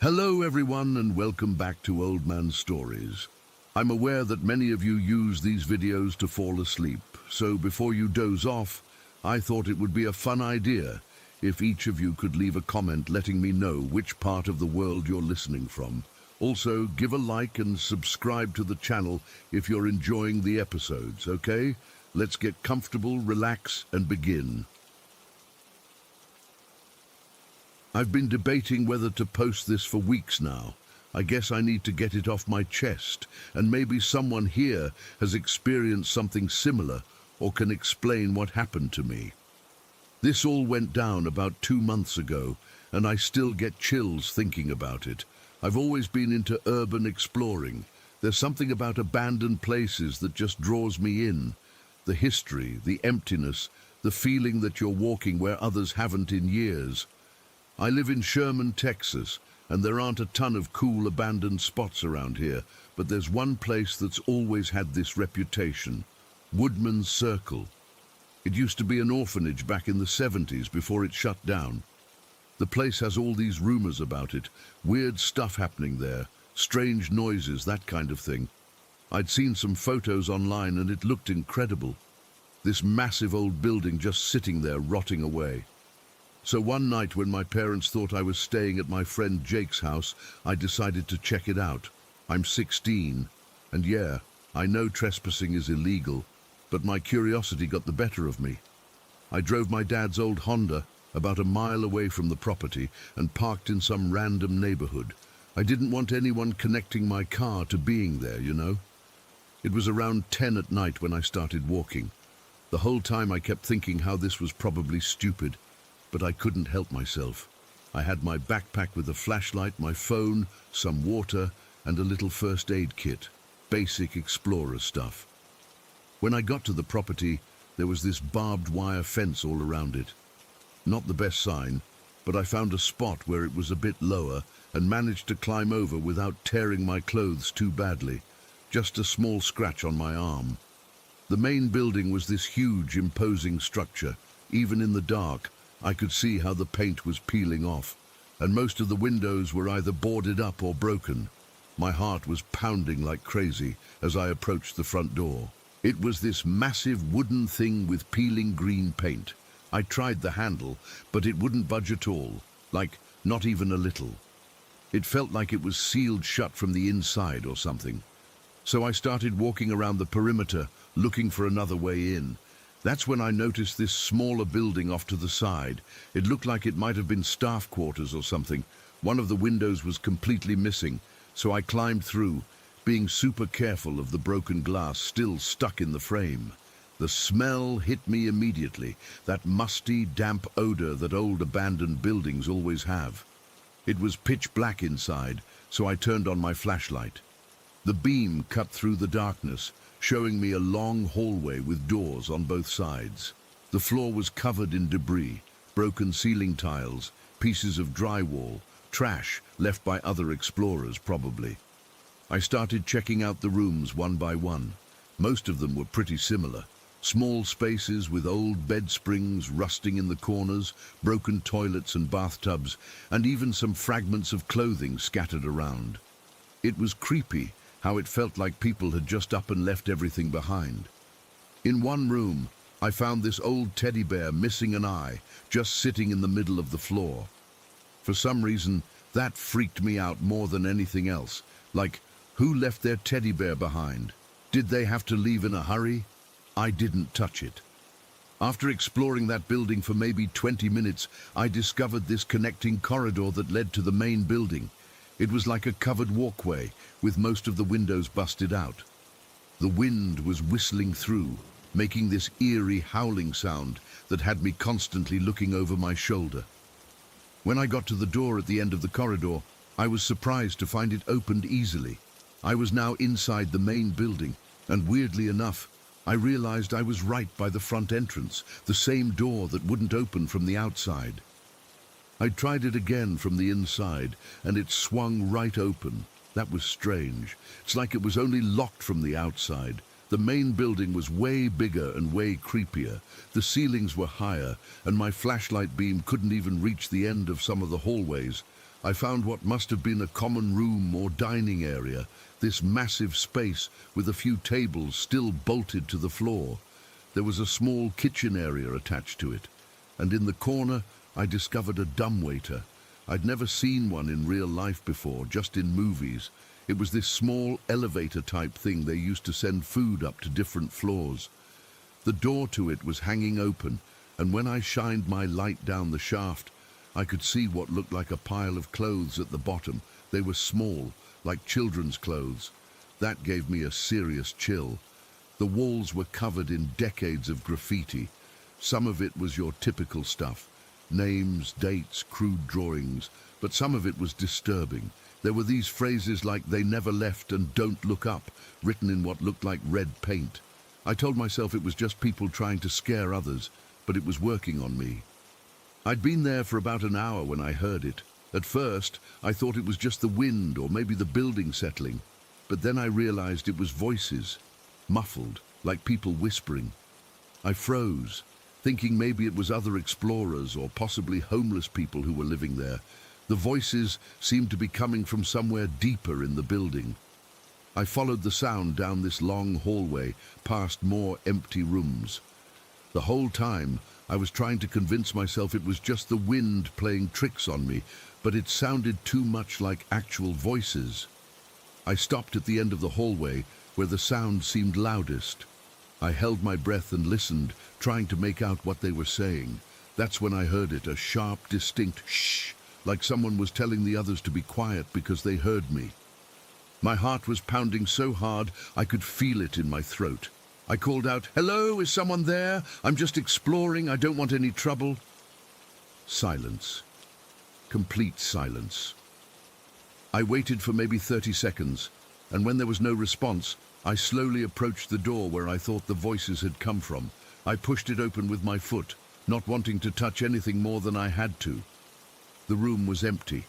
Hello everyone and welcome back to Old Man Stories. I'm aware that many of you use these videos to fall asleep, so before you doze off, I thought it would be a fun idea if each of you could leave a comment letting me know which part of the world you're listening from. Also, give a like and subscribe to the channel if you're enjoying the episodes, okay? Let's get comfortable, relax, and begin. I've been debating whether to post this for weeks now. I guess I need to get it off my chest, and maybe someone here has experienced something similar or can explain what happened to me. This all went down about 2 months ago, and I still get chills thinking about it. I've always been into urban exploring. There's something about abandoned places that just draws me in. The history, the emptiness, the feeling that you're walking where others haven't in years. I live in Sherman, Texas, and there aren't a ton of cool abandoned spots around here, but there's one place that's always had this reputation: Woodman's Circle. It used to be an orphanage back in the 70s before it shut down. The place has all these rumors about it, weird stuff happening there, strange noises, that kind of thing. I'd seen some photos online and it looked incredible. This massive old building just sitting there rotting away. So one night when my parents thought I was staying at my friend Jake's house, I decided to check it out. I'm 16, and yeah, I know trespassing is illegal, but my curiosity got the better of me. I drove my dad's old Honda about a mile away from the property and parked in some random neighborhood. I didn't want anyone connecting my car to being there, you know? It was around 10 at night when I started walking. The whole time I kept thinking how this was probably stupid, but I couldn't help myself. I had my backpack with a flashlight, my phone, some water, and a little first aid kit. Basic explorer stuff. When I got to the property, there was this barbed wire fence all around it. Not the best sign, but I found a spot where it was a bit lower and managed to climb over without tearing my clothes too badly. Just a small scratch on my arm. The main building was this huge, imposing structure. Even in the dark, I could see how the paint was peeling off, and most of the windows were either boarded up or broken. My heart was pounding like crazy as I approached the front door. It was this massive wooden thing with peeling green paint. I tried the handle, but it wouldn't budge at all, like not even a little. It felt like it was sealed shut from the inside or something. So I started walking around the perimeter, looking for another way in. That's when I noticed this smaller building off to the side. It looked like it might have been staff quarters or something. One of the windows was completely missing, so I climbed through, being super careful of the broken glass still stuck in the frame. The smell hit me immediately, that musty, damp odor that old abandoned buildings always have. It was pitch black inside, so I turned on my flashlight. The beam cut through the darkness, showing me a long hallway with doors on both sides. The floor was covered in debris, broken ceiling tiles, pieces of drywall, trash left by other explorers probably. I started checking out the rooms one by one. Most of them were pretty similar. Small spaces with old bed springs rusting in the corners, broken toilets and bathtubs, and even some fragments of clothing scattered around. It was creepy how it felt like people had just up and left everything behind. In one room, I found this old teddy bear missing an eye, just sitting in the middle of the floor. For some reason, that freaked me out more than anything else. Like, who left their teddy bear behind? Did they have to leave in a hurry? I didn't touch it. After exploring that building for maybe 20 minutes, I discovered this connecting corridor that led to the main building. It was like a covered walkway, with most of the windows busted out. The wind was whistling through, making this eerie howling sound that had me constantly looking over my shoulder. When I got to the door at the end of the corridor, I was surprised to find it opened easily. I was now inside the main building, and weirdly enough, I realized I was right by the front entrance, the same door that wouldn't open from the outside. I tried it again from the inside, and it swung right open. That was strange. It's like it was only locked from the outside. The main building was way bigger and way creepier. The ceilings were higher, and my flashlight beam couldn't even reach the end of some of the hallways. I found what must have been a common room or dining area, this massive space with a few tables still bolted to the floor. There was a small kitchen area attached to it, and in the corner I discovered a dumbwaiter. I'd never seen one in real life before, just in movies. It was this small elevator type thing they used to send food up to different floors. The door to it was hanging open, and when I shined my light down the shaft, I could see what looked like a pile of clothes at the bottom. They were small, like children's clothes. That gave me a serious chill. The walls were covered in decades of graffiti. Some of it was your typical stuff, names, dates, crude drawings, but some of it was disturbing. There were these phrases like "they never left" and "don't look up," written in what looked like red paint. I told myself it was just people trying to scare others, but it was working on me. I'd been there for about an hour when I heard it. At first, I thought it was just the wind or maybe the building settling, but then I realized it was voices, muffled, like people whispering. I froze, thinking maybe it was other explorers or possibly homeless people who were living there. The voices seemed to be coming from somewhere deeper in the building. I followed the sound down this long hallway, past more empty rooms. The whole time, I was trying to convince myself it was just the wind playing tricks on me, but it sounded too much like actual voices. I stopped at the end of the hallway, where the sound seemed loudest. I held my breath and listened, trying to make out what they were saying. That's when I heard it, a sharp, distinct shh, like someone was telling the others to be quiet because they heard me. My heart was pounding so hard I could feel it in my throat. I called out, "Hello, is someone there? I'm just exploring, I don't want any trouble." Silence. Complete silence. I waited for maybe 30 seconds, and when there was no response, I slowly approached the door where I thought the voices had come from. I pushed it open with my foot, not wanting to touch anything more than I had to. The room was empty.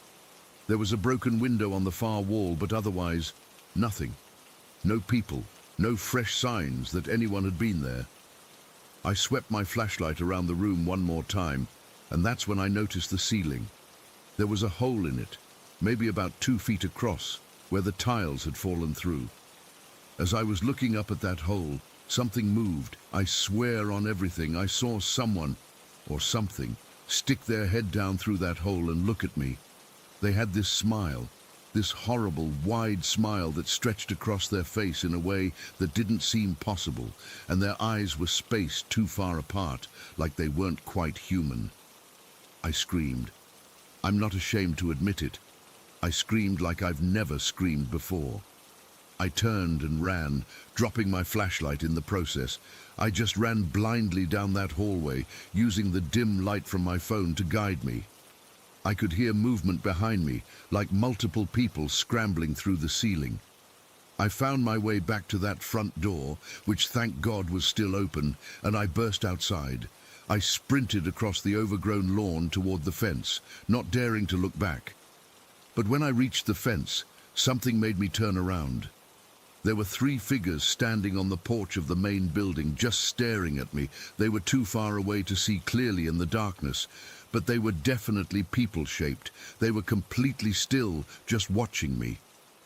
There was a broken window on the far wall, but otherwise, nothing. No people, no fresh signs that anyone had been there. I swept my flashlight around the room one more time, and that's when I noticed the ceiling. There was a hole in it, maybe about 2 feet across, where the tiles had fallen through. As I was looking up at that hole, something moved. I swear on everything, I saw someone, or something, stick their head down through that hole and look at me. They had this smile, this horrible, wide smile that stretched across their face in a way that didn't seem possible, and their eyes were spaced too far apart, like they weren't quite human. I screamed. I'm not ashamed to admit it. I screamed like I've never screamed before. I turned and ran, dropping my flashlight in the process. I just ran blindly down that hallway, using the dim light from my phone to guide me. I could hear movement behind me, like multiple people scrambling through the ceiling. I found my way back to that front door, which thank God was still open, and I burst outside. I sprinted across the overgrown lawn toward the fence, not daring to look back. But when I reached the fence, something made me turn around. There were 3 figures standing on the porch of the main building, just staring at me. They were too far away to see clearly in the darkness, but they were definitely people-shaped. They were completely still, just watching me.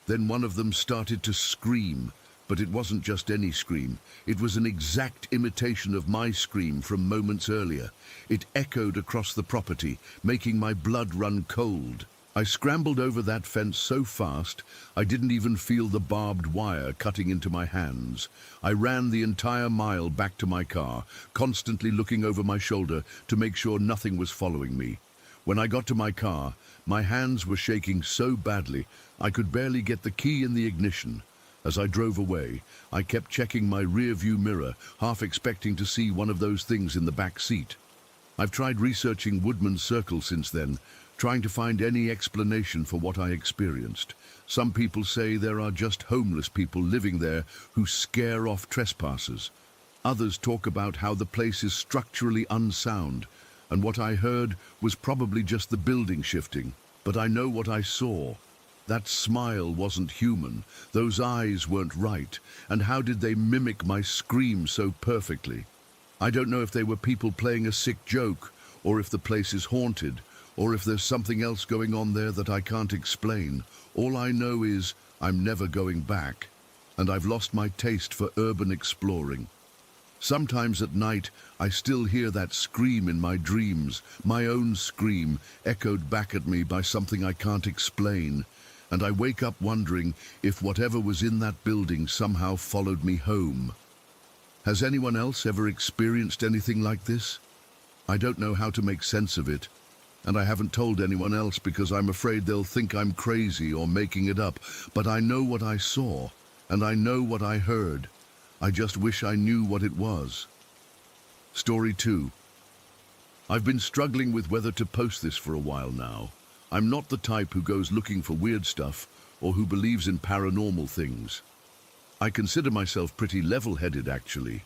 Then one of them started to scream, but it wasn't just any scream. It was an exact imitation of my scream from moments earlier. It echoed across the property, making my blood run cold. I scrambled over that fence so fast, I didn't even feel the barbed wire cutting into my hands. I ran the entire mile back to my car, constantly looking over my shoulder to make sure nothing was following me. When I got to my car, my hands were shaking so badly, I could barely get the key in the ignition. As I drove away, I kept checking my rear-view mirror, half expecting to see one of those things in the back seat. I've tried researching Woodman's Circle since then, trying to find any explanation for what I experienced. Some people say there are just homeless people living there who scare off trespassers. Others talk about how the place is structurally unsound, and what I heard was probably just the building shifting. But I know what I saw. That smile wasn't human, those eyes weren't right, and how did they mimic my scream so perfectly? I don't know if they were people playing a sick joke, or if the place is haunted, or if there's something else going on there that I can't explain. All I know is I'm never going back, and I've lost my taste for urban exploring. Sometimes at night, I still hear that scream in my dreams, my own scream, echoed back at me by something I can't explain, and I wake up wondering if whatever was in that building somehow followed me home. Has anyone else ever experienced anything like this? I don't know how to make sense of it, and I haven't told anyone else because I'm afraid they'll think I'm crazy or making it up, but I know what I saw, and I know what I heard. I just wish I knew what it was. Story 2. I've been struggling with whether to post this for a while now. I'm not the type who goes looking for weird stuff or who believes in paranormal things. I consider myself pretty level-headed, actually.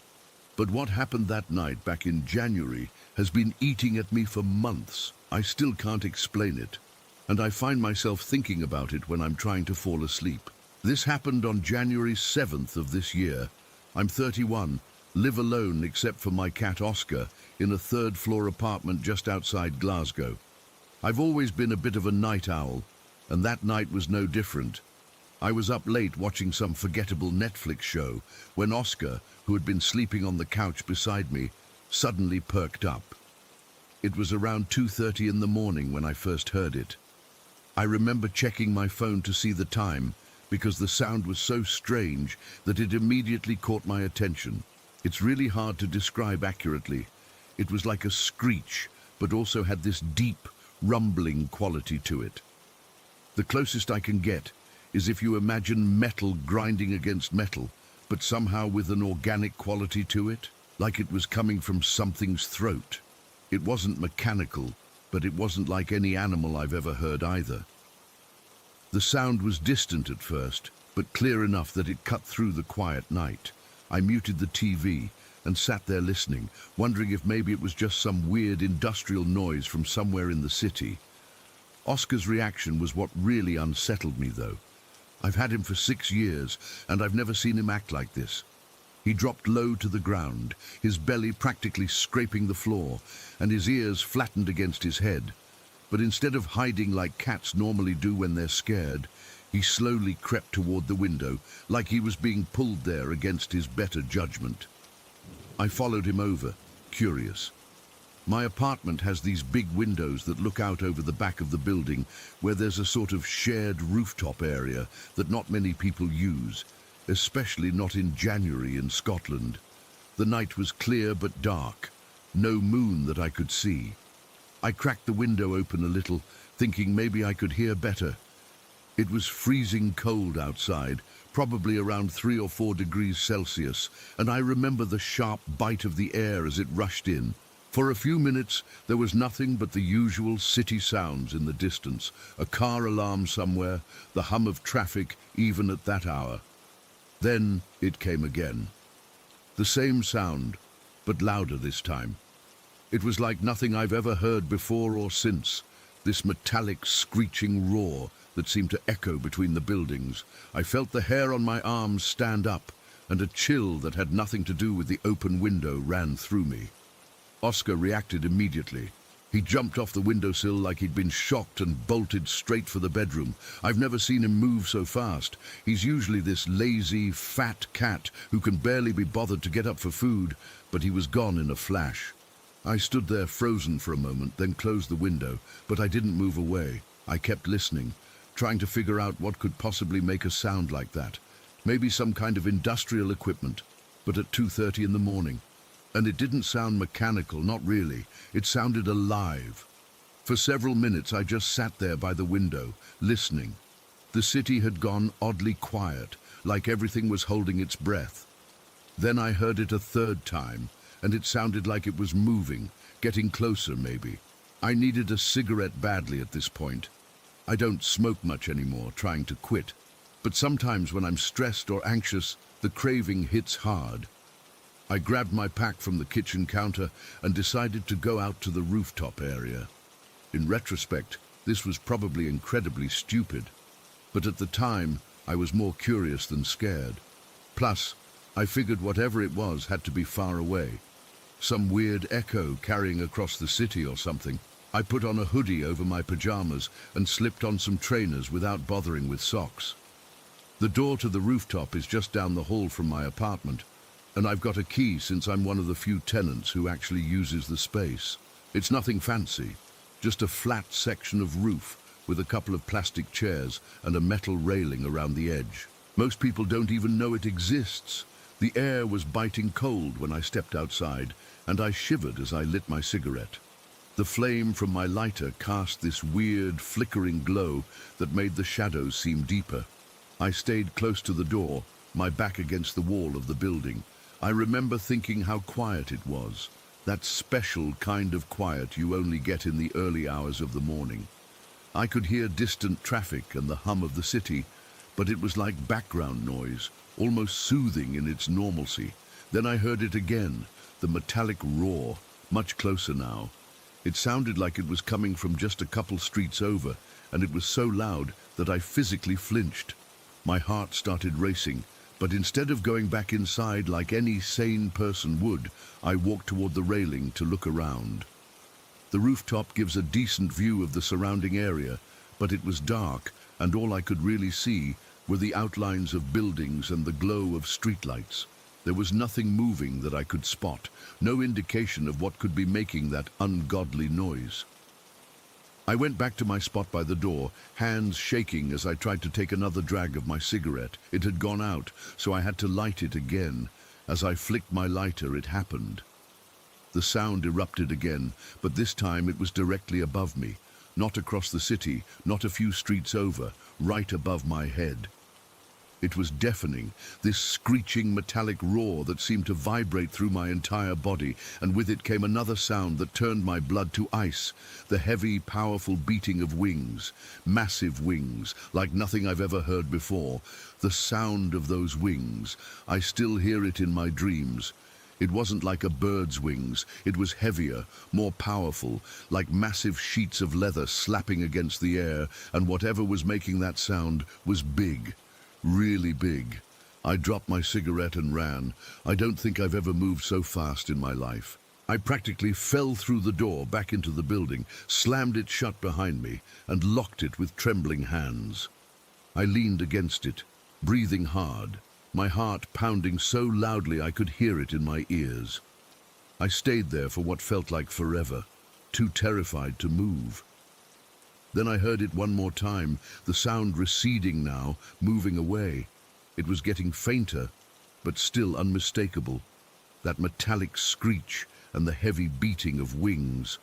But what happened that night back in January has been eating at me for months. I still can't explain it, and I find myself thinking about it when I'm trying to fall asleep. This happened on January 7th of this year. I'm 31, live alone except for my cat Oscar, in a third-floor apartment just outside Glasgow. I've always been a bit of a night owl, and that night was no different. I was up late watching some forgettable Netflix show when Oscar, who had been sleeping on the couch beside me, suddenly perked up. It was around 2:30 in the morning when I first heard it. I remember checking my phone to see the time, because the sound was so strange that it immediately caught my attention. It's really hard to describe accurately. It was like a screech, but also had this deep, rumbling quality to it. The closest I can get is if you imagine metal grinding against metal, but somehow with an organic quality to it, like it was coming from something's throat. It wasn't mechanical, but it wasn't like any animal I've ever heard either. The sound was distant at first, but clear enough that it cut through the quiet night. I muted the TV and sat there listening, wondering if maybe it was just some weird industrial noise from somewhere in the city. Oscar's reaction was what really unsettled me, though. I've had him for 6 years, and I've never seen him act like this. He dropped low to the ground, his belly practically scraping the floor, and his ears flattened against his head. But instead of hiding like cats normally do when they're scared, he slowly crept toward the window, like he was being pulled there against his better judgment. I followed him over, curious. My apartment has these big windows that look out over the back of the building, where there's a sort of shared rooftop area that not many people use, especially not in January in Scotland. The night was clear but dark, no moon that I could see. I cracked the window open a little, thinking maybe I could hear better. It was freezing cold outside, probably around 3 or 4 degrees Celsius, and I remember the sharp bite of the air as it rushed in. For a few minutes, there was nothing but the usual city sounds in the distance, a car alarm somewhere, the hum of traffic even at that hour. Then it came again. The same sound, but louder this time. It was like nothing I've ever heard before or since, this metallic screeching roar that seemed to echo between the buildings. I felt the hair on my arms stand up, and a chill that had nothing to do with the open window ran through me. Oscar reacted immediately. He jumped off the windowsill like he'd been shocked and bolted straight for the bedroom. I've never seen him move so fast. He's usually this lazy, fat cat who can barely be bothered to get up for food, but he was gone in a flash. I stood there frozen for a moment, then closed the window, but I didn't move away. I kept listening, trying to figure out what could possibly make a sound like that. Maybe some kind of industrial equipment, but at 2:30 in the morning. And it didn't sound mechanical, not really. It sounded alive. For several minutes I just sat there by the window, listening. The city had gone oddly quiet, like everything was holding its breath. Then I heard it a third time, and it sounded like it was moving, getting closer maybe. I needed a cigarette badly at this point. I don't smoke much anymore, trying to quit. But sometimes when I'm stressed or anxious, the craving hits hard. I grabbed my pack from the kitchen counter and decided to go out to the rooftop area. In retrospect, this was probably incredibly stupid, but at the time, I was more curious than scared. Plus, I figured whatever it was had to be far away. Some weird echo carrying across the city or something. I put on a hoodie over my pajamas and slipped on some trainers without bothering with socks. The door to the rooftop is just down the hall from my apartment, and I've got a key since I'm one of the few tenants who actually uses the space. It's nothing fancy, just a flat section of roof with a couple of plastic chairs and a metal railing around the edge. Most people don't even know it exists. The air was biting cold when I stepped outside, and I shivered as I lit my cigarette. The flame from my lighter cast this weird, flickering glow that made the shadows seem deeper. I stayed close to the door, my back against the wall of the building. I remember thinking how quiet it was, that special kind of quiet you only get in the early hours of the morning. I could hear distant traffic and the hum of the city, but it was like background noise, almost soothing in its normalcy. Then I heard it again, the metallic roar, much closer now. It sounded like it was coming from just a couple streets over, and it was so loud that I physically flinched. My heart started racing, but instead of going back inside like any sane person would, I walked toward the railing to look around. The rooftop gives a decent view of the surrounding area, but it was dark, and all I could really see were the outlines of buildings and the glow of streetlights. There was nothing moving that I could spot, no indication of what could be making that ungodly noise. I went back to my spot by the door, hands shaking as I tried to take another drag of my cigarette. It had gone out, so I had to light it again. As I flicked my lighter, it happened. The sound erupted again, but this time it was directly above me, not across the city, not a few streets over, right above my head. It was deafening, this screeching metallic roar that seemed to vibrate through my entire body, and with it came another sound that turned my blood to ice, the heavy, powerful beating of wings, massive wings, like nothing I've ever heard before. The sound of those wings, I still hear it in my dreams. It wasn't like a bird's wings, it was heavier, more powerful, like massive sheets of leather slapping against the air, and whatever was making that sound was big. Really big. I dropped my cigarette and ran. I don't think I've ever moved so fast in my life. I practically fell through the door back into the building, slammed it shut behind me, and locked it with trembling hands. I leaned against it, breathing hard, my heart pounding so loudly I could hear it in my ears. I stayed there for what felt like forever, too terrified to move. Then I heard it one more time, the sound receding now, moving away. It was getting fainter, but still unmistakable. That metallic screech and the heavy beating of wings.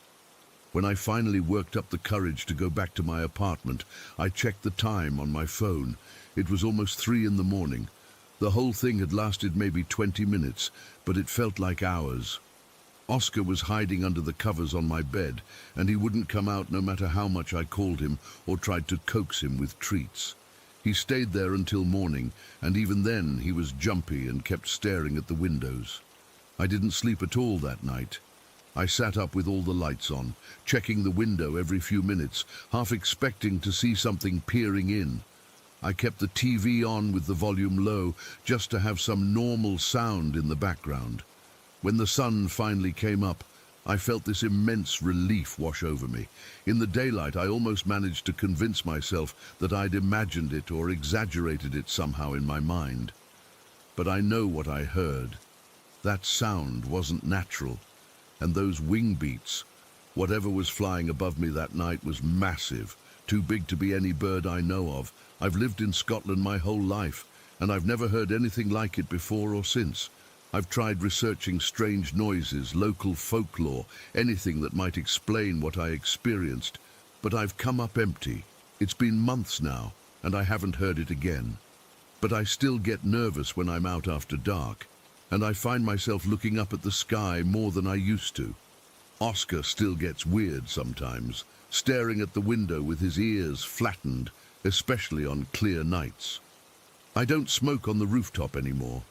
When I finally worked up the courage to go back to my apartment, I checked the time on my phone. It was almost 3 in the morning. The whole thing had lasted maybe 20 minutes, but it felt like hours. Oscar was hiding under the covers on my bed, and he wouldn't come out no matter how much I called him or tried to coax him with treats. He stayed there until morning, and even then he was jumpy and kept staring at the windows. I didn't sleep at all that night. I sat up with all the lights on, checking the window every few minutes, half expecting to see something peering in. I kept the TV on with the volume low, just to have some normal sound in the background. When the sun finally came up, I felt this immense relief wash over me. In the daylight, I almost managed to convince myself that I'd imagined it or exaggerated it somehow in my mind. But I know what I heard. That sound wasn't natural, and those wing beats, whatever was flying above me that night was massive, too big to be any bird I know of. I've lived in Scotland my whole life, and I've never heard anything like it before or since. I've tried researching strange noises, local folklore, anything that might explain what I experienced, but I've come up empty. It's been months now, and I haven't heard it again. But I still get nervous when I'm out after dark, and I find myself looking up at the sky more than I used to. Oscar still gets weird sometimes, staring at the window with his ears flattened, especially on clear nights. I don't smoke on the rooftop anymore.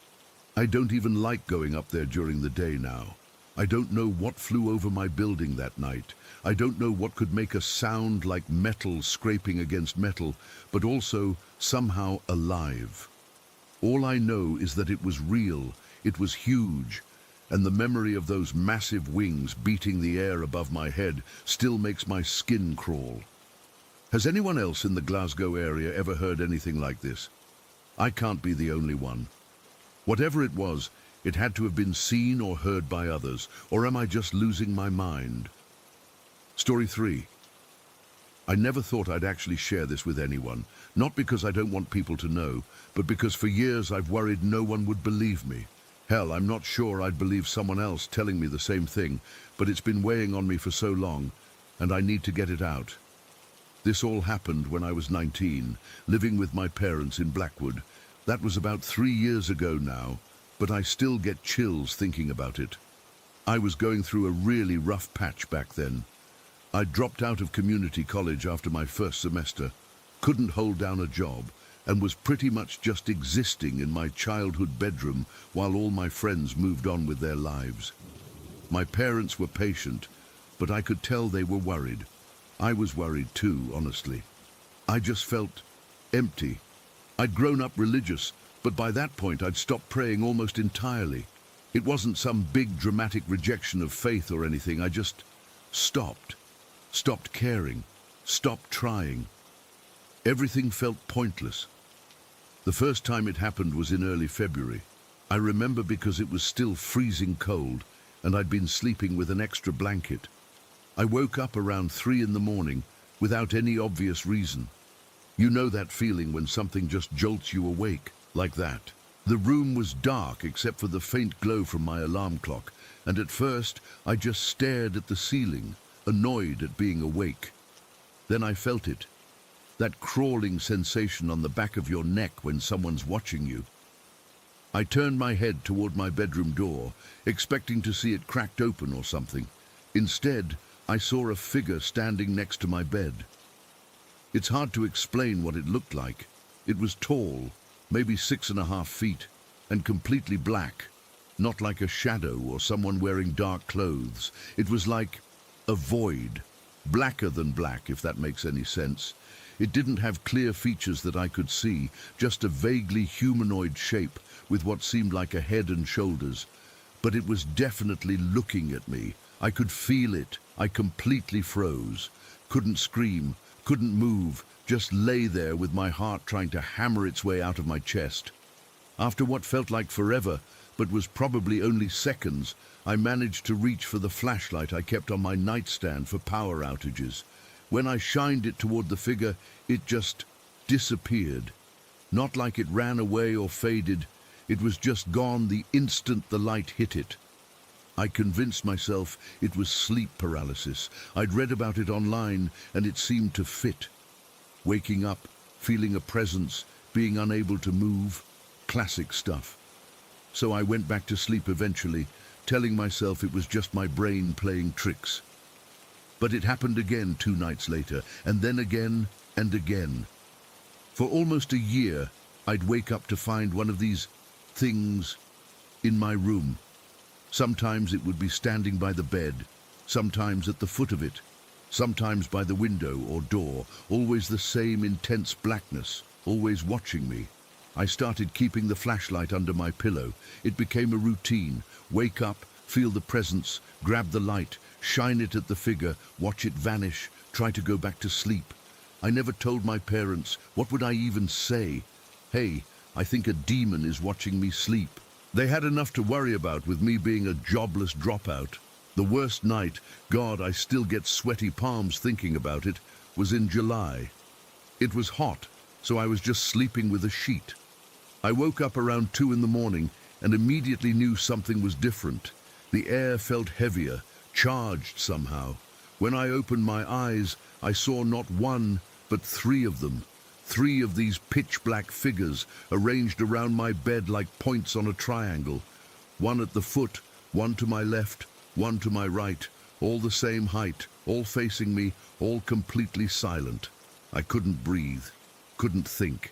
I don't even like going up there during the day now. I don't know what flew over my building that night. I don't know what could make a sound like metal scraping against metal, but also somehow alive. All I know is that it was real, it was huge, and the memory of those massive wings beating the air above my head still makes my skin crawl. Has anyone else in the Glasgow area ever heard anything like this? I can't be the only one. Whatever it was, it had to have been seen or heard by others, or am I just losing my mind? Story 3. I never thought I'd actually share this with anyone, not because I don't want people to know, but because for years I've worried no one would believe me. Hell, I'm not sure I'd believe someone else telling me the same thing, but it's been weighing on me for so long, and I need to get it out. This all happened when I was 19, living with my parents in Blackwood. That was about 3 years ago now, but I still get chills thinking about it. I was going through a really rough patch back then. I dropped out of community college after my first semester, couldn't hold down a job, and was pretty much just existing in my childhood bedroom while all my friends moved on with their lives. My parents were patient, but I could tell they were worried. I was worried too, honestly. I just felt empty. I'd grown up religious, but by that point I'd stopped praying almost entirely. It wasn't some big dramatic rejection of faith or anything. I just stopped caring, stopped trying. Everything felt pointless. The first time it happened was in early February. I remember because it was still freezing cold and I'd been sleeping with an extra blanket. I woke up around 3 in the morning without any obvious reason. You know that feeling when something just jolts you awake, like that. The room was dark except for the faint glow from my alarm clock, and at first I just stared at the ceiling, annoyed at being awake. Then I felt it, that crawling sensation on the back of your neck when someone's watching you. I turned my head toward my bedroom door, expecting to see it cracked open or something. Instead, I saw a figure standing next to my bed. It's hard to explain what it looked like. It was tall, maybe 6.5 feet, and completely black. Not like a shadow or someone wearing dark clothes. It was like a void, blacker than black, if that makes any sense. It didn't have clear features that I could see, just a vaguely humanoid shape with what seemed like a head and shoulders. But it was definitely looking at me. I could feel it. I completely froze. Couldn't scream, couldn't move, just lay there with my heart trying to hammer its way out of my chest. After what felt like forever, but was probably only seconds, I managed to reach for the flashlight I kept on my nightstand for power outages. When I shined it toward the figure, it just disappeared. Not like it ran away or faded. It was just gone the instant the light hit it. I convinced myself it was sleep paralysis. I'd read about it online, and it seemed to fit. Waking up, feeling a presence, being unable to move. Classic stuff. So I went back to sleep eventually, telling myself it was just my brain playing tricks. But it happened again 2 nights later, and then again and again. For almost a year, I'd wake up to find one of these things in my room. Sometimes it would be standing by the bed, sometimes at the foot of it, sometimes by the window or door, always the same intense blackness, always watching me. I started keeping the flashlight under my pillow. It became a routine. Wake up, feel the presence, grab the light, shine it at the figure, watch it vanish, try to go back to sleep. I never told my parents. What would I even say? Hey, I think a demon is watching me sleep. They had enough to worry about with me being a jobless dropout. The worst night, God, I still get sweaty palms thinking about it, was in July. It was hot, so I was just sleeping with a sheet. I woke up around 2 in the morning and immediately knew something was different. The air felt heavier, charged somehow. When I opened my eyes, I saw not one, but 3 of them. 3 of these pitch-black figures arranged around my bed like points on a triangle. One at the foot, one to my left, one to my right, all the same height, all facing me, all completely silent. I couldn't breathe, couldn't think.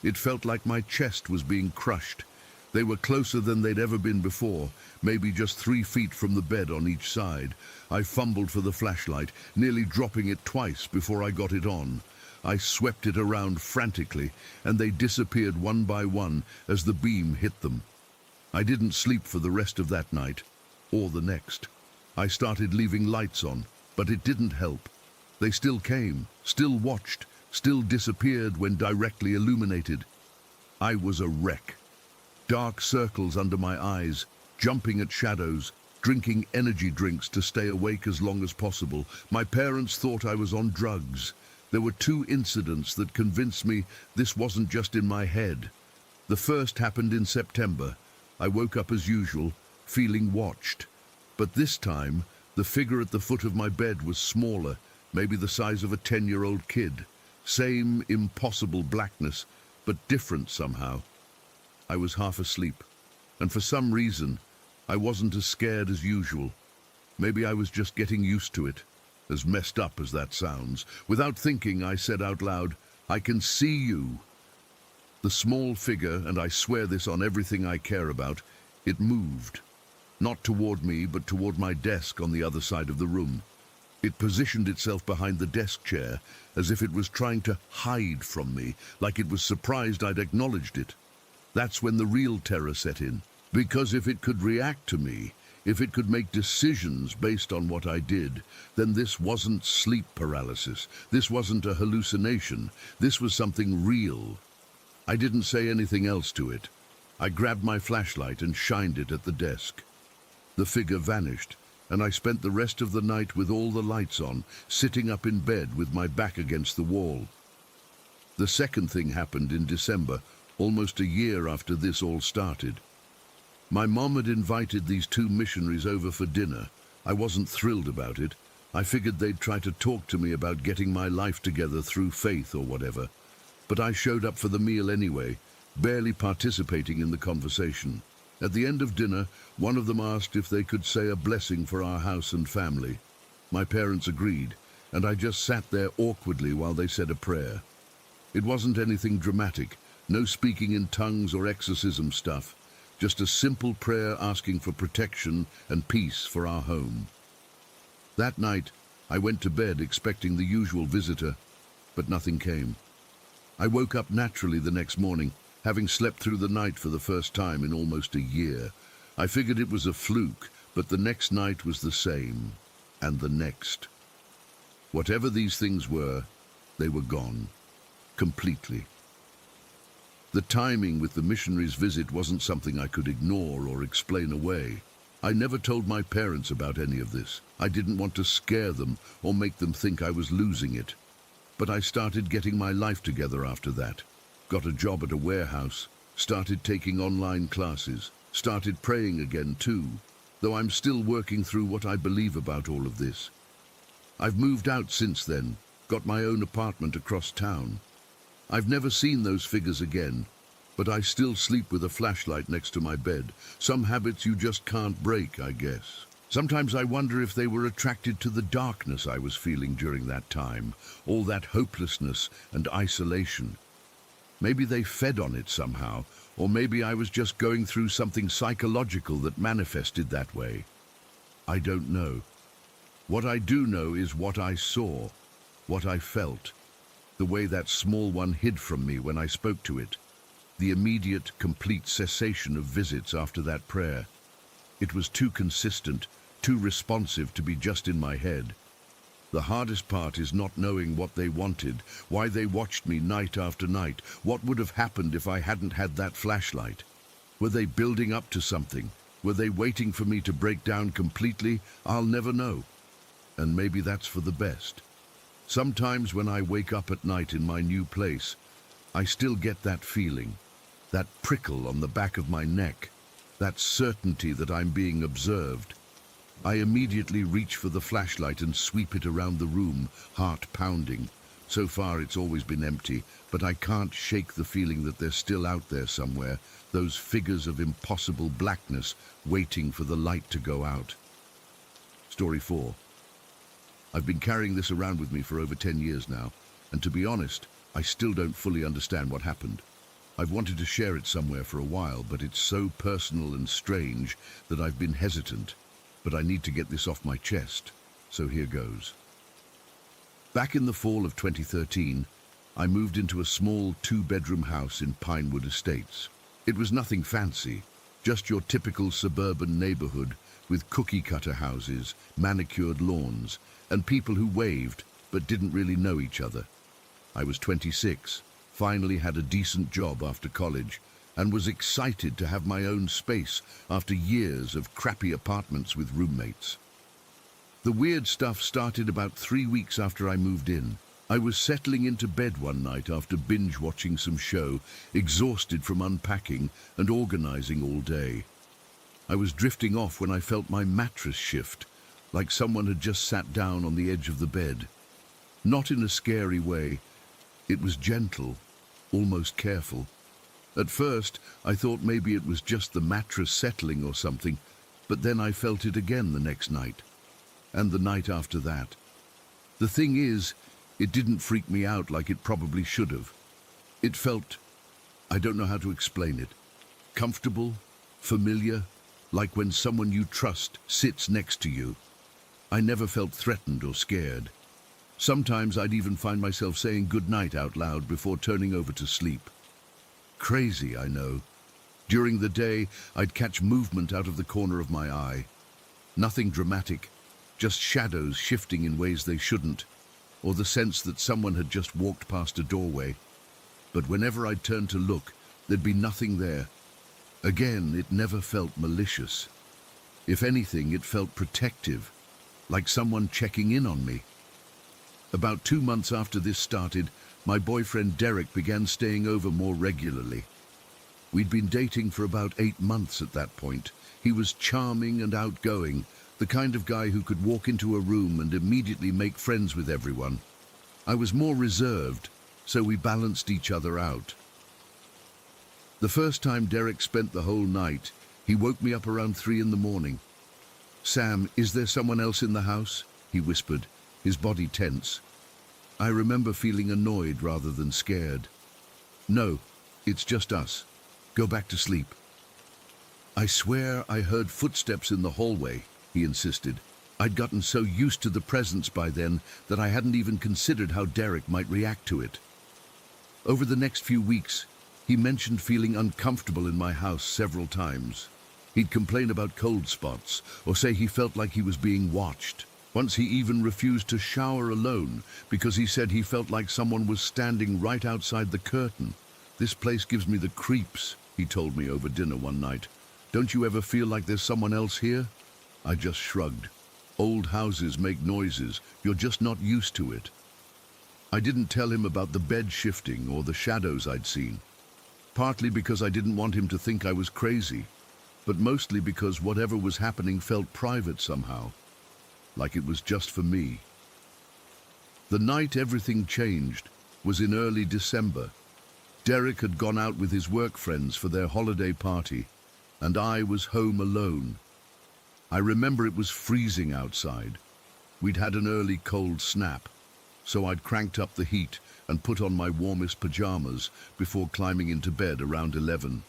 It felt like my chest was being crushed. They were closer than they'd ever been before, maybe just 3 feet from the bed on each side. I fumbled for the flashlight, nearly dropping it twice before I got it on. I swept it around frantically, and they disappeared one by one as the beam hit them. I didn't sleep for the rest of that night, or the next. I started leaving lights on, but it didn't help. They still came, still watched, still disappeared when directly illuminated. I was a wreck. Dark circles under my eyes, jumping at shadows, drinking energy drinks to stay awake as long as possible. My parents thought I was on drugs. There were 2 incidents that convinced me this wasn't just in my head. The first happened in September. I woke up as usual, feeling watched. But this time, the figure at the foot of my bed was smaller, maybe the size of a 10-year-old kid. Same impossible blackness, but different somehow. I was half asleep, and for some reason, I wasn't as scared as usual. Maybe I was just getting used to it, as messed up as that sounds. Without thinking, I said out loud, "I can see you." The small figure, and I swear this on everything I care about, it moved. Not toward me, but toward my desk on the other side of the room. It positioned itself behind the desk chair, as if it was trying to hide from me, like it was surprised I'd acknowledged it. That's when the real terror set in, because if it could react to me, if it could make decisions based on what I did, then this wasn't sleep paralysis. This wasn't a hallucination. This was something real. I didn't say anything else to it. I grabbed my flashlight and shined it at the desk. The figure vanished, and I spent the rest of the night with all the lights on, sitting up in bed with my back against the wall. The second thing happened in December, almost a year after this all started. My mom had invited these 2 missionaries over for dinner. I wasn't thrilled about it. I figured they'd try to talk to me about getting my life together through faith or whatever. But I showed up for the meal anyway, barely participating in the conversation. At the end of dinner, one of them asked if they could say a blessing for our house and family. My parents agreed, and I just sat there awkwardly while they said a prayer. It wasn't anything dramatic, no speaking in tongues or exorcism stuff, just a simple prayer asking for protection and peace for our home. That night, I went to bed expecting the usual visitor, but nothing came. I woke up naturally the next morning, having slept through the night for the first time in almost a year. I figured it was a fluke, but the next night was the same, and the next. Whatever these things were, they were gone. Completely. The timing with the missionaries' visit wasn't something I could ignore or explain away. I never told my parents about any of this. I didn't want to scare them or make them think I was losing it. But I started getting my life together after that. Got a job at a warehouse, started taking online classes, started praying again too, though I'm still working through what I believe about all of this. I've moved out since then, got my own apartment across town. I've never seen those figures again, but I still sleep with a flashlight next to my bed. Some habits you just can't break, I guess. Sometimes I wonder if they were attracted to the darkness I was feeling during that time, all that hopelessness and isolation. Maybe they fed on it somehow, or maybe I was just going through something psychological that manifested that way. I don't know. What I do know is what I saw, what I felt, the way that small one hid from me when I spoke to it, the immediate, complete cessation of visits after that prayer. It was too consistent, too responsive to be just in my head. The hardest part is not knowing what they wanted, why they watched me night after night, what would have happened if I hadn't had that flashlight. Were they building up to something? Were they waiting for me to break down completely? I'll never know. And maybe that's for the best. Sometimes when I wake up at night in my new place, I still get that feeling, that prickle on the back of my neck, that certainty that I'm being observed. I immediately reach for the flashlight and sweep it around the room, heart pounding. So far it's always been empty, but I can't shake the feeling that they're still out there somewhere, those figures of impossible blackness waiting for the light to go out. Story 4. I've been carrying this around with me for over 10 years now, and to be honest, I still don't fully understand what happened. I've wanted to share it somewhere for a while, but it's so personal and strange that I've been hesitant. But I need to get this off my chest, so here goes. Back in the fall of 2013, I moved into a small 2-bedroom house in Pinewood Estates. It was nothing fancy, Just your typical suburban neighborhood with cookie-cutter houses, manicured lawns, and people who waved but didn't really know each other. I was 26, finally had a decent job after college, and was excited to have my own space after years of crappy apartments with roommates. The weird stuff started about 3 weeks after I moved in. I was settling into bed one night after binge-watching some show, exhausted from unpacking and organizing all day. I was drifting off when I felt my mattress shift, like someone had just sat down on the edge of the bed. Not in a scary way. It was gentle, almost careful. At first, I thought maybe it was just the mattress settling or something, but then I felt it again the next night, and the night after that. The thing is, it didn't freak me out like it probably should have. It felt, I don't know how to explain it, comfortable, familiar, like when someone you trust sits next to you. I never felt threatened or scared. Sometimes I'd even find myself saying goodnight out loud before turning over to sleep. Crazy, I know. During the day, I'd catch movement out of the corner of my eye. Nothing dramatic, just shadows shifting in ways they shouldn't, or the sense that someone had just walked past a doorway. But whenever I'd turn to look, there'd be nothing there. Again, it never felt malicious. If anything, it felt protective, like someone checking in on me. About 2 months after this started, my boyfriend Derek began staying over more regularly. We'd been dating for about 8 months at that point. He was charming and outgoing, the kind of guy who could walk into a room and immediately make friends with everyone. I was more reserved, so we balanced each other out. The first time Derek spent the whole night, he woke me up around 3 in the morning. "Sam, is there someone else in the house?" he whispered, his body tense. I remember feeling annoyed rather than scared. "No, it's just us. Go back to sleep." "I swear I heard footsteps in the hallway," he insisted. I'd gotten so used to the presence by then that I hadn't even considered how Derek might react to it. Over the next few weeks, he mentioned feeling uncomfortable in my house several times. He'd complain about cold spots or say he felt like he was being watched. Once he even refused to shower alone because he said he felt like someone was standing right outside the curtain. "This place gives me the creeps," he told me over dinner one night. "Don't you ever feel like there's someone else here?" I just shrugged. Old houses make noises. You're just not used to it. I didn't tell him about the bed shifting or the shadows I'd seen. Partly because I didn't want him to think I was crazy, but mostly because whatever was happening felt private somehow, like it was just for me. The night everything changed was in early December. Derek had gone out with his work friends for their holiday party, and I was home alone. I remember it was freezing outside. We'd had an early cold snap, so I'd cranked up the heat and put on my warmest pajamas before climbing into bed around 11.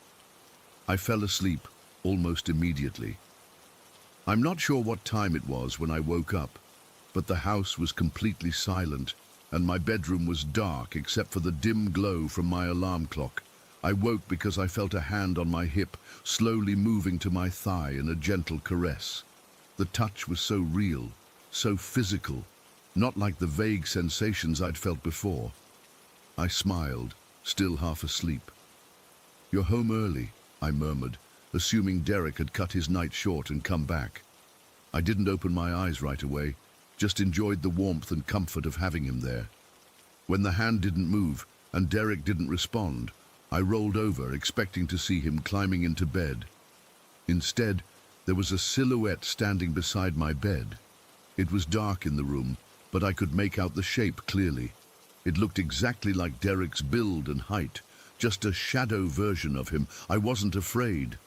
I fell asleep almost immediately. I'm not sure what time it was when I woke up, but the house was completely silent, and my bedroom was dark except for the dim glow from my alarm clock. I woke because I felt a hand on my hip, slowly moving to my thigh in a gentle caress. The touch was so real, so physical, not like the vague sensations I'd felt before. I smiled, still half asleep. "You're home early," I murmured, assuming Derek had cut his night short and come back. I didn't open my eyes right away, just enjoyed the warmth and comfort of having him there. When the hand didn't move and Derek didn't respond, I rolled over, expecting to see him climbing into bed. Instead, there was a silhouette standing beside my bed. It was dark in the room, but I could make out the shape clearly. It looked exactly like Derek's build and height, just a shadow version of him. I wasn't afraid.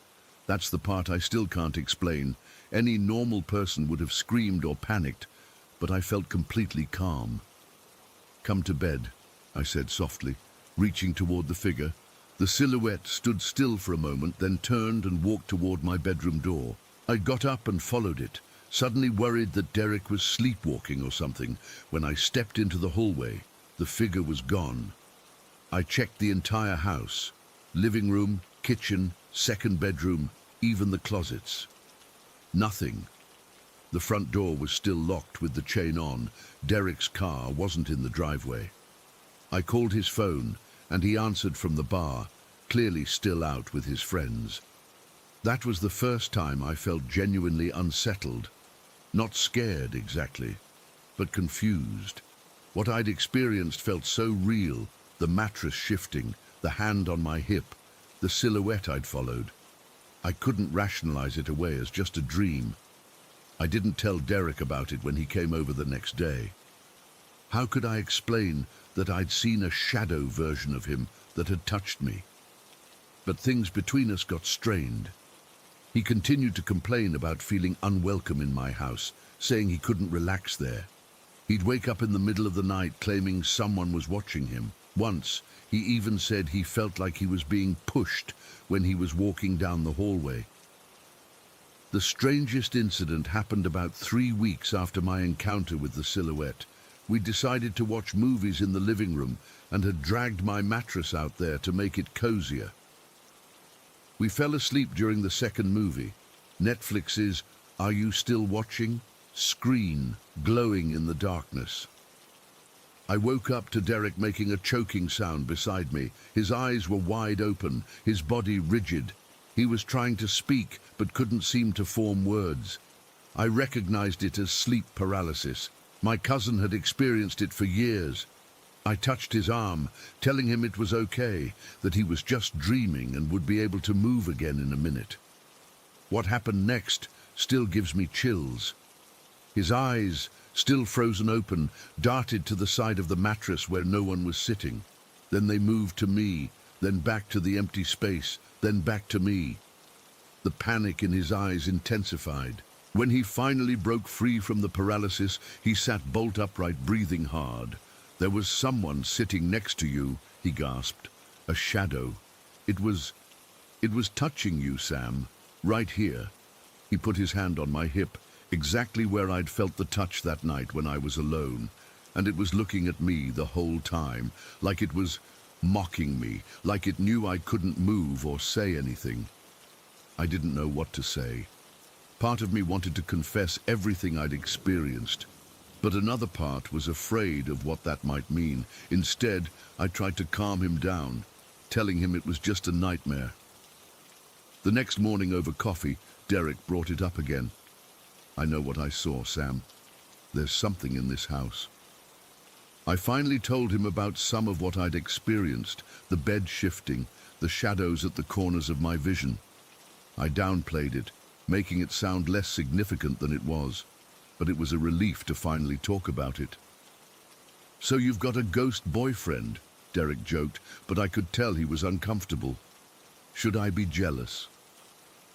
That's the part I still can't explain. Any normal person would have screamed or panicked, but I felt completely calm. "Come to bed," I said softly, reaching toward the figure. The silhouette stood still for a moment, then turned and walked toward my bedroom door. I got up and followed it, suddenly worried that Derek was sleepwalking or something. When I stepped into the hallway, the figure was gone. I checked the entire house: living room, kitchen, second bedroom, even the closets. Nothing. The front door was still locked with the chain on. Derek's car wasn't in the driveway. I called his phone, and he answered from the bar, clearly still out with his friends. That was the first time I felt genuinely unsettled. Not scared exactly, but confused. What I'd experienced felt so real, the mattress shifting, the hand on my hip, the silhouette I'd followed. I couldn't rationalize it away as just a dream. I didn't tell Derek about it when he came over the next day. How could I explain that I'd seen a shadow version of him that had touched me? But things between us got strained. He continued to complain about feeling unwelcome in my house, saying he couldn't relax there. He'd wake up in the middle of the night claiming someone was watching him. Once, he even said he felt like he was being pushed when he was walking down the hallway. The strangest incident happened about 3 weeks after my encounter with the silhouette. We decided to watch movies in the living room and had dragged my mattress out there to make it cozier. We fell asleep during the second movie, Netflix's Are You Still Watching? Screen glowing in the darkness. I woke up to Derek making a choking sound beside me. His eyes were wide open, his body rigid. He was trying to speak, but couldn't seem to form words. I recognized it as sleep paralysis. My cousin had experienced it for years. I touched his arm, telling him it was okay, that he was just dreaming and would be able to move again in a minute. What happened next still gives me chills. His eyes, still frozen open, darted to the side of the mattress where no one was sitting. Then they moved to me, then back to the empty space, then back to me. The panic in his eyes intensified. When he finally broke free from the paralysis, he sat bolt upright, breathing hard. "There was someone sitting next to you," he gasped. "A shadow. It was touching you, Sam. Right here." He put his hand on my hip, exactly where I'd felt the touch that night when I was alone. And it was looking at me the whole time, like it was mocking me, like it knew I couldn't move or say anything. I didn't know what to say. Part of me wanted to confess everything I'd experienced, but another part was afraid of what that might mean. Instead, I tried to calm him down, telling him it was just a nightmare. The next morning over coffee, Derek brought it up again. "I know what I saw, Sam. There's something in this house." I finally told him about some of what I'd experienced, the bed shifting, the shadows at the corners of my vision. I downplayed it, making it sound less significant than it was, but it was a relief to finally talk about it. "So you've got a ghost boyfriend," Derek joked, but I could tell he was uncomfortable. Should I be jealous?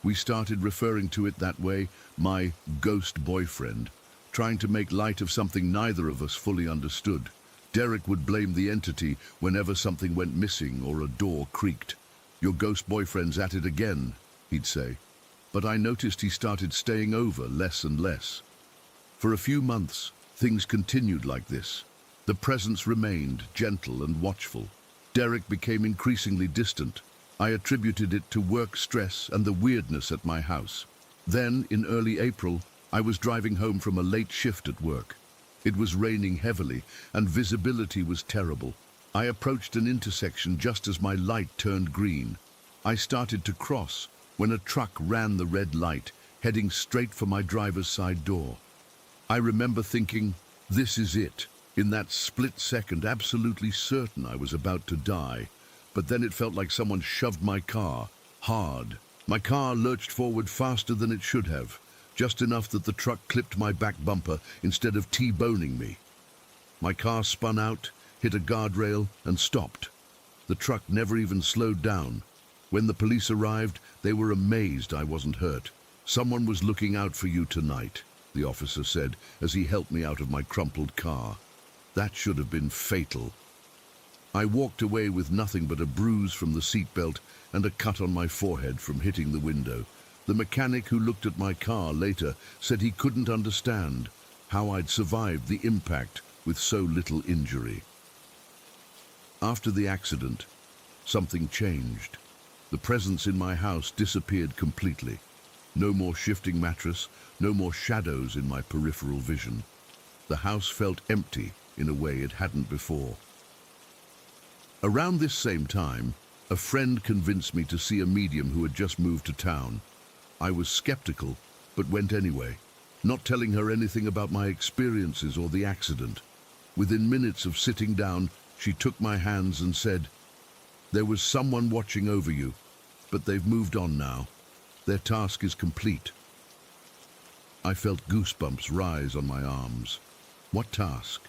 We started referring to it that way, my ghost boyfriend, trying to make light of something neither of us fully understood. Derek would blame the entity whenever something went missing or a door creaked. "Your ghost boyfriend's at it again," he'd say. But I noticed he started staying over less and less. For a few months, things continued like this. The presence remained gentle and watchful. Derek became increasingly distant. I attributed it to work stress and the weirdness at my house. Then, in early April, I was driving home from a late shift at work. It was raining heavily, and visibility was terrible. I approached an intersection just as my light turned green. I started to cross when a truck ran the red light, heading straight for my driver's side door. I remember thinking, this is it. In that split second, absolutely certain I was about to die. But then it felt like someone shoved my car, hard. My car lurched forward faster than it should have, just enough that the truck clipped my back bumper instead of T-boning me. My car spun out, hit a guardrail, and stopped. The truck never even slowed down. When the police arrived, they were amazed I wasn't hurt. "Someone was looking out for you tonight," the officer said as he helped me out of my crumpled car. That should have been fatal. I walked away with nothing but a bruise from the seatbelt and a cut on my forehead from hitting the window. The mechanic who looked at my car later said he couldn't understand how I'd survived the impact with so little injury. After the accident, something changed. The presence in my house disappeared completely. No more shifting mattress, no more shadows in my peripheral vision. The house felt empty in a way it hadn't before. Around this same time, a friend convinced me to see a medium who had just moved to town. I was skeptical, but went anyway, not telling her anything about my experiences or the accident. Within minutes of sitting down, she took my hands and said, "There was someone watching over you, but they've moved on now. Their task is complete." I felt goosebumps rise on my arms. What task?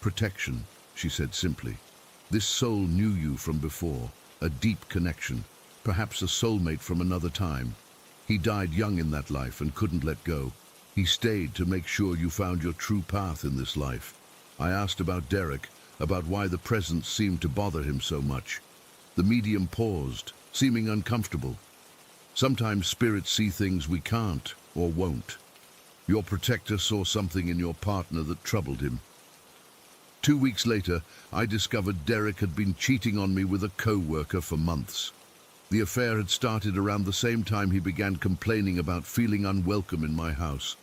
"Protection," she said simply. "This soul knew you from before, a deep connection, perhaps a soulmate from another time. He died young in that life and couldn't let go. He stayed to make sure you found your true path in this life." I asked about Derek, about why the presence seemed to bother him so much. The medium paused, seeming uncomfortable. "Sometimes spirits see things we can't or won't. Your protector saw something in your partner that troubled him." 2 weeks later, I discovered Derek had been cheating on me with a co-worker for months. The affair had started around the same time he began complaining about feeling unwelcome in my house.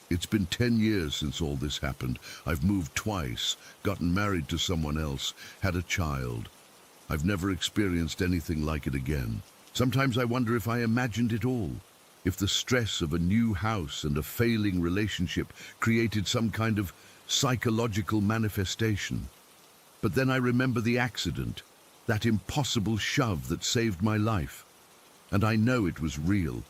It's been 10 years since all this happened. I've moved twice, gotten married to someone else, had a child. I've never experienced anything like it again. Sometimes I wonder if I imagined it all, if the stress of a new house and a failing relationship created some kind of psychological manifestation. But then I remember the accident, that impossible shove that saved my life. And I know it was real.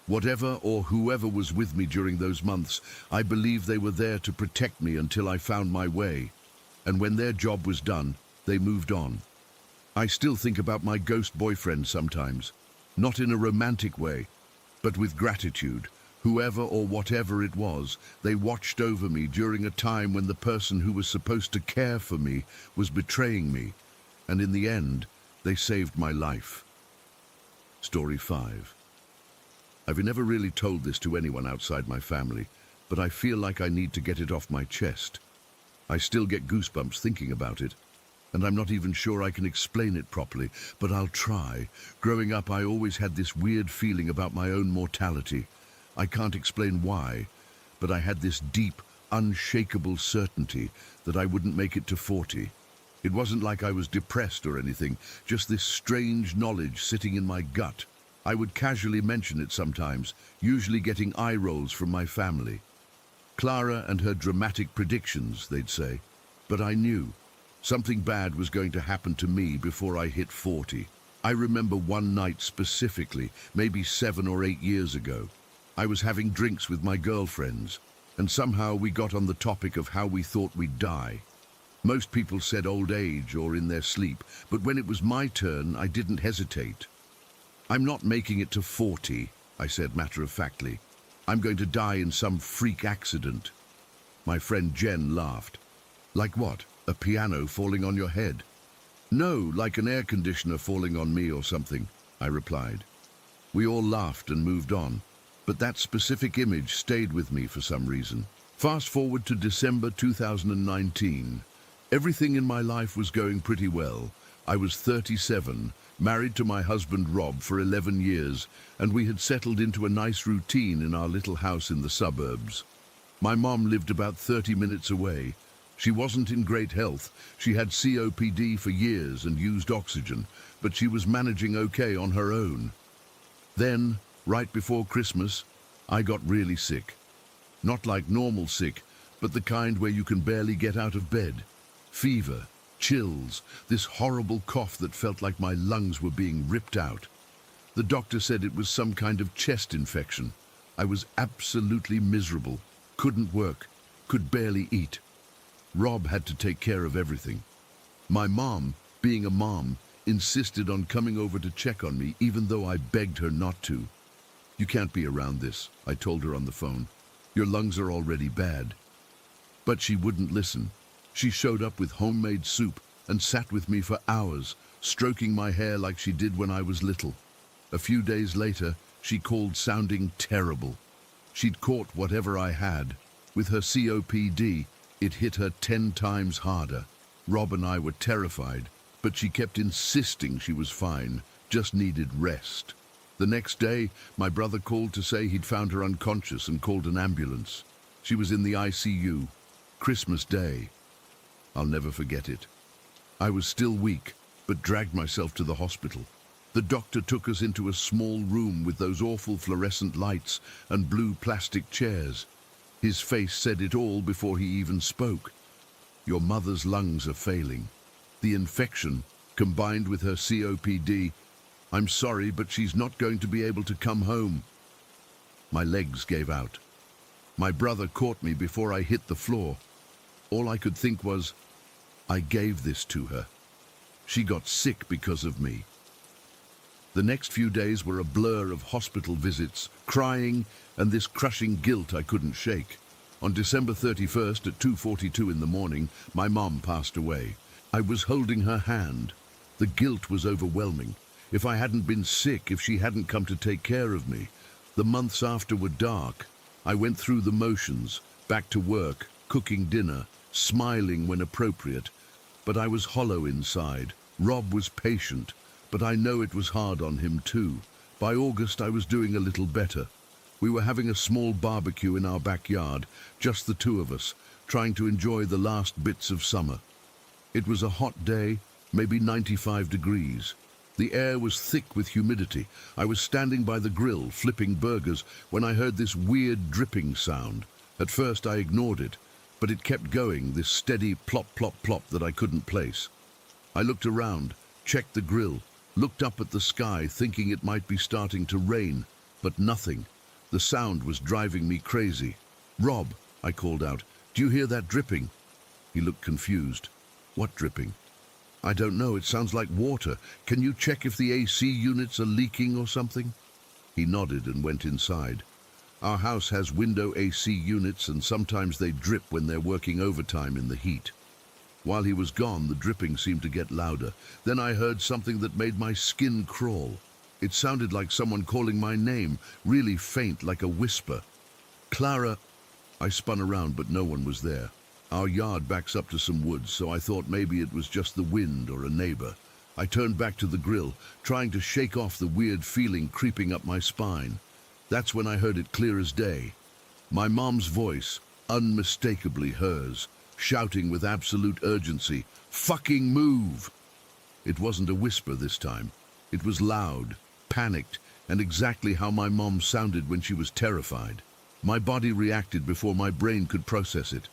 Whatever or whoever was with me during those months, I believe they were there to protect me until I found my way. And when their job was done, they moved on. I still think about my ghost boyfriend sometimes, not in a romantic way, but with gratitude. Whoever or whatever it was, they watched over me during a time when the person who was supposed to care for me was betraying me. And in the end, they saved my life. Story 5. I've never really told this to anyone outside my family, but I feel like I need to get it off my chest. I still get goosebumps thinking about it, and I'm not even sure I can explain it properly, but I'll try. Growing up, I always had this weird feeling about my own mortality. I can't explain why, but I had this deep, unshakable certainty that I wouldn't make it to 40. It wasn't like I was depressed or anything, just this strange knowledge sitting in my gut. I would casually mention it sometimes, usually getting eye rolls from my family. Clara and her dramatic predictions, they'd say. But I knew something bad was going to happen to me before I hit 40. I remember one night specifically, maybe 7 or 8 years ago. I was having drinks with my girlfriends, and somehow we got on the topic of how we thought we'd die. Most people said old age or in their sleep, but when it was my turn, I didn't hesitate. "I'm not making it to 40, I said matter-of-factly. "I'm going to die in some freak accident." My friend Jen laughed. "Like what? A piano falling on your head?" "No, like an air conditioner falling on me or something," I replied. We all laughed and moved on, but that specific image stayed with me for some reason. Fast forward to December 2019. Everything in my life was going pretty well. I was 37, married to my husband Rob for 11 years, and we had settled into a nice routine in our little house in the suburbs. My mom lived about 30 minutes away. She wasn't in great health. She had COPD for years and used oxygen, but she was managing okay on her own. Then, right before Christmas, I got really sick. Not like normal sick, but the kind where you can barely get out of bed. Fever, chills, this horrible cough that felt like my lungs were being ripped out. The doctor said it was some kind of chest infection. I was absolutely miserable, couldn't work, could barely eat. Rob had to take care of everything. My mom, being a mom, insisted on coming over to check on me even though I begged her not to. "You can't be around this," I told her on the phone. "Your lungs are already bad." But she wouldn't listen. She showed up with homemade soup and sat with me for hours, stroking my hair like she did when I was little. A few days later, she called sounding terrible. She'd caught whatever I had. With her COPD, it hit her 10 times harder. Rob and I were terrified, but she kept insisting she was fine, just needed rest. The next day, my brother called to say he'd found her unconscious and called an ambulance. She was in the ICU. Christmas Day. I'll never forget it. I was still weak, but dragged myself to the hospital. The doctor took us into a small room with those awful fluorescent lights and blue plastic chairs. His face said it all before he even spoke. Your mother's lungs are failing. The infection, combined with her COPD, I'm sorry, but she's not going to be able to come home. My legs gave out. My brother caught me before I hit the floor. All I could think was, I gave this to her. She got sick because of me. The next few days were a blur of hospital visits, crying, and this crushing guilt I couldn't shake. On December 31st at 2:42 in the morning, my mom passed away. I was holding her hand. The guilt was overwhelming. If I hadn't been sick, if she hadn't come to take care of me. The months after were dark. I went through the motions, back to work, cooking dinner, smiling when appropriate. But I was hollow inside. Rob was patient, but I know it was hard on him too. By August, I was doing a little better. We were having a small barbecue in our backyard, just the two of us, trying to enjoy the last bits of summer. It was a hot day, maybe 95 degrees. The air was thick with humidity. I was standing by the grill, flipping burgers, when I heard this weird dripping sound. At first I ignored it, but it kept going, this steady plop, plop, plop that I couldn't place. I looked around, checked the grill, looked up at the sky, thinking it might be starting to rain, but nothing. The sound was driving me crazy. Rob, I called out, do you hear that dripping? He looked confused. What dripping? I don't know, it sounds like water. Can you check if the AC units are leaking or something? He nodded and went inside. Our house has window AC units and sometimes they drip when they're working overtime in the heat. While he was gone, the dripping seemed to get louder. Then I heard something that made my skin crawl. It sounded like someone calling my name, really faint, like a whisper. Clara. I spun around, but no one was there. Our yard backs up to some woods, so I thought maybe it was just the wind or a neighbor. I turned back to the grill, trying to shake off the weird feeling creeping up my spine. That's when I heard it clear as day. My mom's voice, unmistakably hers, shouting with absolute urgency, "Fucking move!" It wasn't a whisper this time. It was loud, panicked, and exactly how my mom sounded when she was terrified. My body reacted before my brain could process it.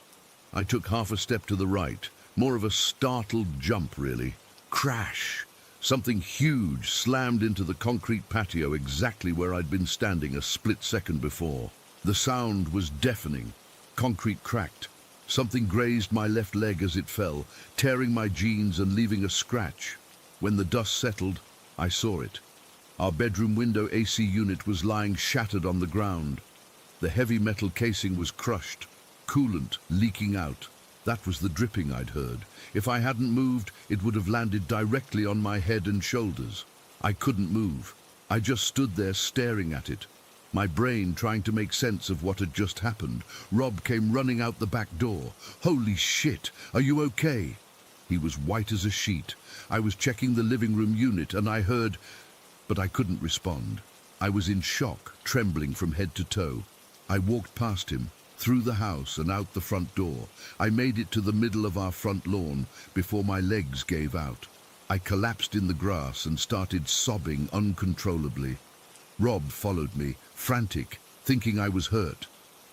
I took half a step to the right, more of a startled jump, really. Crash! Something huge slammed into the concrete patio exactly where I'd been standing a split second before. The sound was deafening. Concrete cracked. Something grazed my left leg as it fell, tearing my jeans and leaving a scratch. When the dust settled, I saw it. Our bedroom window AC unit was lying shattered on the ground. The heavy metal casing was crushed, coolant leaking out. That was the dripping I'd heard. If I hadn't moved, it would have landed directly on my head and shoulders. I couldn't move. I just stood there staring at it, my brain trying to make sense of what had just happened. Rob came running out the back door. "Holy shit, are you okay?" He was white as a sheet. I was checking the living room unit and I heard, but I couldn't respond. I was in shock, trembling from head to toe. I walked past him, through the house and out the front door. I made it to the middle of our front lawn before my legs gave out. I collapsed in the grass and started sobbing uncontrollably. Rob followed me, frantic, thinking I was hurt.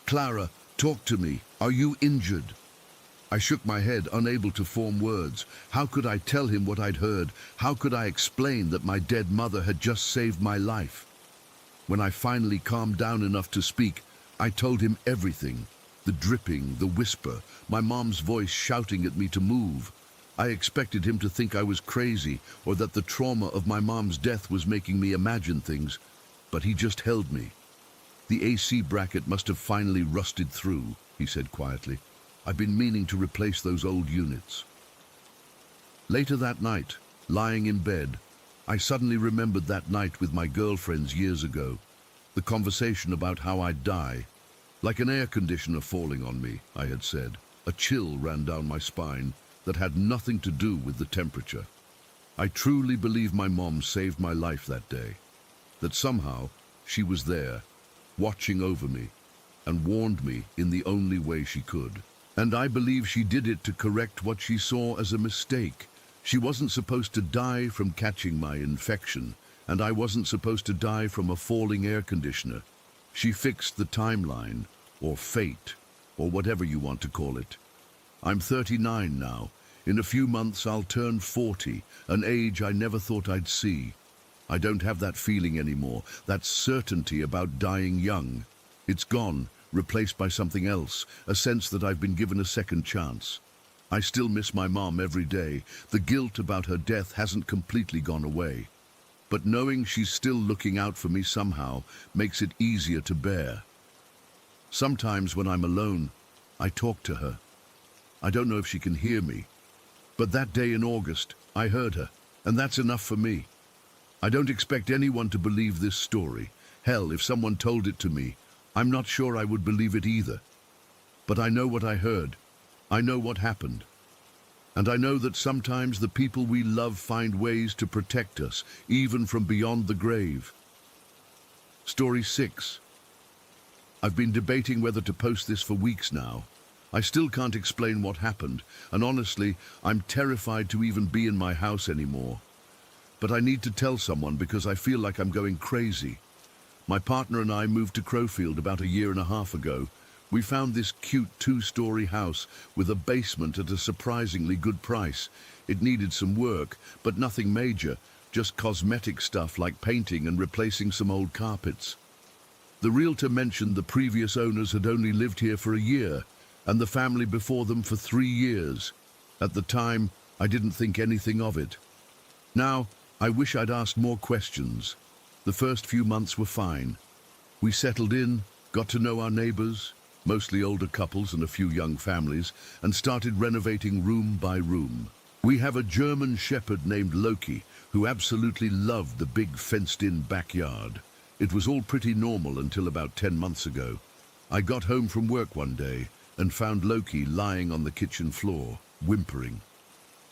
"Clara, talk to me. Are you injured?" I shook my head, unable to form words. How could I tell him what I'd heard? How could I explain that my dead mother had just saved my life? When I finally calmed down enough to speak, I told him everything. The dripping, the whisper, my mom's voice shouting at me to move. I expected him to think I was crazy or that the trauma of my mom's death was making me imagine things, but he just held me. "The AC bracket must have finally rusted through," he said quietly. "I've been meaning to replace those old units." Later that night, lying in bed, I suddenly remembered that night with my girlfriends years ago. The conversation about how I'd die. "Like an air conditioner falling on me," I had said. A chill ran down my spine that had nothing to do with the temperature. I truly believe my mom saved my life that day. That somehow she was there, watching over me, and warned me in the only way she could. And I believe she did it to correct what she saw as a mistake. She wasn't supposed to die from catching my infection, and I wasn't supposed to die from a falling air conditioner. She fixed the timeline, or fate, or whatever you want to call it. I'm 39 now. In a few months I'll turn 40, an age I never thought I'd see. I don't have that feeling anymore, that certainty about dying young. It's gone, replaced by something else, a sense that I've been given a second chance. I still miss my mom every day. The guilt about her death hasn't completely gone away. But knowing she's still looking out for me somehow makes it easier to bear. Sometimes when I'm alone, I talk to her. I don't know if she can hear me, but that day in August, I heard her, and that's enough for me. I don't expect anyone to believe this story. Hell, if someone told it to me, I'm not sure I would believe it either. But I know what I heard. I know what happened. And I know that sometimes the people we love find ways to protect us, even from beyond the grave. Story 6. I've been debating whether to post this for weeks now. I still can't explain what happened, and honestly, I'm terrified to even be in my house anymore. But I need to tell someone because I feel like I'm going crazy. My partner and I moved to Crowfield about a year and a half ago. We found this cute 2-story house with a basement at a surprisingly good price. It needed some work, but nothing major, just cosmetic stuff like painting and replacing some old carpets. The realtor mentioned the previous owners had only lived here for a year, and the family before them for 3 years. At the time, I didn't think anything of it. Now, I wish I'd asked more questions. The first few months were fine. We settled in, got to know our neighbors, mostly older couples and a few young families, and started renovating room by room. We have a German shepherd named Loki, who absolutely loved the big fenced-in backyard. It was all pretty normal until about 10 months ago. I got home from work one day and found Loki lying on the kitchen floor, whimpering.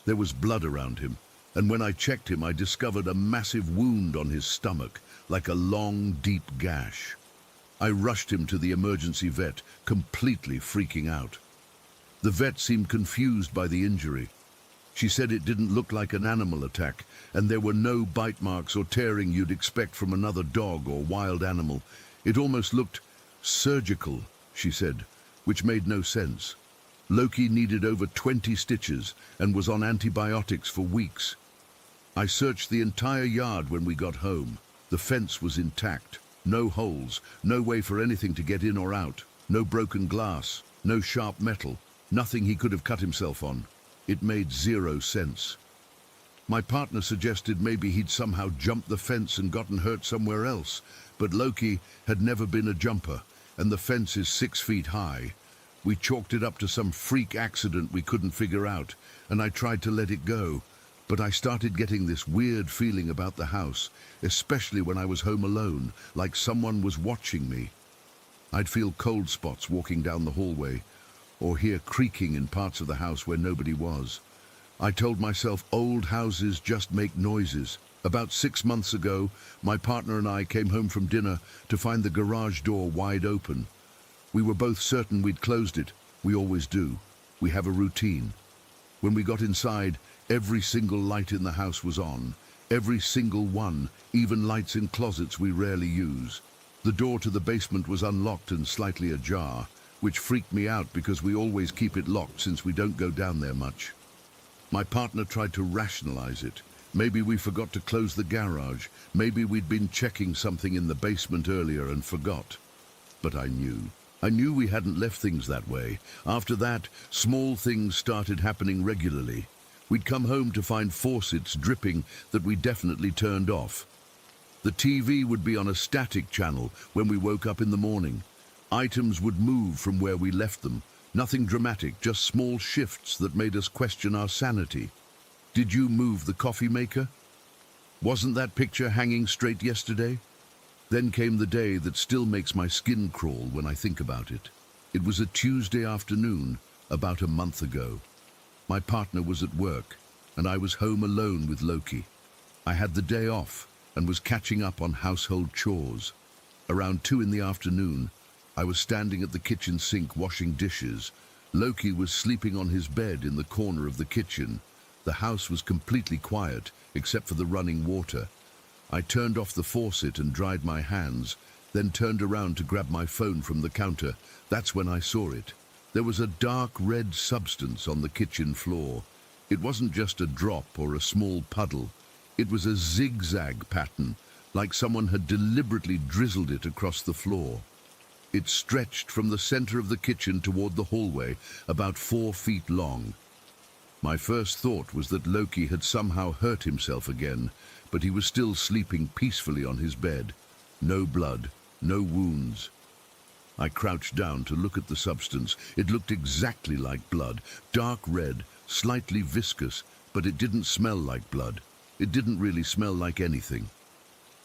There was blood around him, and when I checked him, I discovered a massive wound on his stomach, like a long, deep gash. I rushed him to the emergency vet, completely freaking out. The vet seemed confused by the injury. She said it didn't look like an animal attack, and there were no bite marks or tearing you'd expect from another dog or wild animal. It almost looked surgical, she said, which made no sense. Loki needed over 20 stitches and was on antibiotics for weeks. I searched the entire yard when we got home. The fence was intact. No holes, no way for anything to get in or out, no broken glass, no sharp metal, nothing he could have cut himself on. It made 0 sense. My partner suggested maybe he'd somehow jumped the fence and gotten hurt somewhere else, but Loki had never been a jumper, and the fence is 6 feet high. We chalked it up to some freak accident we couldn't figure out, and I tried to let it go. But I started getting this weird feeling about the house, especially when I was home alone, like someone was watching me. I'd feel cold spots walking down the hallway, or hear creaking in parts of the house where nobody was. I told myself old houses just make noises. About 6 months ago, my partner and I came home from dinner to find the garage door wide open. We were both certain we'd closed it. We always do. We have a routine. When we got inside, every single light in the house was on. Every single one, even lights in closets we rarely use. The door to the basement was unlocked and slightly ajar, which freaked me out because we always keep it locked since we don't go down there much. My partner tried to rationalize it. Maybe we forgot to close the garage. Maybe we'd been checking something in the basement earlier and forgot. But I knew. I knew we hadn't left things that way. After that, small things started happening regularly. We'd come home to find faucets dripping that we definitely turned off. The TV would be on a static channel when we woke up in the morning. Items would move from where we left them. Nothing dramatic, just small shifts that made us question our sanity. Did you move the coffee maker? Wasn't that picture hanging straight yesterday? Then came the day that still makes my skin crawl when I think about it. It was a Tuesday afternoon, about a month ago. My partner was at work, and I was home alone with Loki. I had the day off and was catching up on household chores. Around 2 in the afternoon, I was standing at the kitchen sink washing dishes. Loki was sleeping on his bed in the corner of the kitchen. The house was completely quiet, except for the running water. I turned off the faucet and dried my hands, then turned around to grab my phone from the counter. That's when I saw it. There was a dark red substance on the kitchen floor. It wasn't just a drop or a small puddle. It was a zigzag pattern, like someone had deliberately drizzled it across the floor. It stretched from the center of the kitchen toward the hallway, about 4 feet long. My first thought was that Loki had somehow hurt himself again, but he was still sleeping peacefully on his bed. No blood, no wounds. I crouched down to look at the substance. It looked exactly like blood, dark red, slightly viscous, but it didn't smell like blood. It didn't really smell like anything.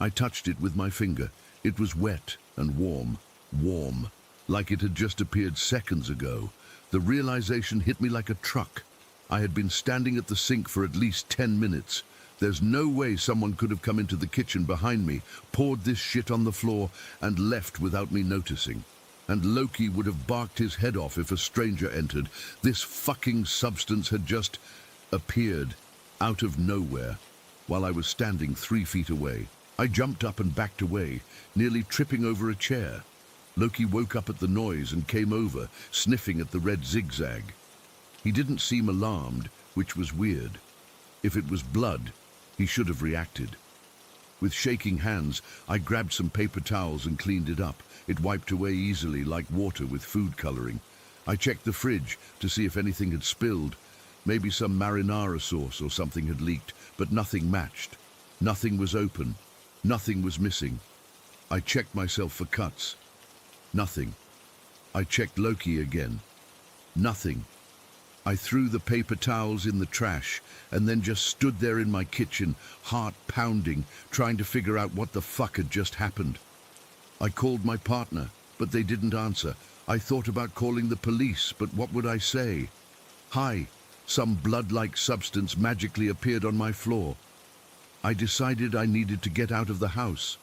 I touched it with my finger. It was wet and warm, like it had just appeared seconds ago. The realization hit me like a truck. I had been standing at the sink for at least 10 minutes. There's no way someone could have come into the kitchen behind me, poured this shit on the floor, and left without me noticing. And Loki would have barked his head off if a stranger entered. This fucking substance had just appeared out of nowhere while I was standing 3 feet away. I jumped up and backed away, nearly tripping over a chair. Loki woke up at the noise and came over, sniffing at the red zigzag. He didn't seem alarmed, which was weird. If it was blood, he should have reacted. With shaking hands, I grabbed some paper towels and cleaned it up. It wiped away easily, like water with food coloring. I checked the fridge to see if anything had spilled. Maybe some marinara sauce or something had leaked, but nothing matched. Nothing was open. Nothing was missing. I checked myself for cuts. Nothing. I checked Loki again. Nothing. I threw the paper towels in the trash and then just stood there in my kitchen, heart pounding, trying to figure out what the fuck had just happened. I called my partner, but they didn't answer. I thought about calling the police, but what would I say? Hi, some blood-like substance magically appeared on my floor. I decided I needed to get out of the house.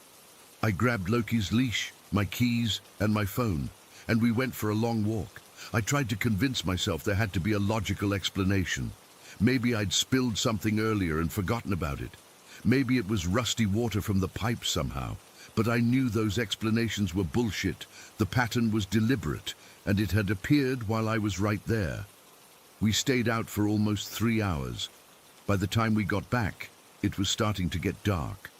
I grabbed Loki's leash, my keys, and my phone, and we went for a long walk. I tried to convince myself there had to be a logical explanation. Maybe I'd spilled something earlier and forgotten about it. Maybe it was rusty water from the pipes somehow. But I knew those explanations were bullshit. The pattern was deliberate, and it had appeared while I was right there. We stayed out for almost 3 hours. By the time we got back, it was starting to get dark.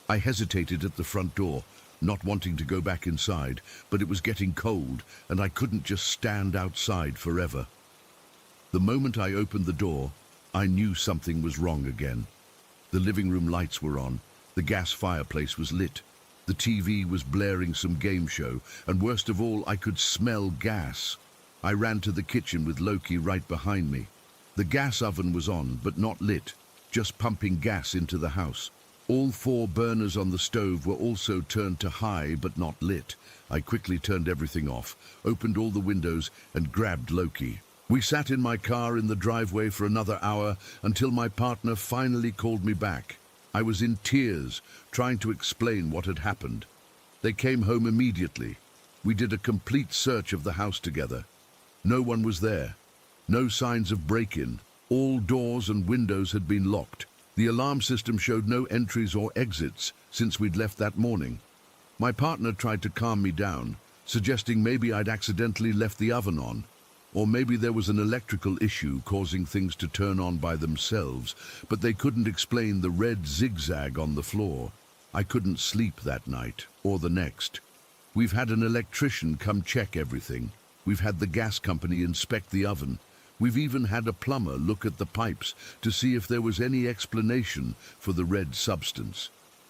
I hesitated at the front door, not wanting to go back inside, but it was getting cold, and I couldn't just stand outside forever. The moment I opened the door, I knew something was wrong again. The living room lights were on, the gas fireplace was lit, the TV was blaring some game show, and worst of all, I could smell gas. I ran to the kitchen with Loki right behind me. The gas oven was on, but not lit, just pumping gas into the house. All 4 burners on the stove were also turned to high, but not lit. I quickly turned everything off, opened all the windows, and grabbed Loki. We sat in my car in the driveway for another hour until my partner finally called me back. I was in tears, trying to explain what had happened. They came home immediately. We did a complete search of the house together. No one was there. No signs of break-in. All doors and windows had been locked. The alarm system showed no entries or exits since we'd left that morning. My partner tried to calm me down, suggesting maybe I'd accidentally left the oven on, or maybe there was an electrical issue causing things to turn on by themselves, but they couldn't explain the red zigzag on the floor. I couldn't sleep that night, or the next. We've had an electrician come check everything. We've had the gas company inspect the oven. We've even had a plumber look at the pipes to see if there was any explanation for the red substance.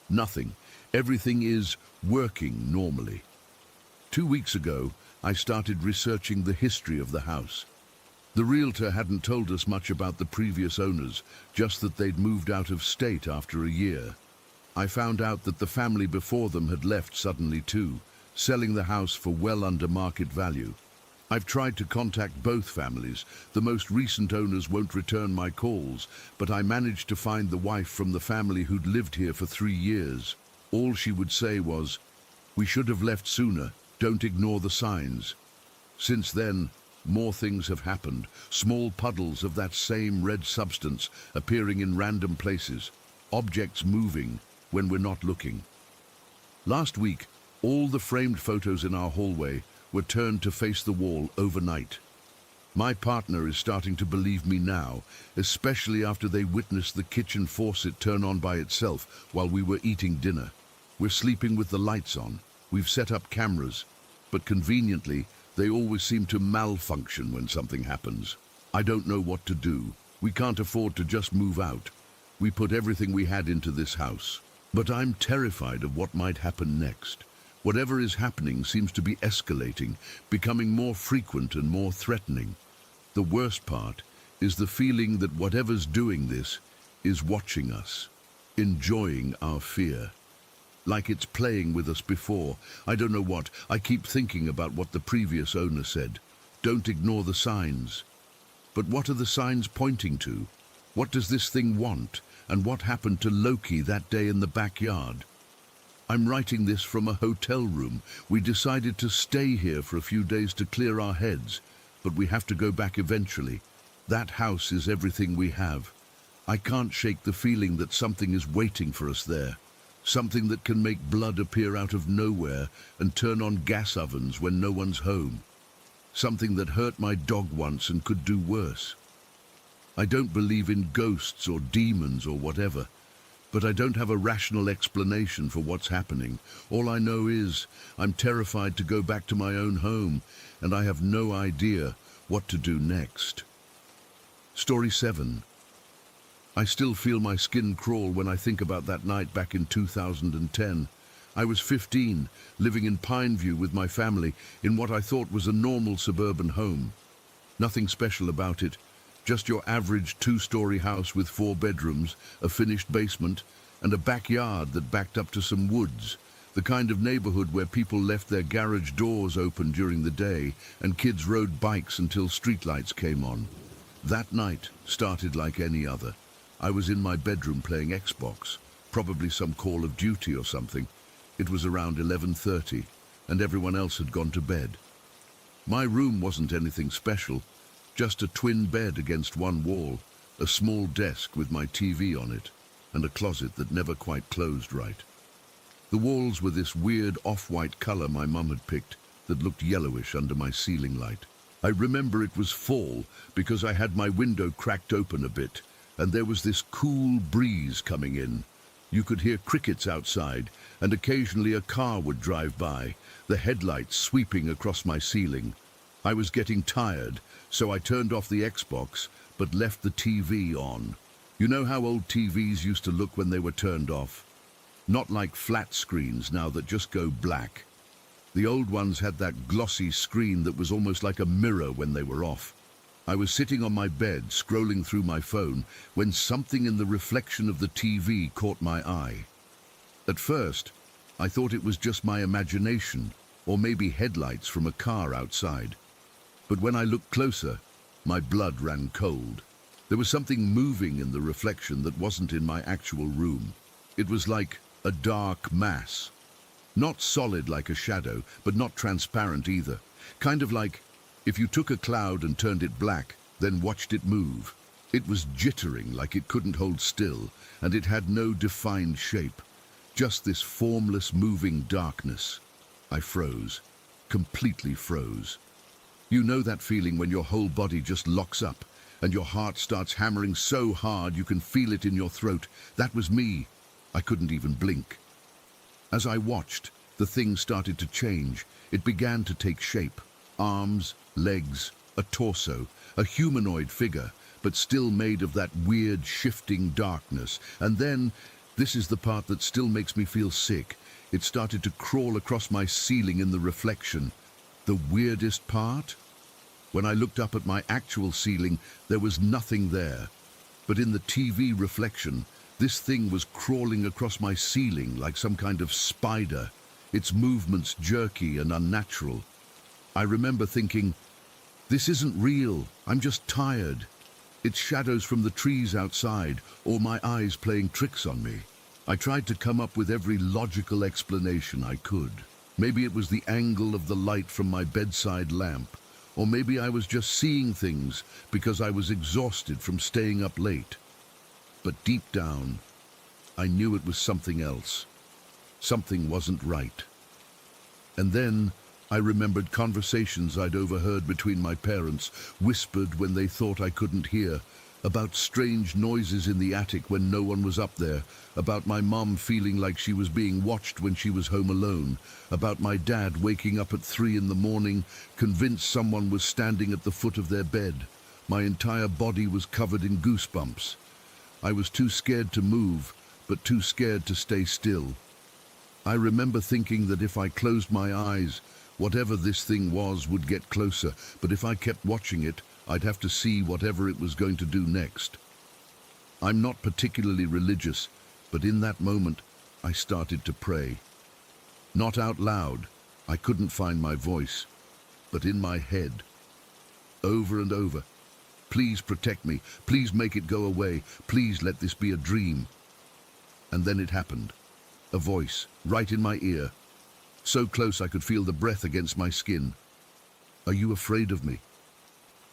Nothing. Everything is working normally. 2 weeks ago, I started researching the history of the house. The realtor hadn't told us much about the previous owners, just that they'd moved out of state after a year. I found out that the family before them had left suddenly too, selling the house for well under market value. I've tried to contact both families. The most recent owners won't return my calls, but I managed to find the wife from the family who'd lived here for 3 years. All she would say was, "We should have left sooner. Don't ignore the signs." Since then, more things have happened. Small puddles of that same red substance appearing in random places. Objects moving when we're not looking. Last week, all the framed photos in our hallway were turned to face the wall overnight. My partner is starting to believe me now, especially after they witnessed the kitchen faucet turn on by itself while we were eating dinner. We're sleeping with the lights on. We've set up cameras, but conveniently, they always seem to malfunction when something happens. I don't know what to do. We can't afford to just move out. We put everything we had into this house. But I'm terrified of what might happen next. Whatever is happening seems to be escalating, becoming more frequent and more threatening. The worst part is the feeling that whatever's doing this is watching us, enjoying our fear. Like it's playing with us before. I don't know what. I keep thinking about what the previous owner said. Don't ignore the signs. But what are the signs pointing to? What does this thing want? And what happened to Loki that day in the backyard? I'm writing this from a hotel room. We decided to stay here for a few days to clear our heads, but we have to go back eventually. That house is everything we have. I can't shake the feeling that something is waiting for us there. Something that can make blood appear out of nowhere and turn on gas ovens when no one's home. Something that hurt my dog once and could do worse. I don't believe in ghosts or demons or whatever, but I don't have a rational explanation for what's happening. All I know is I'm terrified to go back to my own home, and I have no idea what to do next. Story 7. I still feel my skin crawl when I think about that night back in 2010. I was 15, living in Pineview with my family in what I thought was a normal suburban home. Nothing special about it. Just your average 2-story house with 4 bedrooms, a finished basement, and a backyard that backed up to some woods. The kind of neighborhood where people left their garage doors open during the day and kids rode bikes until streetlights came on. That night started like any other. I was in my bedroom playing Xbox, probably some Call of Duty or something. It was around 11:30, and everyone else had gone to bed. My room wasn't anything special. Just a twin bed against one wall, a small desk with my TV on it, and a closet that never quite closed right. The walls were this weird off-white color my mum had picked that looked yellowish under my ceiling light. I remember it was fall because I had my window cracked open a bit, and there was this cool breeze coming in. You could hear crickets outside, and occasionally a car would drive by, the headlights sweeping across my ceiling. I was getting tired, so I turned off the Xbox, but left the TV on. You know how old TVs used to look when they were turned off? Not like flat screens now that just go black. The old ones had that glossy screen that was almost like a mirror when they were off. I was sitting on my bed, scrolling through my phone, when something in the reflection of the TV caught my eye. At first, I thought it was just my imagination, or maybe headlights from a car outside. But when I looked closer, my blood ran cold. There was something moving in the reflection that wasn't in my actual room. It was like a dark mass. Not solid like a shadow, but not transparent either. Kind of like if you took a cloud and turned it black, then watched it move. It was jittering like it couldn't hold still, and it had no defined shape. Just this formless moving darkness. I froze. Completely froze. You know that feeling when your whole body just locks up and your heart starts hammering so hard you can feel it in your throat. That was me. I couldn't even blink. As I watched, the thing started to change. It began to take shape. Arms, legs, a torso, a humanoid figure, but still made of that weird shifting darkness. And then, this is the part that still makes me feel sick, it started to crawl across my ceiling in the reflection. The weirdest part? When I looked up at my actual ceiling, there was nothing there. But in the TV reflection, this thing was crawling across my ceiling like some kind of spider, its movements jerky and unnatural. I remember thinking, This isn't real. I'm just tired. It's shadows from the trees outside, or my eyes playing tricks on me. I tried to come up with every logical explanation I could. Maybe it was the angle of the light from my bedside lamp, or maybe I was just seeing things because I was exhausted from staying up late. But deep down, I knew it was something else. Something wasn't right. And then I remembered conversations I'd overheard between my parents, whispered when they thought I couldn't hear, about strange noises in the attic when no one was up there, about my mom feeling like she was being watched when she was home alone, about my dad waking up at 3 in the morning, convinced someone was standing at the foot of their bed. My entire body was covered in goosebumps. I was too scared to move, but too scared to stay still. I remember thinking that if I closed my eyes, whatever this thing was would get closer, but if I kept watching it, I'd have to see whatever it was going to do next. I'm not particularly religious, but in that moment, I started to pray. Not out loud, I couldn't find my voice, but in my head. Over and over. Please protect me, please make it go away, please let this be a dream. And then it happened. A voice, right in my ear. So close I could feel the breath against my skin. Are you afraid of me?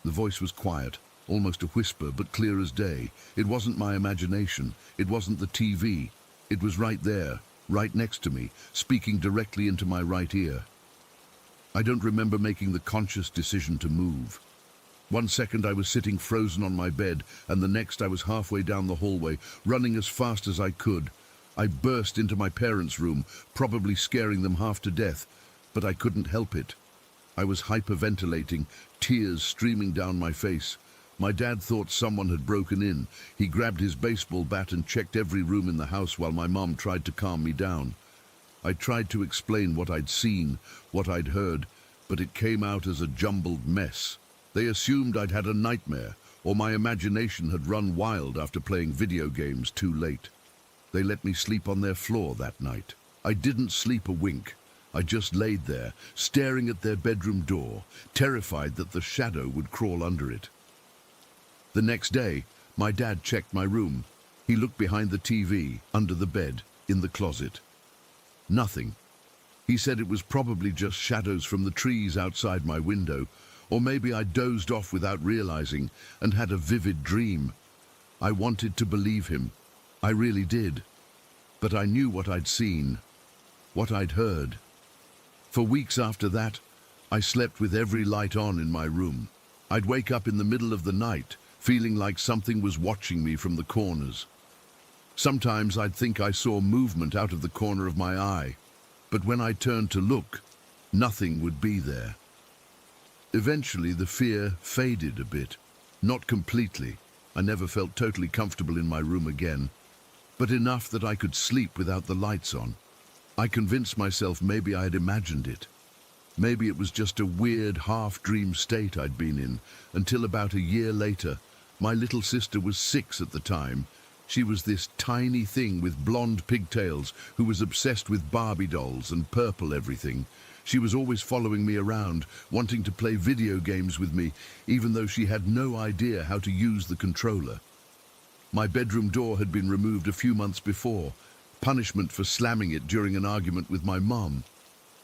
The voice was quiet, almost a whisper, but clear as day. It wasn't my imagination. It wasn't the TV. It was right there, right next to me, speaking directly into my right ear. I don't remember making the conscious decision to move. One second I was sitting frozen on my bed, and the next I was halfway down the hallway, running as fast as I could. I burst into my parents' room, probably scaring them half to death, but I couldn't help it. I was hyperventilating, tears streaming down my face. My dad thought someone had broken in. He grabbed his baseball bat and checked every room in the house while my mom tried to calm me down. I tried to explain what I'd seen, what I'd heard, but it came out as a jumbled mess. They assumed I'd had a nightmare, or my imagination had run wild after playing video games too late. They let me sleep on their floor that night. I didn't sleep a wink. I just laid there, staring at their bedroom door, terrified that the shadow would crawl under it. The next day, my dad checked my room. He looked behind the TV, under the bed, in the closet. Nothing. He said it was probably just shadows from the trees outside my window, or maybe I dozed off without realizing and had a vivid dream. I wanted to believe him. I really did. But I knew what I'd seen, what I'd heard. For weeks after that, I slept with every light on in my room. I'd wake up in the middle of the night, feeling like something was watching me from the corners. Sometimes I'd think I saw movement out of the corner of my eye, but when I turned to look, nothing would be there. Eventually, the fear faded a bit. Not completely. I never felt totally comfortable in my room again, but enough that I could sleep without the lights on. I convinced myself maybe I had imagined it. Maybe it was just a weird half-dream state I'd been in, until about a year later. My little sister was 6 at the time. She was this tiny thing with blonde pigtails who was obsessed with Barbie dolls and purple everything. She was always following me around, wanting to play video games with me, even though she had no idea how to use the controller. My bedroom door had been removed a few months before, punishment for slamming it during an argument with my mom.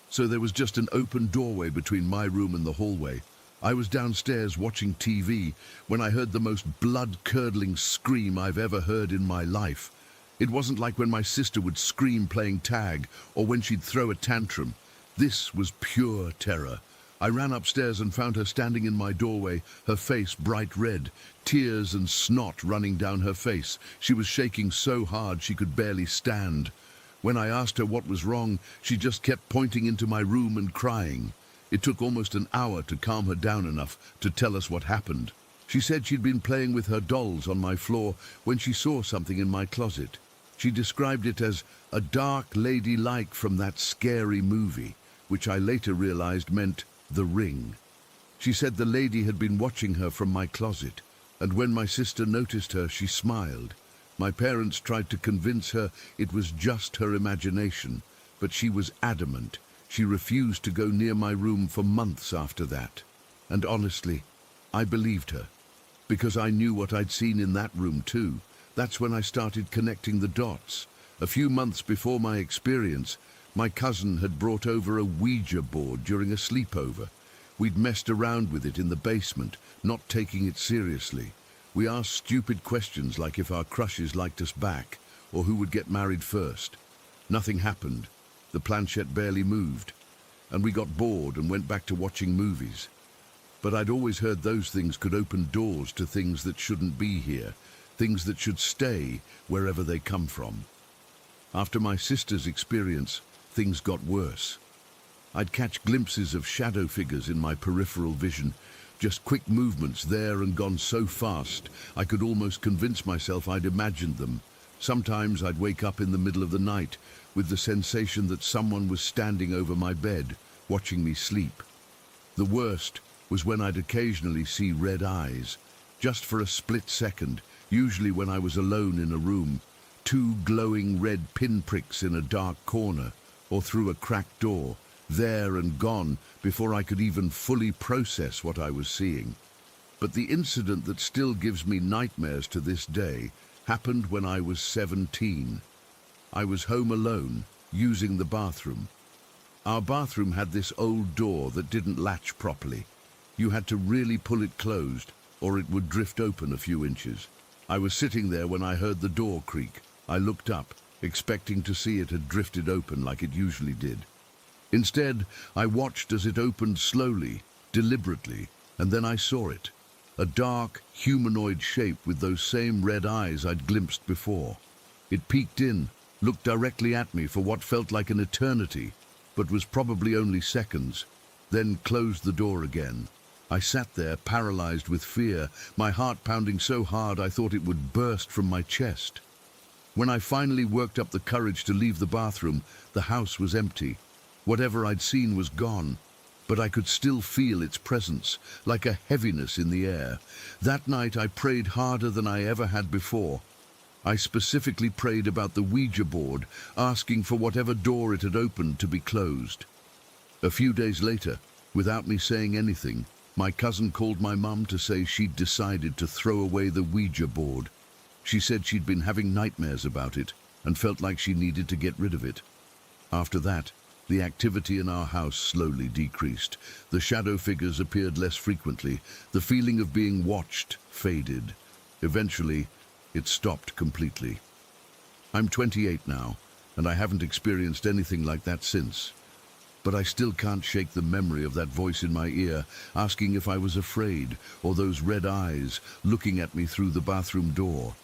So there was just an open doorway between my room and the hallway. I was downstairs watching TV when I heard the most blood-curdling scream I've ever heard in my life. It wasn't like when my sister would scream playing tag or when she'd throw a tantrum. This was pure terror. I ran upstairs and found her standing in my doorway, her face bright red, tears and snot running down her face. She was shaking so hard she could barely stand. When I asked her what was wrong, she just kept pointing into my room and crying. It took almost an hour to calm her down enough to tell us what happened. She said she'd been playing with her dolls on my floor when she saw something in my closet. She described it as a dark lady like from that scary movie, which I later realized meant The Ring. She said the lady had been watching her from my closet, and when my sister noticed her, she smiled. My parents tried to convince her it was just her imagination, but she was adamant. She refused to go near my room for months after that. And honestly, I believed her, because I knew what I'd seen in that room too. That's when I started connecting the dots. A few months before my experience, my cousin had brought over a Ouija board during a sleepover. We'd messed around with it in the basement, not taking it seriously. We asked stupid questions like if our crushes liked us back, or who would get married first. Nothing happened. The planchette barely moved, and we got bored and went back to watching movies. But I'd always heard those things could open doors to things that shouldn't be here, things that should stay wherever they come from. After my sister's experience, things got worse. I'd catch glimpses of shadow figures in my peripheral vision, just quick movements there and gone so fast I could almost convince myself I'd imagined them. Sometimes I'd wake up in the middle of the night with the sensation that someone was standing over my bed, watching me sleep. The worst was when I'd occasionally see red eyes, just for a split second, usually when I was alone in a room, two glowing red pinpricks in a dark corner or through a cracked door, there and gone before I could even fully process what I was seeing. But the incident that still gives me nightmares to this day happened when I was 17. I was home alone, using the bathroom. Our bathroom had this old door that didn't latch properly. You had to really pull it closed, or it would drift open a few inches. I was sitting there when I heard the door creak. I looked up, expecting to see it had drifted open like it usually did. Instead, I watched as it opened slowly, deliberately, and then I saw it. A dark, humanoid shape with those same red eyes I'd glimpsed before. It peeked in, looked directly at me for what felt like an eternity, but was probably only seconds, then closed the door again. I sat there, paralyzed with fear, my heart pounding so hard I thought it would burst from my chest. When I finally worked up the courage to leave the bathroom, the house was empty. Whatever I'd seen was gone, but I could still feel its presence, like a heaviness in the air. That night I prayed harder than I ever had before. I specifically prayed about the Ouija board, asking for whatever door it had opened to be closed. A few days later, without me saying anything, my cousin called my mum to say she'd decided to throw away the Ouija board. She said she'd been having nightmares about it and felt like she needed to get rid of it. After that, the activity in our house slowly decreased. The shadow figures appeared less frequently. The feeling of being watched faded. Eventually, it stopped completely. I'm 28 now, and I haven't experienced anything like that since. But I still can't shake the memory of that voice in my ear, asking if I was afraid, or those red eyes looking at me through the bathroom door.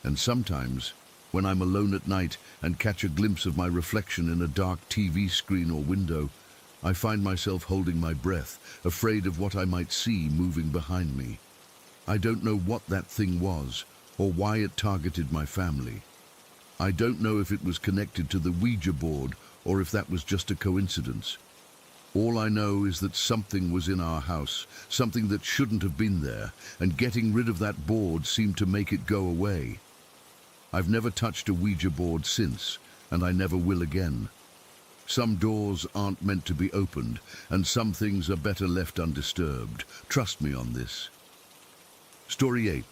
And sometimes, when I'm alone at night and catch a glimpse of my reflection in a dark TV screen or window, I find myself holding my breath, afraid of what I might see moving behind me. I don't know what that thing was, or why it targeted my family. I don't know if it was connected to the Ouija board or if that was just a coincidence. All I know is that something was in our house, something that shouldn't have been there, and getting rid of that board seemed to make it go away. I've never touched a Ouija board since, and I never will again. Some doors aren't meant to be opened, and some things are better left undisturbed. Trust me on this. Story 8.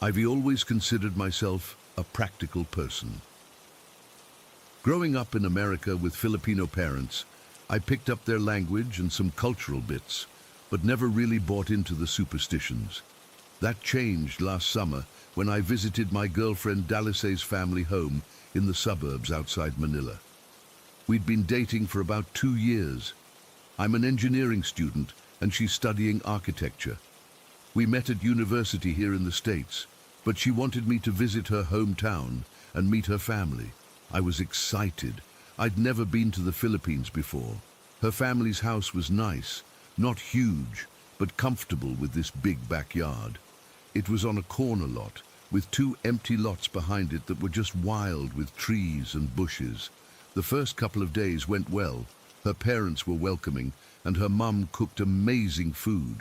I've always considered myself a practical person. Growing up in America with Filipino parents, I picked up their language and some cultural bits, but never really bought into the superstitions. That changed last summer when I visited my girlfriend Dalice's family home in the suburbs outside Manila. We'd been dating for about 2 years. I'm an engineering student and she's studying architecture. We met at university here in the States, but she wanted me to visit her hometown and meet her family. I was excited. I'd never been to the Philippines before. Her family's house was nice, not huge, but comfortable with this big backyard. It was on a corner lot, with 2 empty lots behind it that were just wild with trees and bushes. The first couple of days went well. Her parents were welcoming, and her mum cooked amazing food.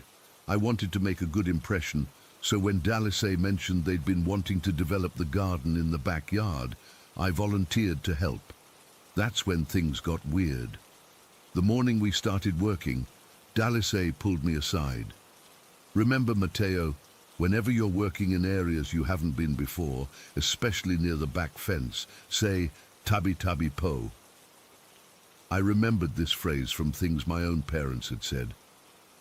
I wanted to make a good impression, so when Dalice mentioned they'd been wanting to develop the garden in the backyard, I volunteered to help. That's when things got weird. The morning we started working, Dalice pulled me aside. Remember, Matteo, whenever you're working in areas you haven't been before, especially near the back fence, say, tabi tabi po. I remembered this phrase from things my own parents had said.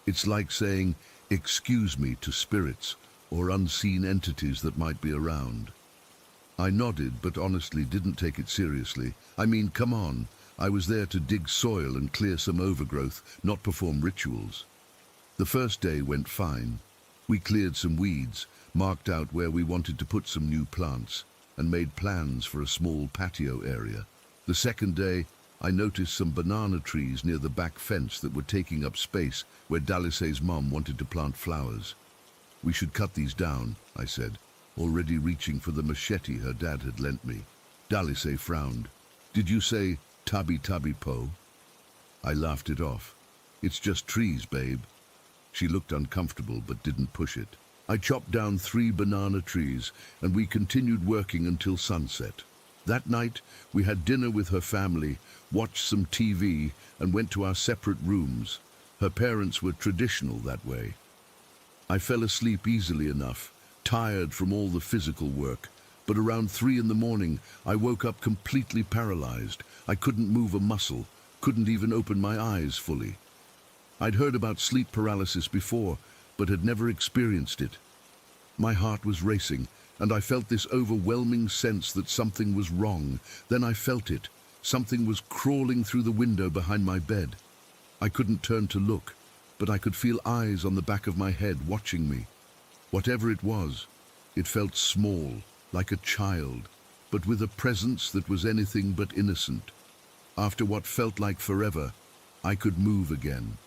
It's like saying, excuse me, to spirits or unseen entities that might be around. I nodded, but honestly didn't take it seriously. I mean, come on. I was there to dig soil and clear some overgrowth, not perform rituals. The first day went fine. We cleared some weeds, marked out where we wanted to put some new plants, and made plans for a small patio area. The second day, I noticed some banana trees near the back fence that were taking up space where Dalice's mom wanted to plant flowers. We should cut these down, I said, already reaching for the machete her dad had lent me. Dalice frowned. Did you say tabi tabi po? I laughed it off. It's just trees, babe. She looked uncomfortable but didn't push it. I chopped down 3 banana trees and we continued working until sunset. That night, we had dinner with her family, watched some TV, and went to our separate rooms. Her parents were traditional that way. I fell asleep easily enough, tired from all the physical work, but around 3 in the morning, I woke up completely paralyzed. I couldn't move a muscle, couldn't even open my eyes fully. I'd heard about sleep paralysis before, but had never experienced it. My heart was racing, and I felt this overwhelming sense that something was wrong. Then I felt it. Something was crawling through the window behind my bed. I couldn't turn to look, but I could feel eyes on the back of my head watching me. Whatever it was, it felt small, like a child, but with a presence that was anything but innocent. After what felt like forever, I could move again.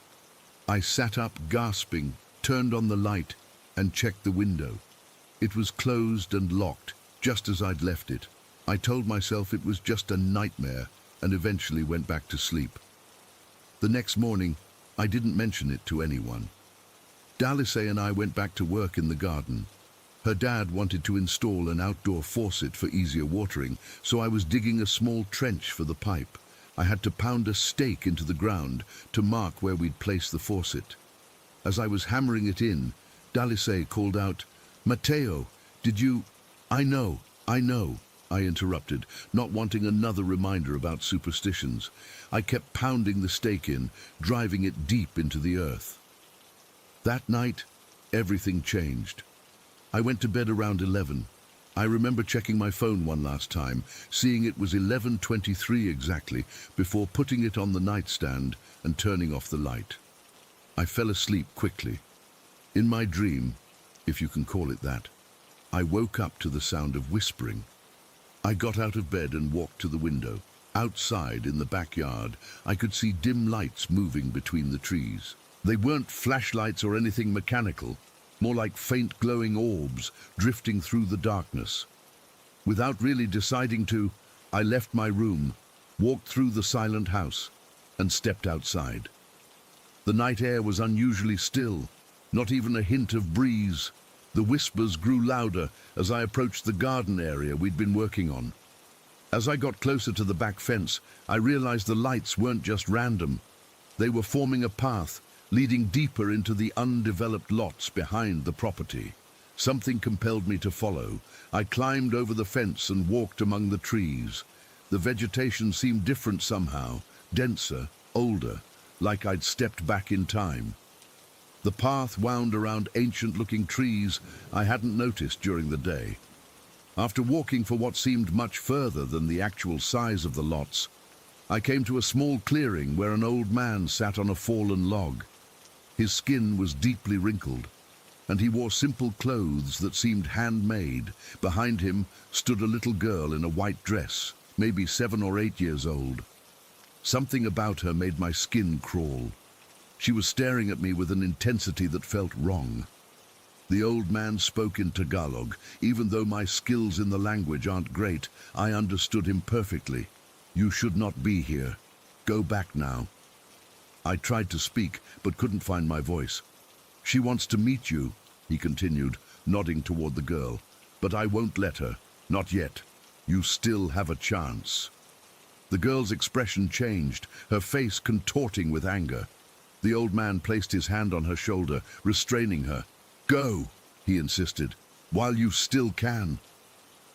I sat up, gasping, turned on the light, and checked the window. It was closed and locked, just as I'd left it. I told myself it was just a nightmare, and eventually went back to sleep. The next morning, I didn't mention it to anyone. Dalice and I went back to work in the garden. Her dad wanted to install an outdoor faucet for easier watering, so I was digging a small trench for the pipe. I had to pound a stake into the ground to mark where we'd place the faucet. As I was hammering it in, Dalice called out, "Matteo, did you—" I know, I interrupted, not wanting another reminder about superstitions. I kept pounding the stake in, driving it deep into the earth. That night, everything changed. I went to bed around 11. I remember checking my phone one last time, seeing it was 11:23 exactly, before putting it on the nightstand and turning off the light. I fell asleep quickly. In my dream, if you can call it that, I woke up to the sound of whispering. I got out of bed and walked to the window. Outside, in the backyard, I could see dim lights moving between the trees. They weren't flashlights or anything mechanical, more like faint glowing orbs drifting through the darkness. Without really deciding to, I left my room, walked through the silent house, and stepped outside. The night air was unusually still, not even a hint of breeze. The whispers grew louder as I approached the garden area we'd been working on. As I got closer to the back fence, I realized the lights weren't just random. They were forming a path, leading deeper into the undeveloped lots behind the property. Something compelled me to follow. I climbed over the fence and walked among the trees. The vegetation seemed different somehow, denser, older, like I'd stepped back in time. The path wound around ancient-looking trees I hadn't noticed during the day. After walking for what seemed much further than the actual size of the lots, I came to a small clearing where an old man sat on a fallen log. His skin was deeply wrinkled, and he wore simple clothes that seemed handmade. Behind him stood a little girl in a white dress, maybe 7 or 8 years old. Something about her made my skin crawl. She was staring at me with an intensity that felt wrong. The old man spoke in Tagalog. Even though my skills in the language aren't great, I understood him perfectly. "You should not be here. Go back now." I tried to speak, but couldn't find my voice. "She wants to meet you," he continued, nodding toward the girl. "But I won't let her. Not yet. You still have a chance." The girl's expression changed, her face contorting with anger. The old man placed his hand on her shoulder, restraining her. "Go," he insisted, "while you still can."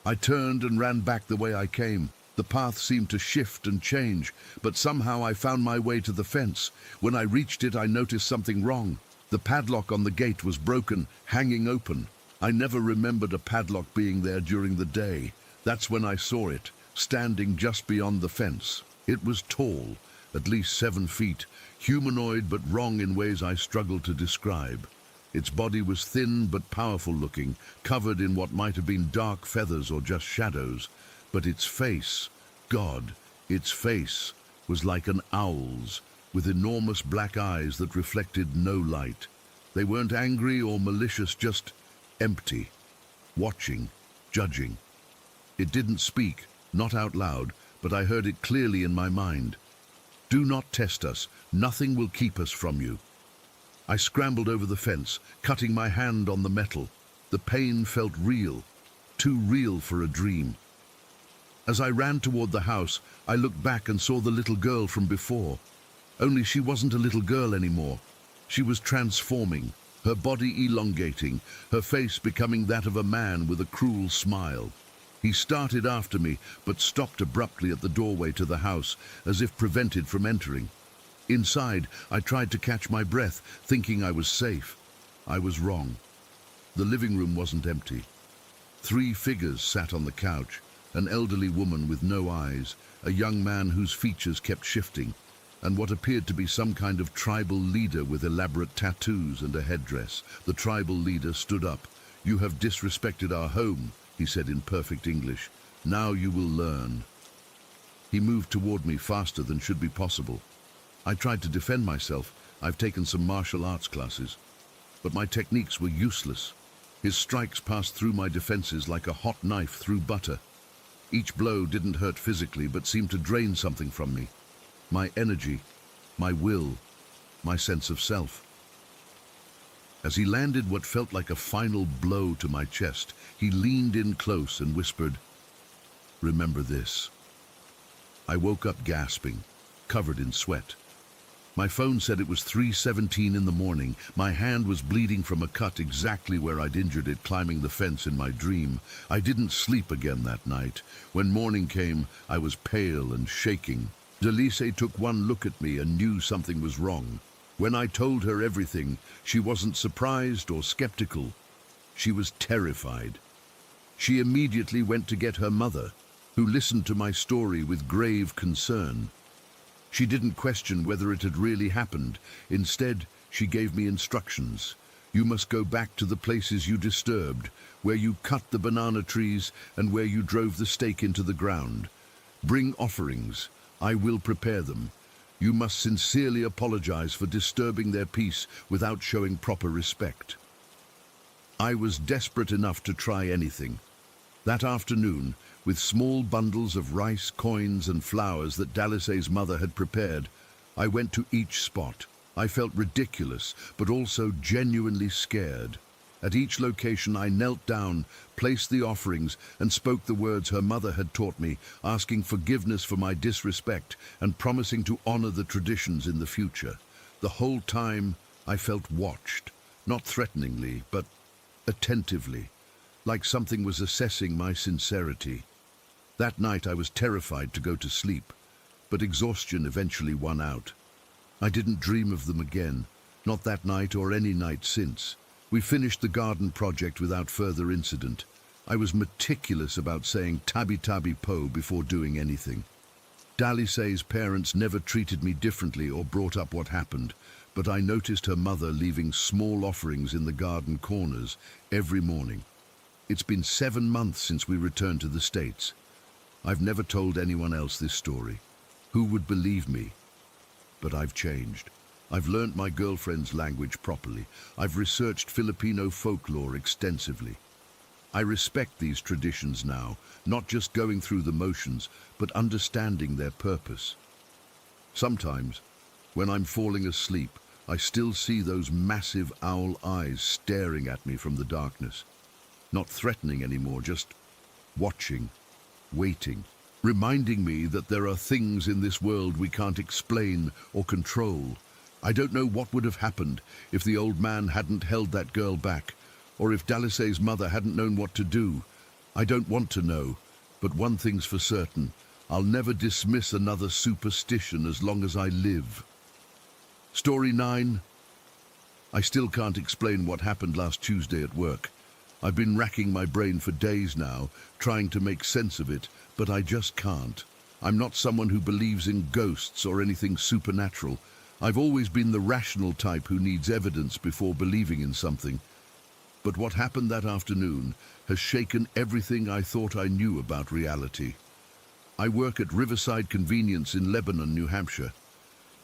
I turned and ran back the way I came. The path seemed to shift and change, but somehow I found my way to the fence. When I reached it, I noticed something wrong. The padlock on the gate was broken, hanging open. I never remembered a padlock being there during the day. That's when I saw it, standing just beyond the fence. It was tall, at least 7 feet, humanoid but wrong in ways I struggled to describe. Its body was thin but powerful looking, covered in what might have been dark feathers or just shadows. But its face, God, its face was like an owl's, with enormous black eyes that reflected no light. They weren't angry or malicious, just empty, watching, judging. It didn't speak, not out loud, but I heard it clearly in my mind. "Do not test us. Nothing will keep us from you." I scrambled over the fence, cutting my hand on the metal. The pain felt real, too real for a dream. As I ran toward the house, I looked back and saw the little girl from before. Only she wasn't a little girl anymore. She was transforming, her body elongating, her face becoming that of a man with a cruel smile. He started after me, but stopped abruptly at the doorway to the house, as if prevented from entering. Inside, I tried to catch my breath, thinking I was safe. I was wrong. The living room wasn't empty. 3 figures sat on the couch, an elderly woman with no eyes, a young man whose features kept shifting, and what appeared to be some kind of tribal leader with elaborate tattoos and a headdress. The tribal leader stood up. "You have disrespected our home," he said in perfect English. "Now you will learn." He moved toward me faster than should be possible. I tried to defend myself. I've taken some martial arts classes. But my techniques were useless. His strikes passed through my defenses like a hot knife through butter. Each blow didn't hurt physically, but seemed to drain something from me. My energy, my will, my sense of self. As he landed what felt like a final blow to my chest, he leaned in close and whispered, "Remember this." I woke up gasping, covered in sweat. My phone said it was 3:17 in the morning. My hand was bleeding from a cut exactly where I'd injured it climbing the fence in my dream. I didn't sleep again that night. When morning came, I was pale and shaking. Delise took one look at me and knew something was wrong. When I told her everything, she wasn't surprised or skeptical. She was terrified. She immediately went to get her mother, who listened to my story with grave concern. She didn't question whether it had really happened. Instead, she gave me instructions. "You must go back to the places you disturbed, where you cut the banana trees and where you drove the stake into the ground. Bring offerings. I will prepare them. You must sincerely apologize for disturbing their peace without showing proper respect." I was desperate enough to try anything. That afternoon, with small bundles of rice, coins, and flowers that Dalice's mother had prepared, I went to each spot. I felt ridiculous, but also genuinely scared. At each location, I knelt down, placed the offerings, and spoke the words her mother had taught me, asking forgiveness for my disrespect and promising to honor the traditions in the future. The whole time, I felt watched, not threateningly, but attentively, like something was assessing my sincerity. That night I was terrified to go to sleep, but exhaustion eventually won out. I didn't dream of them again, not that night or any night since. We finished the garden project without further incident. I was meticulous about saying tabi tabi po before doing anything. Dalice's parents never treated me differently or brought up what happened, but I noticed her mother leaving small offerings in the garden corners every morning. It's been 7 months since we returned to the States. I've never told anyone else this story. Who would believe me? But I've changed. I've learnt my girlfriend's language properly. I've researched Filipino folklore extensively. I respect these traditions now, not just going through the motions, but understanding their purpose. Sometimes, when I'm falling asleep, I still see those massive owl eyes staring at me from the darkness. Not threatening anymore, just watching, waiting, reminding me that there are things in this world we can't explain or control, I don't know what would have happened if the old man hadn't held that girl back, or if Dalice's mother hadn't known what to do. I don't want to know, but one thing's for certain. I'll never dismiss another superstition as long as I live. Story 9. I still can't explain what happened last Tuesday at work. I've been racking my brain for days now, trying to make sense of it, but I just can't. I'm not someone who believes in ghosts or anything supernatural. I've always been the rational type who needs evidence before believing in something. But what happened that afternoon has shaken everything I thought I knew about reality. I work at Riverside Convenience in Lebanon, New Hampshire.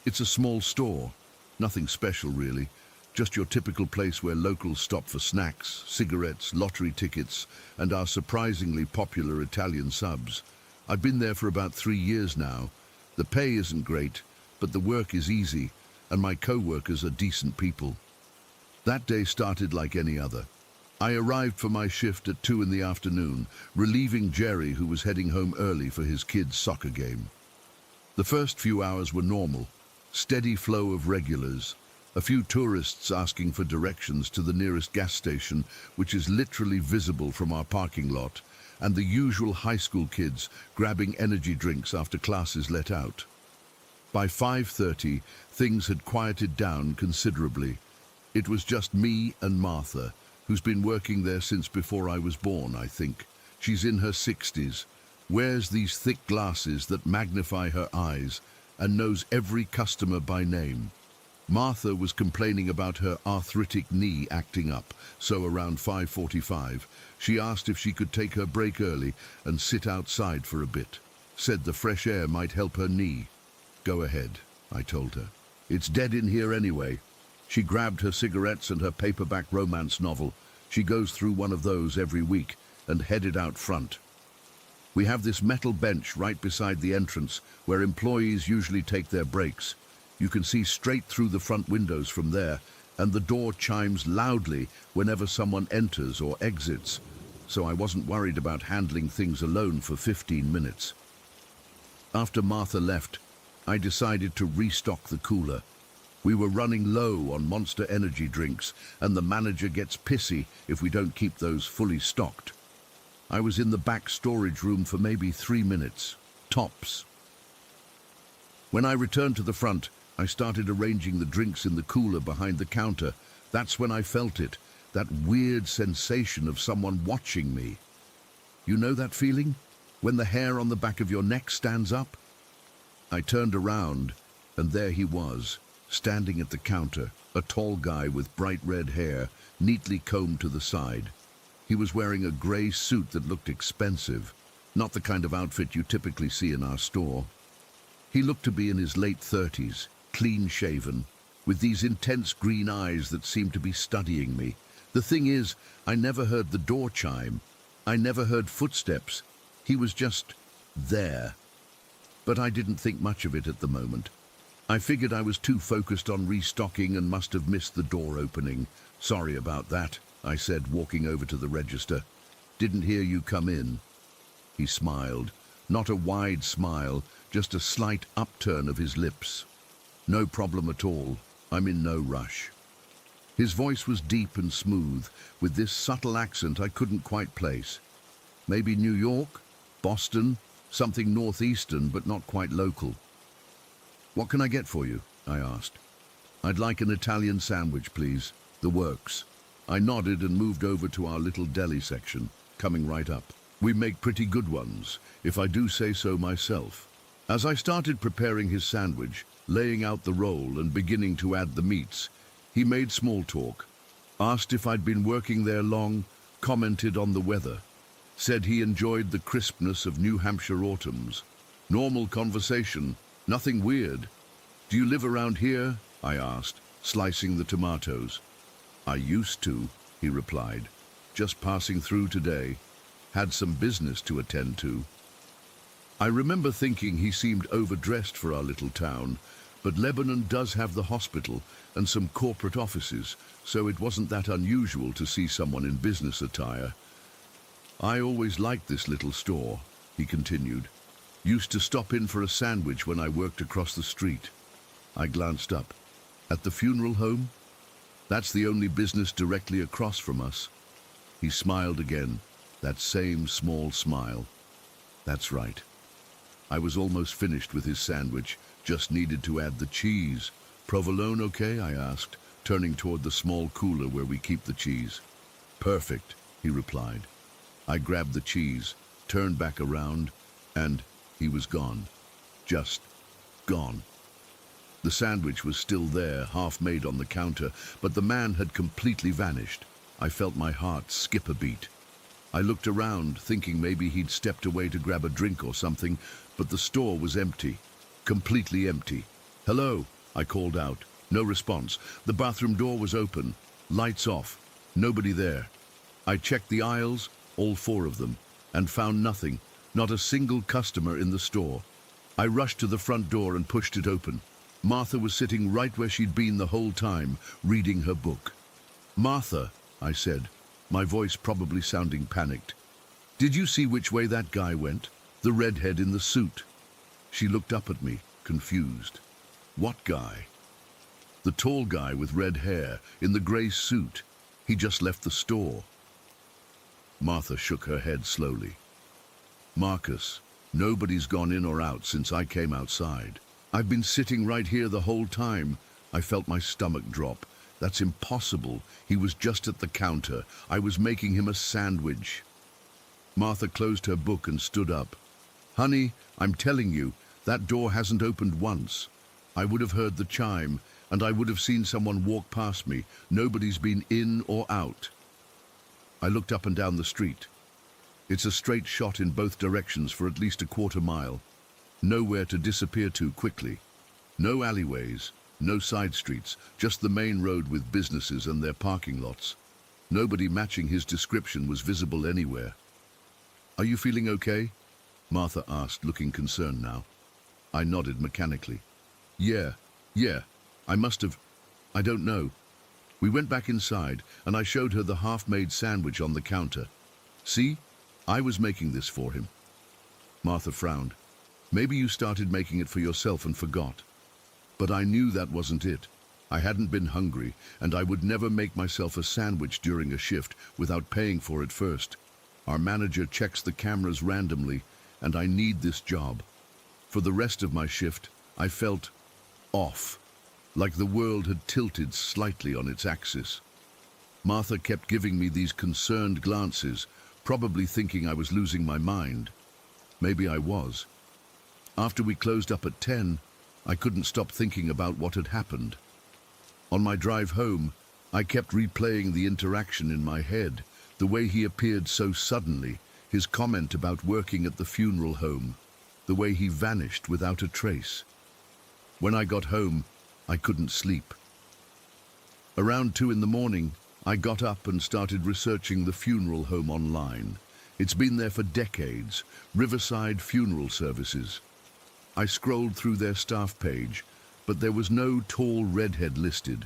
It's a small store, nothing special really, just your typical place where locals stop for snacks, cigarettes, lottery tickets, and our surprisingly popular Italian subs. I've been there for about 3 years now. The pay isn't great, but the work is easy, and my co-workers are decent people. That day started like any other. I arrived for my shift at 2 in the afternoon, relieving Jerry, who was heading home early for his kids' soccer game. The first few hours were normal, steady flow of regulars, a few tourists asking for directions to the nearest gas station, which is literally visible from our parking lot, and the usual high school kids grabbing energy drinks after classes let out. By 5:30, things had quieted down considerably. It was just me and Martha, who's been working there since before I was born, I think. She's in her 60s, wears these thick glasses that magnify her eyes, and knows every customer by name. Martha was complaining about her arthritic knee acting up, so around 5:45, she asked if she could take her break early and sit outside for a bit. Said the fresh air might help her knee. Go ahead, I told her. It's dead in here anyway. She grabbed her cigarettes and her paperback romance novel. She goes through one of those every week and headed out front. We have this metal bench right beside the entrance where employees usually take their breaks. You can see straight through the front windows from there, and the door chimes loudly whenever someone enters or exits, so I wasn't worried about handling things alone for 15 minutes. After Martha left, I decided to restock the cooler. We were running low on Monster energy drinks, and the manager gets pissy if we don't keep those fully stocked. I was in the back storage room for maybe 3 minutes, tops. When I returned to the front, I started arranging the drinks in the cooler behind the counter. That's when I felt it, that weird sensation of someone watching me. You know that feeling? When the hair on the back of your neck stands up? I turned around, and there he was, standing at the counter, a tall guy with bright red hair, neatly combed to the side. He was wearing a grey suit that looked expensive, not the kind of outfit you typically see in our store. He looked to be in his late 30s, clean-shaven, with these intense green eyes that seemed to be studying me. The thing is, I never heard the door chime. I never heard footsteps. He was just there. But I didn't think much of it at the moment. I figured I was too focused on restocking and must have missed the door opening. Sorry about that, I said, walking over to the register. Didn't hear you come in. He smiled. Not a wide smile, just a slight upturn of his lips. No problem at all. I'm in no rush. His voice was deep and smooth, with this subtle accent I couldn't quite place. Maybe New York? Boston? Something northeastern, but not quite local. What can I get for you? I asked. I'd like an Italian sandwich, please. The works. I nodded and moved over to our little deli section, coming right up. We make pretty good ones, if I do say so myself. As I started preparing his sandwich, laying out the roll and beginning to add the meats, he made small talk, asked if I'd been working there long, commented on the weather, said he enjoyed the crispness of New Hampshire autumns. Normal conversation, nothing weird. Do you live around here? I asked, slicing the tomatoes. I used to, he replied. Just passing through today. Had some business to attend to. I remember thinking he seemed overdressed for our little town, but Lebanon does have the hospital and some corporate offices, so it wasn't that unusual to see someone in business attire. I always liked this little store, he continued. Used to stop in for a sandwich when I worked across the street. I glanced up. At the funeral home? That's the only business directly across from us. He smiled again, that same small smile. That's right. I was almost finished with his sandwich, just needed to add the cheese. Provolone okay? I asked, turning toward the small cooler where we keep the cheese. Perfect, he replied. I grabbed the cheese, turned back around, and he was gone. Just gone. The sandwich was still there, half made on the counter, but the man had completely vanished. I felt my heart skip a beat. I looked around, thinking maybe he'd stepped away to grab a drink or something, but the store was empty. Completely empty. Hello, I called out. No response. The bathroom door was open. Lights off. Nobody there. I checked the aisles, all 4 of them, and found nothing, not a single customer in the store. I rushed to the front door and pushed it open. Martha was sitting right where she'd been the whole time, reading her book. Martha, I said, my voice probably sounding panicked. Did you see which way that guy went? The redhead in the suit. She looked up at me, confused. What guy? The tall guy with red hair, in the grey suit. He just left the store. Martha shook her head slowly. Marcus, nobody's gone in or out since I came outside. I've been sitting right here the whole time. I felt my stomach drop. That's impossible. He was just at the counter. I was making him a sandwich. Martha closed her book and stood up. Honey, I'm telling you, that door hasn't opened once. I would have heard the chime, and I would have seen someone walk past me. Nobody's been in or out. I looked up and down the street. It's a straight shot in both directions for at least a quarter mile. Nowhere to disappear to quickly. No alleyways, no side streets, just the main road with businesses and their parking lots. Nobody matching his description was visible anywhere. Are you feeling okay? Martha asked, looking concerned now. I nodded mechanically. Yeah, I must have... I don't know. We went back inside, and I showed her the half-made sandwich on the counter. See? I was making this for him. Martha frowned. Maybe you started making it for yourself and forgot. But I knew that wasn't it. I hadn't been hungry, and I would never make myself a sandwich during a shift without paying for it first. Our manager checks the cameras randomly, and I need this job. For the rest of my shift, I felt off, like the world had tilted slightly on its axis. Martha kept giving me these concerned glances, probably thinking I was losing my mind. Maybe I was. After we closed up at 10, I couldn't stop thinking about what had happened. On my drive home, I kept replaying the interaction in my head, the way he appeared so suddenly, his comment about working at the funeral home, the way he vanished without a trace. When I got home, I couldn't sleep. Around 2 in the morning, I got up and started researching the funeral home online. It's been there for decades, Riverside Funeral Services. I scrolled through their staff page, but there was no tall redhead listed.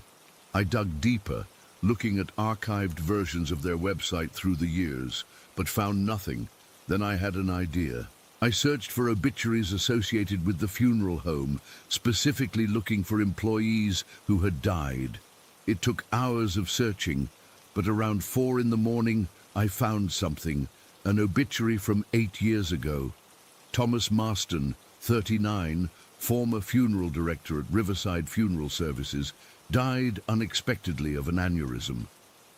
I dug deeper, looking at archived versions of their website through the years, but found nothing. Then I had an idea. I searched for obituaries associated with the funeral home, specifically looking for employees who had died. It took hours of searching, but around 4 in the morning, I found something, an obituary from 8 years ago. Thomas Marston, 39, former funeral director at Riverside Funeral Services, died unexpectedly of an aneurysm.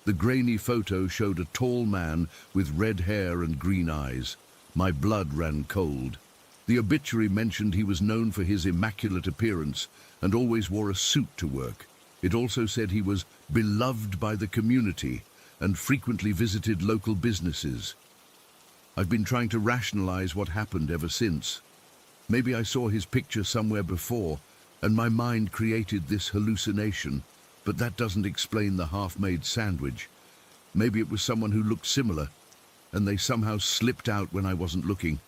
The grainy photo showed a tall man with red hair and green eyes. My blood ran cold. The obituary mentioned he was known for his immaculate appearance and always wore a suit to work. It also said he was beloved by the community and frequently visited local businesses. I've been trying to rationalize what happened ever since. Maybe I saw his picture somewhere before, and my mind created this hallucination, but that doesn't explain the half-made sandwich. Maybe it was someone who looked similar, and they somehow slipped out when I wasn't looking,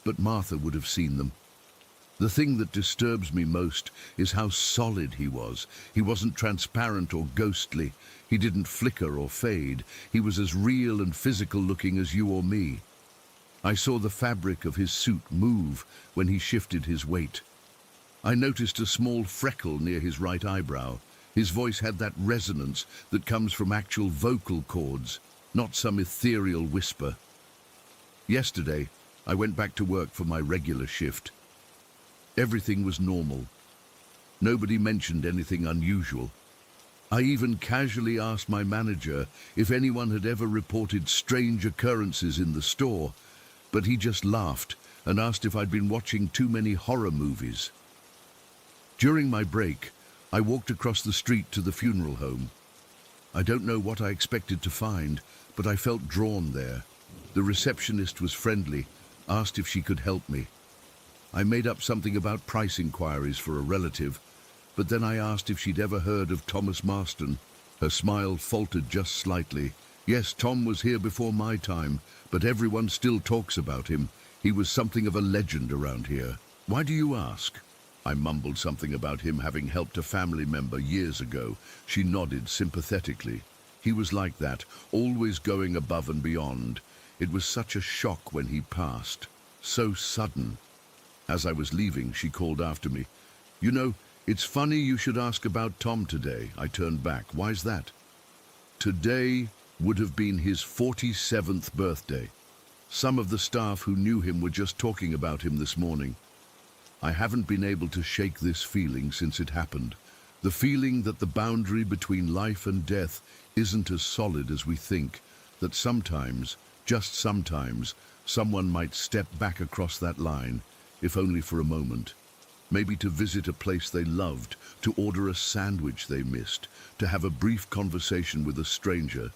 but Martha would have seen them. The thing that disturbs me most is how solid he was. He wasn't transparent or ghostly. He didn't flicker or fade. He was as real and physical looking as you or me. I saw the fabric of his suit move when he shifted his weight. I noticed a small freckle near his right eyebrow. His voice had that resonance that comes from actual vocal cords, not some ethereal whisper. Yesterday, I went back to work for my regular shift. Everything was normal. Nobody mentioned anything unusual. I even casually asked my manager if anyone had ever reported strange occurrences in the store, but he just laughed and asked if I'd been watching too many horror movies. During my break, I walked across the street to the funeral home. I don't know what I expected to find, but I felt drawn there. The receptionist was friendly, asked if she could help me. I made up something about price inquiries for a relative, but then I asked if she'd ever heard of Thomas Marston. Her smile faltered just slightly. Yes, Tom was here before my time, but everyone still talks about him. He was something of a legend around here. Why do you ask? I mumbled something about him having helped a family member years ago. She nodded sympathetically. He was like that, always going above and beyond. It was such a shock when he passed. So sudden. As I was leaving, she called after me. You know, it's funny you should ask about Tom today. I turned back. Why's that? Today would have been his 47th birthday. Some of the staff who knew him were just talking about him this morning. I haven't been able to shake this feeling since it happened. The feeling that the boundary between life and death isn't as solid as we think, that sometimes, just sometimes, someone might step back across that line, if only for a moment. Maybe to visit a place they loved, to order a sandwich they missed, to have a brief conversation with a stranger.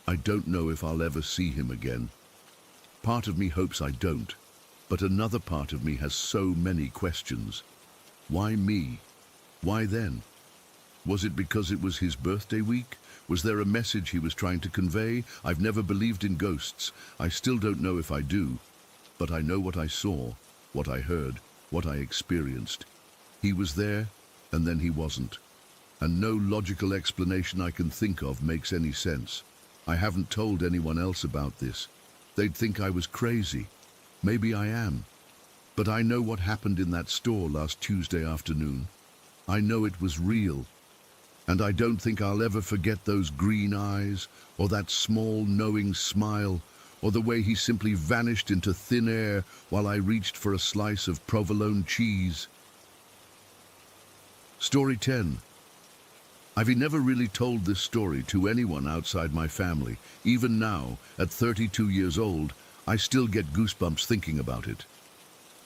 I don't know if I'll ever see him again. Part of me hopes I don't, but another part of me has so many questions. Why me? Why then? Was it because it was his birthday week? Was there a message he was trying to convey? I've never believed in ghosts. I still don't know if I do. But I know what I saw, what I heard, what I experienced. He was there, and then he wasn't. And no logical explanation I can think of makes any sense. I haven't told anyone else about this. They'd think I was crazy. Maybe I am. But I know what happened in that store last Tuesday afternoon. I know it was real. And I don't think I'll ever forget those green eyes, or that small, knowing smile, or the way he simply vanished into thin air while I reached for a slice of provolone cheese. Story 10. I've never really told this story to anyone outside my family. Even now, at 32 years old, I still get goosebumps thinking about it.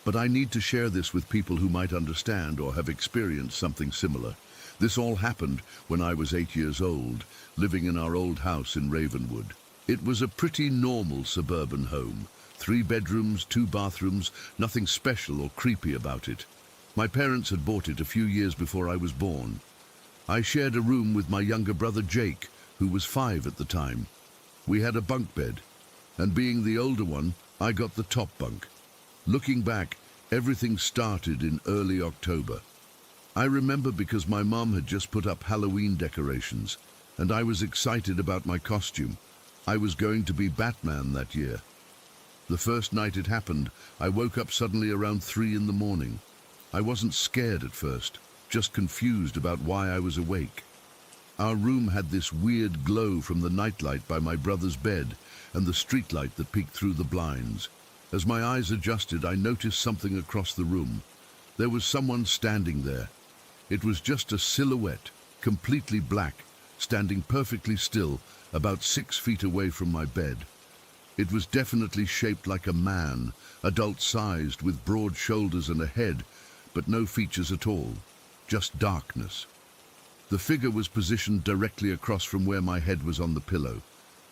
But I need to share this with people who might understand or have experienced something similar. This all happened when I was 8 years old, living in our old house in Ravenwood. It was a pretty normal suburban home. 3 bedrooms, 2 bathrooms, nothing special or creepy about it. My parents had bought it a few years before I was born. I shared a room with my younger brother Jake, who was 5 at the time. We had a bunk bed, and being the older one, I got the top bunk. Looking back, everything started in early October. I remember because my mom had just put up Halloween decorations, and I was excited about my costume. I was going to be Batman that year. The first night it happened, I woke up suddenly around 3 in the morning. I wasn't scared at first, just confused about why I was awake. Our room had this weird glow from the nightlight by my brother's bed and the streetlight that peeked through the blinds. As my eyes adjusted, I noticed something across the room. There was someone standing there. It was just a silhouette, completely black, standing perfectly still, about 6 feet away from my bed. It was definitely shaped like a man, adult-sized, with broad shoulders and a head, but no features at all, just darkness. The figure was positioned directly across from where my head was on the pillow.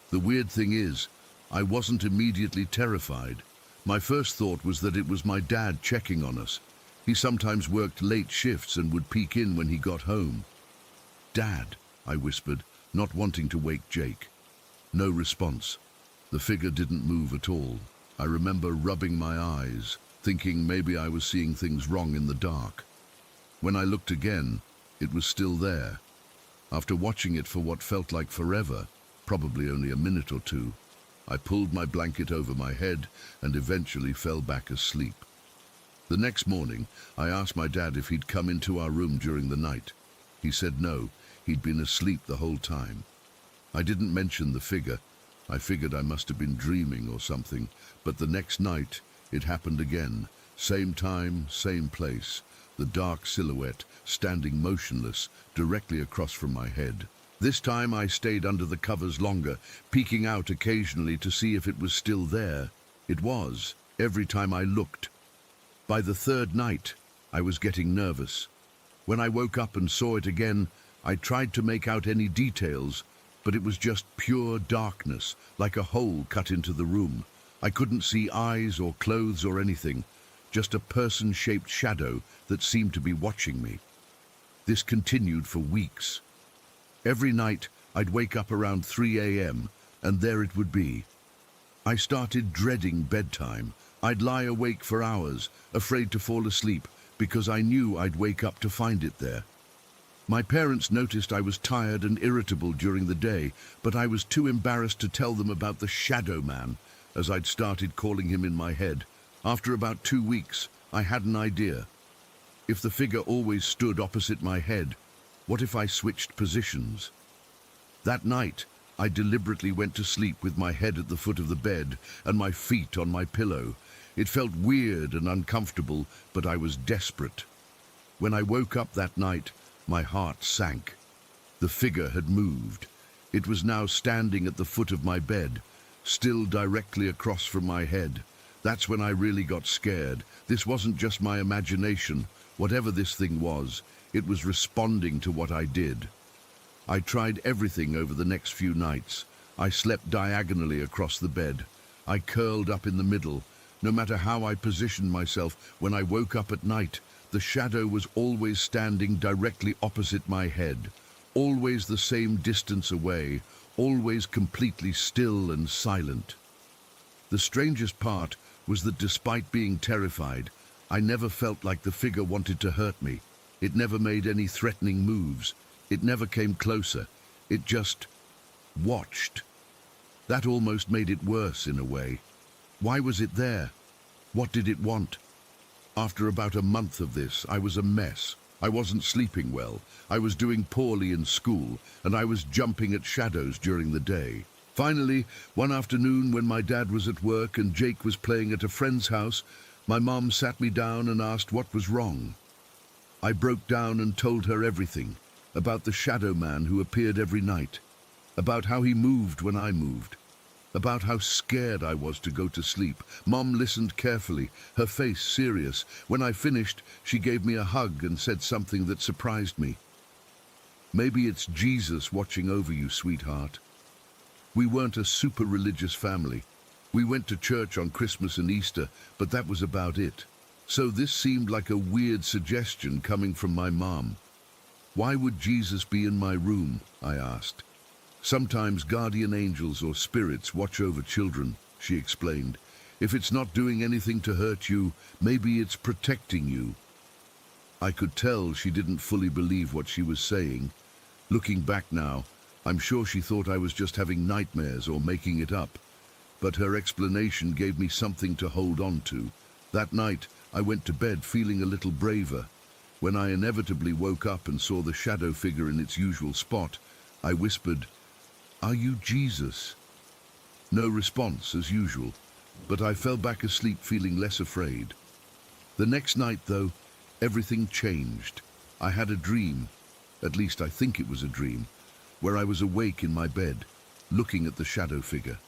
The weird thing is, I wasn't immediately terrified. My first thought was that it was my dad checking on us. He sometimes worked late shifts and would peek in when he got home. "Dad," I whispered, not wanting to wake Jake. No response. The figure didn't move at all. I remember rubbing my eyes, thinking maybe I was seeing things wrong in the dark. When I looked again, it was still there. After watching it for what felt like forever, probably only a minute or two, I pulled my blanket over my head and eventually fell back asleep. The next morning, I asked my dad if he'd come into our room during the night. He said no. He'd been asleep the whole time. I didn't mention the figure. I figured I must have been dreaming or something, but the next night it happened again. Same time, same place. The dark silhouette standing motionless directly across from my head. This time I stayed under the covers longer, peeking out occasionally to see if it was still there. It was, every time I looked. By the third night, I was getting nervous. When I woke up and saw it again, I tried to make out any details, but it was just pure darkness, like a hole cut into the room. I couldn't see eyes or clothes or anything, just a person-shaped shadow that seemed to be watching me. This continued for weeks. Every night, I'd wake up around 3 a.m., and there it would be. I started dreading bedtime. I'd lie awake for hours, afraid to fall asleep, because I knew I'd wake up to find it there. My parents noticed I was tired and irritable during the day, but I was too embarrassed to tell them about the Shadow Man, as I'd started calling him in my head. After about 2 weeks, I had an idea. If the figure always stood opposite my head, what if I switched positions? That night, I deliberately went to sleep with my head at the foot of the bed and my feet on my pillow. It felt weird and uncomfortable, but I was desperate. When I woke up that night, my heart sank. The figure had moved. It was now standing at the foot of my bed, still directly across from my head. That's when I really got scared. This wasn't just my imagination. Whatever this thing was, it was responding to what I did. I tried everything over the next few nights. I slept diagonally across the bed. I curled up in the middle. No matter how I positioned myself, when I woke up at night, the shadow was always standing directly opposite my head, always the same distance away, always completely still and silent. The strangest part was that despite being terrified, I never felt like the figure wanted to hurt me. It never made any threatening moves. It never came closer. It just watched. That almost made it worse in a way. Why was it there? What did it want? After about a month of this, I was a mess. I wasn't sleeping well. I was doing poorly in school, and I was jumping at shadows during the day. Finally, one afternoon when my dad was at work and Jake was playing at a friend's house, my mom sat me down and asked what was wrong. I broke down and told her everything, about the Shadow Man who appeared every night, about how he moved when I moved, about how scared I was to go to sleep. Mom listened carefully, her face serious. When I finished, she gave me a hug and said something that surprised me. "Maybe it's Jesus watching over you, sweetheart." We weren't a super religious family. We went to church on Christmas and Easter, but that was about it. So this seemed like a weird suggestion coming from my mom. "Why would Jesus be in my room?" I asked. "Sometimes guardian angels or spirits watch over children," she explained. "If it's not doing anything to hurt you, maybe it's protecting you." I could tell she didn't fully believe what she was saying. Looking back now, I'm sure she thought I was just having nightmares or making it up. But her explanation gave me something to hold on to. That night, I went to bed feeling a little braver. When I inevitably woke up and saw the shadow figure in its usual spot, I whispered, "Are you Jesus?" No response, as usual, but I fell back asleep feeling less afraid. The next night, though, everything changed. I had a dream, at least I think it was a dream, where I was awake in my bed, looking at the shadow figure.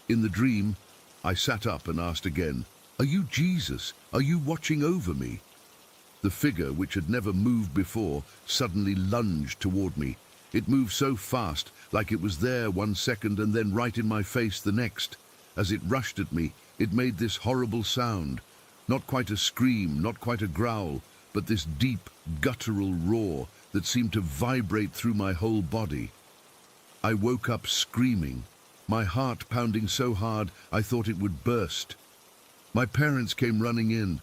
In the dream, I sat up and asked again, "Are you Jesus? Are you watching over me?" The figure, which had never moved before, suddenly lunged toward me. It moved so fast, like it was there 1 second and then right in my face the next. As it rushed at me, it made this horrible sound. Not quite a scream, not quite a growl, but this deep, guttural roar that seemed to vibrate through my whole body. I woke up screaming, my heart pounding so hard I thought it would burst. My parents came running in.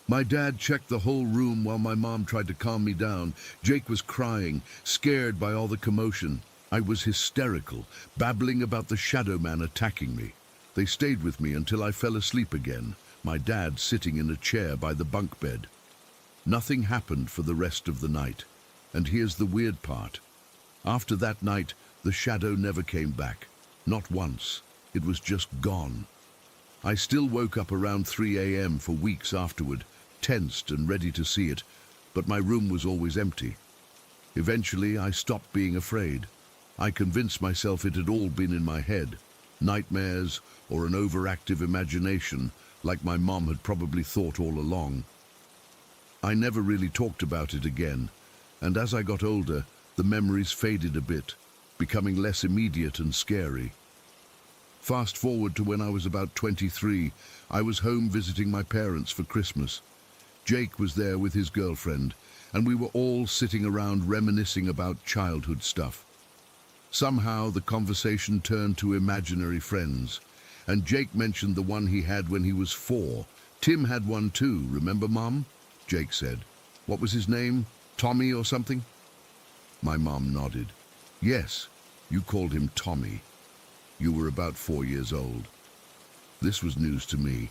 My dad checked the whole room while my mom tried to calm me down. Jake was crying, scared by all the commotion. I was hysterical, babbling about the Shadow Man attacking me. They stayed with me until I fell asleep again, my dad sitting in a chair by the bunk bed. Nothing happened for the rest of the night. And here's the weird part. After that night, the shadow never came back. Not once. It was just gone. I still woke up around 3 a.m. for weeks afterward, tensed and ready to see it, but my room was always empty. Eventually, I stopped being afraid. I convinced myself it had all been in my head, nightmares or an overactive imagination, like my mom had probably thought all along. I never really talked about it again, and as I got older, the memories faded a bit, becoming less immediate and scary. Fast forward to when I was about 23, I was home visiting my parents for Christmas. Jake was there with his girlfriend, and we were all sitting around reminiscing about childhood stuff. Somehow the conversation turned to imaginary friends, and Jake mentioned the one he had when he was 4. Tim had one too, remember, Mom? Jake said. What was his name? Tommy or something? My mom nodded. Yes, you called him Tommy. You were about 4 years old. This was news to me.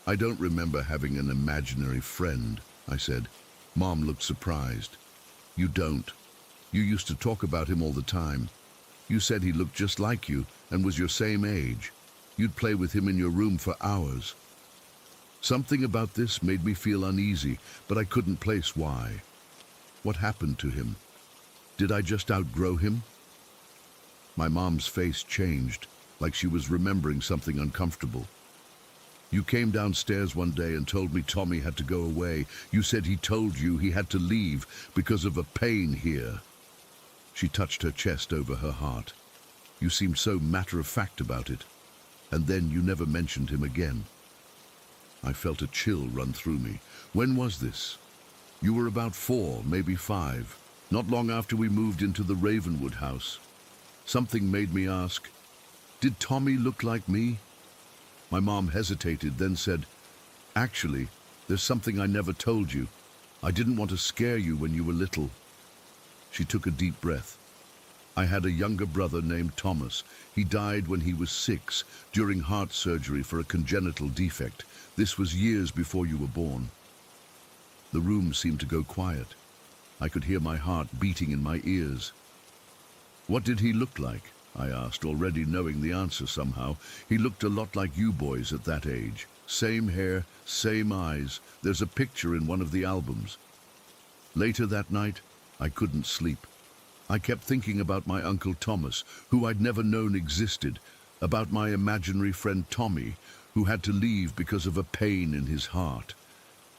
I don't remember having an imaginary friend, I said. Mom looked surprised. You don't. You used to talk about him all the time. You said he looked just like you and was your same age. You'd play with him in your room for hours. Something about this made me feel uneasy, but I couldn't place why. What happened to him? Did I just outgrow him? My mom's face changed, like she was remembering something uncomfortable. You came downstairs one day and told me Tommy had to go away. You said he told you he had to leave because of a pain here. She touched her chest over her heart. You seemed so matter-of-fact about it, and then you never mentioned him again. I felt a chill run through me. When was this? You were about 4, maybe 5, not long after we moved into the Ravenwood house. Something made me ask, did Tommy look like me? My mom hesitated, then said, actually, there's something I never told you. I didn't want to scare you when you were little. She took a deep breath. I had a younger brother named Thomas. He died when he was 6, during heart surgery for a congenital defect. This was years before you were born. The room seemed to go quiet. I could hear my heart beating in my ears. What did he look like? I asked, already knowing the answer somehow. He looked a lot like you boys at that age. Same hair, same eyes. There's a picture in one of the albums. Later that night, I couldn't sleep. I kept thinking about my Uncle Thomas, who I'd never known existed, about my imaginary friend Tommy, who had to leave because of a pain in his heart,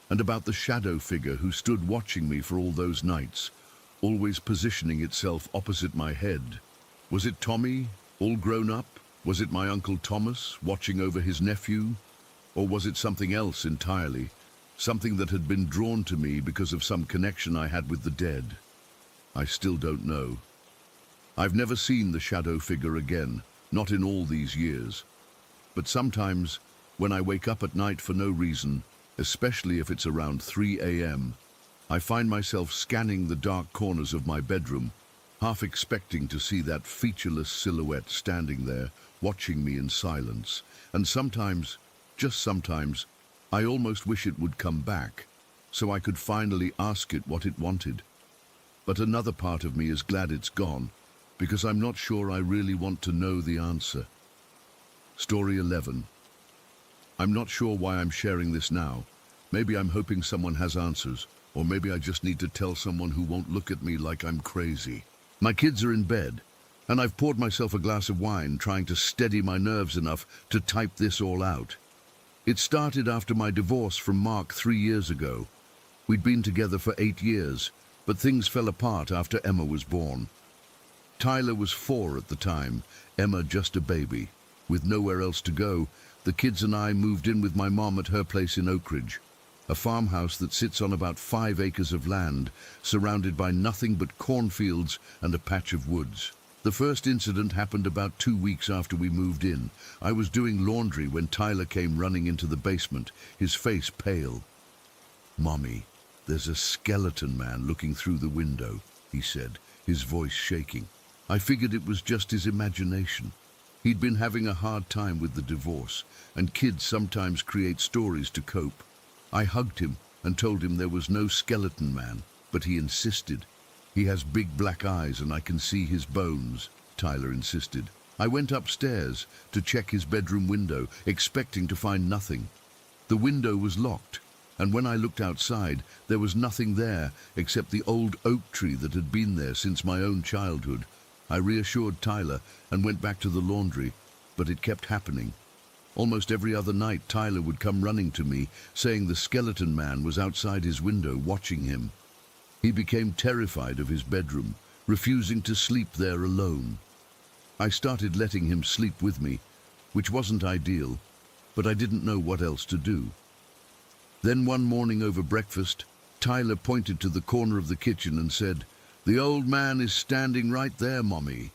and about the shadow figure who stood watching me for all those nights, always positioning itself opposite my head. Was it Tommy, all grown up? Was it my Uncle Thomas, watching over his nephew? Or was it something else entirely, something that had been drawn to me because of some connection I had with the dead? I still don't know. I've never seen the shadow figure again, not in all these years. But sometimes, when I wake up at night for no reason, especially if it's around 3 a.m., I find myself scanning the dark corners of my bedroom, half expecting to see that featureless silhouette standing there, watching me in silence. And sometimes, just sometimes, I almost wish it would come back, so I could finally ask it what it wanted. But another part of me is glad it's gone, because I'm not sure I really want to know the answer. Story 11. I'm not sure why I'm sharing this now. Maybe I'm hoping someone has answers, or maybe I just need to tell someone who won't look at me like I'm crazy. My kids are in bed, and I've poured myself a glass of wine, trying to steady my nerves enough to type this all out. It started after my divorce from Mark 3 years ago. We'd been together for 8 years, but things fell apart after Emma was born. Tyler was 4 at the time, Emma just a baby. With nowhere else to go, the kids and I moved in with my mom at her place in Oak Ridge, a farmhouse that sits on about 5 acres of land, surrounded by nothing but cornfields and a patch of woods. The first incident happened about 2 weeks after we moved in. I was doing laundry when Tyler came running into the basement, his face pale. "Mommy, there's a skeleton man looking through the window," he said, his voice shaking. I figured it was just his imagination. He'd been having a hard time with the divorce, and kids sometimes create stories to cope. I hugged him and told him there was no skeleton man, but he insisted. He has big black eyes and I can see his bones, Tyler insisted. I went upstairs to check his bedroom window, expecting to find nothing. The window was locked, and when I looked outside, there was nothing there except the old oak tree that had been there since my own childhood. I reassured Tyler and went back to the laundry, but it kept happening. Almost every other night, Tyler would come running to me, saying the skeleton man was outside his window watching him. He became terrified of his bedroom, refusing to sleep there alone. I started letting him sleep with me, which wasn't ideal, but I didn't know what else to do. Then one morning over breakfast, Tyler pointed to the corner of the kitchen and said, "The old man is standing right there, Mommy."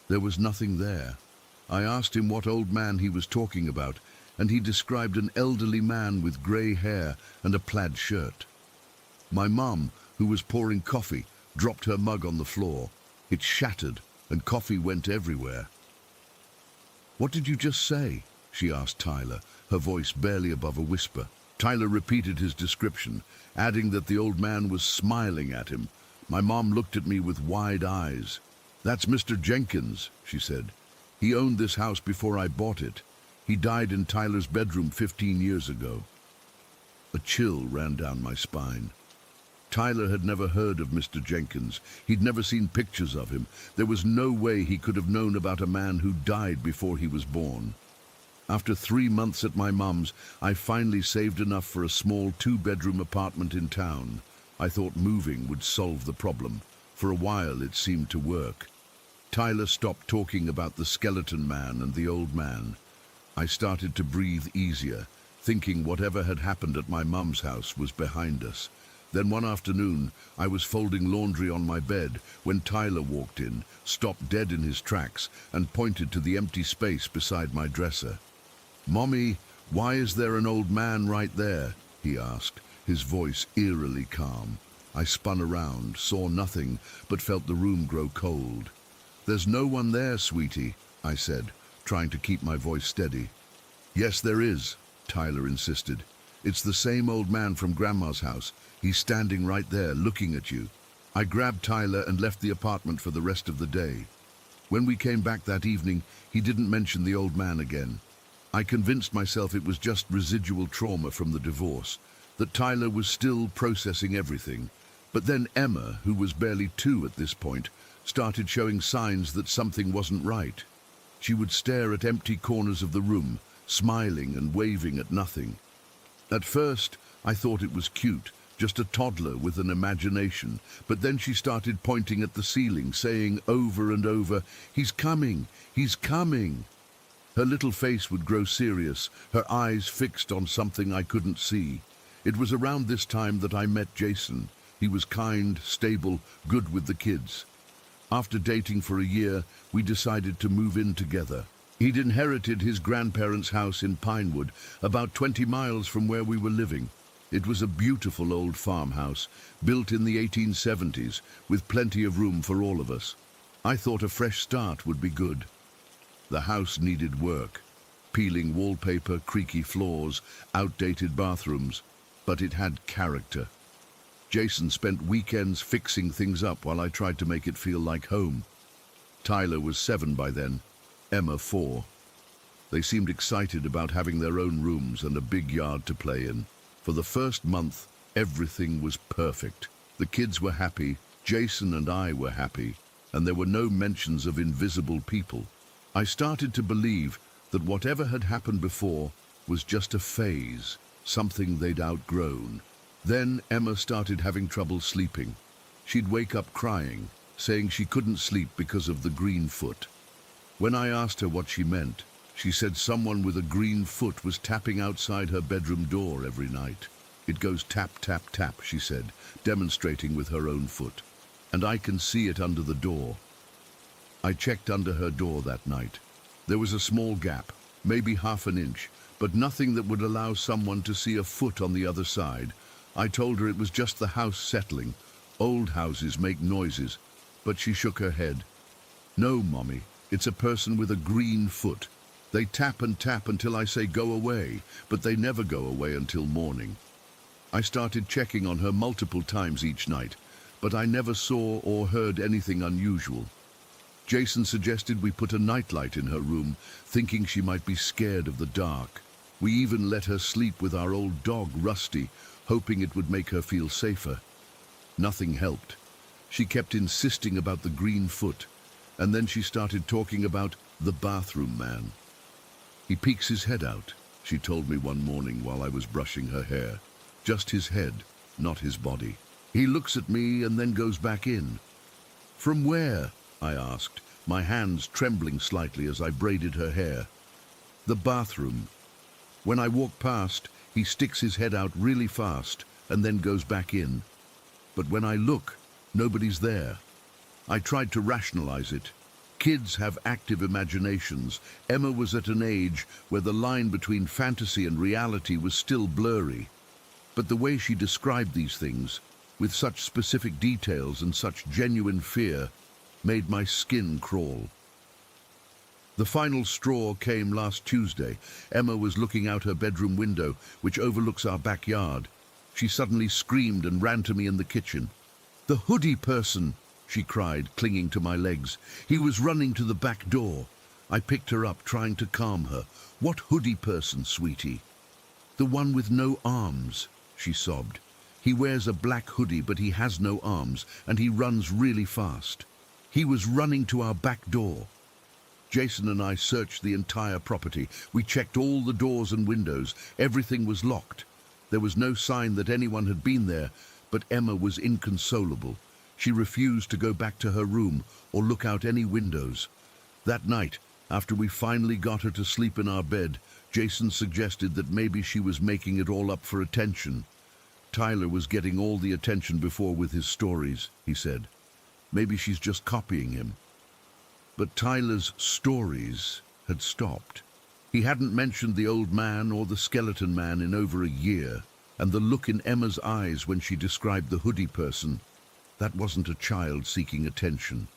There was nothing there. I asked him what old man he was talking about, and he described an elderly man with grey hair and a plaid shirt. My mum, who was pouring coffee, dropped her mug on the floor. It shattered, and coffee went everywhere. "What did you just say?" she asked Tyler, her voice barely above a whisper. Tyler repeated his description, adding that the old man was smiling at him. My mom looked at me with wide eyes. "That's Mr. Jenkins," she said. "He owned this house before I bought it. He died in Tyler's bedroom 15 years ago." A chill ran down my spine. Tyler had never heard of Mr. Jenkins. He'd never seen pictures of him. There was no way he could have known about a man who died before he was born. After 3 months at my mum's, I finally saved enough for a small 2-bedroom apartment in town. I thought moving would solve the problem. For a while it seemed to work. Tyler stopped talking about the skeleton man and the old man. I started to breathe easier, thinking whatever had happened at my mum's house was behind us. Then one afternoon, I was folding laundry on my bed when Tyler walked in, stopped dead in his tracks, and pointed to the empty space beside my dresser. "Mommy, why is there an old man right there?" he asked, his voice eerily calm. I spun around, saw nothing, but felt the room grow cold. "There's no one there, sweetie," I said, trying to keep my voice steady. "Yes, there is," Tyler insisted. "It's the same old man from Grandma's house. He's standing right there, looking at you." I grabbed Tyler and left the apartment for the rest of the day. When we came back that evening, he didn't mention the old man again. I convinced myself it was just residual trauma from the divorce, that Tyler was still processing everything. But then Emma, who was barely 2 at this point, started showing signs that something wasn't right. She would stare at empty corners of the room, smiling and waving at nothing. At first, I thought it was cute, just a toddler with an imagination, but then she started pointing at the ceiling, saying over and over, "He's coming, he's coming." Her little face would grow serious, her eyes fixed on something I couldn't see. It was around this time that I met Jason. He was kind, stable, good with the kids. After dating for a year, we decided to move in together. He'd inherited his grandparents' house in Pinewood, about 20 miles from where we were living. It was a beautiful old farmhouse, built in the 1870s, with plenty of room for all of us. I thought a fresh start would be good. The house needed work. Peeling wallpaper, creaky floors, outdated bathrooms, but it had character. Jason spent weekends fixing things up while I tried to make it feel like home. Tyler was 7 by then, Emma 4. They seemed excited about having their own rooms and a big yard to play in. For the first month, everything was perfect. The kids were happy, Jason and I were happy, and there were no mentions of invisible people. I started to believe that whatever had happened before was just a phase, something they'd outgrown. Then Emma started having trouble sleeping. She'd wake up crying, saying she couldn't sleep because of the green foot. When I asked her what she meant, she said someone with a green foot was tapping outside her bedroom door every night. "It goes tap, tap, tap," she said, demonstrating with her own foot. "And I can see it under the door." I checked under her door that night. There was a small gap, maybe half an inch, but nothing that would allow someone to see a foot on the other side. I told her it was just the house settling. Old houses make noises, but she shook her head. "No, Mommy, it's a person with a green foot. They tap and tap until I say go away, but they never go away until morning." I started checking on her multiple times each night. but I never saw or heard anything unusual. Jason suggested we put a nightlight in her room, thinking she might be scared of the dark. We even let her sleep with our old dog, Rusty, hoping it would make her feel safer. Nothing helped. She kept insisting about the green foot, and then she started talking about the bathroom man. He peeks his head out, she told me one morning while I was brushing her hair. Just his head, not his body. He looks at me and then goes back in. From where? I asked, my hands trembling slightly as I braided her hair. The bathroom. When I walk past, he sticks his head out really fast and then goes back in. But when I look, nobody's there. I tried to rationalize it. Kids have active imaginations. Emma was at an age where the line between fantasy and reality was still blurry. But the way she described these things, with such specific details and such genuine fear, made my skin crawl. The final straw came last Tuesday. Emma was looking out her bedroom window, which overlooks our backyard. She suddenly screamed and ran to me in the kitchen. "The hoodie person!" she cried, clinging to my legs. "He was running to the back door." I picked her up, trying to calm her. "What hoodie person, sweetie?" "The one with no arms," she sobbed. "He wears a black hoodie, but he has no arms, and he runs really fast. He was running to our back door." Jason and I searched the entire property. We checked all the doors and windows. Everything was locked. There was no sign that anyone had been there, but Emma was inconsolable. She refused to go back to her room or look out any windows. That night, after we finally got her to sleep in our bed, Jason suggested that maybe she was making it all up for attention. "Tyler was getting all the attention before with his stories," he said. "Maybe she's just copying him." But Tyler's stories had stopped. He hadn't mentioned the old man or the skeleton man in over a year, and the look in Emma's eyes when she described the hoodie person, that wasn't a child seeking attention.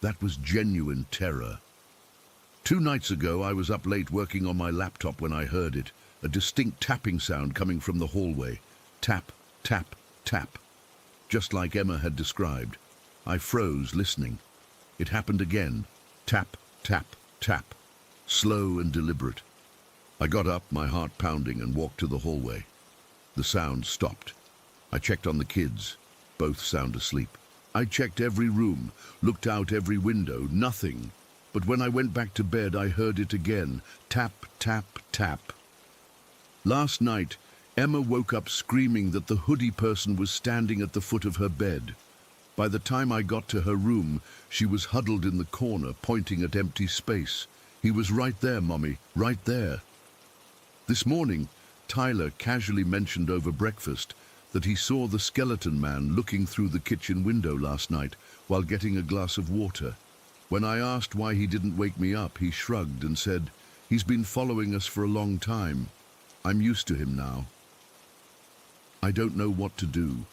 That was genuine terror. 2 nights ago, I was up late working on my laptop when I heard it, a distinct tapping sound coming from the hallway. Tap, tap, tap. Just like Emma had described. I froze, listening. It happened again. Tap, tap, tap. Slow and deliberate. I got up, my heart pounding, and walked to the hallway. The sound stopped. I checked on the kids. Both sound asleep. I checked every room, looked out every window, nothing. But when I went back to bed, I heard it again. Tap, tap, tap. Last night, Emma woke up screaming that the hoodie person was standing at the foot of her bed. By the time I got to her room, she was huddled in the corner, pointing at empty space. "He was right there, Mommy, right there." This morning, Tyler casually mentioned over breakfast that he saw the skeleton man looking through the kitchen window last night while getting a glass of water. When I asked why he didn't wake me up, he shrugged and said, "He's been following us for a long time. I'm used to him now." I don't know what to do.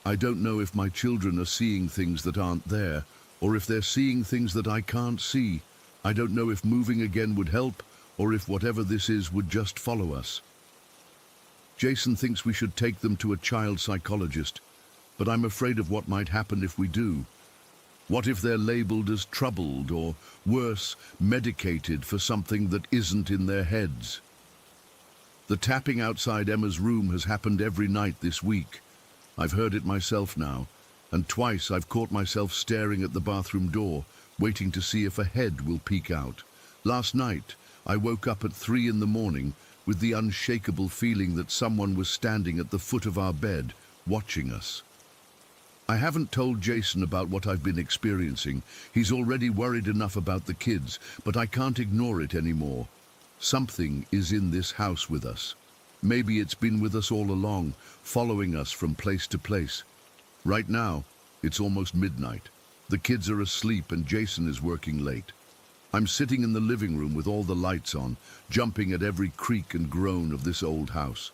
I don't know if my children are seeing things that aren't there, or if they're seeing things that I can't see. I don't know if moving again would help, or if whatever this is would just follow us. Jason thinks we should take them to a child psychologist, but I'm afraid of what might happen if we do. What if they're labeled as troubled, or worse, medicated for something that isn't in their heads? The tapping outside Emma's room has happened every night this week. I've heard it myself now, and twice I've caught myself staring at the bathroom door, waiting to see if a head will peek out. Last night, I woke up at 3 in the morning with the unshakable feeling that someone was standing at the foot of our bed, watching us. I haven't told Jason about what I've been experiencing. He's already worried enough about the kids, but I can't ignore it anymore. Something is in this house with us. Maybe it's been with us all along, following us from place to place. Right now, it's almost midnight. The kids are asleep and Jason is working late. I'm sitting in the living room with all the lights on, jumping at every creak and groan of this old house.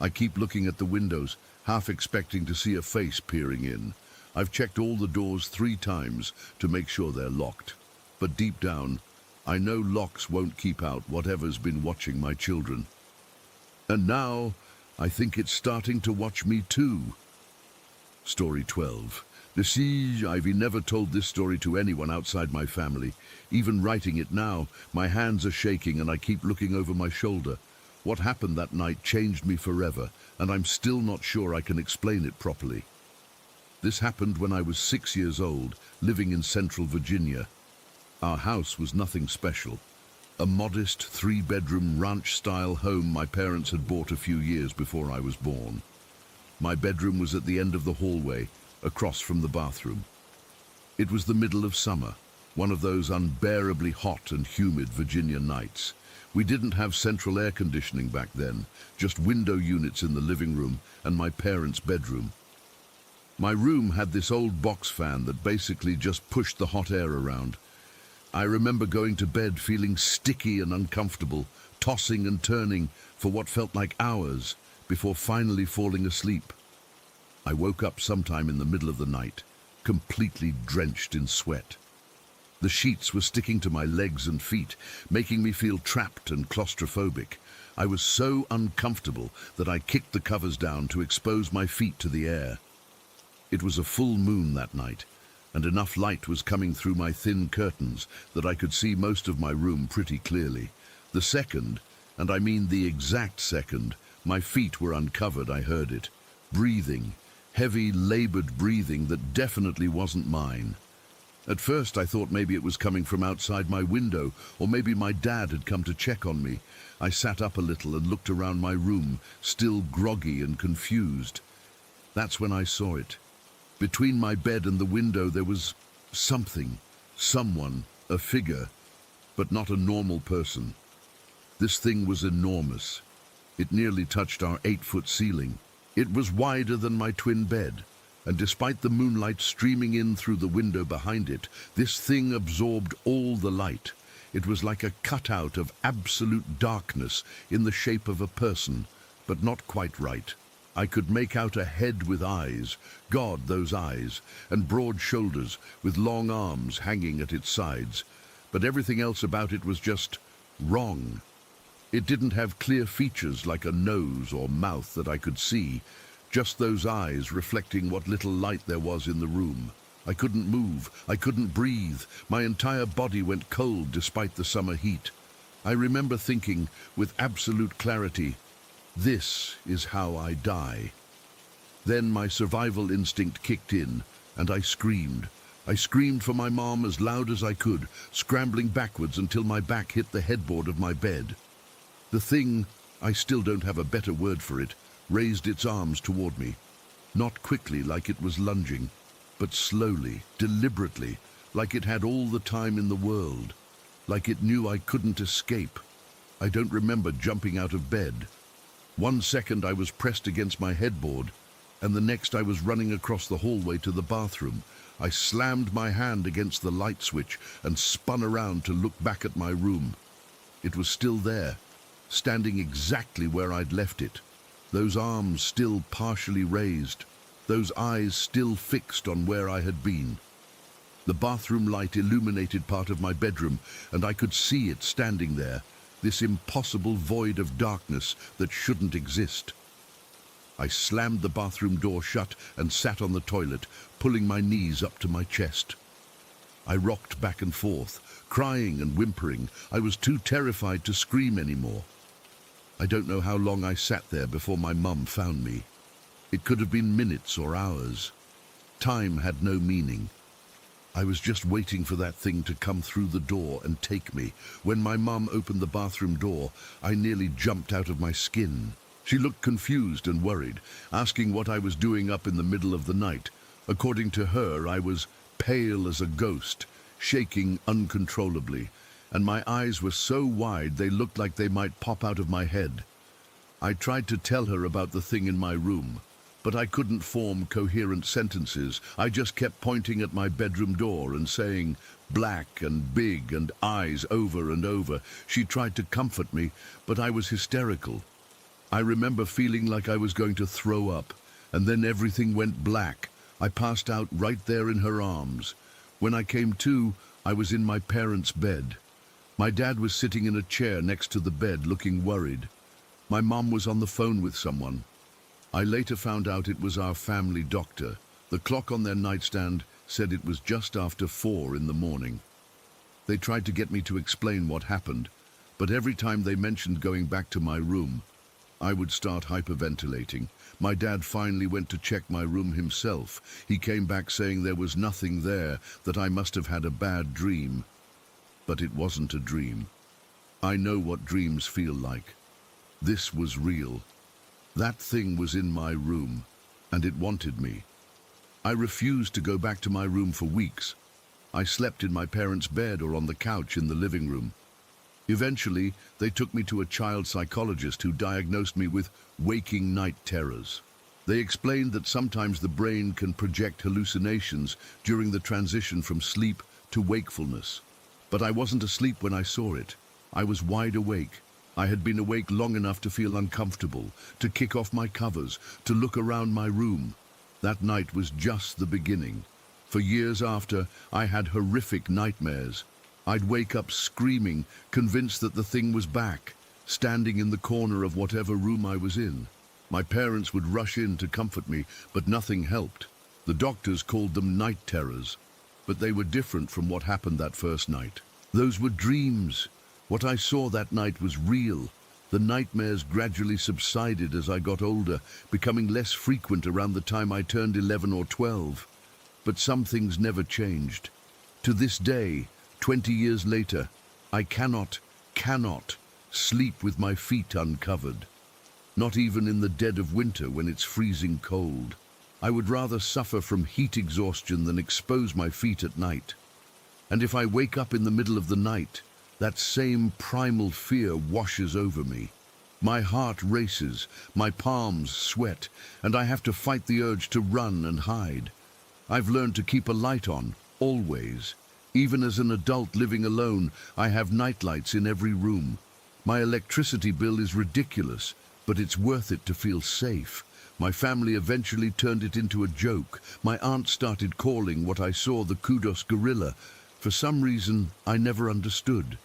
I keep looking at the windows, half expecting to see a face peering in. I've checked all the doors 3 times to make sure they're locked. But deep down, I know locks won't keep out whatever's been watching my children. And now, I think it's starting to watch me too. Story 12. I've never told this story to anyone outside my family. Even writing it now, my hands are shaking and I keep looking over my shoulder. What happened that night changed me forever, and I'm still not sure I can explain it properly. This happened when I was 6 years old, living in central Virginia. Our house was nothing special. A modest 3-bedroom ranch-style home my parents had bought a few years before I was born. My bedroom was at the end of the hallway, across from the bathroom. It was the middle of summer, one of those unbearably hot and humid Virginia nights. We didn't have central air conditioning back then, just window units in the living room and my parents' bedroom. My room had this old box fan that basically just pushed the hot air around. I remember going to bed feeling sticky and uncomfortable, tossing and turning for what felt like hours before finally falling asleep. I woke up sometime in the middle of the night, completely drenched in sweat. The sheets were sticking to my legs and feet, making me feel trapped and claustrophobic. I was so uncomfortable that I kicked the covers down to expose my feet to the air. It was a full moon that night, and enough light was coming through my thin curtains that I could see most of my room pretty clearly. The second, and I mean the exact second, my feet were uncovered, I heard it. Breathing, heavy, labored breathing that definitely wasn't mine. At first I thought maybe it was coming from outside my window, or maybe my dad had come to check on me. I sat up a little and looked around my room, still groggy and confused. That's when I saw it. Between my bed and the window there was something, someone, a figure, but not a normal person. This thing was enormous. It nearly touched our 8-foot ceiling. It was wider than my twin bed, and despite the moonlight streaming in through the window behind it, this thing absorbed all the light. It was like a cutout of absolute darkness in the shape of a person, but not quite right. I could make out a head with eyes, God, those eyes, and broad shoulders with long arms hanging at its sides, but everything else about it was just wrong. It didn't have clear features like a nose or mouth that I could see, just those eyes reflecting what little light there was in the room. I couldn't move, I couldn't breathe, my entire body went cold despite the summer heat. I remember thinking with absolute clarity, this is how I die. Then my survival instinct kicked in, and I screamed. I screamed for my mom as loud as I could, scrambling backwards until my back hit the headboard of my bed. The thing, I still don't have a better word for it, raised its arms toward me. Not quickly like it was lunging, but slowly, deliberately, like it had all the time in the world, like it knew I couldn't escape. I don't remember jumping out of bed. 1 second I was pressed against my headboard, and the next I was running across the hallway to the bathroom. I slammed my hand against the light switch and spun around to look back at my room. It was still there, standing exactly where I'd left it. Those arms still partially raised, those eyes still fixed on where I had been. The bathroom light illuminated part of my bedroom, and I could see it standing there, this impossible void of darkness that shouldn't exist. I slammed the bathroom door shut and sat on the toilet, pulling my knees up to my chest. I rocked back and forth, crying and whimpering. I was too terrified to scream anymore. I don't know how long I sat there before my mum found me. It could have been minutes or hours. Time had no meaning. I was just waiting for that thing to come through the door and take me. When my mum opened the bathroom door, I nearly jumped out of my skin. She looked confused and worried, asking what I was doing up in the middle of the night. According to her, I was pale as a ghost, shaking uncontrollably, and my eyes were so wide they looked like they might pop out of my head. I tried to tell her about the thing in my room, but I couldn't form coherent sentences. I just kept pointing at my bedroom door and saying, black and big and eyes over and over. She tried to comfort me, but I was hysterical. I remember feeling like I was going to throw up, and then everything went black. I passed out right there in her arms. When I came to, I was in my parents' bed. My dad was sitting in a chair next to the bed, looking worried. My mom was on the phone with someone. I later found out it was our family doctor, The clock on their nightstand said it was just after 4 in the morning. They tried to get me to explain what happened, but every time they mentioned going back to my room, I would start hyperventilating. My dad finally went to check my room himself. He came back saying there was nothing there, that I must have had a bad dream. But it wasn't a dream. I know what dreams feel like. This was real. That thing was in my room, and it wanted me. I refused to go back to my room for weeks. I slept in my parents' bed or on the couch in the living room. Eventually, they took me to a child psychologist who diagnosed me with waking night terrors. They explained that sometimes the brain can project hallucinations during the transition from sleep to wakefulness. But I wasn't asleep when I saw it. I was wide awake. I had been awake long enough to feel uncomfortable, to kick off my covers, to look around my room. That night was just the beginning. For years after, I had horrific nightmares. I'd wake up screaming, convinced that the thing was back, standing in the corner of whatever room I was in. My parents would rush in to comfort me, but nothing helped. The doctors called them night terrors, but they were different from what happened that first night. Those were dreams. What I saw that night was real. The nightmares gradually subsided as I got older, becoming less frequent around the time I turned 11 or 12. But some things never changed. To this day, 20 years later, I cannot sleep with my feet uncovered. Not even in the dead of winter when it's freezing cold. I would rather suffer from heat exhaustion than expose my feet at night. And if I wake up in the middle of the night, that same primal fear washes over me. My heart races, my palms sweat, and I have to fight the urge to run and hide. I've learned to keep a light on, always. Even as an adult living alone, I have nightlights in every room. My electricity bill is ridiculous, but it's worth it to feel safe. My family eventually turned it into a joke. My aunt started calling what I saw the kudos gorilla. For some reason, I never understood.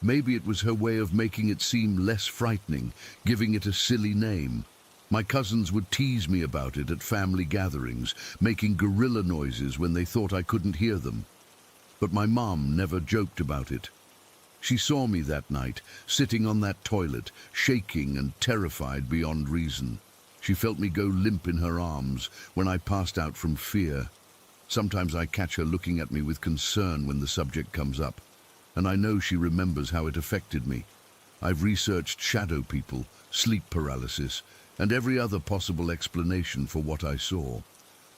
Maybe it was her way of making it seem less frightening, giving it a silly name. My cousins would tease me about it at family gatherings, making gorilla noises when they thought I couldn't hear them. But my mom never joked about it. She saw me that night, sitting on that toilet, shaking and terrified beyond reason. She felt me go limp in her arms when I passed out from fear. Sometimes I catch her looking at me with concern when the subject comes up, and I know she remembers how it affected me. I've researched shadow people, sleep paralysis, and every other possible explanation for what I saw.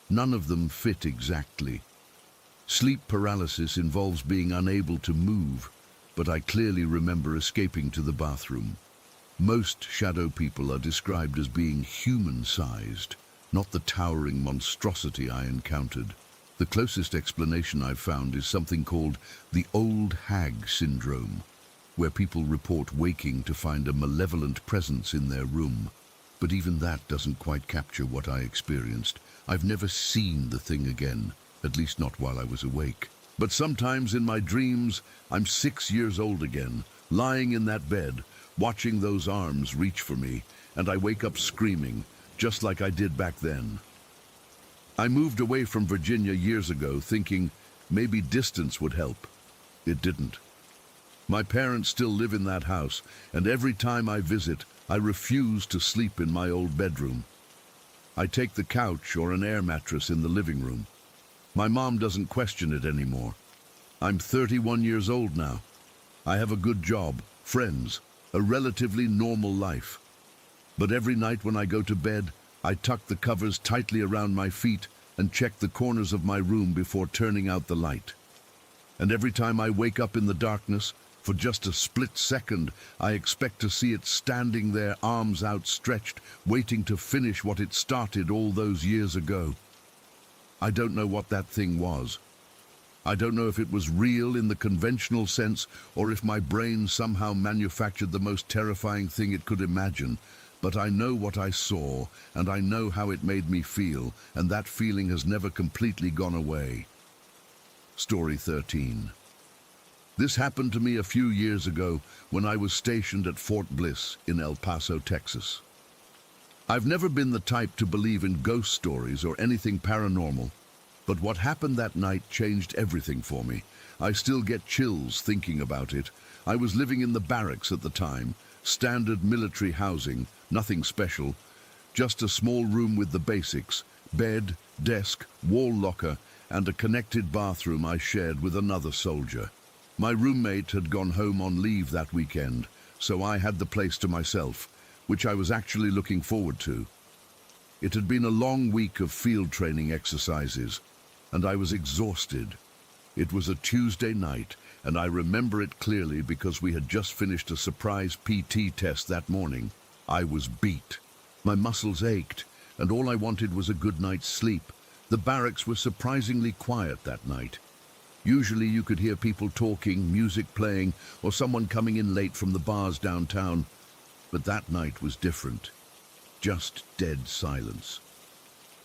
None of them fit exactly. Sleep paralysis involves being unable to move, but I clearly remember escaping to the bathroom. Most shadow people are described as being human-sized, not the towering monstrosity I encountered. The closest explanation I've found is something called the old hag syndrome, where people report waking to find a malevolent presence in their room. But even that doesn't quite capture what I experienced. I've never seen the thing again, at least not while I was awake. But sometimes in my dreams, I'm 6 years old again, lying in that bed, watching those arms reach for me, and I wake up screaming, just like I did back then. I moved away from Virginia years ago thinking maybe distance would help. It didn't. My parents still live in that house, and every time I visit, I refuse to sleep in my old bedroom. I take the couch or an air mattress in the living room. My mom doesn't question it anymore. I'm 31 years old now. I have a good job, friends, a relatively normal life. But every night when I go to bed, I tuck the covers tightly around my feet and check the corners of my room before turning out the light. And every time I wake up in the darkness, for just a split second, I expect to see it standing there, arms outstretched, waiting to finish what it started all those years ago. I don't know what that thing was. I don't know if it was real in the conventional sense or if my brain somehow manufactured the most terrifying thing it could imagine. But I know what I saw, and I know how it made me feel, and that feeling has never completely gone away. Story 13. This happened to me a few years ago when I was stationed at Fort Bliss in El Paso, Texas. I've never been the type to believe in ghost stories or anything paranormal, but what happened that night changed everything for me. I still get chills thinking about it. I was living in the barracks at the time, standard military housing, nothing special, just a small room with the basics, bed, desk, wall locker, and a connected bathroom I shared with another soldier. My roommate had gone home on leave that weekend, so I had the place to myself, which I was actually looking forward to. It had been a long week of field training exercises, and I was exhausted. It was a Tuesday night, and I remember it clearly because we had just finished a surprise PT test that morning. I was beat. My muscles ached, and all I wanted was a good night's sleep. The barracks were surprisingly quiet that night. Usually you could hear people talking, music playing, or someone coming in late from the bars downtown. But that night was different. Just dead silence.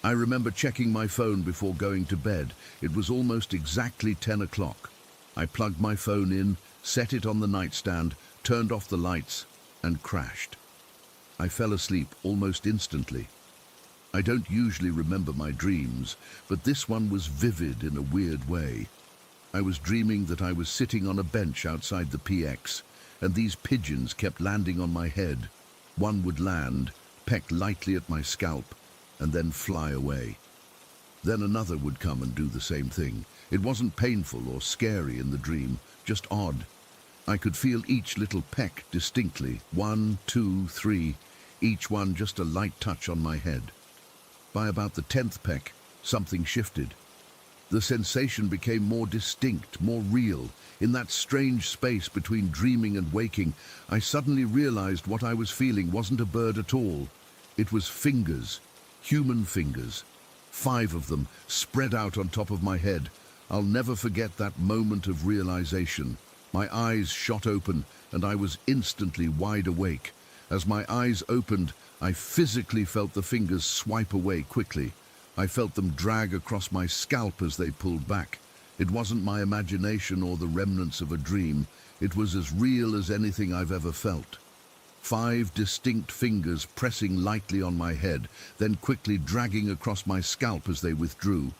I remember checking my phone before going to bed. It was almost exactly 10 o'clock. I plugged my phone in, set it on the nightstand, turned off the lights, and crashed. I fell asleep almost instantly. I don't usually remember my dreams, but this one was vivid in a weird way. I was dreaming that I was sitting on a bench outside the PX, and these pigeons kept landing on my head. One would land, peck lightly at my scalp, and then fly away. Then another would come and do the same thing. It wasn't painful or scary in the dream, just odd. I could feel each little peck distinctly, 1, 2, 3, each one just a light touch on my head. By about the 10th peck, something shifted. The sensation became more distinct, more real. In that strange space between dreaming and waking, I suddenly realized what I was feeling wasn't a bird at all. It was fingers, human fingers. 5 of them, spread out on top of my head. I'll never forget that moment of realization. My eyes shot open, and I was instantly wide awake. As my eyes opened, I physically felt the fingers swipe away quickly. I felt them drag across my scalp as they pulled back. It wasn't my imagination or the remnants of a dream. It was as real as anything I've ever felt. 5 distinct fingers pressing lightly on my head, then quickly dragging across my scalp as they withdrew.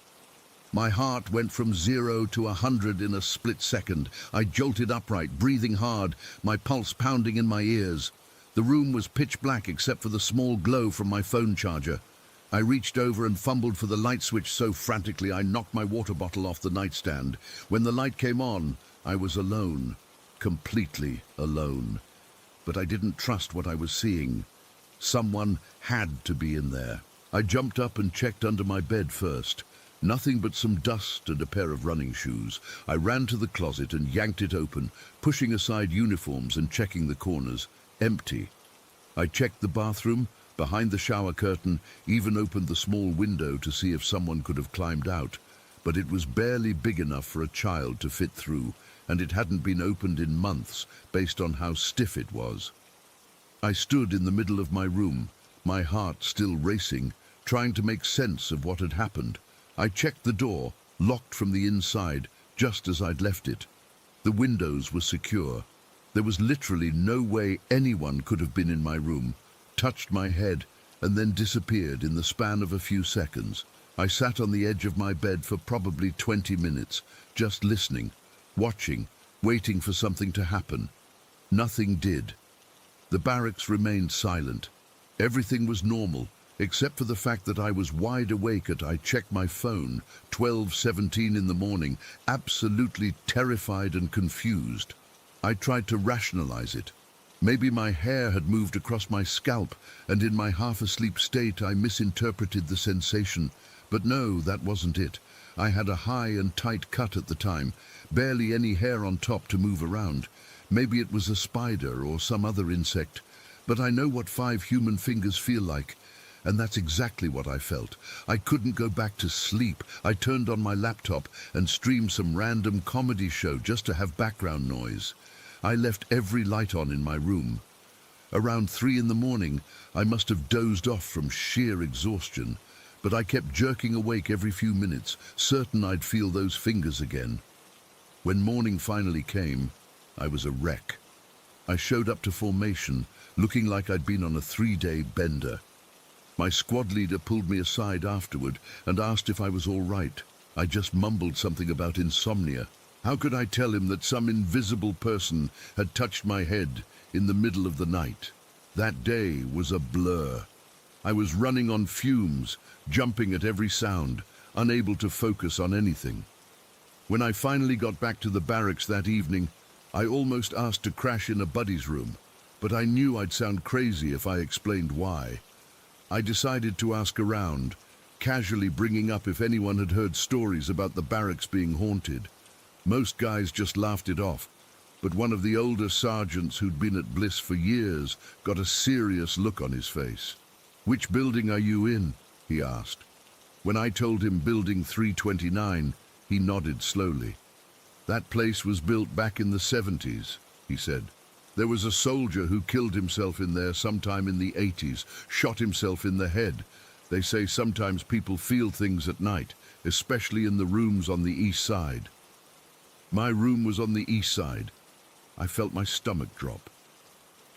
My heart went from 0 to 100 in a split second. I jolted upright, breathing hard, my pulse pounding in my ears. The room was pitch black except for the small glow from my phone charger. I reached over and fumbled for the light switch so frantically I knocked my water bottle off the nightstand. When the light came on, I was alone, completely alone. But I didn't trust what I was seeing. Someone had to be in there. I jumped up and checked under my bed first. Nothing but some dust and a pair of running shoes. I ran to the closet and yanked it open, pushing aside uniforms and checking the corners. Empty. I checked the bathroom, behind the shower curtain, even opened the small window to see if someone could have climbed out. But it was barely big enough for a child to fit through, and it hadn't been opened in months, based on how stiff it was. I stood in the middle of my room, my heart still racing, trying to make sense of what had happened. I checked the door, locked from the inside, just as I'd left it. The windows were secure. There was literally no way anyone could have been in my room, touched my head, and then disappeared in the span of a few seconds. I sat on the edge of my bed for probably 20 minutes, just listening, watching, waiting for something to happen. Nothing did. The barracks remained silent. Everything was normal, except for the fact that I was wide awake I checked my phone, 12:17 in the morning, absolutely terrified and confused. I tried to rationalize it. Maybe my hair had moved across my scalp, and in my half-asleep state I misinterpreted the sensation. But no, that wasn't it. I had a high and tight cut at the time, barely any hair on top to move around. Maybe it was a spider or some other insect, but I know what 5 human fingers feel like, and that's exactly what I felt. I couldn't go back to sleep. I turned on my laptop and streamed some random comedy show just to have background noise. I left every light on in my room. Around 3 in the morning, I must have dozed off from sheer exhaustion, but I kept jerking awake every few minutes, certain I'd feel those fingers again. When morning finally came, I was a wreck. I showed up to formation, looking like I'd been on a 3-day bender. My squad leader pulled me aside afterward and asked if I was all right. I just mumbled something about insomnia. How could I tell him that some invisible person had touched my head in the middle of the night? That day was a blur. I was running on fumes, jumping at every sound, unable to focus on anything. When I finally got back to the barracks that evening, I almost asked to crash in a buddy's room, but I knew I'd sound crazy if I explained why. I decided to ask around, casually bringing up if anyone had heard stories about the barracks being haunted. Most guys just laughed it off, but one of the older sergeants who'd been at Bliss for years got a serious look on his face. "Which building are you in?" he asked. When I told him Building 329, he nodded slowly. "That place was built back in the 70s, he said. "There was a soldier who killed himself in there sometime in the 80s, shot himself in the head. They say sometimes people feel things at night, especially in the rooms on the east side." My room was on the east side. I felt my stomach drop.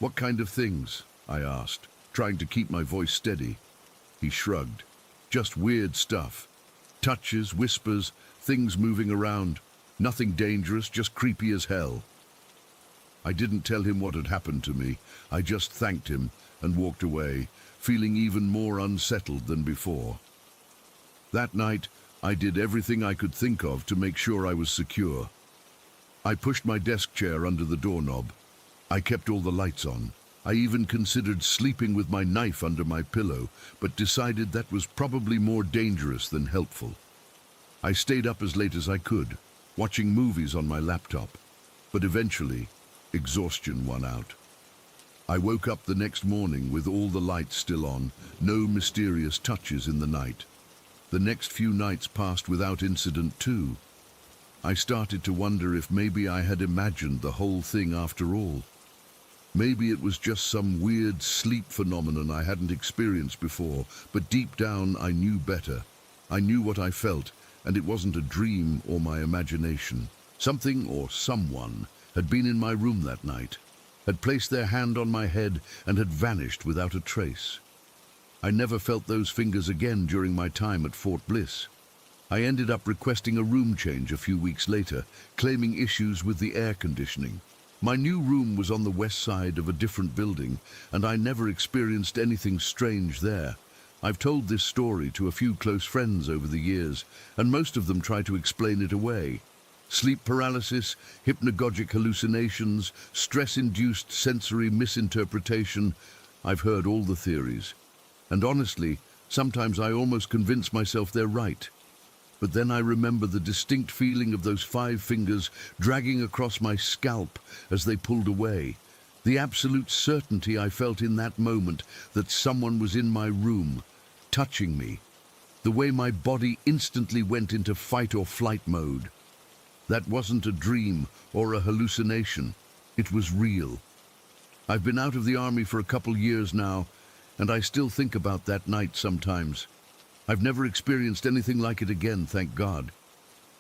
"What kind of things?" I asked, trying to keep my voice steady. He shrugged. "Just weird stuff. Touches, whispers, things moving around. Nothing dangerous, just creepy as hell." I didn't tell him what had happened to me. I just thanked him and walked away, feeling even more unsettled than before. That night, I did everything I could think of to make sure I was secure. I pushed my desk chair under the doorknob. I kept all the lights on. I even considered sleeping with my knife under my pillow, but decided that was probably more dangerous than helpful. I stayed up as late as I could, watching movies on my laptop, but eventually, exhaustion won out. I woke up the next morning with all the lights still on, no mysterious touches in the night. The next few nights passed without incident too. I started to wonder if maybe I had imagined the whole thing after all. Maybe it was just some weird sleep phenomenon I hadn't experienced before, but deep down I knew better. I knew what I felt, and it wasn't a dream or my imagination. Something or someone had been in my room that night, had placed their hand on my head and had vanished without a trace. I never felt those fingers again during my time at Fort Bliss. I ended up requesting a room change a few weeks later, claiming issues with the air conditioning. My new room was on the west side of a different building, and I never experienced anything strange there. I've told this story to a few close friends over the years, and most of them try to explain it away. Sleep paralysis, hypnagogic hallucinations, stress-induced sensory misinterpretation. I've heard all the theories. And honestly, sometimes I almost convince myself they're right. But then I remember the distinct feeling of those 5 fingers dragging across my scalp as they pulled away. The absolute certainty I felt in that moment that someone was in my room, touching me. The way my body instantly went into fight or flight mode. That wasn't a dream or a hallucination. It was real. I've been out of the army for a couple years now, and I still think about that night sometimes. I've never experienced anything like it again, thank God.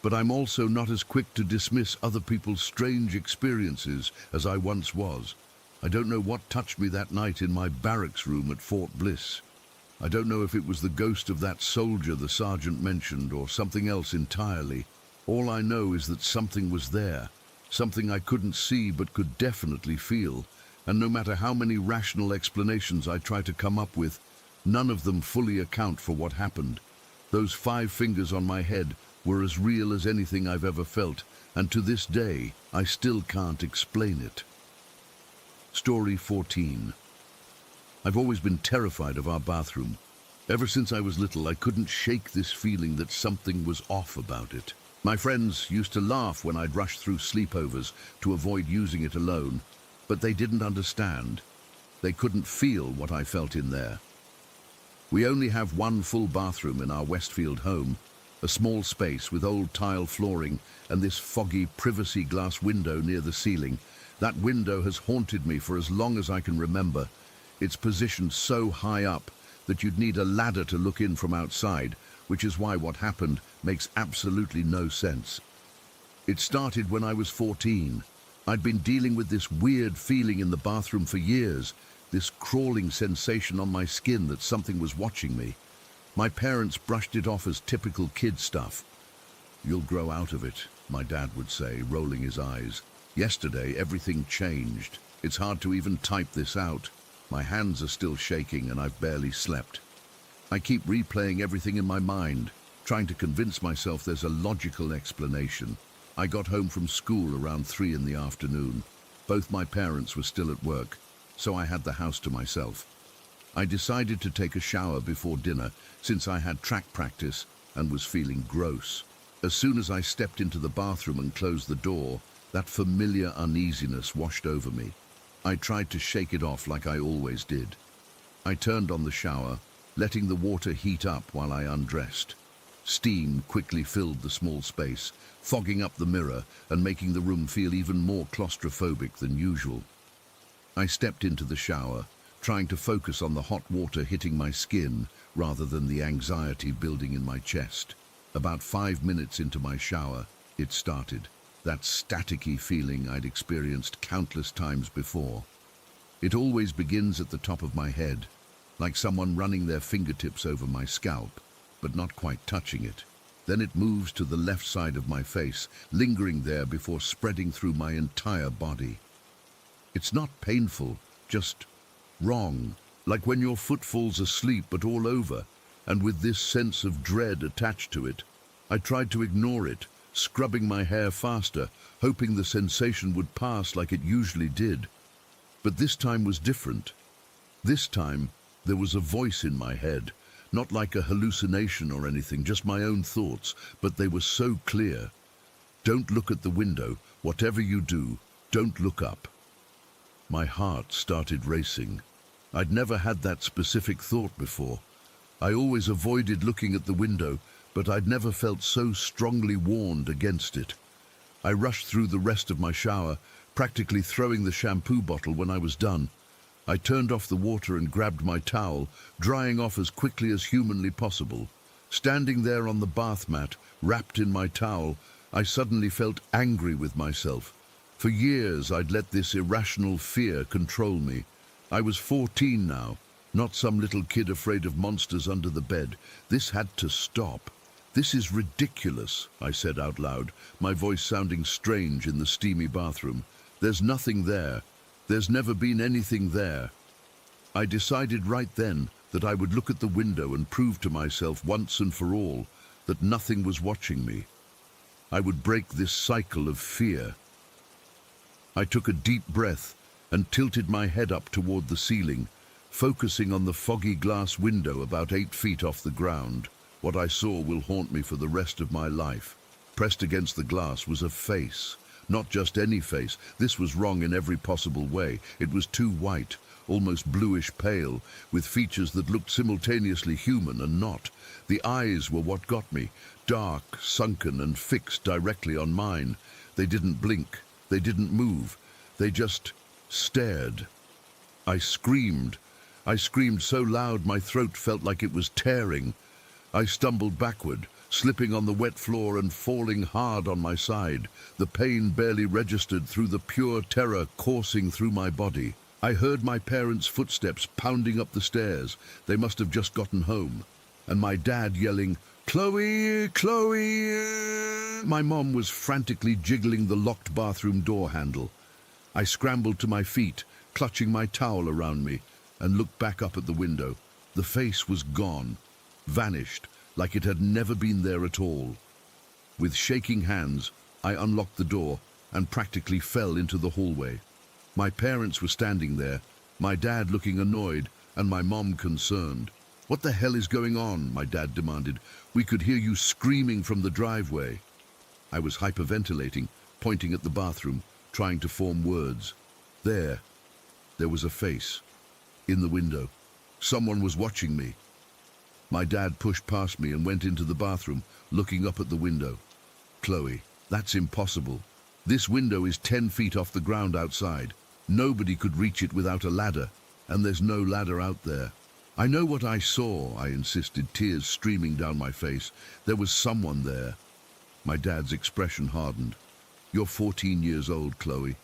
But I'm also not as quick to dismiss other people's strange experiences as I once was. I don't know what touched me that night in my barracks room at Fort Bliss. I don't know if it was the ghost of that soldier the sergeant mentioned or something else entirely. All I know is that something was there, something I couldn't see but could definitely feel, and no matter how many rational explanations I try to come up with, none of them fully account for what happened. Those 5 fingers on my head were as real as anything I've ever felt, and to this day, I still can't explain it. Story 14. I've always been terrified of our bathroom. Ever since I was little, I couldn't shake this feeling that something was off about it. My friends used to laugh when I'd rush through sleepovers to avoid using it alone, but they didn't understand. They couldn't feel what I felt in there. We only have one full bathroom in our Westfield home, a small space with old tile flooring and this foggy privacy glass window near the ceiling. That window has haunted me for as long as I can remember. It's positioned so high up that you'd need a ladder to look in from outside, which is why what happened makes absolutely no sense. It started when I was 14. I'd been dealing with this weird feeling in the bathroom for years, this crawling sensation on my skin that something was watching me. My parents brushed it off as typical kid stuff. "You'll grow out of it," my dad would say, rolling his eyes. "Yesterday, everything changed. It's hard to even type this out. My hands are still shaking and I've barely slept. I keep replaying everything in my mind, trying to convince myself there's a logical explanation. I got home from school around 3 in the afternoon. Both my parents were still at work, so I had the house to myself. I decided to take a shower before dinner since I had track practice and was feeling gross. As soon as I stepped into the bathroom and closed the door, that familiar uneasiness washed over me. I tried to shake it off like I always did. I turned on the shower, letting the water heat up while I undressed. Steam quickly filled the small space, fogging up the mirror and making the room feel even more claustrophobic than usual. I stepped into the shower, trying to focus on the hot water hitting my skin rather than the anxiety building in my chest. About 5 minutes into my shower, it started. That staticky feeling I'd experienced countless times before. It always begins at the top of my head, like someone running their fingertips over my scalp, but not quite touching it. Then it moves to the left side of my face, lingering there before spreading through my entire body. It's not painful, just wrong, like when your foot falls asleep but all over, and with this sense of dread attached to it. I tried to ignore it, scrubbing my hair faster, hoping the sensation would pass like it usually did. But this time was different. This time, there was a voice in my head, not like a hallucination or anything, just my own thoughts, but they were so clear. "Don't look at the window. Whatever you do, don't look up." My heart started racing. I'd never had that specific thought before. I always avoided looking at the window, but I'd never felt so strongly warned against it. I rushed through the rest of my shower, practically throwing the shampoo bottle when I was done. I turned off the water and grabbed my towel, drying off as quickly as humanly possible. Standing there on the bath mat, wrapped in my towel, I suddenly felt angry with myself. For years I'd let this irrational fear control me. I was 14 now, not some little kid afraid of monsters under the bed. This had to stop. "This is ridiculous," I said out loud, my voice sounding strange in the steamy bathroom. "There's nothing there. There's never been anything there." I decided right then that I would look at the window and prove to myself once and for all that nothing was watching me. I would break this cycle of fear. I took a deep breath and tilted my head up toward the ceiling, focusing on the foggy glass window about 8 feet off the ground. What I saw will haunt me for the rest of my life. Pressed against the glass was a face. Not just any face. This was wrong in every possible way. It was too white, almost bluish pale, with features that looked simultaneously human and not. The eyes were what got me, dark, sunken, and fixed directly on mine. They didn't blink. They didn't move. They just stared. I screamed. I screamed so loud my throat felt like it was tearing. I stumbled backward, slipping on the wet floor and falling hard on my side. The pain barely registered through the pure terror coursing through my body. I heard my parents' footsteps pounding up the stairs. They must have just gotten home. And my dad yelling, "Chloe, Chloe!" My mom was frantically jiggling the locked bathroom door handle. I scrambled to my feet, clutching my towel around me, and looked back up at the window. The face was gone, vanished, like it had never been there at all. With shaking hands, I unlocked the door and practically fell into the hallway. My parents were standing there, my dad looking annoyed and my mom concerned. "What the hell is going on?" my dad demanded. "We could hear you screaming from the driveway." I was hyperventilating, pointing at the bathroom, trying to form words. There was a face. In the window. Someone was watching me. My dad pushed past me and went into the bathroom, looking up at the window. "Chloe, that's impossible. This window is 10 feet off the ground outside. Nobody could reach it without a ladder, and there's no ladder out there." "I know what I saw," I insisted, tears streaming down my face. "There was someone there." My dad's expression hardened. "You're 14 years old, Chloe.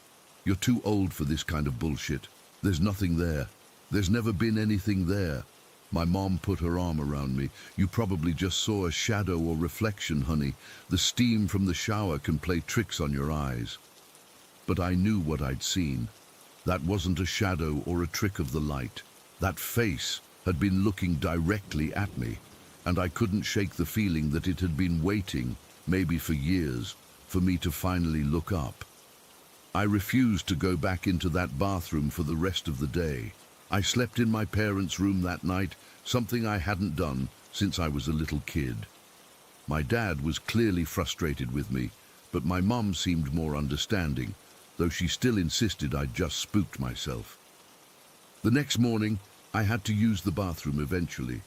You're too old for this kind of bullshit. There's nothing there." There's never been anything there. My mom put her arm around me. You probably just saw a shadow or reflection, honey. The steam from the shower can play tricks on your eyes. But I knew what I'd seen. That wasn't a shadow or a trick of the light. That face had been looking directly at me, and I couldn't shake the feeling that it had been waiting, maybe for years, for me to finally look up. I refused to go back into that bathroom for the rest of the day. I slept in my parents' room that night, something I hadn't done since I was a little kid. My dad was clearly frustrated with me, but my mum seemed more understanding, though she still insisted I'd just spooked myself. The next morning, I had to use the bathroom eventually.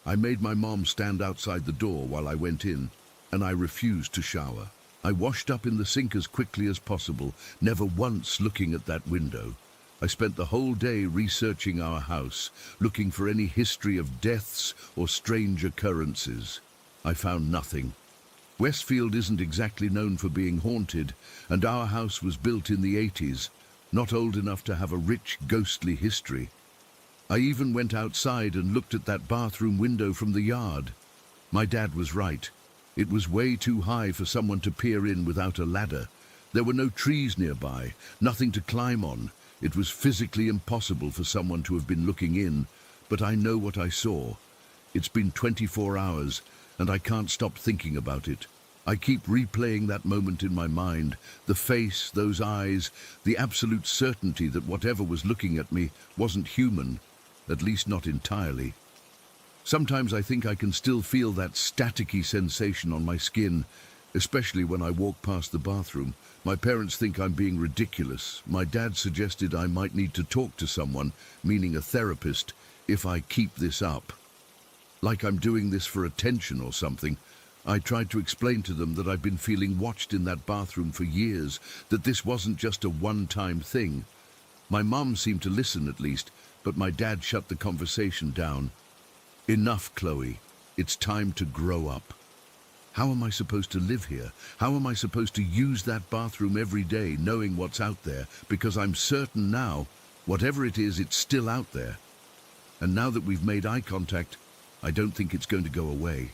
I made my mom stand outside the door while I went in, and I refused to shower. I washed up in the sink as quickly as possible, never once looking at that window. I spent the whole day researching our house, looking for any history of deaths or strange occurrences. I found nothing. Westfield isn't exactly known for being haunted, and our house was built in the 80s, not old enough to have a rich, ghostly history. I even went outside and looked at that bathroom window from the yard. My dad was right. It was way too high for someone to peer in without a ladder. There were no trees nearby, nothing to climb on. It was physically impossible for someone to have been looking in, but I know what I saw. It's been 24 hours, and I can't stop thinking about it. I keep replaying that moment in my mind, the face, those eyes, the absolute certainty that whatever was looking at me wasn't human, at least not entirely. Sometimes I think I can still feel that staticky sensation on my skin, especially when I walk past the bathroom. My parents think I'm being ridiculous. My dad suggested I might need to talk to someone, meaning a therapist, if I keep this up. Like I'm doing this for attention or something. I tried to explain to them that I've been feeling watched in that bathroom for years, that this wasn't just a one-time thing. My mum seemed to listen at least, but my dad shut the conversation down. Enough, Chloe. It's time to grow up. How am I supposed to live here? How am I supposed to use that bathroom every day, knowing what's out there? Because I'm certain now, whatever it is, it's still out there. And now that we've made eye contact, I don't think it's going to go away.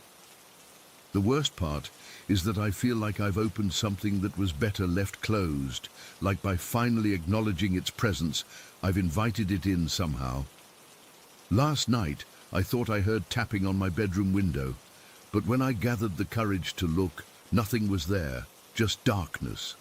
The worst part is that I feel like I've opened something that was better left closed, like by finally acknowledging its presence, I've invited it in somehow. Last night, I thought I heard tapping on my bedroom window, but when I gathered the courage to look, nothing was there, just darkness.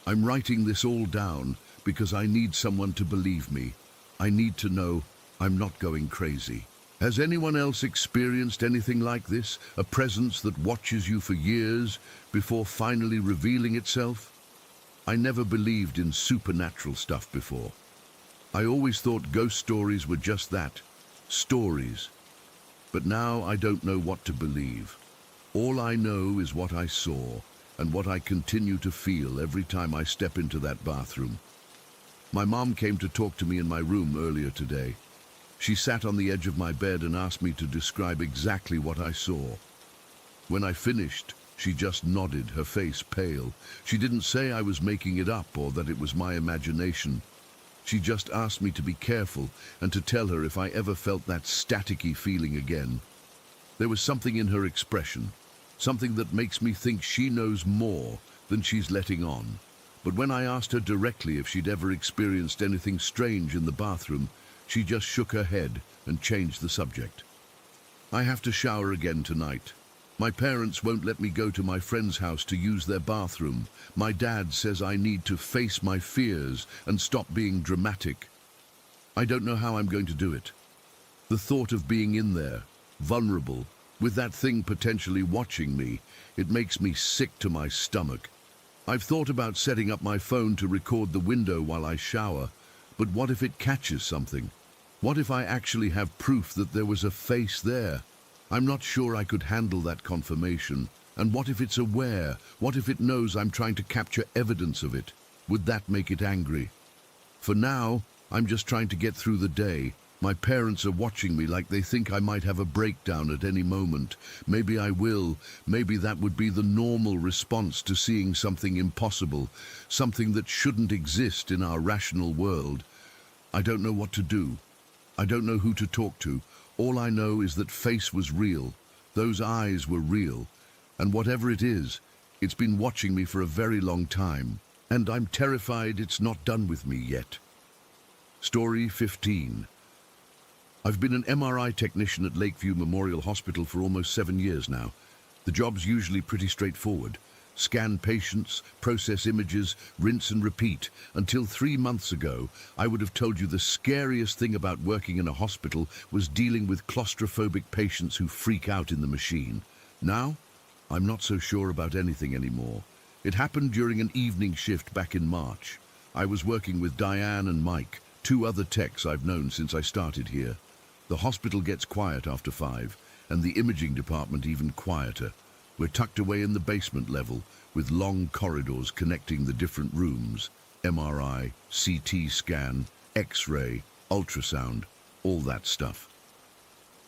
I'm writing this all down because I need someone to believe me. I need to know I'm not going crazy. Has anyone else experienced anything like this? A presence that watches you for years before finally revealing itself? I never believed in supernatural stuff before. I always thought ghost stories were just that, stories. But now I don't know what to believe. All I know is what I saw and what I continue to feel every time I step into that bathroom. My mom came to talk to me in my room earlier today. She sat on the edge of my bed and asked me to describe exactly what I saw. When I finished, she just nodded, her face pale. She didn't say I was making it up or that it was my imagination. She just asked me to be careful and to tell her if I ever felt that staticky feeling again. There was something in her expression, something that makes me think she knows more than she's letting on. But when I asked her directly if she'd ever experienced anything strange in the bathroom, she just shook her head and changed the subject. I have to shower again tonight. My parents won't let me go to my friend's house to use their bathroom. My dad says I need to face my fears and stop being dramatic. I don't know how I'm going to do it. The thought of being in there, vulnerable, with that thing potentially watching me, it makes me sick to my stomach. I've thought about setting up my phone to record the window while I shower, but what if it catches something? What if I actually have proof that there was a face there? I'm not sure I could handle that confirmation. And what if it's aware? What if it knows I'm trying to capture evidence of it? Would that make it angry? For now, I'm just trying to get through the day. My parents are watching me like they think I might have a breakdown at any moment. Maybe I will. Maybe that would be the normal response to seeing something impossible, something that shouldn't exist in our rational world. I don't know what to do. I don't know who to talk to. All I know is that face was real, those eyes were real, and whatever it is, it's been watching me for a very long time, and I'm terrified it's not done with me yet. Story 15. I've been an MRI technician at Lakeview Memorial Hospital for almost 7 years now. The job's usually pretty straightforward. Scan patients, process images, rinse and repeat. Until 3 months ago, I would have told you the scariest thing about working in a hospital was dealing with claustrophobic patients who freak out in the machine. Now, I'm not so sure about anything anymore. It happened during an evening shift back in March. I was working with Diane and Mike, 2 other techs I've known since I started here. The hospital gets quiet after 5, and the imaging department even quieter. We're tucked away in the basement level, with long corridors connecting the different rooms. MRI, CT scan, X-ray, ultrasound, all that stuff.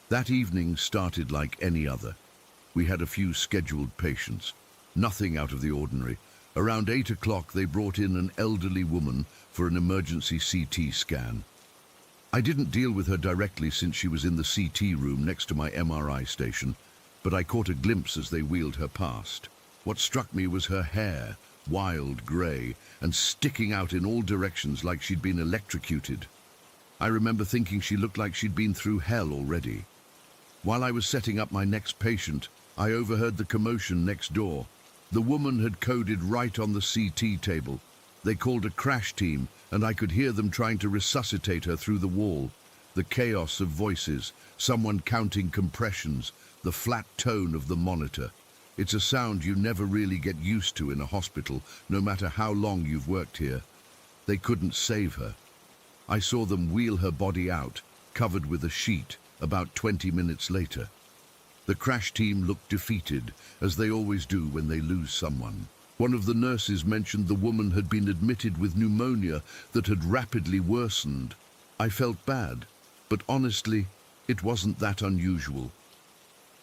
That evening started like any other. We had a few scheduled patients. Nothing out of the ordinary. Around 8 o'clock they brought in an elderly woman for an emergency CT scan. I didn't deal with her directly since she was in the CT room next to my MRI station, but I caught a glimpse as they wheeled her past. What struck me was her hair, wild grey, and sticking out in all directions like she'd been electrocuted. I remember thinking she looked like she'd been through hell already. While I was setting up my next patient, I overheard the commotion next door. The woman had coded right on the CT table. They called a crash team, and I could hear them trying to resuscitate her through the wall. The chaos of voices, someone counting compressions, the flat tone of the monitor. It's a sound you never really get used to in a hospital, no matter how long you've worked here. They couldn't save her. I saw them wheel her body out, covered with a sheet, about 20 minutes later. The crash team looked defeated, as they always do when they lose someone. One of the nurses mentioned the woman had been admitted with pneumonia that had rapidly worsened. I felt bad, but honestly, it wasn't that unusual.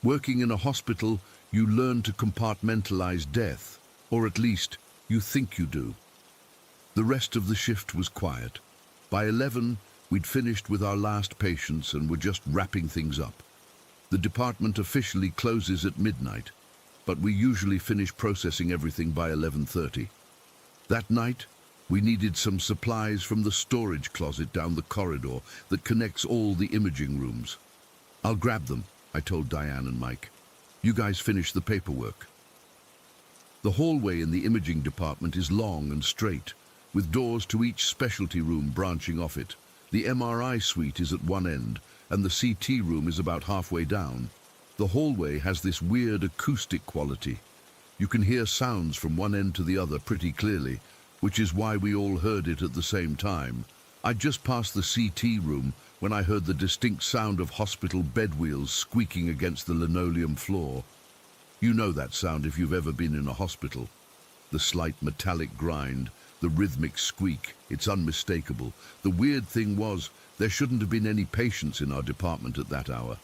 Working in a hospital, you learn to compartmentalize death, or at least, you think you do. The rest of the shift was quiet. By 11, we'd finished with our last patients and were just wrapping things up. The department officially closes at midnight, but we usually finish processing everything by 11:30. That night, we needed some supplies from the storage closet down the corridor that connects all the imaging rooms. "I'll grab them," I told Diane and Mike. "You guys finish the paperwork." The hallway in the imaging department is long and straight, with doors to each specialty room branching off it. The MRI suite is at one end, and the CT room is about halfway down. The hallway has this weird acoustic quality. You can hear sounds from one end to the other pretty clearly, which is why we all heard it at the same time. I'd just passed the CT room when I heard the distinct sound of hospital bed wheels squeaking against the linoleum floor. You know that sound if you've ever been in a hospital. The slight metallic grind, the rhythmic squeak, it's unmistakable. The weird thing was, there shouldn't have been any patients in our department at that hour.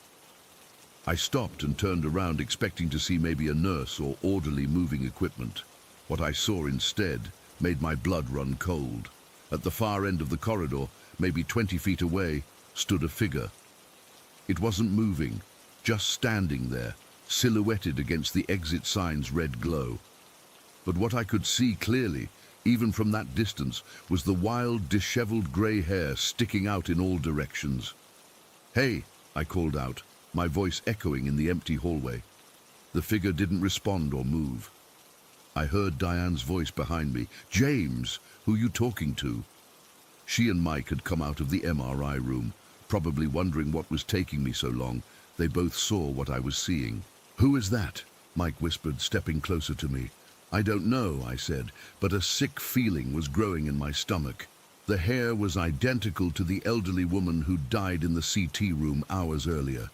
I stopped and turned around expecting to see maybe a nurse or orderly moving equipment. What I saw instead made my blood run cold. At the far end of the corridor, maybe 20 feet away, stood a figure. It wasn't moving, just standing there, silhouetted against the exit sign's red glow. But what I could see clearly, even from that distance, was the wild, disheveled grey hair sticking out in all directions. "Hey," I called out, my voice echoing in the empty hallway. The figure didn't respond or move. I heard Diane's voice behind me. "James, who you talking to?" She and Mike had come out of the MRI room, probably wondering what was taking me so long. They both saw what I was seeing. "Who is that?" Mike whispered, stepping closer to me. "I don't know," I said, but a sick feeling was growing in my stomach. The hair was identical to the elderly woman who died in the CT room hours earlier.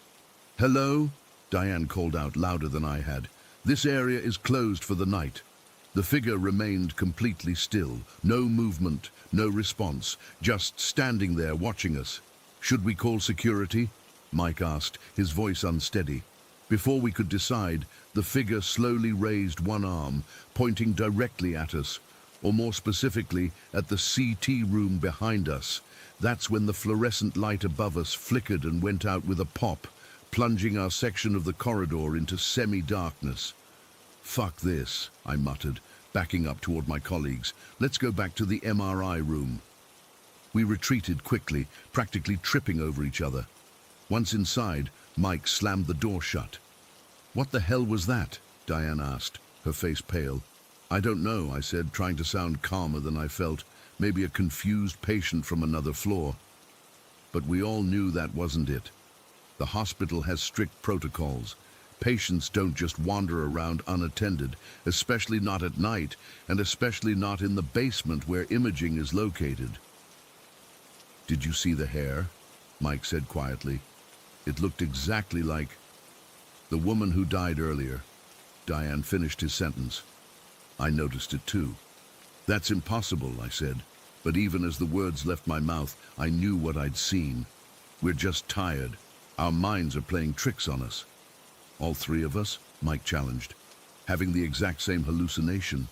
"Hello?" Diane called out louder than I had. "This area is closed for the night." The figure remained completely still, no movement, no response, just standing there watching us. "Should we call security?" Mike asked, his voice unsteady. Before we could decide, the figure slowly raised one arm, pointing directly at us, or more specifically, at the CT room behind us. That's when the fluorescent light above us flickered and went out with a pop, plunging our section of the corridor into semi-darkness. "Fuck this," I muttered, backing up toward my colleagues. "Let's go back to the MRI room." We retreated quickly, practically tripping over each other. Once inside, Mike slammed the door shut. "What the hell was that?" Diane asked, her face pale. "I don't know," I said, trying to sound calmer than I felt. "Maybe a confused patient from another floor." But we all knew that wasn't it. The hospital has strict protocols. Patients don't just wander around unattended, especially not at night, and especially not in the basement where imaging is located. "Did you see the hair?" Mike said quietly. "It looked exactly like the woman who died earlier." Diane finished his sentence. I noticed it too. "That's impossible," I said, but even as the words left my mouth, I knew what I'd seen. "We're just tired. Our minds are playing tricks on us." "All three of us?" Mike challenged. "Having the exact same hallucination?"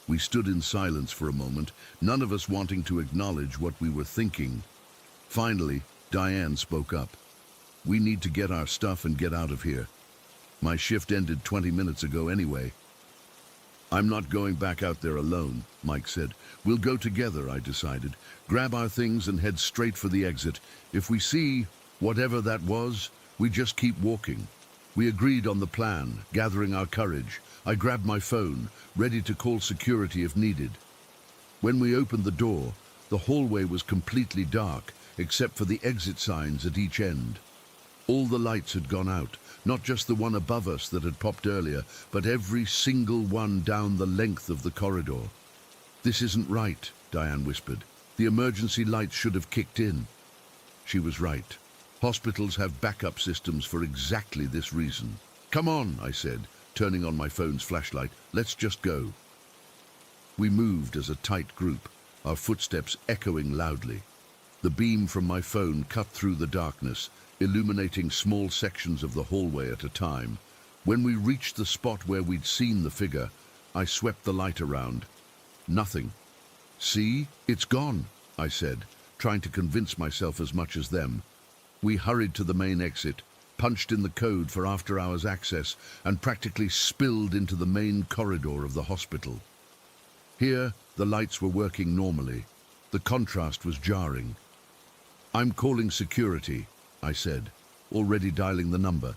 We stood in silence for a moment, none of us wanting to acknowledge what we were thinking. Finally, Diane spoke up. "We need to get our stuff and get out of here. My shift ended 20 minutes ago anyway." "I'm not going back out there alone," Mike said. "We'll go together," I decided. "Grab our things and head straight for the exit. If we see whatever that was, we just keep walking." We agreed on the plan, gathering our courage. I grabbed my phone, ready to call security if needed. When we opened the door, the hallway was completely dark, except for the exit signs at each end. All the lights had gone out, not just the one above us that had popped earlier, but every single one down the length of the corridor. "This isn't right," Diane whispered. "The emergency lights should have kicked in." She was right. Hospitals have backup systems for exactly this reason. "Come on," I said, turning on my phone's flashlight. "Let's just go." We moved as a tight group, our footsteps echoing loudly. The beam from my phone cut through the darkness, illuminating small sections of the hallway at a time. When we reached the spot where we'd seen the figure, I swept the light around. Nothing. "See? It's gone," I said, trying to convince myself as much as them. We hurried to the main exit, punched in the code for after-hours access, and practically spilled into the main corridor of the hospital. Here, the lights were working normally. The contrast was jarring. "I'm calling security," I said, already dialing the number.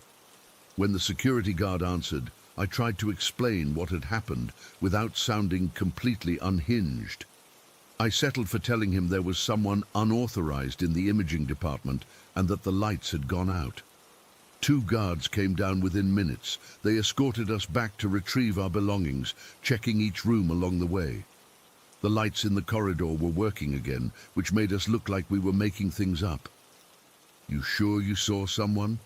When the security guard answered, I tried to explain what had happened without sounding completely unhinged. I settled for telling him there was someone unauthorized in the imaging department and that the lights had gone out. 2 guards came down within minutes. They escorted us back to retrieve our belongings, checking each room along the way. The lights in the corridor were working again, which made us look like we were making things up. "You sure you saw someone?"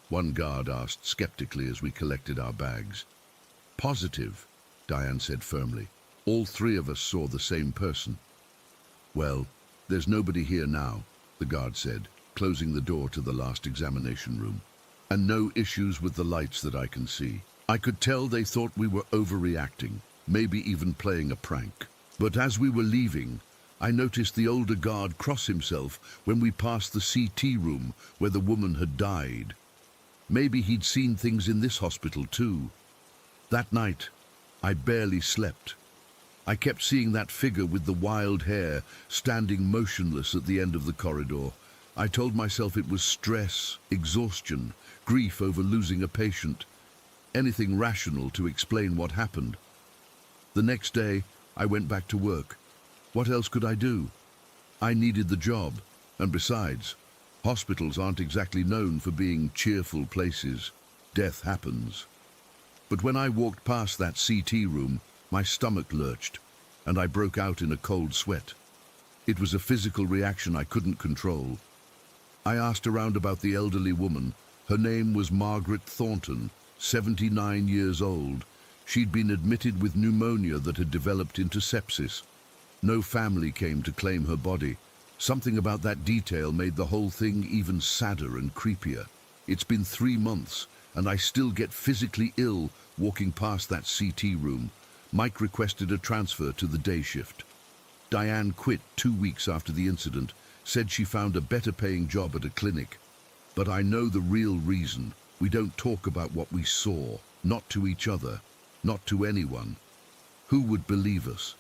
one guard asked skeptically as we collected our bags. "Positive," Diane said firmly. "All 3 of us saw the same person." "Well, there's nobody here now," the guard said, closing the door to the last examination room. "And no issues with the lights that I can see. I could tell they thought we were overreacting, maybe even playing a prank. But as we were leaving, I noticed the older guard cross himself when we passed the CT room where the woman had died. Maybe he'd seen things in this hospital too. That night, I barely slept. I kept seeing that figure with the wild hair standing motionless at the end of the corridor. I told myself it was stress, exhaustion, grief over losing a patient, anything rational to explain what happened. The next day, I went back to work. What else could I do? I needed the job, and besides, hospitals aren't exactly known for being cheerful places. Death happens. But when I walked past that CT room, my stomach lurched, and I broke out in a cold sweat. It was a physical reaction I couldn't control. I asked around about the elderly woman. Her name was Margaret Thornton, 79 years old. She'd been admitted with pneumonia that had developed into sepsis. No family came to claim her body. Something about that detail made the whole thing even sadder and creepier. It's been 3 months, and I still get physically ill walking past that CT room. Mike requested a transfer to the day shift. Diane quit 2 weeks after the incident, said she found a better paying job at a clinic. But I know the real reason. We don't talk about what we saw, not to each other, not to anyone. Who would believe us?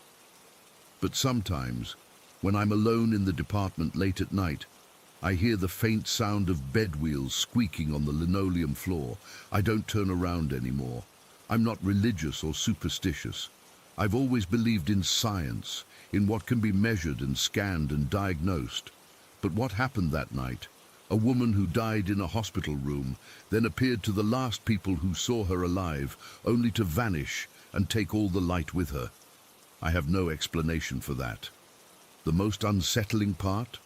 But sometimes, when I'm alone in the department late at night, I hear the faint sound of bed wheels squeaking on the linoleum floor. I don't turn around anymore. I'm not religious or superstitious. I've always believed in science, in what can be measured and scanned and diagnosed. But what happened that night? A woman who died in a hospital room, then appeared to the last people who saw her alive, only to vanish and take all the light with her. I have no explanation for that. The most unsettling part?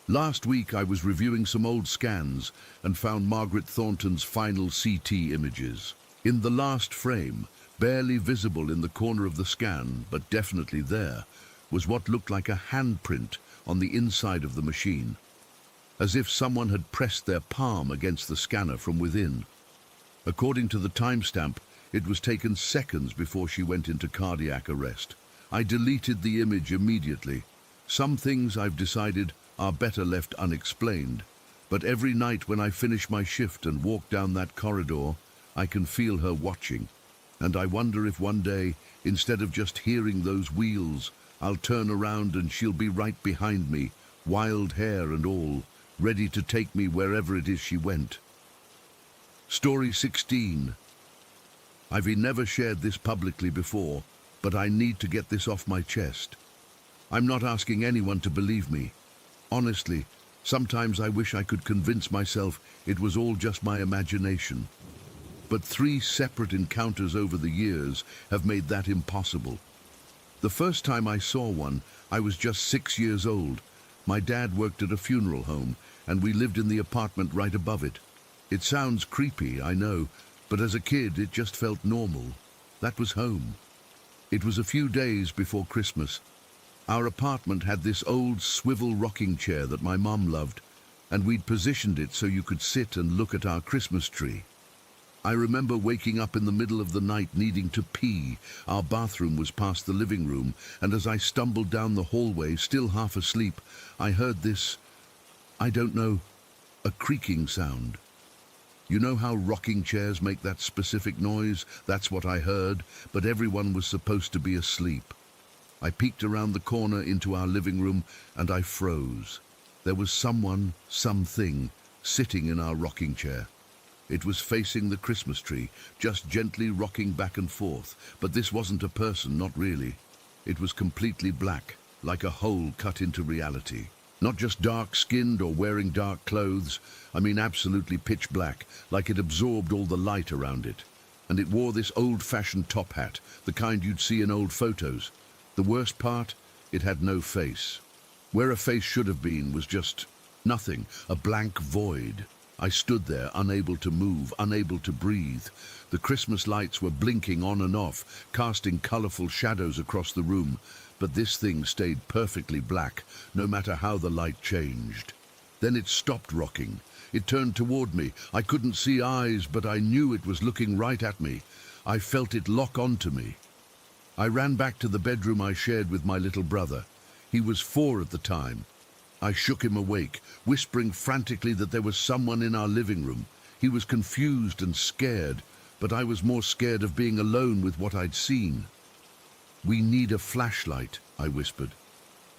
Last week I was reviewing some old scans and found Margaret Thornton's final CT images. In the last frame, barely visible in the corner of the scan, but definitely there, was what looked like a handprint on the inside of the machine, as if someone had pressed their palm against the scanner from within. According to the timestamp, it was taken seconds before she went into cardiac arrest. I deleted the image immediately. Some things, I've decided, are better left unexplained, but every night when I finish my shift and walk down that corridor, I can feel her watching, and I wonder if one day, instead of just hearing those wheels, I'll turn around and she'll be right behind me, wild hair and all, ready to take me wherever it is she went. Story 16. I've never shared this publicly before, but I need to get this off my chest. I'm not asking anyone to believe me. Honestly, sometimes I wish I could convince myself it was all just my imagination. But 3 separate encounters over the years have made that impossible. The first time I saw one, I was just 6 years old. My dad worked at a funeral home, and we lived in the apartment right above it. It sounds creepy, I know, but as a kid it just felt normal. That was home. It was a few days before Christmas. Our apartment had this old swivel rocking chair that my mom loved, and we'd positioned it so you could sit and look at our Christmas tree. I remember waking up in the middle of the night needing to pee. Our bathroom was past the living room, and as I stumbled down the hallway, still half asleep, I heard this, I don't know, a creaking sound. You know how rocking chairs make that specific noise? That's what I heard, but everyone was supposed to be asleep. I peeked around the corner into our living room, and I froze. There was someone, something, sitting in our rocking chair. It was facing the Christmas tree, just gently rocking back and forth. But this wasn't a person, not really. It was completely black, like a hole cut into reality. Not just dark-skinned or wearing dark clothes, I mean absolutely pitch black, like it absorbed all the light around it. And it wore this old-fashioned top hat, the kind you'd see in old photos. The worst part, it had no face. Where a face should have been was just nothing, a blank void. I stood there, unable to move, unable to breathe. The Christmas lights were blinking on and off, casting colorful shadows across the room. But this thing stayed perfectly black, no matter how the light changed. Then it stopped rocking. It turned toward me. I couldn't see eyes, but I knew it was looking right at me. I felt it lock onto me. I ran back to the bedroom I shared with my little brother. He was 4 at the time. I shook him awake, whispering frantically that there was someone in our living room. He was confused and scared, but I was more scared of being alone with what I'd seen. "We need a flashlight," I whispered.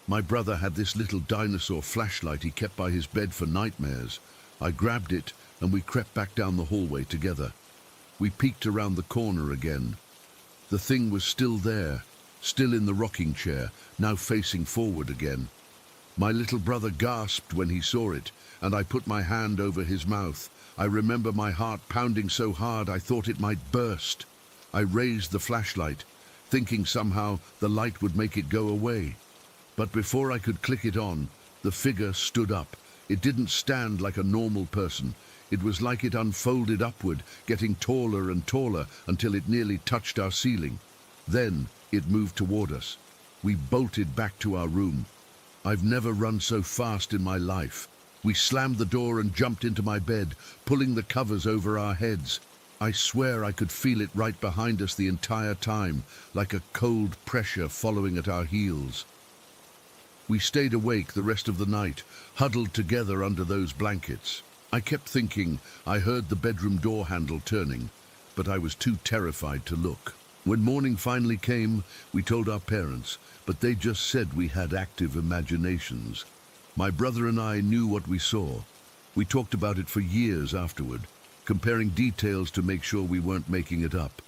My brother had this little dinosaur flashlight he kept by his bed for nightmares. I grabbed it, and we crept back down the hallway together. We peeked around the corner again. The thing was still there, still in the rocking chair, now facing forward again. My little brother gasped when he saw it, and I put my hand over his mouth. I remember my heart pounding so hard I thought it might burst. I raised the flashlight, thinking somehow the light would make it go away. But before I could click it on, the figure stood up. It didn't stand like a normal person. It was like it unfolded upward, getting taller and taller until it nearly touched our ceiling. Then it moved toward us. We bolted back to our room. I've never run so fast in my life. We slammed the door and jumped into my bed, pulling the covers over our heads. I swear I could feel it right behind us the entire time, like a cold pressure following at our heels. We stayed awake the rest of the night, huddled together under those blankets. I kept thinking I heard the bedroom door handle turning, but I was too terrified to look. When morning finally came, we told our parents, but they just said we had active imaginations. My brother and I knew what we saw. We talked about it for years afterward, comparing details to make sure we weren't making it up.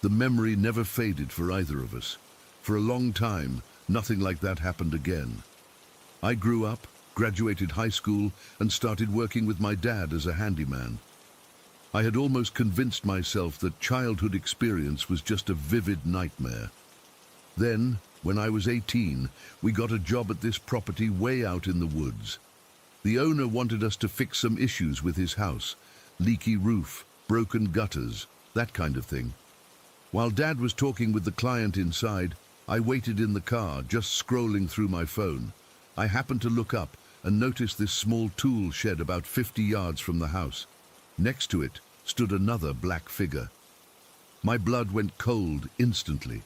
The memory never faded for either of us. For a long time, nothing like that happened again. I grew up, graduated high school, and started working with my dad as a handyman. I had almost convinced myself that childhood experience was just a vivid nightmare. Then, when I was 18, we got a job at this property way out in the woods. The owner wanted us to fix some issues with his house, leaky roof, broken gutters, that kind of thing. While Dad was talking with the client inside, I waited in the car, just scrolling through my phone. I happened to look up and noticed this small tool shed about 50 yards from the house. Next to it stood another black figure. My blood went cold instantly.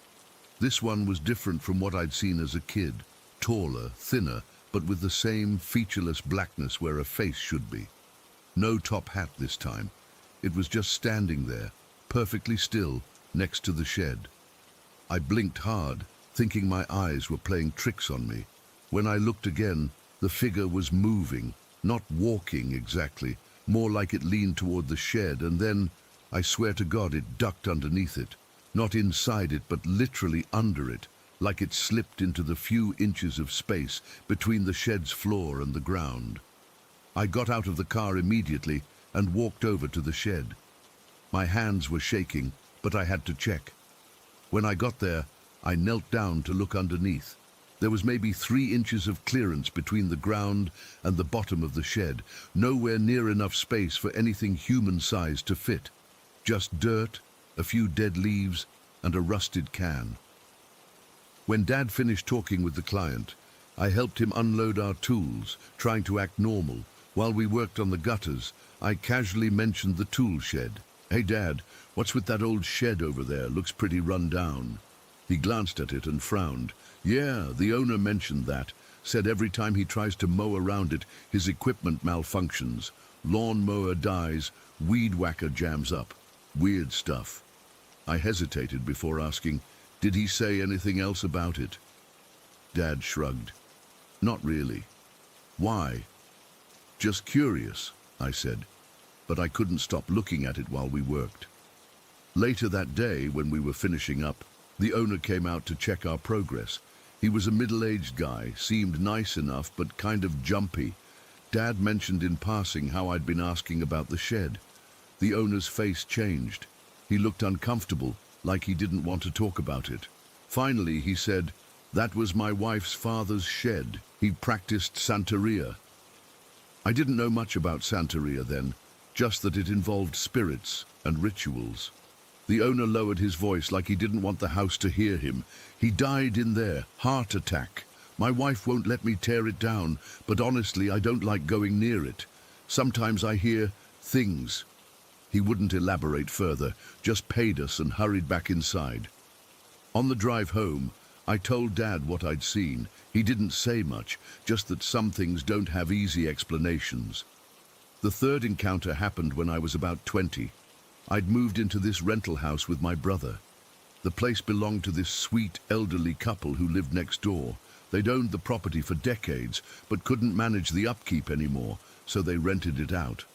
This one was different from what I'd seen as a kid, taller, thinner, but with the same featureless blackness where a face should be. No top hat this time. It was just standing there, perfectly still, next to the shed. I blinked hard, thinking my eyes were playing tricks on me. When I looked again, the figure was moving, not walking exactly, more like it leaned toward the shed, and then, I swear to God, it ducked underneath it. Not inside it, but literally under it, like it slipped into the few inches of space between the shed's floor and the ground. I got out of the car immediately and walked over to the shed. My hands were shaking, but I had to check. When I got there, I knelt down to look underneath. There was maybe 3 inches of clearance between the ground and the bottom of the shed, nowhere near enough space for anything human-sized to fit. Just dirt, a few dead leaves, and a rusted can. When Dad finished talking with the client, I helped him unload our tools, trying to act normal. While we worked on the gutters, I casually mentioned the tool shed. "Hey Dad, what's with that old shed over there? Looks pretty run down." He glanced at it and frowned. "Yeah, the owner mentioned that. Said every time he tries to mow around it, his equipment malfunctions. Lawn mower dies, weed whacker jams up. Weird stuff." I hesitated before asking, "Did he say anything else about it?" Dad shrugged. "Not really." "Why?" "Just curious," I said, but I couldn't stop looking at it while we worked. Later that day, when we were finishing up, the owner came out to check our progress. He was a middle-aged guy, seemed nice enough, but kind of jumpy. Dad mentioned in passing how I'd been asking about the shed. The owner's face changed. He looked uncomfortable, like he didn't want to talk about it. Finally, he said, "That was my wife's father's shed. He practiced Santeria." I didn't know much about Santeria then, just that it involved spirits and rituals. The owner lowered his voice like he didn't want the house to hear him. "He died in there, heart attack. My wife won't let me tear it down, but honestly, I don't like going near it. Sometimes I hear things." He wouldn't elaborate further, just paid us and hurried back inside. On the drive home, I told Dad what I'd seen. He didn't say much, just that some things don't have easy explanations. The third encounter happened when I was about 20. I'd moved into this rental house with my brother. The place belonged to this sweet, elderly couple who lived next door. They'd owned the property for decades, but couldn't manage the upkeep anymore, so they rented it out.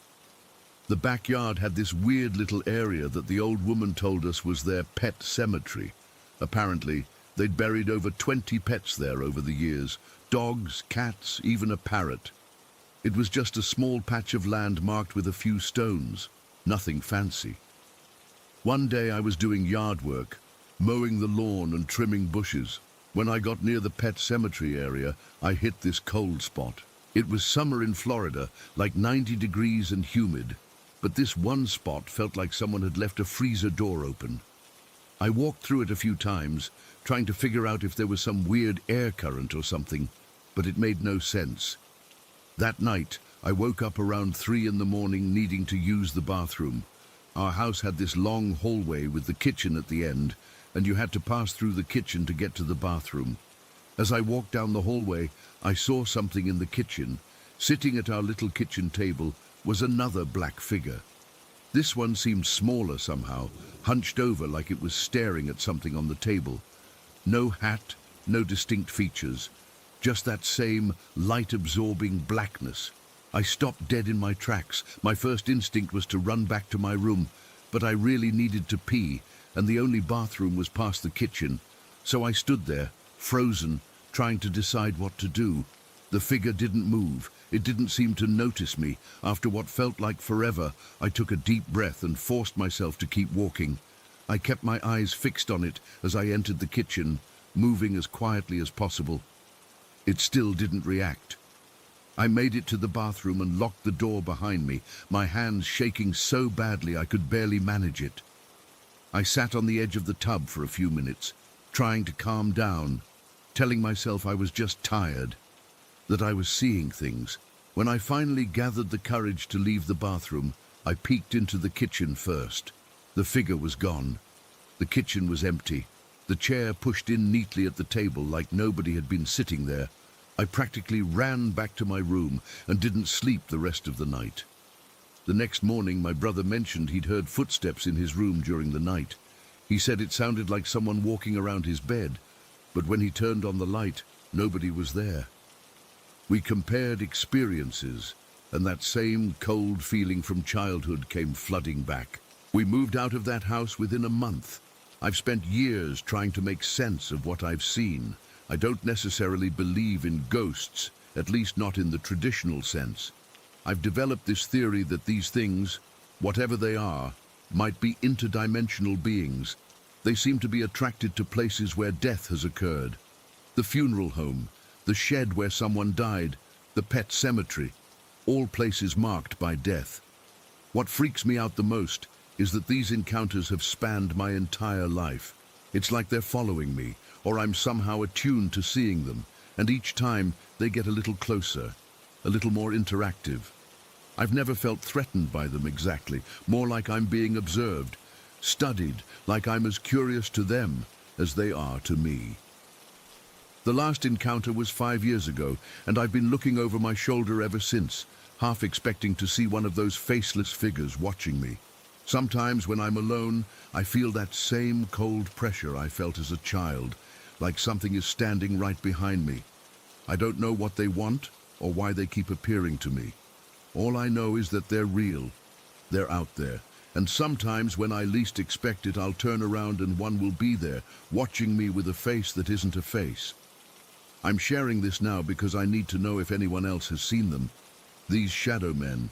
The backyard had this weird little area that the old woman told us was their pet cemetery. Apparently, they'd buried over 20 pets there over the years. Dogs, cats, even a parrot. It was just a small patch of land marked with a few stones. Nothing fancy. One day I was doing yard work, mowing the lawn and trimming bushes. When I got near the pet cemetery area, I hit this cold spot. It was summer in Florida, like 90 degrees and humid, but this one spot felt like someone had left a freezer door open. I walked through it a few times, trying to figure out if there was some weird air current or something, but it made no sense. That night, I woke up around 3 in the morning needing to use the bathroom. Our house had this long hallway with the kitchen at the end, and you had to pass through the kitchen to get to the bathroom. As I walked down the hallway, I saw something in the kitchen. Sitting at our little kitchen table was another black figure. This one seemed smaller somehow, hunched over like it was staring at something on the table. No hat, no distinct features, just that same light-absorbing blackness. I stopped dead in my tracks. My first instinct was to run back to my room, but I really needed to pee, and the only bathroom was past the kitchen. So I stood there, frozen, trying to decide what to do. The figure didn't move. It didn't seem to notice me. After what felt like forever, I took a deep breath and forced myself to keep walking. I kept my eyes fixed on it as I entered the kitchen, moving as quietly as possible. It still didn't react. I made it to the bathroom and locked the door behind me, my hands shaking so badly I could barely manage it. I sat on the edge of the tub for a few minutes, trying to calm down, telling myself I was just tired, that I was seeing things. When I finally gathered the courage to leave the bathroom, I peeked into the kitchen first. The figure was gone. The kitchen was empty. The chair pushed in neatly at the table like nobody had been sitting there. I practically ran back to my room and didn't sleep the rest of the night. The next morning, my brother mentioned he'd heard footsteps in his room during the night. He said it sounded like someone walking around his bed, but when he turned on the light, nobody was there. We compared experiences, and that same cold feeling from childhood came flooding back. We moved out of that house within a month. I've spent years trying to make sense of what I've seen. I don't necessarily believe in ghosts, at least not in the traditional sense. I've developed this theory that these things, whatever they are, might be interdimensional beings. They seem to be attracted to places where death has occurred. The funeral home, the shed where someone died, the pet cemetery, all places marked by death. What freaks me out the most is that these encounters have spanned my entire life. It's like they're following me, or I'm somehow attuned to seeing them, and each time they get a little closer, a little more interactive. I've never felt threatened by them exactly, more like I'm being observed, studied, like I'm as curious to them as they are to me. The last encounter was 5 years ago, and I've been looking over my shoulder ever since, half expecting to see one of those faceless figures watching me. Sometimes when I'm alone, I feel that same cold pressure I felt as a child, like something is standing right behind me. I don't know what they want or why they keep appearing to me. All I know is that they're real. They're out there. And sometimes when I least expect it, I'll turn around and one will be there, watching me with a face that isn't a face. I'm sharing this now because I need to know if anyone else has seen them. These shadow men,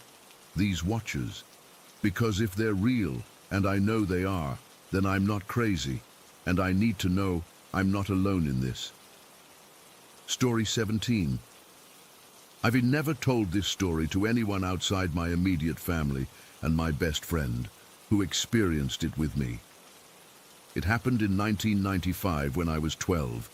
these watchers. Because if they're real, and I know they are, then I'm not crazy, and I need to know I'm not alone in this. Story 17. I've never told this story to anyone outside my immediate family and my best friend, who experienced it with me. It happened in 1995 when I was 12,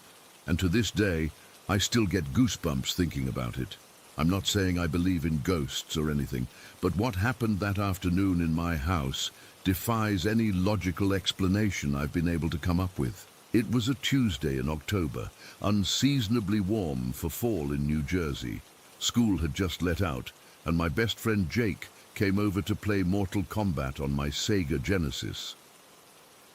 and to this day, I still get goosebumps thinking about it. I'm not saying I believe in ghosts or anything, but what happened that afternoon in my house defies any logical explanation I've been able to come up with. It was a Tuesday in October, unseasonably warm for fall in New Jersey. School had just let out, and my best friend Jake came over to play Mortal Kombat on my Sega Genesis.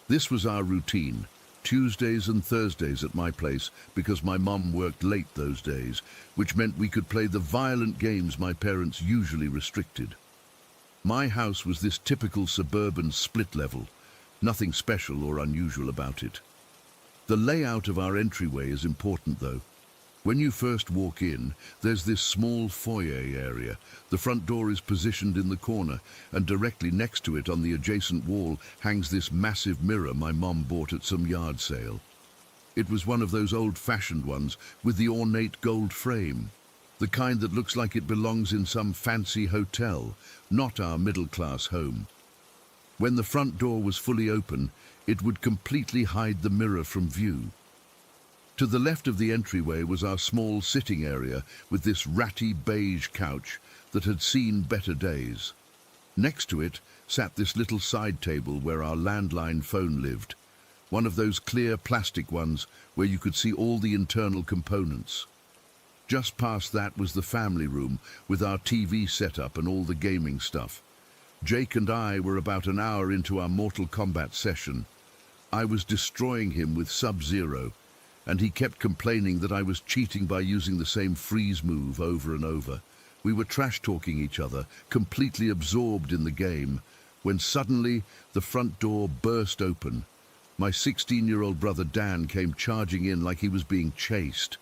This was our routine, Tuesdays and Thursdays at my place, because my mum worked late those days, which meant we could play the violent games my parents usually restricted. My house was this typical suburban split level, nothing special or unusual about it. The layout of our entryway is important though. When you first walk in, there's this small foyer area. The front door is positioned in the corner, and directly next to it on the adjacent wall hangs this massive mirror my mom bought at some yard sale. It was one of those old-fashioned ones with the ornate gold frame, the kind that looks like it belongs in some fancy hotel, not our middle-class home. When the front door was fully open, it would completely hide the mirror from view. To the left of the entryway was our small sitting area with this ratty beige couch that had seen better days. Next to it sat this little side table where our landline phone lived. one of those clear plastic ones where you could see all the internal components. Just past that was the family room with our TV setup and all the gaming stuff. Jake and I were about an hour into our Mortal Kombat session. I was destroying him with Sub-Zero, and he kept complaining that I was cheating by using the same freeze move over and over. We were trash-talking each other, completely absorbed in the game, when suddenly the front door burst open. My 16-year-old brother Dan came charging in like he was being chased.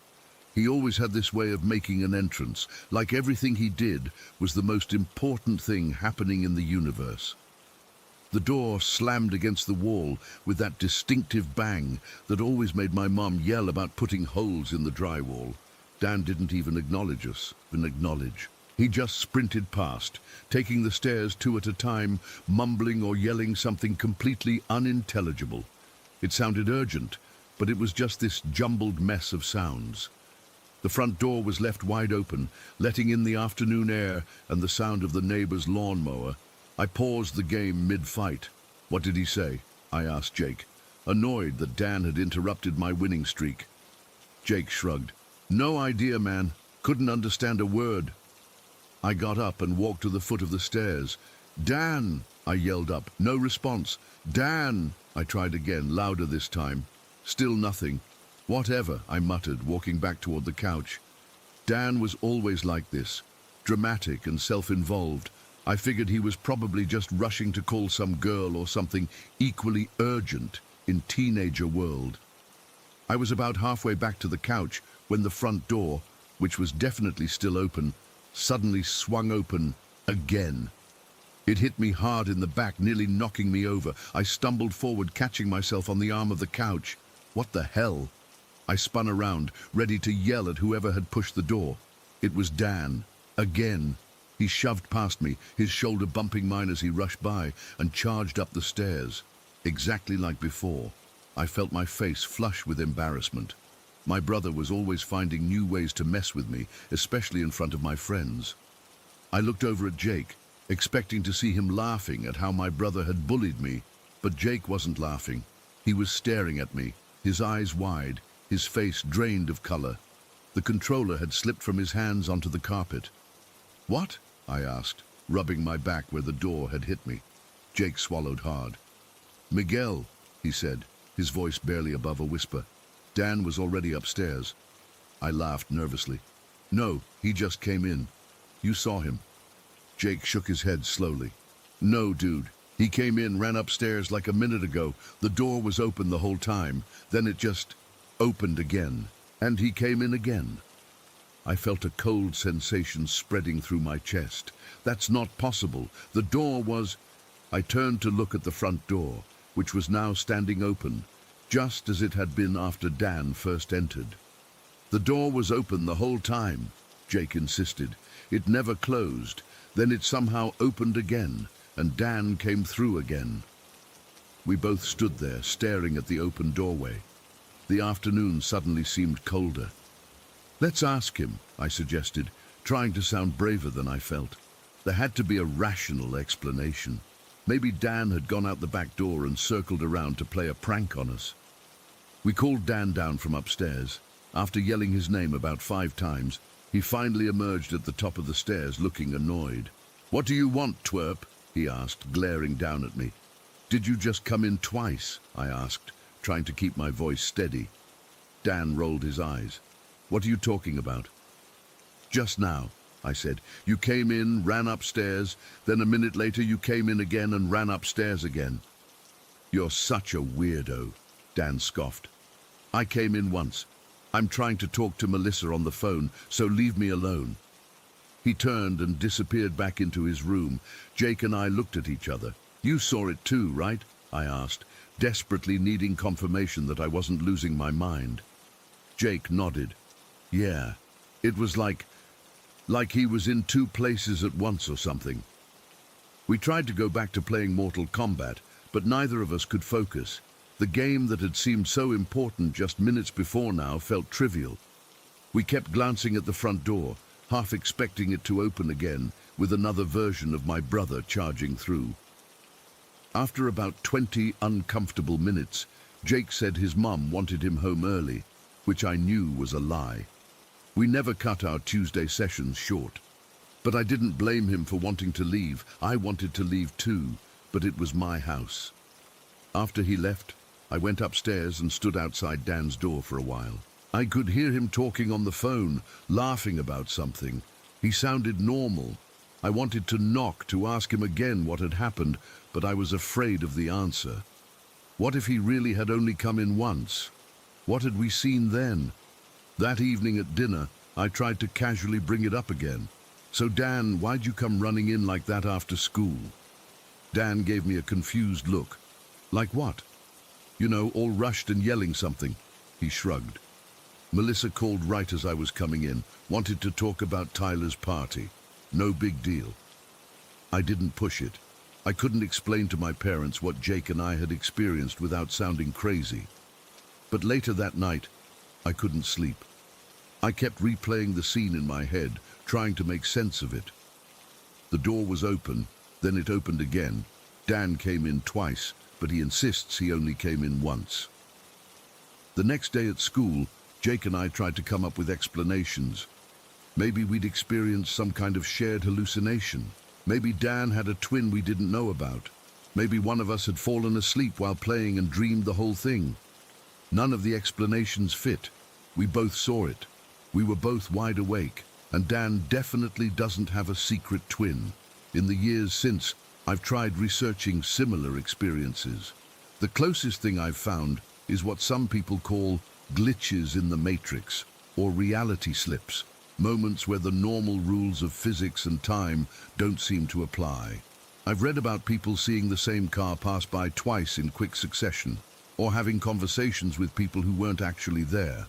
He always had this way of making an entrance, like everything he did was the most important thing happening in the universe. The door slammed against the wall with that distinctive bang that always made my mom yell about putting holes in the drywall. Dan didn't even acknowledge us. He just sprinted past, taking the stairs 2 at a time, mumbling or yelling something completely unintelligible. It sounded urgent, but it was just this jumbled mess of sounds. The front door was left wide open, letting in the afternoon air and the sound of the neighbor's lawnmower. I paused the game mid-fight. "What did he say?" I asked Jake, annoyed that Dan had interrupted my winning streak. Jake shrugged. "No idea, man. Couldn't understand a word." I got up and walked to the foot of the stairs. "Dan!" I yelled up. No response. "Dan!" I tried again, louder this time. Still nothing. "Whatever," I muttered, walking back toward the couch. Dan was always like this, dramatic and self-involved. I figured he was probably just rushing to call some girl or something equally urgent in teenager world. I was about halfway back to the couch when the front door, which was definitely still open, suddenly swung open again. It hit me hard in the back, nearly knocking me over. I stumbled forward, catching myself on the arm of the couch. What the hell? I spun around, ready to yell at whoever had pushed the door. It was Dan. Again. He shoved past me, his shoulder bumping mine as he rushed by, and charged up the stairs. Exactly like before. I felt my face flush with embarrassment. My brother was always finding new ways to mess with me, especially in front of my friends. I looked over at Jake, expecting to see him laughing at how my brother had bullied me, but Jake wasn't laughing. He was staring at me, his eyes wide, his face drained of color. The controller had slipped from his hands onto the carpet. "What?" I asked, rubbing my back where the door had hit me. Jake swallowed hard. "Miguel," he said, his voice barely above a whisper. Dan was already upstairs. I laughed nervously. "No, he just came in. You saw him." Jake shook his head slowly. "No, dude. He came in, ran upstairs like a minute ago. The door was open the whole time. Then it just opened again. And he came in again." I felt a cold sensation spreading through my chest. "That's not possible. The door was—" I turned to look at the front door, which was now standing open, just as it had been after Dan first entered. "The door was open the whole time," Jake insisted. "It never closed. Then it somehow opened again, and Dan came through again." We both stood there, staring at the open doorway. The afternoon suddenly seemed colder. "Let's ask him," I suggested, trying to sound braver than I felt. There had to be a rational explanation. Maybe Dan had gone out the back door and circled around to play a prank on us. We called Dan down from upstairs. After yelling his name about 5 times, he finally emerged at the top of the stairs, looking annoyed. "What do you want, twerp?" he asked, glaring down at me. "Did you just come in twice?" I asked, trying to keep my voice steady. Dan rolled his eyes. "What are you talking about?" "Just now," I said. "You came in, ran upstairs, then a minute later you came in again and ran upstairs again." "You're such a weirdo," Dan scoffed. "I came in once. I'm trying to talk to Melissa on the phone, so leave me alone." He turned and disappeared back into his room. Jake and I looked at each other. "You saw it too, right?" I asked, desperately needing confirmation that I wasn't losing my mind. Jake nodded. "Yeah, it was like he was in 2 places at once or something." We tried to go back to playing Mortal Kombat, but neither of us could focus. The game that had seemed so important just minutes before now felt trivial. We kept glancing at the front door, half expecting it to open again, with another version of my brother charging through. After about 20 uncomfortable minutes, Jake said his mum wanted him home early, which I knew was a lie. We never cut our Tuesday sessions short. But I didn't blame him for wanting to leave. I wanted to leave too, but it was my house. After he left, I went upstairs and stood outside Dan's door for a while. I could hear him talking on the phone, laughing about something. He sounded normal. I wanted to knock to ask him again what had happened, but I was afraid of the answer. What if he really had only come in once? What had we seen then? That evening at dinner, I tried to casually bring it up again. "So Dan, why'd you come running in like that after school?" Dan gave me a confused look. "Like what?" "You know, all rushed and yelling something." He shrugged. "Melissa called right as I was coming in, wanted to talk about Tyler's party. No big deal." I didn't push it. I couldn't explain to my parents what Jake and I had experienced without sounding crazy. But later that night, I couldn't sleep. I kept replaying the scene in my head, trying to make sense of it. The door was open, then it opened again. Dan came in twice, but he insists he only came in once. The next day at school, Jake and I tried to come up with explanations. Maybe we'd experienced some kind of shared hallucination. Maybe Dan had a twin we didn't know about. Maybe one of us had fallen asleep while playing and dreamed the whole thing. None of the explanations fit. We both saw it. We were both wide awake, and Dan definitely doesn't have a secret twin. In the years since, I've tried researching similar experiences. The closest thing I've found is what some people call glitches in the matrix, or reality slips, moments where the normal rules of physics and time don't seem to apply. I've read about people seeing the same car pass by twice in quick succession, or having conversations with people who weren't actually there.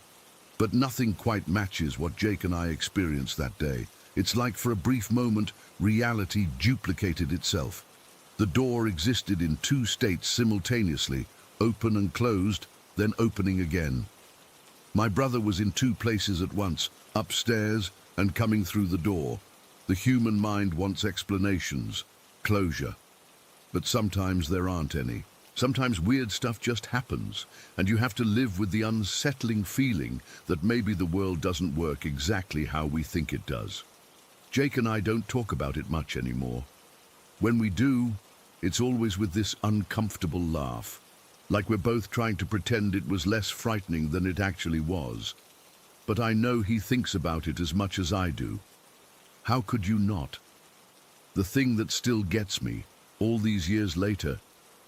But nothing quite matches what Jake and I experienced that day. It's like for a brief moment, reality duplicated itself. The door existed in two states simultaneously, open and closed, then opening again. My brother was in two places at once, upstairs and coming through the door. The human mind wants explanations, closure. But sometimes there aren't any. Sometimes weird stuff just happens, and you have to live with the unsettling feeling that maybe the world doesn't work exactly how we think it does. Jake and I don't talk about it much anymore. When we do, it's always with this uncomfortable laugh, like we're both trying to pretend it was less frightening than it actually was. But I know he thinks about it as much as I do. How could you not? The thing that still gets me, all these years later,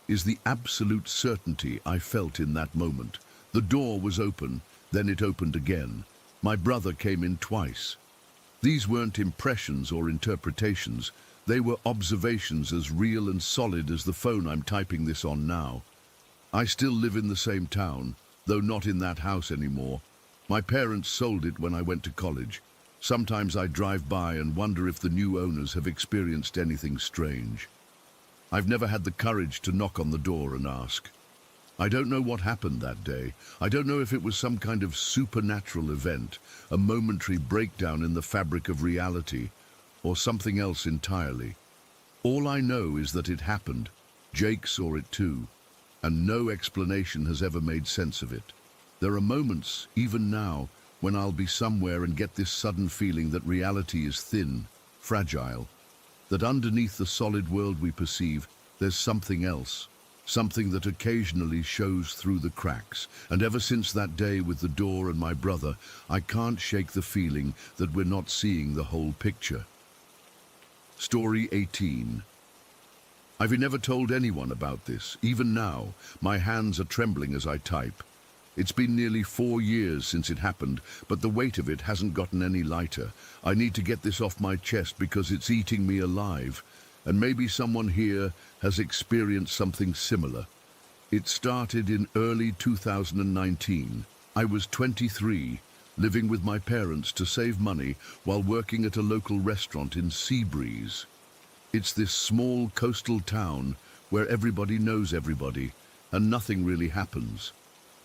is the absolute certainty I felt in that moment. The door was open, then it opened again. My brother came in twice. These weren't impressions or interpretations. They were observations as real and solid as the phone I'm typing this on now. I still live in the same town, though not in that house anymore. My parents sold it when I went to college. Sometimes I drive by and wonder if the new owners have experienced anything strange. I've never had the courage to knock on the door and ask. I don't know what happened that day. I don't know if it was some kind of supernatural event, a momentary breakdown in the fabric of reality, or something else entirely. All I know is that it happened. Jake saw it too, and no explanation has ever made sense of it. There are moments, even now, when I'll be somewhere and get this sudden feeling that reality is thin, fragile, that underneath the solid world we perceive, there's something else, something that occasionally shows through the cracks. And ever since that day with the door and my brother, I can't shake the feeling that we're not seeing the whole picture. Story 18. I've never told anyone about this. Even now, my hands are trembling as I type. It's been nearly 4 years since it happened, but the weight of it hasn't gotten any lighter. I need to get this off my chest because it's eating me alive, and maybe someone here has experienced something similar. It started in early 2019. I was 23, living with my parents to save money while working at a local restaurant in Seabreeze. It's this small coastal town where everybody knows everybody, and nothing really happens.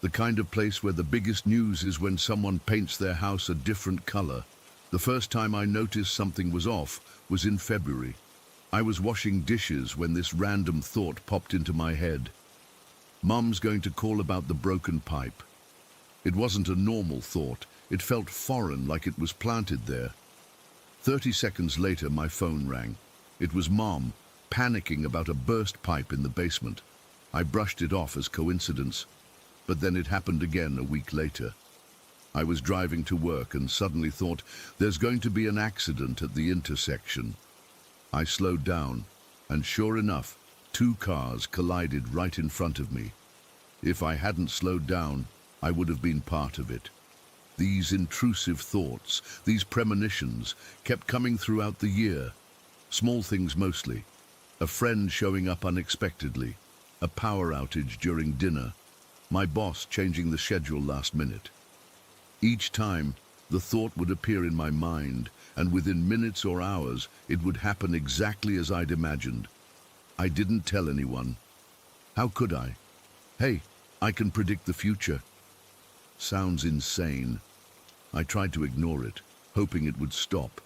The kind of place where the biggest news is when someone paints their house a different color. The first time I noticed something was off was in February. I was washing dishes when this random thought popped into my head. Mum's going to call about the broken pipe. It wasn't a normal thought. It felt foreign, like it was planted there. 30 seconds later, my phone rang. It was Mom, panicking about a burst pipe in the basement. I brushed it off as coincidence, but then it happened again a week later. I was driving to work and suddenly thought, there's going to be an accident at the intersection. I slowed down, and sure enough, 2 cars collided right in front of me. If I hadn't slowed down, I would have been part of it. These intrusive thoughts, these premonitions, kept coming throughout the year. Small things mostly. A friend showing up unexpectedly, a power outage during dinner, my boss changing the schedule last minute. Each time, the thought would appear in my mind, and within minutes or hours, it would happen exactly as I'd imagined. I didn't tell anyone. How could I? Hey, I can predict the future. Sounds insane. I tried to ignore it, hoping it would stop.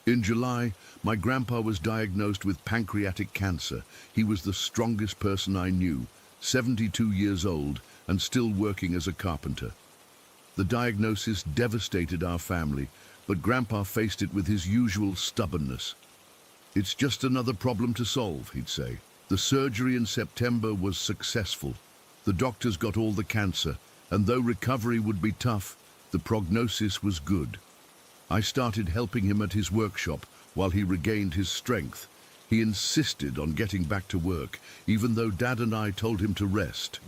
In July, my grandpa was diagnosed with pancreatic cancer. He was the strongest person I knew, 72 years old, and still working as a carpenter. The diagnosis devastated our family, but Grandpa faced it with his usual stubbornness. It's just another problem to solve, he'd say. The surgery in September was successful. The doctors got all the cancer, and though recovery would be tough, the prognosis was good. I started helping him at his workshop while he regained his strength. He insisted on getting back to work, even though Dad and I told him to rest.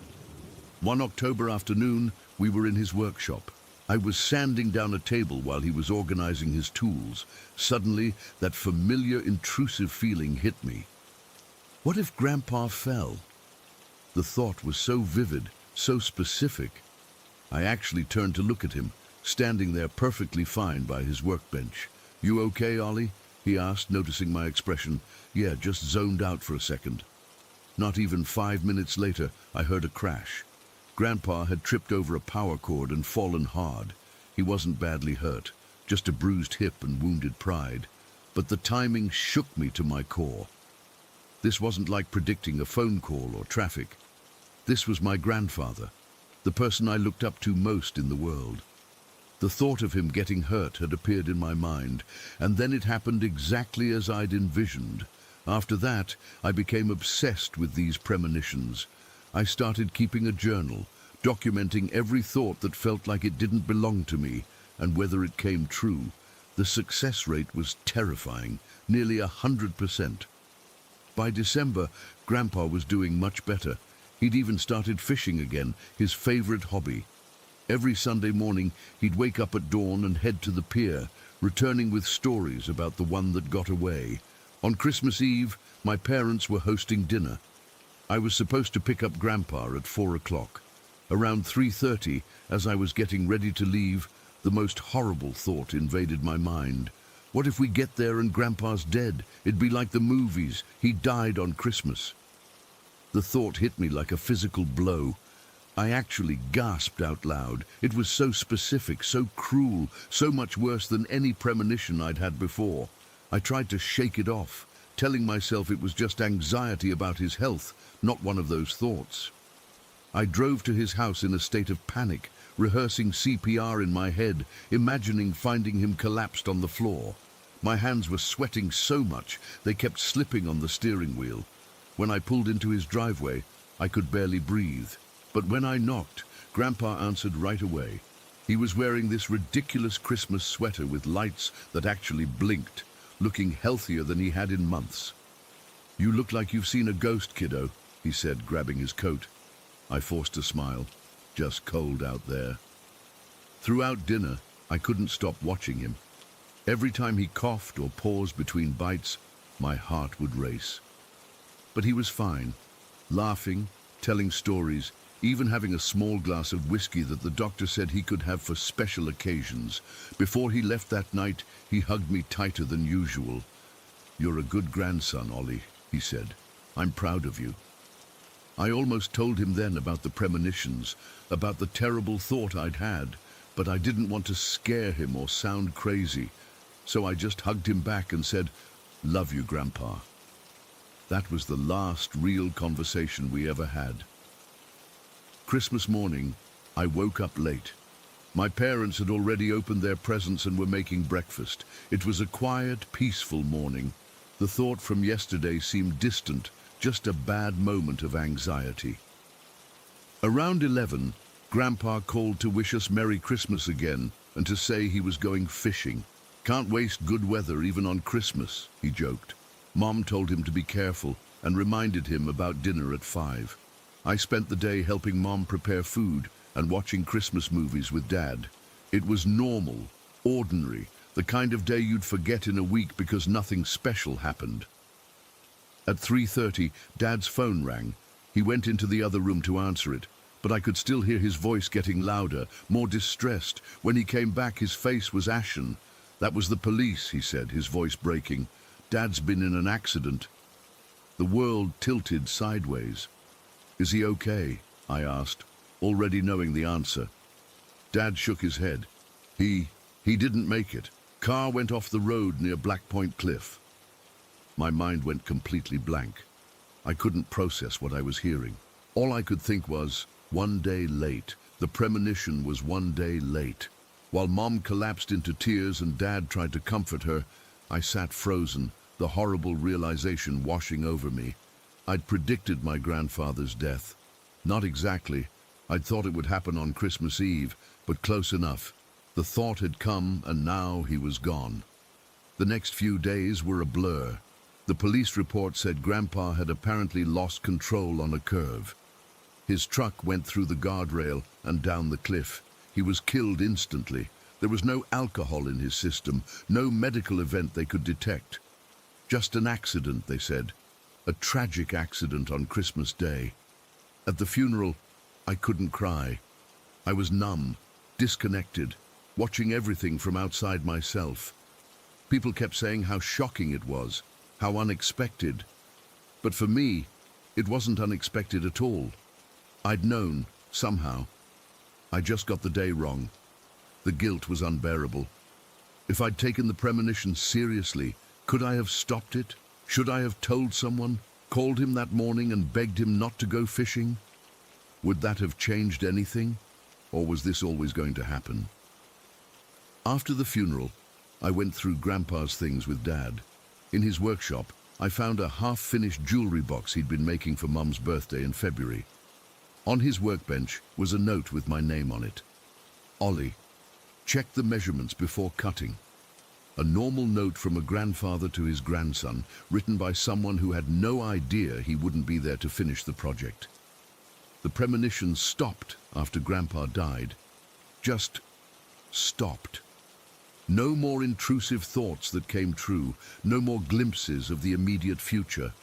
One October afternoon, we were in his workshop. I was sanding down a table while he was organizing his tools. Suddenly, that familiar, intrusive feeling hit me. What if Grandpa fell? The thought was so vivid, so specific. I actually turned to look at him, standing there perfectly fine by his workbench. "You okay, Ollie?" he asked, noticing my expression. "Yeah, just zoned out for a second." Not even 5 minutes later, I heard a crash. Grandpa had tripped over a power cord and fallen hard. He wasn't badly hurt, just a bruised hip and wounded pride. But the timing shook me to my core. This wasn't like predicting a phone call or traffic. This was my grandfather, the person I looked up to most in the world. The thought of him getting hurt had appeared in my mind, and then it happened exactly as I'd envisioned. After that, I became obsessed with these premonitions. I started keeping a journal, documenting every thought that felt like it didn't belong to me, and whether it came true. The success rate was terrifying, nearly 100%. By December, Grandpa was doing much better. He'd even started fishing again, his favorite hobby. Every Sunday morning, he'd wake up at dawn and head to the pier, returning with stories about the one that got away. On Christmas Eve, my parents were hosting dinner. I was supposed to pick up Grandpa at 4 o'clock. Around 3:30, as I was getting ready to leave, the most horrible thought invaded my mind. What if we get there and Grandpa's dead? It'd be like the movies. He died on Christmas. The thought hit me like a physical blow. I actually gasped out loud. It was so specific, so cruel, so much worse than any premonition I'd had before. I tried to shake it off, telling myself it was just anxiety about his health, not one of those thoughts. I drove to his house in a state of panic, rehearsing CPR in my head, imagining finding him collapsed on the floor. My hands were sweating so much they kept slipping on the steering wheel. When I pulled into his driveway, I could barely breathe. But when I knocked, Grandpa answered right away. He was wearing this ridiculous Christmas sweater with lights that actually blinked, looking healthier than he had in months. "You look like you've seen a ghost, kiddo," he said, grabbing his coat. I forced a smile. Just cold out there. Throughout dinner, I couldn't stop watching him. Every time he coughed or paused between bites, my heart would race. But he was fine, laughing, telling stories, even having a small glass of whiskey that the doctor said he could have for special occasions. Before he left that night, he hugged me tighter than usual. "You're a good grandson, Ollie," he said. "I'm proud of you." I almost told him then about the premonitions, about the terrible thought I'd had, but I didn't want to scare him or sound crazy, so I just hugged him back and said, "Love you, Grandpa." That was the last real conversation we ever had. Christmas morning, I woke up late. My parents had already opened their presents and were making breakfast. It was a quiet, peaceful morning. The thought from yesterday seemed distant, just a bad moment of anxiety. Around 11, Grandpa called to wish us Merry Christmas again and to say he was going fishing. "Can't waste good weather even on Christmas," he joked. Mom told him to be careful and reminded him about dinner at 5. I spent the day helping Mom prepare food and watching Christmas movies with Dad. It was normal, ordinary, the kind of day you'd forget in a week because nothing special happened. At 3:30, Dad's phone rang. He went into the other room to answer it, but I could still hear his voice getting louder, more distressed. When he came back, his face was ashen. "That was the police," he said, his voice breaking. "Dad's been in an accident." The world tilted sideways. "Is he okay?" I asked, already knowing the answer. Dad shook his head. He didn't make it. Car went off the road near Black Point Cliff." My mind went completely blank. I couldn't process what I was hearing. All I could think was, one day late. The premonition was one day late. While Mom collapsed into tears and Dad tried to comfort her, I sat frozen, the horrible realization washing over me. I'd predicted my grandfather's death. Not exactly. I'd thought it would happen on Christmas Eve, but close enough. The thought had come, and now he was gone. The next few days were a blur. The police report said Grandpa had apparently lost control on a curve. His truck went through the guardrail and down the cliff. He was killed instantly. There was no alcohol in his system, no medical event they could detect. Just an accident, they said. A tragic accident on Christmas Day. At the funeral, I couldn't cry. I was numb, disconnected, watching everything from outside myself. People kept saying how shocking it was, how unexpected. But for me, it wasn't unexpected at all. I'd known, somehow. I just got the day wrong. The guilt was unbearable. If I'd taken the premonition seriously, could I have stopped it? Should I have told someone, called him that morning and begged him not to go fishing? Would that have changed anything? Or was this always going to happen? After the funeral, I went through Grandpa's things with Dad. In his workshop, I found a half-finished jewelry box he'd been making for Mum's birthday in February. On his workbench was a note with my name on it. "Ollie, check the measurements before cutting." A normal note from a grandfather to his grandson, written by someone who had no idea he wouldn't be there to finish the project. The premonition stopped after Grandpa died. Just stopped. No more intrusive thoughts that came true, no more glimpses of the immediate future.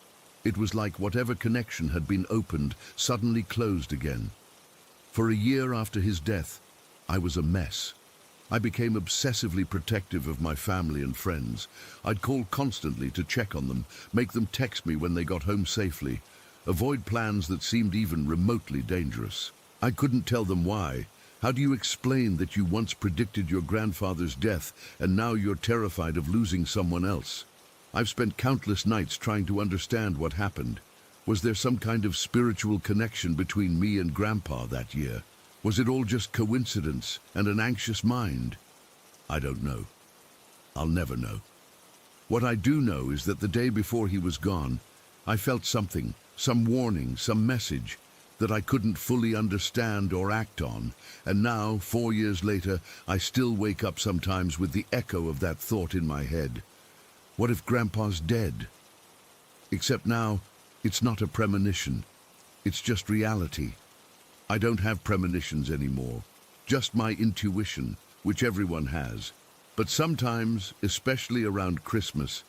It was like whatever connection had been opened suddenly closed again. For a year after his death, I was a mess. I became obsessively protective of my family and friends. I'd call constantly to check on them, make them text me when they got home safely, avoid plans that seemed even remotely dangerous. I couldn't tell them why. How do you explain that you once predicted your grandfather's death and now you're terrified of losing someone else? I've spent countless nights trying to understand what happened. Was there some kind of spiritual connection between me and Grandpa that year? Was it all just coincidence and an anxious mind? I don't know. I'll never know. What I do know is that the day before he was gone, I felt something, some warning, some message that I couldn't fully understand or act on. And now, 4 years later, I still wake up sometimes with the echo of that thought in my head. What if Grandpa's dead? Except now, it's not a premonition. It's just reality. I don't have premonitions anymore, just my intuition, which everyone has. But sometimes, especially around Christmas,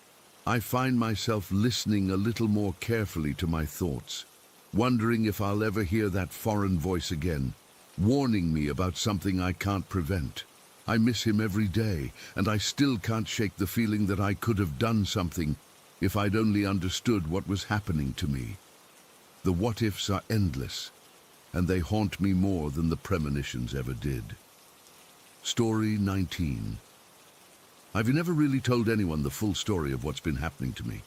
I find myself listening a little more carefully to my thoughts, wondering if I'll ever hear that foreign voice again, warning me about something I can't prevent. I miss him every day, and I still can't shake the feeling that I could have done something if I'd only understood what was happening to me. The what-ifs are endless, and they haunt me more than the premonitions ever did. Story 19. I've never really told anyone the full story of what's been happening to me.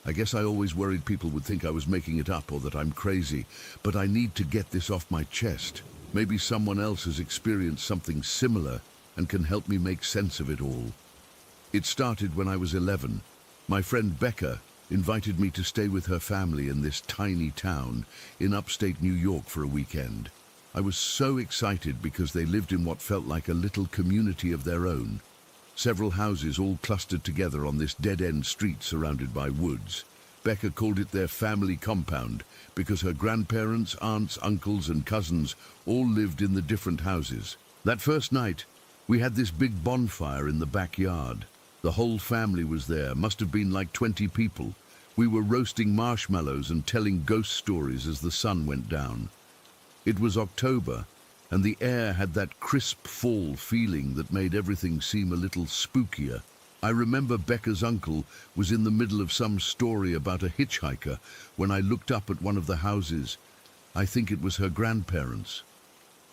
I guess I always worried people would think I was making it up or that I'm crazy, but I need to get this off my chest. Maybe someone else has experienced something similar and can help me make sense of it all. It started when I was 11. My friend Becca invited me to stay with her family in this tiny town in upstate New York for a weekend. I was so excited because they lived in what felt like a little community of their own. Several houses all clustered together on this dead-end street surrounded by woods. Becca called it their family compound because her grandparents, aunts, uncles and cousins all lived in the different houses. That first night, we had this big bonfire in the backyard. The whole family was there, must have been like 20 people. We were roasting marshmallows and telling ghost stories as the sun went down. It was October, and the air had that crisp fall feeling that made everything seem a little spookier. I remember Becca's uncle was in the middle of some story about a hitchhiker when I looked up at one of the houses. I think it was her grandparents.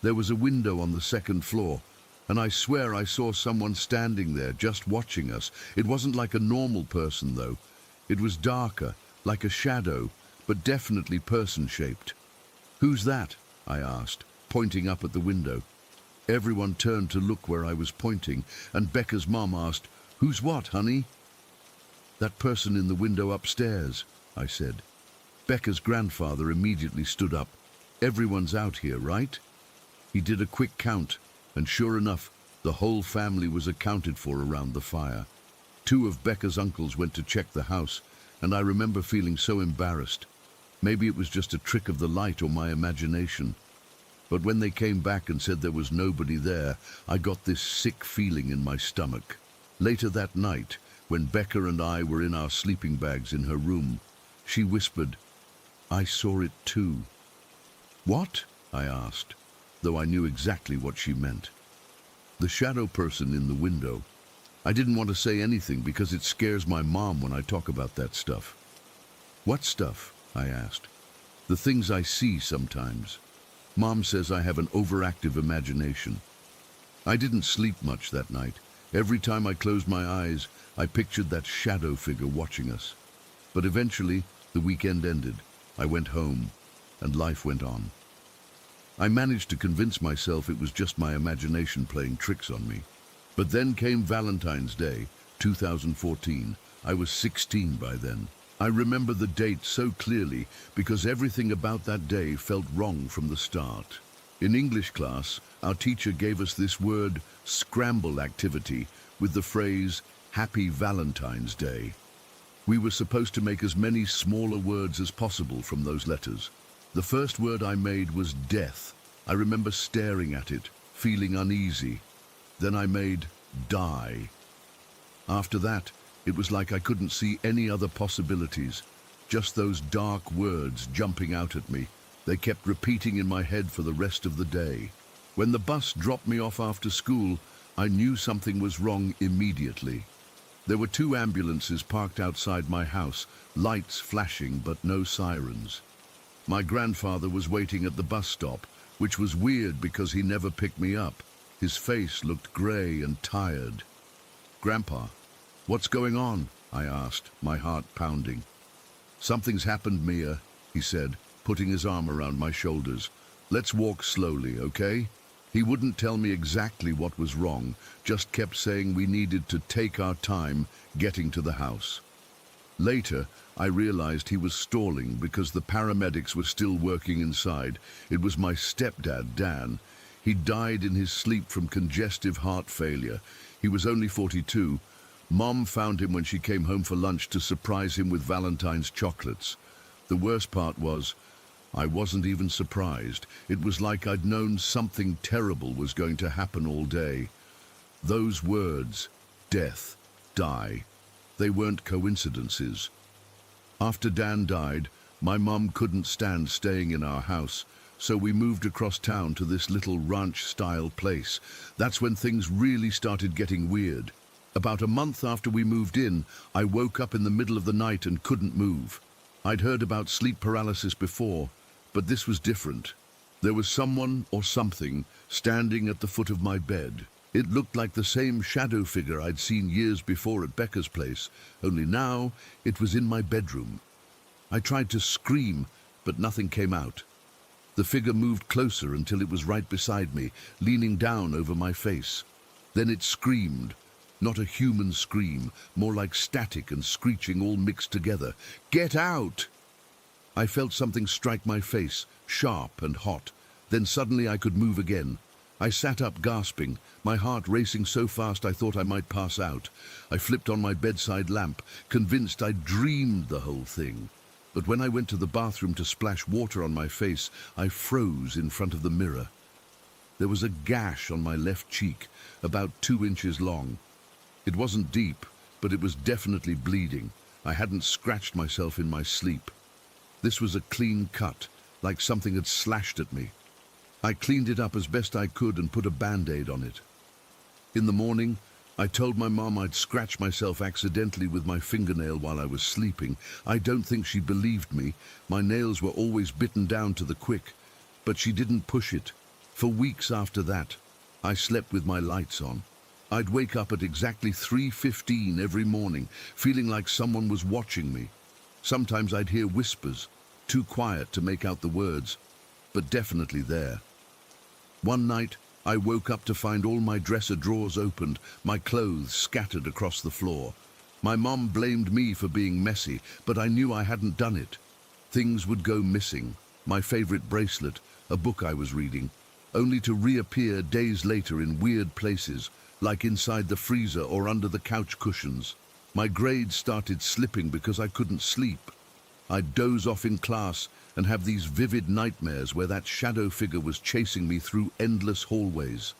There was a window on the second floor, and I swear I saw someone standing there just watching us. It wasn't like a normal person, though. It was darker, like a shadow, but definitely person-shaped. "Who's that?" I asked, pointing up at the window. Everyone turned to look where I was pointing, and Becca's mom asked, "Who's what, honey?" "That person in the window upstairs," I said. Becca's grandfather immediately stood up. "Everyone's out here, right?" He did a quick count, and sure enough, the whole family was accounted for around the fire. 2 of Becca's uncles went to check the house, and I remember feeling so embarrassed. Maybe it was just a trick of the light or my imagination. But when they came back and said there was nobody there, I got this sick feeling in my stomach. Later that night, when Becca and I were in our sleeping bags in her room, she whispered, "I saw it too." "What?" I asked, though I knew exactly what she meant. "The shadow person in the window." I didn't want to say anything because it scares my mom when I talk about that stuff. "What stuff?" I asked. "The things I see sometimes. Mom says I have an overactive imagination." I didn't sleep much that night. Every time I closed my eyes, I pictured that shadow figure watching us. But eventually, the weekend ended. I went home, and life went on. I managed to convince myself it was just my imagination playing tricks on me. But then came Valentine's Day, 2014. I was 16 by then. I remember the date so clearly because everything about that day felt wrong from the start. In English class, our teacher gave us this word scramble activity with the phrase Happy Valentine's Day. We were supposed to make as many smaller words as possible from those letters. The first word I made was death. I remember staring at it, feeling uneasy. Then I made die. After that, it was like I couldn't see any other possibilities, just those dark words jumping out at me. They kept repeating in my head for the rest of the day. When the bus dropped me off after school, I knew something was wrong immediately. There were 2 ambulances parked outside my house, lights flashing but no sirens. My grandfather was waiting at the bus stop, which was weird because he never picked me up. His face looked grey and tired. "Grandpa, what's going on?" I asked, my heart pounding. "Something's happened, Mia," he said, putting his arm around my shoulders. "Let's walk slowly, okay?" He wouldn't tell me exactly what was wrong, just kept saying we needed to take our time getting to the house. Later, I realized he was stalling because the paramedics were still working inside. It was my stepdad, Dan. He died in his sleep from congestive heart failure. He was only 42. Mom found him when she came home for lunch to surprise him with Valentine's chocolates. The worst part was, I wasn't even surprised. It was like I'd known something terrible was going to happen all day. Those words, death, die, they weren't coincidences. After Dan died, my mom couldn't stand staying in our house, so we moved across town to this little ranch-style place. That's when things really started getting weird. About a month after we moved in, I woke up in the middle of the night and couldn't move. I'd heard about sleep paralysis before, but this was different. There was someone or something standing at the foot of my bed. It looked like the same shadow figure I'd seen years before at Becca's place, only now it was in my bedroom. I tried to scream, but nothing came out. The figure moved closer until it was right beside me, leaning down over my face. Then it screamed. Not a human scream, more like static and screeching all mixed together. "Get out!" I felt something strike my face, sharp and hot. Then suddenly I could move again. I sat up gasping, my heart racing so fast I thought I might pass out. I flipped on my bedside lamp, convinced I'd dreamed the whole thing. But when I went to the bathroom to splash water on my face, I froze in front of the mirror. There was a gash on my left cheek, about 2 inches long. It wasn't deep, but it was definitely bleeding. I hadn't scratched myself in my sleep. This was a clean cut, like something had slashed at me. I cleaned it up as best I could and put a band-aid on it. In the morning, I told my mom I'd scratched myself accidentally with my fingernail while I was sleeping. I don't think she believed me. My nails were always bitten down to the quick, but she didn't push it. For weeks after that, I slept with my lights on. I'd wake up at exactly 3:15 every morning, feeling like someone was watching me. Sometimes I'd hear whispers, too quiet to make out the words, but definitely there. One night, I woke up to find all my dresser drawers opened, my clothes scattered across the floor. My mom blamed me for being messy, but I knew I hadn't done it. Things would go missing, my favorite bracelet, a book I was reading, only to reappear days later in weird places, like inside the freezer or under the couch cushions. My grades started slipping because I couldn't sleep. I'd doze off in class and have these vivid nightmares where that shadow figure was chasing me through endless hallways.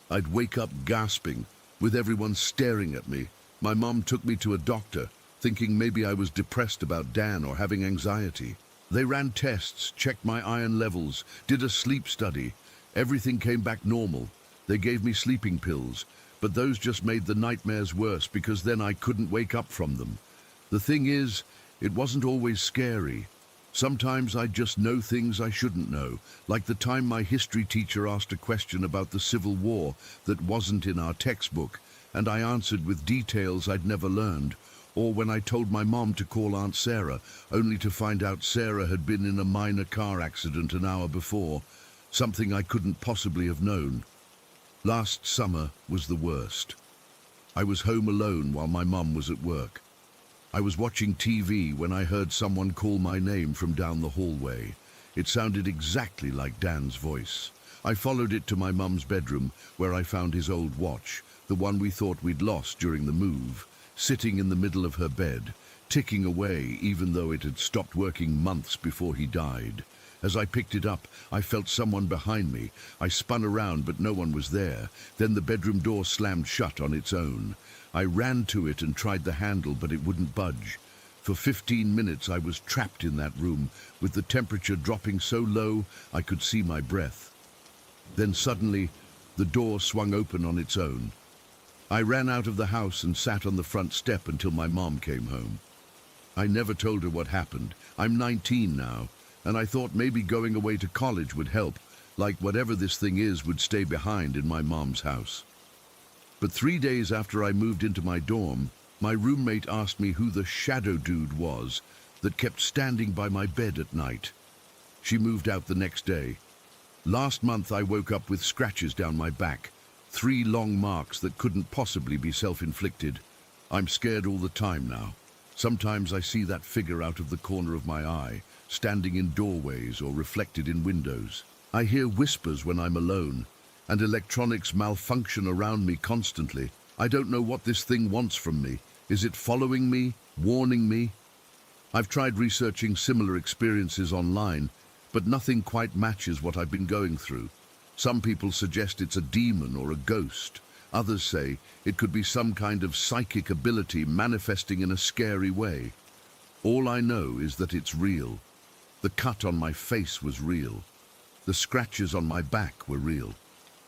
I'd wake up gasping, with everyone staring at me. My mom took me to a doctor, thinking maybe I was depressed about Dan or having anxiety. They ran tests, checked my iron levels, did a sleep study. Everything came back normal. They gave me sleeping pills, but those just made the nightmares worse because then I couldn't wake up from them. The thing is, it wasn't always scary. Sometimes I'd just know things I shouldn't know, like the time my history teacher asked a question about the Civil War that wasn't in our textbook, and I answered with details I'd never learned, or when I told my mom to call Aunt Sarah, only to find out Sarah had been in a minor car accident an hour before, something I couldn't possibly have known. Last summer was the worst. I was home alone while my mum was at work. I was watching TV when I heard someone call my name from down the hallway. It sounded exactly like Dan's voice. I followed it to my mum's bedroom, where I found his old watch, the one we thought we'd lost during the move, sitting in the middle of her bed, ticking away even though it had stopped working months before he died. As I picked it up, I felt someone behind me. I spun around, but no one was there. Then the bedroom door slammed shut on its own. I ran to it and tried the handle, but it wouldn't budge. For 15 minutes I was trapped in that room, with the temperature dropping so low I could see my breath. Then suddenly, the door swung open on its own. I ran out of the house and sat on the front step until my mom came home. I never told her what happened. I'm 19 now, and I thought maybe going away to college would help, like whatever this thing is would stay behind in my mom's house. But 3 days after I moved into my dorm, my roommate asked me who the shadow dude was that kept standing by my bed at night. She moved out the next day. Last month I woke up with scratches down my back, 3 long marks that couldn't possibly be self-inflicted. I'm scared all the time now. Sometimes I see that figure out of the corner of my eye, standing in doorways or reflected in windows. I hear whispers when I'm alone, and electronics malfunction around me constantly. I don't know what this thing wants from me. Is it following me? Warning me? I've tried researching similar experiences online, but nothing quite matches what I've been going through. Some people suggest it's a demon or a ghost. Others say it could be some kind of psychic ability manifesting in a scary way. All I know is that it's real. The cut on my face was real. The scratches on my back were real.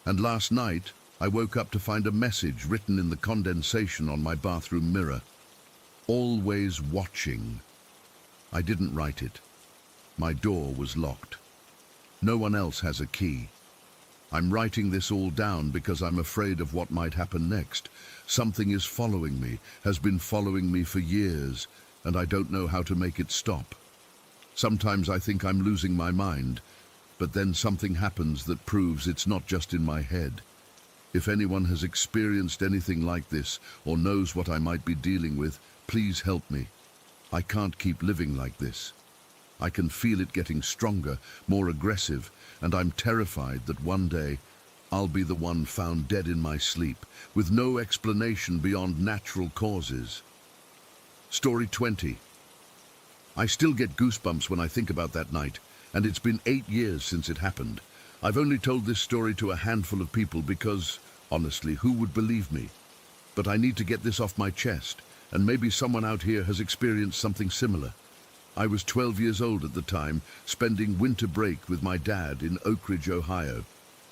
And last night, I woke up to find a message written in the condensation on my bathroom mirror. Always watching. I didn't write it. My door was locked. No one else has a key. I'm writing this all down because I'm afraid of what might happen next. Something is following me, has been following me for years, and I don't know how to make it stop. Sometimes I think I'm losing my mind, but then something happens that proves it's not just in my head. If anyone has experienced anything like this or knows what I might be dealing with, please help me. I can't keep living like this. I can feel it getting stronger, more aggressive, and I'm terrified that one day I'll be the one found dead in my sleep, with no explanation beyond natural causes. Story 20. I still get goosebumps when I think about that night, and it's been 8 years since it happened. I've only told this story to a handful of people because, honestly, who would believe me? But I need to get this off my chest, and maybe someone out here has experienced something similar. I was 12 years old at the time, spending winter break with my dad in Oak Ridge, Ohio.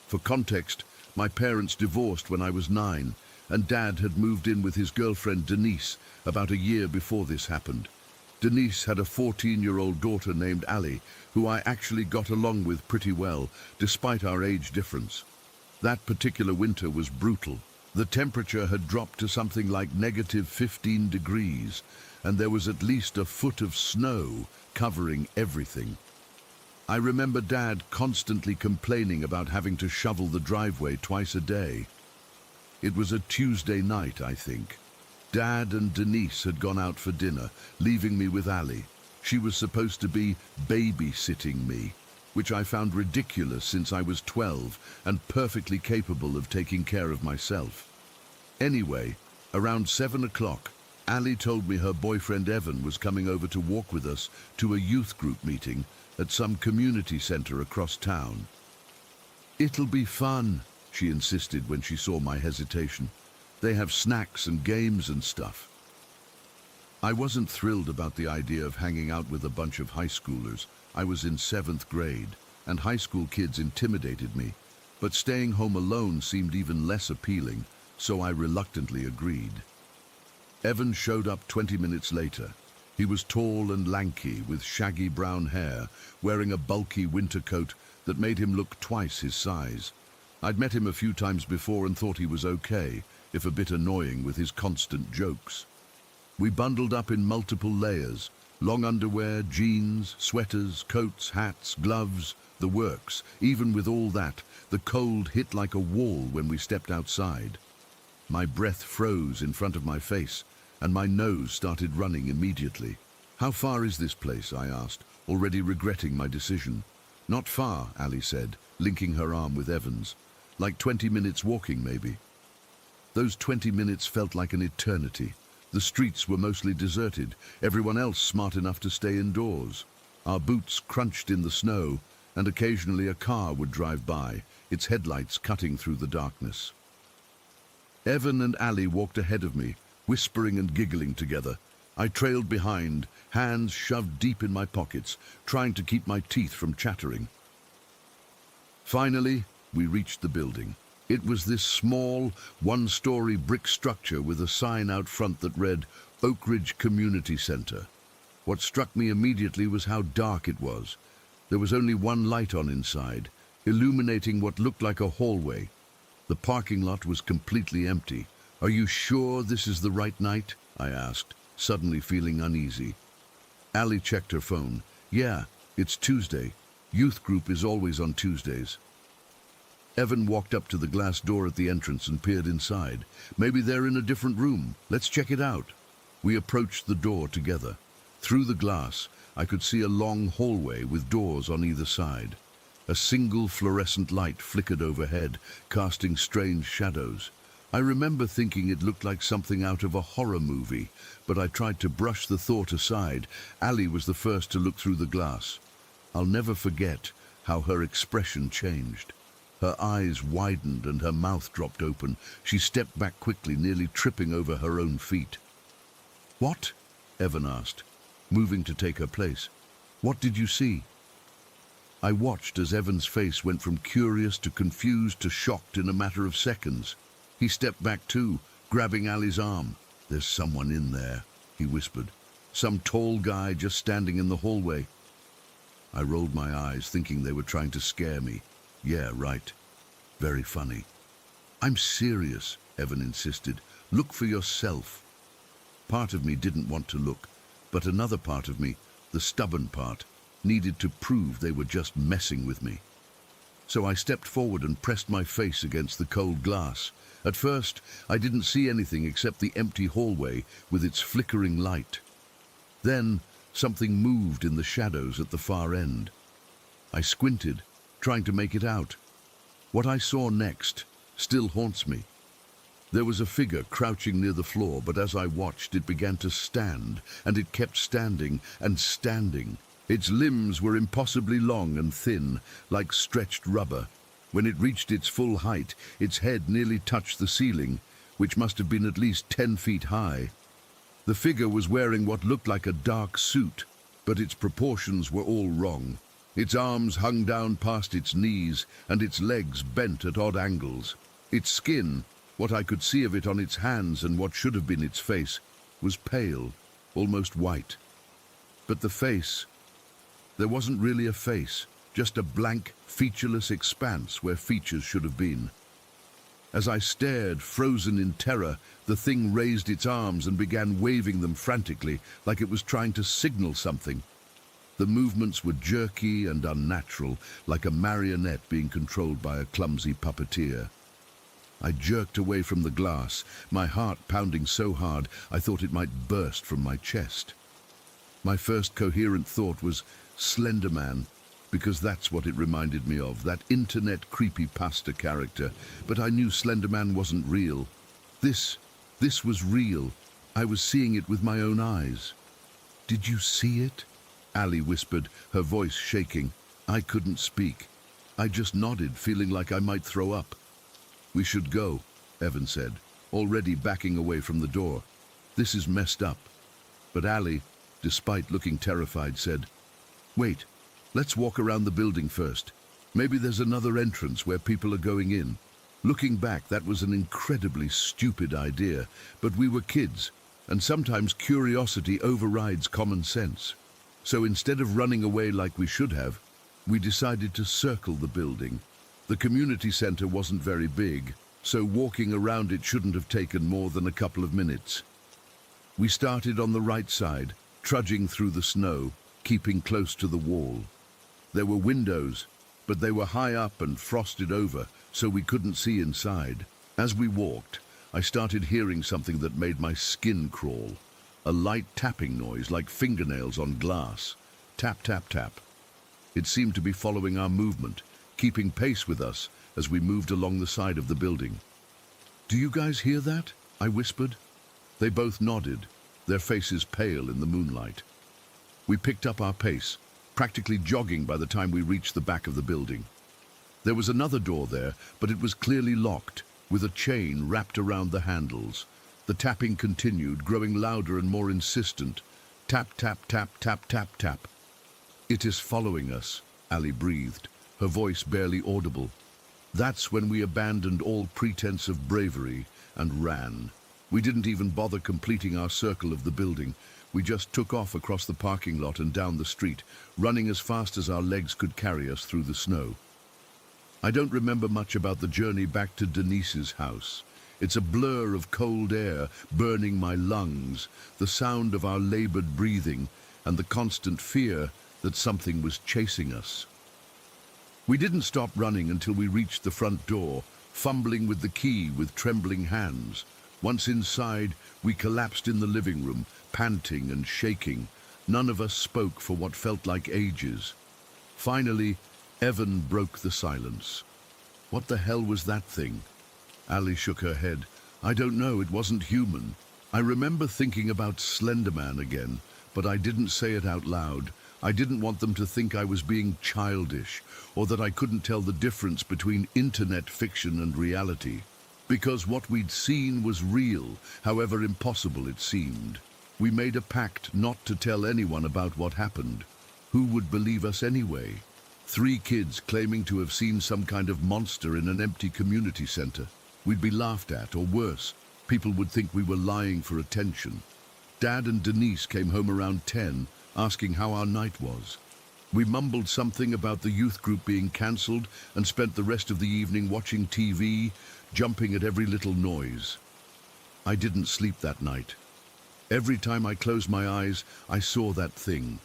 For context, my parents divorced when I was 9, and Dad had moved in with his girlfriend Denise about a year before this happened. Denise had a 14-year-old daughter named Allie, who I actually got along with pretty well, despite our age difference. That particular winter was brutal. The temperature had dropped to something like negative 15 degrees, and there was at least a foot of snow covering everything. I remember Dad constantly complaining about having to shovel the driveway twice a day. It was a Tuesday night, I think. Dad and Denise had gone out for dinner, leaving me with Allie. She was supposed to be babysitting me, which I found ridiculous since I was 12 and perfectly capable of taking care of myself. Anyway, around 7 o'clock, Allie told me her boyfriend Evan was coming over to walk with us to a youth group meeting at some community center across town. "It'll be fun," she insisted when she saw my hesitation. "They have snacks and games and stuff." I wasn't thrilled about the idea of hanging out with a bunch of high schoolers. I was in 7th grade, and high school kids intimidated me, but staying home alone seemed even less appealing, so I reluctantly agreed. Evan showed up 20 minutes later. He was tall and lanky, with shaggy brown hair, wearing a bulky winter coat that made him look twice his size. I'd met him a few times before and thought he was okay, if a bit annoying with his constant jokes. We bundled up in multiple layers: long underwear, jeans, sweaters, coats, hats, gloves, the works. Even with all that, the cold hit like a wall when we stepped outside. My breath froze in front of my face, and my nose started running immediately. "How far is this place?" I asked, already regretting my decision. "Not far," Allie said, linking her arm with Evan's. "Like 20 minutes walking, maybe." Those 20 minutes felt like an eternity. The streets were mostly deserted, everyone else smart enough to stay indoors. Our boots crunched in the snow, and occasionally a car would drive by, its headlights cutting through the darkness. Evan and Allie walked ahead of me, whispering and giggling together. I trailed behind, hands shoved deep in my pockets, trying to keep my teeth from chattering. Finally, we reached the building. It was this small, one-story brick structure with a sign out front that read, Oak Ridge Community Center. What struck me immediately was how dark it was. There was only one light on inside, illuminating what looked like a hallway. The parking lot was completely empty. "Are you sure this is the right night?" I asked, suddenly feeling uneasy. Allie checked her phone. "Yeah, it's Tuesday. Youth group is always on Tuesdays." Evan walked up to the glass door at the entrance and peered inside. "Maybe they're in a different room. Let's check it out." We approached the door together. Through the glass, I could see a long hallway with doors on either side. A single fluorescent light flickered overhead, casting strange shadows. I remember thinking it looked like something out of a horror movie, but I tried to brush the thought aside. Allie was the first to look through the glass. I'll never forget how her expression changed. Her eyes widened and her mouth dropped open. She stepped back quickly, nearly tripping over her own feet. "What?" Evan asked, moving to take her place. "What did you see?" I watched as Evan's face went from curious to confused to shocked in a matter of seconds. He stepped back too, grabbing Allie's arm. "There's someone in there," he whispered. "Some tall guy just standing in the hallway." I rolled my eyes, thinking they were trying to scare me. Yeah, right. Very funny. I'm serious, Evan insisted. Look for yourself. Part of me didn't want to look, but another part of me, the stubborn part, needed to prove they were just messing with me. So I stepped forward and pressed my face against the cold glass. At first, I didn't see anything except the empty hallway with its flickering light. Then, something moved in the shadows at the far end. I squinted, trying to make it out. What I saw next still haunts me. There was a figure crouching near the floor, but as I watched, it began to stand, and it kept standing and standing. Its limbs were impossibly long and thin, like stretched rubber. When it reached its full height, its head nearly touched the ceiling, which must have been at least 10 feet high. The figure was wearing what looked like a dark suit, but its proportions were all wrong. Its arms hung down past its knees, and its legs bent at odd angles. Its skin, what I could see of it on its hands and what should have been its face, was pale, almost white. But the face, there wasn't really a face, just a blank, featureless expanse where features should have been. As I stared, frozen in terror, the thing raised its arms and began waving them frantically, like it was trying to signal something. The movements were jerky and unnatural, like a marionette being controlled by a clumsy puppeteer. I jerked away from the glass, my heart pounding so hard I thought it might burst from my chest. My first coherent thought was Slender Man, because that's what it reminded me of, that internet creepypasta character. But I knew Slender Man wasn't real. This was real. I was seeing it with my own eyes. "Did you see it?" Ali whispered, her voice shaking. I couldn't speak. I just nodded, feeling like I might throw up. "We should go," Evan said, already backing away from the door. "This is messed up." But Ali, despite looking terrified, said, "Wait, let's walk around the building first. Maybe there's another entrance where people are going in." Looking back, that was an incredibly stupid idea, but we were kids, and sometimes curiosity overrides common sense. So instead of running away like we should have, we decided to circle the building. The community center wasn't very big, so walking around it shouldn't have taken more than a couple of minutes. We started on the right side, trudging through the snow, keeping close to the wall. There were windows, but they were high up and frosted over, so we couldn't see inside. As we walked, I started hearing something that made my skin crawl. A light tapping noise, like fingernails on glass. Tap, tap, tap. It seemed to be following our movement, keeping pace with us as we moved along the side of the building. "Do you guys hear that?" I whispered. They both nodded, their faces pale in the moonlight. We picked up our pace, practically jogging by the time we reached the back of the building. There was another door there, but it was clearly locked, with a chain wrapped around the handles. The tapping continued, growing louder and more insistent. Tap, tap, tap, tap, tap, tap. "It is following us," Ali breathed, her voice barely audible. That's when we abandoned all pretense of bravery and ran. We didn't even bother completing our circle of the building. We just took off across the parking lot and down the street, running as fast as our legs could carry us through the snow. I don't remember much about the journey back to Denise's house. It's a blur of cold air burning my lungs, the sound of our labored breathing, and the constant fear that something was chasing us. We didn't stop running until we reached the front door, fumbling with the key with trembling hands. Once inside, we collapsed in the living room, panting and shaking. None of us spoke for what felt like ages. Finally, Evan broke the silence. "What the hell was that thing?" Ali shook her head. "I don't know, it wasn't human." I remember thinking about Slender Man again, but I didn't say it out loud. I didn't want them to think I was being childish, or that I couldn't tell the difference between internet fiction and reality. Because what we'd seen was real, however impossible it seemed. We made a pact not to tell anyone about what happened. Who would believe us anyway? 3 kids claiming to have seen some kind of monster in an empty community center. We'd be laughed at, or worse, people would think we were lying for attention. Dad and Denise came home around 10, asking how our night was. We mumbled something about the youth group being cancelled and spent the rest of the evening watching TV, jumping at every little noise. I didn't sleep that night. Every time I closed my eyes, I saw that thing.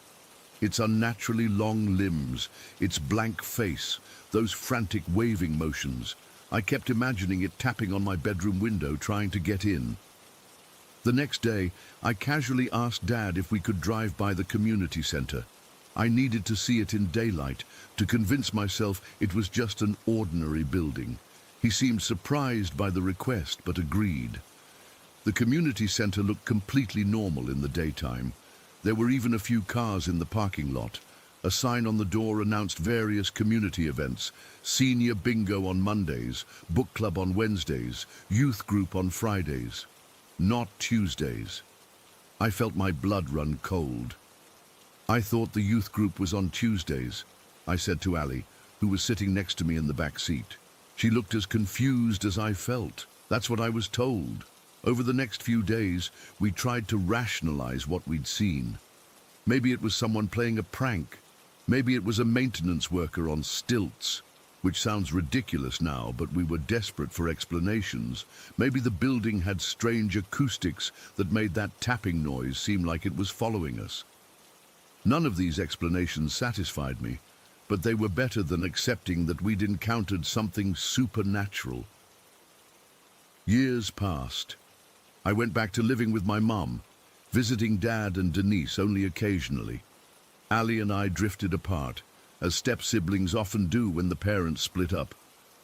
Its unnaturally long limbs, its blank face, those frantic waving motions. I kept imagining it tapping on my bedroom window, trying to get in. The next day, I casually asked Dad if we could drive by the community center. I needed to see it in daylight, to convince myself it was just an ordinary building. He seemed surprised by the request, but agreed. The community center looked completely normal in the daytime. There were even a few cars in the parking lot. A sign on the door announced various community events: senior bingo on Mondays, book club on Wednesdays, youth group on Fridays. Not Tuesdays. I felt my blood run cold. I thought the youth group was on Tuesdays, I said to Ali, who was sitting next to me in the back seat. She looked as confused as I felt. That's what I was told. Over the next few days, we tried to rationalize what we'd seen. Maybe it was someone playing a prank. Maybe it was a maintenance worker on stilts, which sounds ridiculous now, but we were desperate for explanations. Maybe the building had strange acoustics that made that tapping noise seem like it was following us. None of these explanations satisfied me, but they were better than accepting that we'd encountered something supernatural. Years passed. I went back to living with my mum, visiting Dad and Denise only occasionally. Ali and I drifted apart, as step-siblings often do when the parents split up,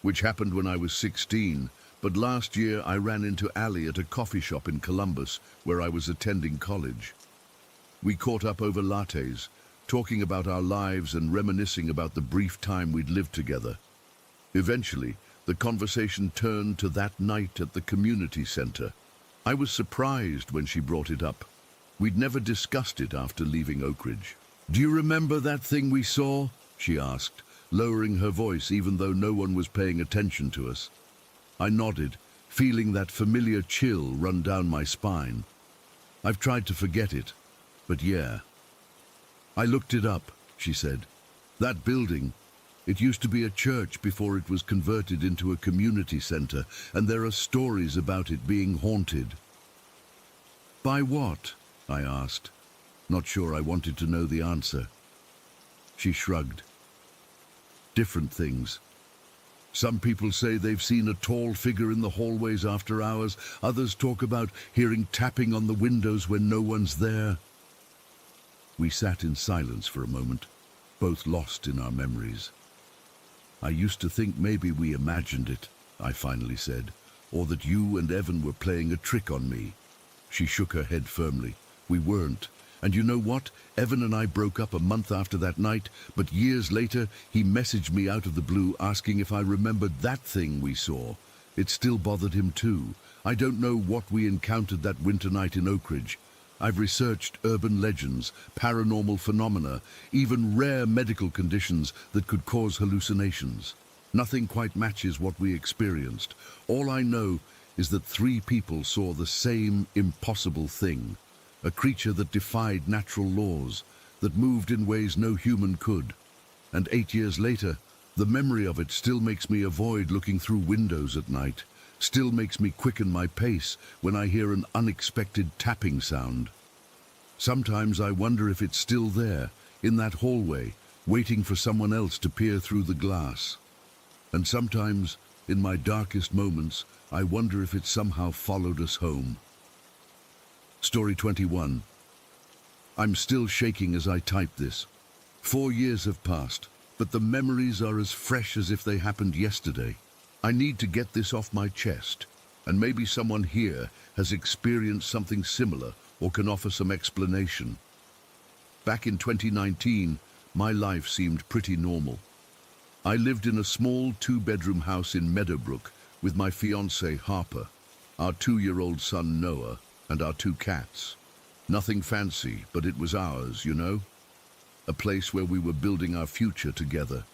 which happened when I was 16, but last year I ran into Ali at a coffee shop in Columbus where I was attending college. We caught up over lattes, talking about our lives and reminiscing about the brief time we'd lived together. Eventually, the conversation turned to that night at the community center. I was surprised when she brought it up. We'd never discussed it after leaving Oak Ridge. "Do you remember that thing we saw?" she asked, lowering her voice even though no one was paying attention to us. I nodded, feeling that familiar chill run down my spine. I've tried to forget it, but yeah. "I looked it up," she said. "That building, it used to be a church before it was converted into a community center, and there are stories about it being haunted." "By what?" I asked, not sure I wanted to know the answer. She shrugged. "Different things. Some people say they've seen a tall figure in the hallways after hours. Others talk about hearing tapping on the windows when no one's there." We sat in silence for a moment, both lost in our memories. "I used to think maybe we imagined it," I finally said, "or that you and Evan were playing a trick on me." She shook her head firmly. "We weren't. And you know what? Evan and I broke up a month after that night, but years later he messaged me out of the blue asking if I remembered that thing we saw. It still bothered him too. I don't know what we encountered that winter night in Oak Ridge. I've researched urban legends, paranormal phenomena, even rare medical conditions that could cause hallucinations. Nothing quite matches what we experienced. All I know is that 3 people saw the same impossible thing, a creature that defied natural laws, that moved in ways no human could. And 8 years later, the memory of it still makes me avoid looking through windows at night, still makes me quicken my pace when I hear an unexpected tapping sound. Sometimes I wonder if it's still there, in that hallway, waiting for someone else to peer through the glass. And sometimes, in my darkest moments, I wonder if it somehow followed us home. Story 21. I'm still shaking as I type this. 4 years have passed, but the memories are as fresh as if they happened yesterday. I need to get this off my chest, and maybe someone here has experienced something similar or can offer some explanation. Back in 2019, my life seemed pretty normal. I lived in a small 2-bedroom house in Meadowbrook with my fiancée Harper, our 2-year-old son Noah, and our 2 cats. Nothing fancy, but it was ours, you know? A place where we were building our future together.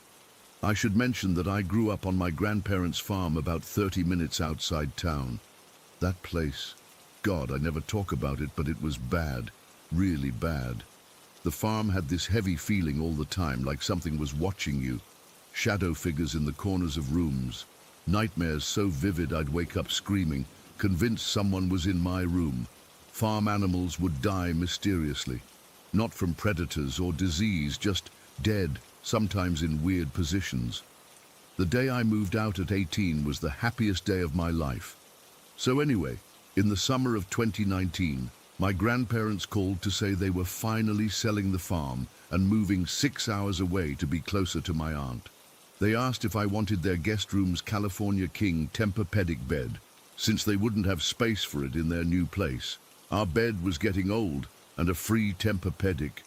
I should mention that I grew up on my grandparents' farm about 30 minutes outside town. That place, God, I never talk about it, but it was bad, really bad. The farm had this heavy feeling all the time, like something was watching you. Shadow figures in the corners of rooms. Nightmares so vivid I'd wake up screaming, convinced someone was in my room. Farm animals would die mysteriously. Not from predators or disease, just dead, sometimes in weird positions. The day I moved out at 18 was the happiest day of my life. So anyway, in the summer of 2019, my grandparents called to say they were finally selling the farm and moving 6 hours away to be closer to my aunt. They asked if I wanted their guest room's California King Tempur-Pedic bed, since they wouldn't have space for it in their new place. Our bed was getting old, and a free Tempur-Pedic.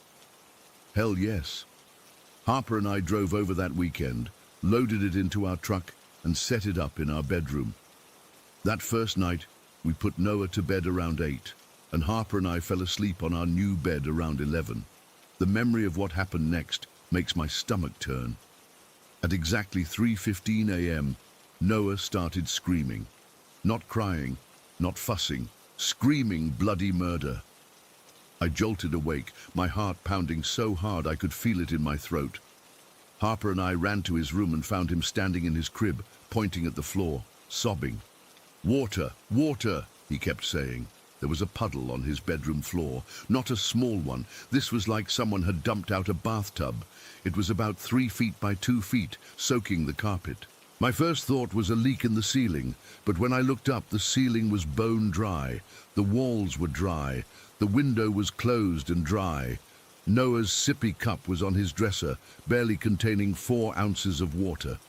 Hell yes. Harper and I drove over that weekend, loaded it into our truck, and set it up in our bedroom. That first night, we put Noah to bed around 8, and Harper and I fell asleep on our new bed around 11. The memory of what happened next makes my stomach turn. At exactly 3:15 a.m., Noah started screaming. Not crying, not fussing, screaming bloody murder. I jolted awake, my heart pounding so hard I could feel it in my throat. Harper and I ran to his room and found him standing in his crib, pointing at the floor, sobbing. "Water, water," he kept saying. There was a puddle on his bedroom floor, not a small one. This was like someone had dumped out a bathtub. It was about 3 feet by 2 feet, soaking the carpet. My first thought was a leak in the ceiling, but when I looked up, the ceiling was bone dry. The walls were dry. The window was closed and dry. Noah's sippy cup was on his dresser, barely containing 4 ounces of water.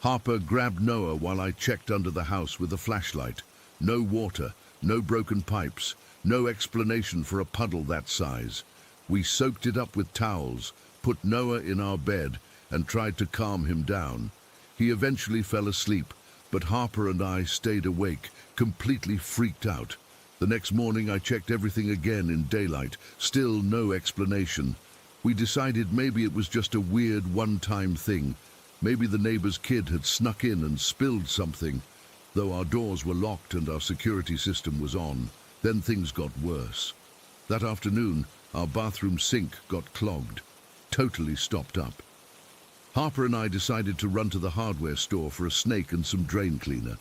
Harper grabbed Noah while I checked under the house with a flashlight. No water, no broken pipes, no explanation for a puddle that size. We soaked it up with towels, put Noah in our bed, and tried to calm him down. He eventually fell asleep, but Harper and I stayed awake, completely freaked out. The next morning I checked everything again in daylight, still no explanation. We decided maybe it was just a weird one-time thing. Maybe the neighbor's kid had snuck in and spilled something. Though our doors were locked and our security system was on, then things got worse. That afternoon, our bathroom sink got clogged, totally stopped up. Harper and I decided to run to the hardware store for a snake and some drain cleaner.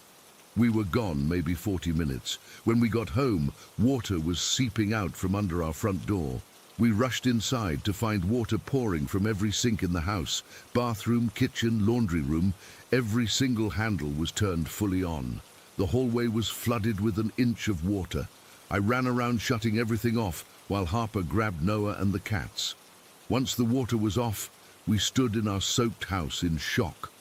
We were gone maybe 40 minutes. When we got home, water was seeping out from under our front door. We rushed inside to find water pouring from every sink in the house. Bathroom, kitchen, laundry room, every single handle was turned fully on. The hallway was flooded with an inch of water. I ran around shutting everything off while Harper grabbed Noah and the cats. Once the water was off, we stood in our soaked house in shock.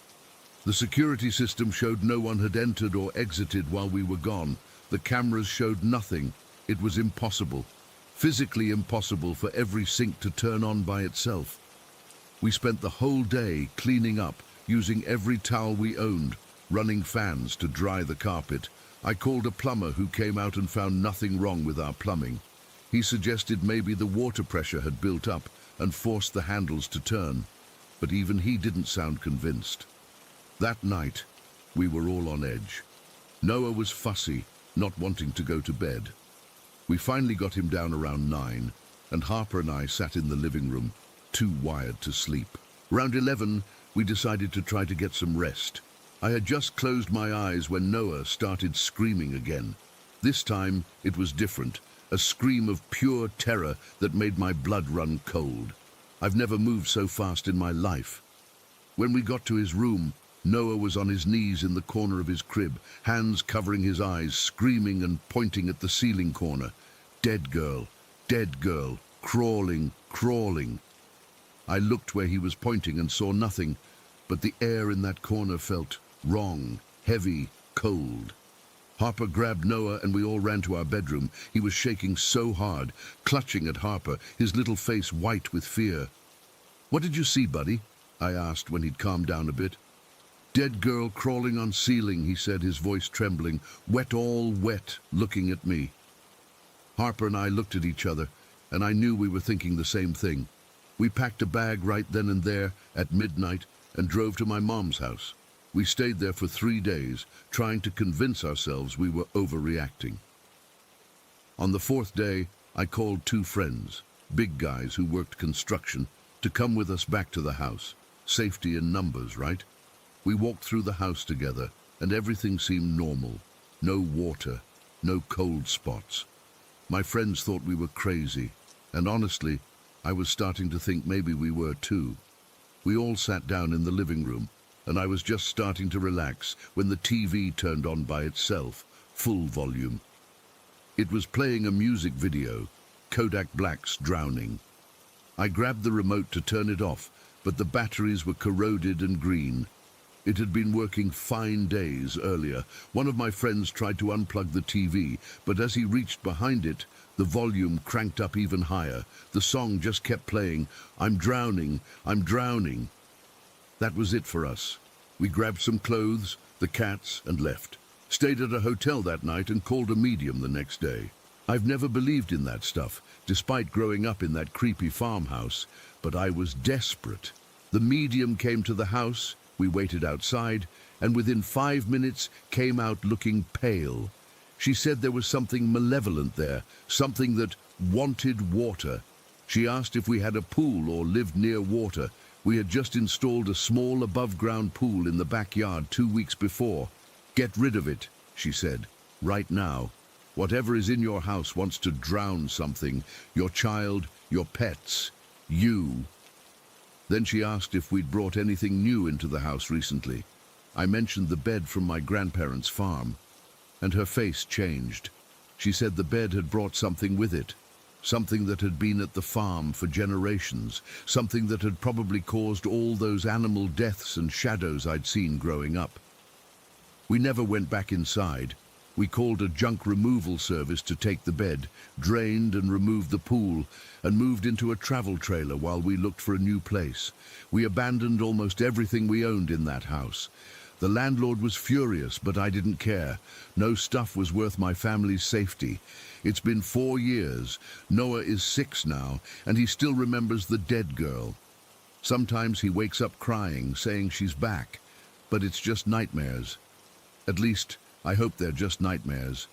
The security system showed no one had entered or exited while we were gone. The cameras showed nothing. It was impossible. Physically impossible for every sink to turn on by itself. We spent the whole day cleaning up, using every towel we owned, running fans to dry the carpet. I called a plumber who came out and found nothing wrong with our plumbing. He suggested maybe the water pressure had built up and forced the handles to turn, but even he didn't sound convinced. That night, we were all on edge. Noah was fussy, not wanting to go to bed. We finally got him down around 9, and Harper and I sat in the living room, too wired to sleep. Around 11, we decided to try to get some rest. I had just closed my eyes when Noah started screaming again. This time, it was different, a scream of pure terror that made my blood run cold. I've never moved so fast in my life. When we got to his room, Noah was on his knees in the corner of his crib, hands covering his eyes, screaming and pointing at the ceiling corner. Dead girl, crawling, crawling. I looked where he was pointing and saw nothing, but the air in that corner felt wrong, heavy, cold. Harper grabbed Noah and we all ran to our bedroom. He was shaking so hard, clutching at Harper, his little face white with fear. "What did you see, buddy?" I asked when he'd calmed down a bit. "Dead girl crawling on ceiling," he said, his voice trembling, wet, all wet, looking at me. Harper and I looked at each other, and I knew we were thinking the same thing. We packed a bag right then and there at midnight and drove to my mom's house. We stayed there for 3 days, trying to convince ourselves we were overreacting. On the 4th day, I called 2 friends. big guys who worked construction, to come with us back to the house. Safety in numbers, right? We walked through the house together, and everything seemed normal. No water, no cold spots. My friends thought we were crazy, and honestly, I was starting to think maybe we were too. We all sat down in the living room, and I was just starting to relax when the TV turned on by itself, full volume. It was playing a music video, Kodak Black's Drowning. I grabbed the remote to turn it off, but the batteries were corroded and green. It had been working fine days earlier. One of my friends tried to unplug the TV, but as he reached behind it, the volume cranked up even higher. The song just kept playing, "I'm drowning, I'm drowning." That was it for us. We grabbed some clothes, the cats, and left. Stayed at a hotel that night and called a medium the next day. I've never believed in that stuff, despite growing up in that creepy farmhouse, but I was desperate. The medium came to the house, we waited outside, and within 5 minutes came out looking pale. She said there was something malevolent there, something that wanted water. She asked if we had a pool or lived near water. We had just installed a small above-ground pool in the backyard 2 weeks before. "Get rid of it," she said, "right now. Whatever is in your house wants to drown something, your child, your pets, you." Then she asked if we'd brought anything new into the house recently. I mentioned the bed from my grandparents' farm, and her face changed. She said the bed had brought something with it, something that had been at the farm for generations, something that had probably caused all those animal deaths and shadows I'd seen growing up. We never went back inside. We called a junk removal service to take the bed, drained and removed the pool, and moved into a travel trailer while we looked for a new place. We abandoned almost everything we owned in that house. The landlord was furious, but I didn't care. No stuff was worth my family's safety. It's been 4 years. Noah is 6 now, and he still remembers the dead girl. Sometimes he wakes up crying, saying she's back, but it's just nightmares. At least, I hope they're just nightmares.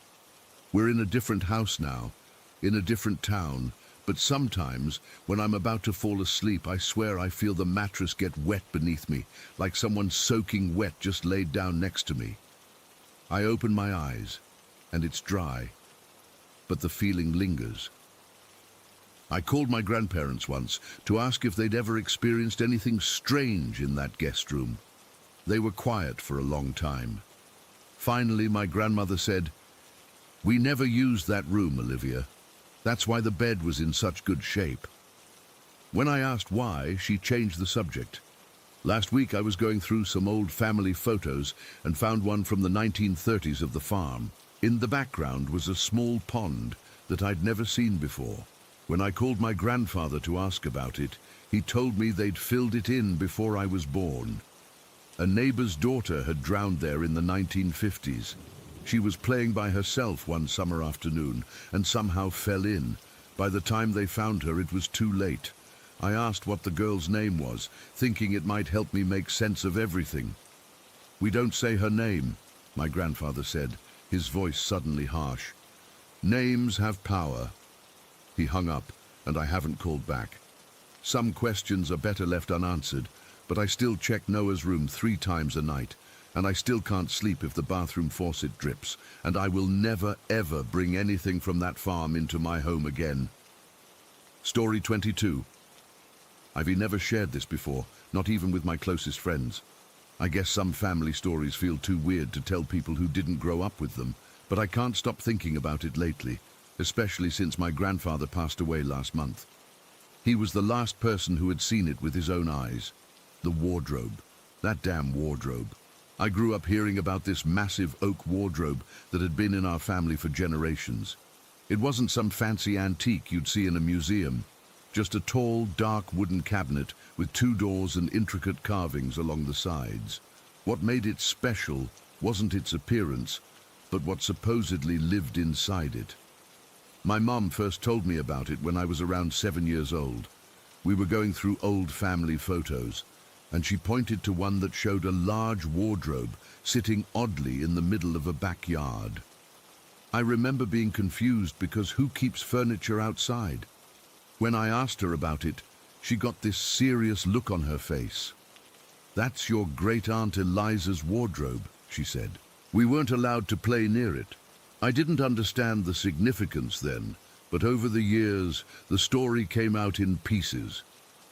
We're in a different house now, in a different town, but sometimes, when I'm about to fall asleep, I swear I feel the mattress get wet beneath me, like someone soaking wet just laid down next to me. I open my eyes, and it's dry, but the feeling lingers. I called my grandparents once to ask if they'd ever experienced anything strange in that guest room. They were quiet for a long time. Finally, my grandmother said, "We never used that room, Olivia. That's why the bed was in such good shape." When I asked why, she changed the subject. "Last week I was going through some old family photos and found one from the 1930s of the farm. In the background was a small pond that I'd never seen before. When I called my grandfather to ask about it, he told me they'd filled it in before I was born. A neighbor's daughter had drowned there in the 1950s. She was playing by herself one summer afternoon and somehow fell in. By the time they found her, it was too late. I asked what the girl's name was, thinking it might help me make sense of everything. "We don't say her name," my grandfather said, his voice suddenly harsh. "Names have power." He hung up, and I haven't called back. Some questions are better left unanswered, but I still check Noah's room 3 times a night, and I still can't sleep if the bathroom faucet drips, and I will never, ever bring anything from that farm into my home again. Story 22. I've never shared this before, not even with my closest friends. I guess some family stories feel too weird to tell people who didn't grow up with them, but I can't stop thinking about it lately, especially since my grandfather passed away last month. He was the last person who had seen it with his own eyes. The wardrobe. That damn wardrobe. I grew up hearing about this massive oak wardrobe that had been in our family for generations. It wasn't some fancy antique you'd see in a museum, just a tall, dark wooden cabinet with 2 doors and intricate carvings along the sides. What made it special wasn't its appearance, but what supposedly lived inside it. My mom first told me about it when I was around 7 years old. We were going through old family photos, and she pointed to one that showed a large wardrobe sitting oddly in the middle of a backyard. I remember being confused because who keeps furniture outside? When I asked her about it, she got this serious look on her face. "That's your great-aunt Eliza's wardrobe," she said. "We weren't allowed to play near it." I didn't understand the significance then, but over the years, the story came out in pieces.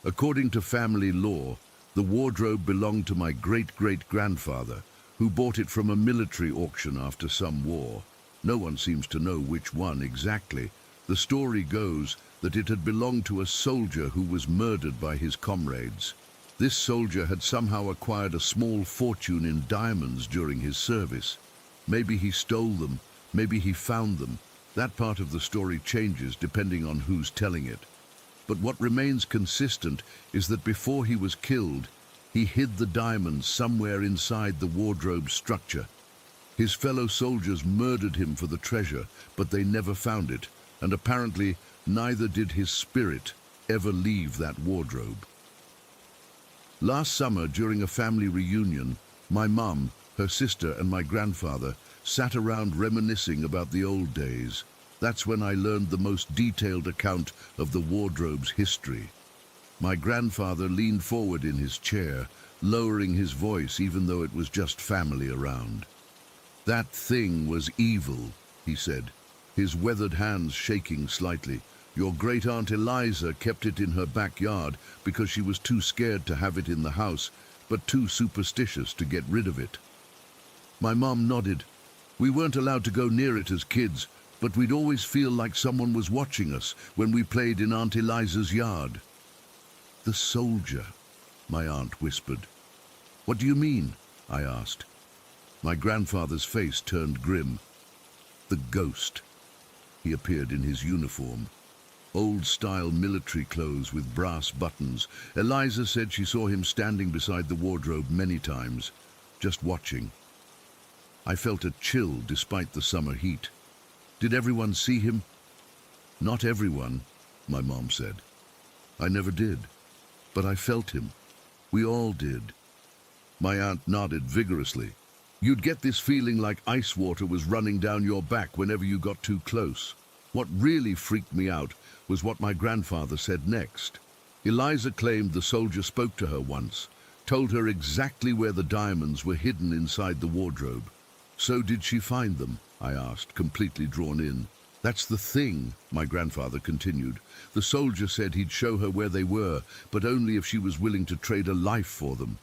According to family law, the wardrobe belonged to my great-great-grandfather, who bought it from a military auction after some war. No one seems to know which one exactly. The story goes that it had belonged to a soldier who was murdered by his comrades. This soldier had somehow acquired a small fortune in diamonds during his service. Maybe he stole them, maybe he found them. That part of the story changes depending on who's telling it. But what remains consistent is that before he was killed, he hid the diamonds somewhere inside the wardrobe structure. His fellow soldiers murdered him for the treasure, but they never found it, and apparently neither did his spirit ever leave that wardrobe. Last summer, during a family reunion, my mum, her sister, and my grandfather sat around reminiscing about the old days. That's when I learned the most detailed account of the wardrobe's history. My grandfather leaned forward in his chair, lowering his voice even though it was just family around. "That thing was evil," he said, his weathered hands shaking slightly. "Your great-aunt Eliza kept it in her backyard because she was too scared to have it in the house, but too superstitious to get rid of it." My mom nodded. "We weren't allowed to go near it as kids, but we'd always feel like someone was watching us when we played in Aunt Eliza's yard." "The soldier," my aunt whispered. "What do you mean?" I asked. My grandfather's face turned grim. "The ghost." He appeared in his uniform. Old-style military clothes with brass buttons. Eliza said she saw him standing beside the wardrobe many times, just watching. I felt a chill despite the summer heat. "Did everyone see him?" "Not everyone," my mom said. "I never did. But I felt him. We all did." My aunt nodded vigorously. "You'd get this feeling like ice water was running down your back whenever you got too close." What really freaked me out was what my grandfather said next. Eliza claimed the soldier spoke to her once, told her exactly where the diamonds were hidden inside the wardrobe. "So did she find them?" I asked, completely drawn in. "That's the thing," my grandfather continued. "The soldier said he'd show her where they were, but only if she was willing to trade a life for them.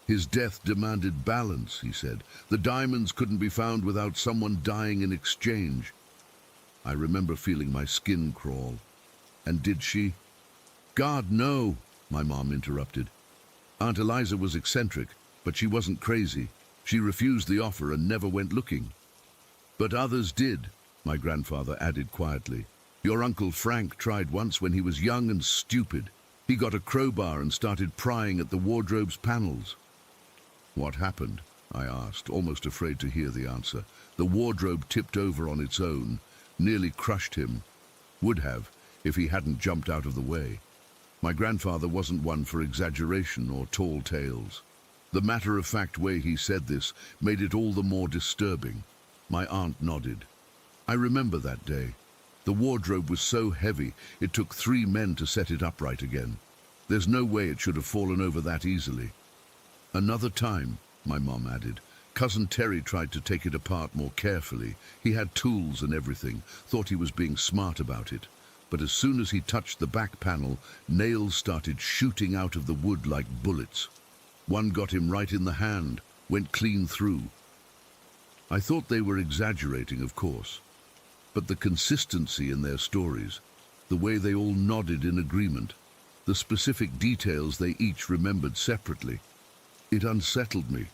His death demanded balance," he said. "The diamonds couldn't be found without someone dying in exchange." I remember feeling my skin crawl. "And did she?" "God, no," my mom interrupted. "Aunt Eliza was eccentric, but she wasn't crazy. She refused the offer and never went looking." "But others did," my grandfather added quietly. "Your Uncle Frank tried once when he was young and stupid. He got a crowbar and started prying at the wardrobe's panels." "What happened?" I asked, almost afraid to hear the answer. "The wardrobe tipped over on its own, nearly crushed him. Would have, if he hadn't jumped out of the way." My grandfather wasn't one for exaggeration or tall tales. The matter-of-fact way he said this made it all the more disturbing. My aunt nodded. "I remember that day. The wardrobe was so heavy it took 3 men to set it upright again. There's no way it should have fallen over that easily." "Another time," my mom added, "Cousin Terry tried to take it apart more carefully. He had tools and everything, thought he was being smart about it. But as soon as he touched the back panel, nails started shooting out of the wood like bullets. One got him right in the hand, went clean through." I thought they were exaggerating, of course, but the consistency in their stories, the way they all nodded in agreement, the specific details they each remembered separately, it unsettled me.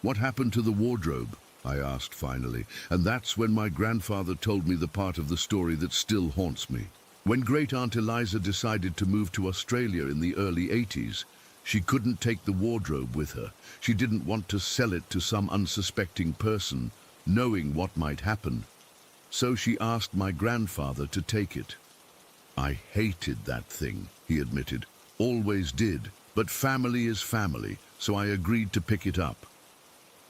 "What happened to the wardrobe?" I asked finally, and that's when my grandfather told me the part of the story that still haunts me. When Great-Aunt Eliza decided to move to Australia in the early 80s, she couldn't take the wardrobe with her. She didn't want to sell it to some unsuspecting person, knowing what might happen. So she asked my grandfather to take it. "I hated that thing," he admitted. "Always did. But family is family, so I agreed to pick it up."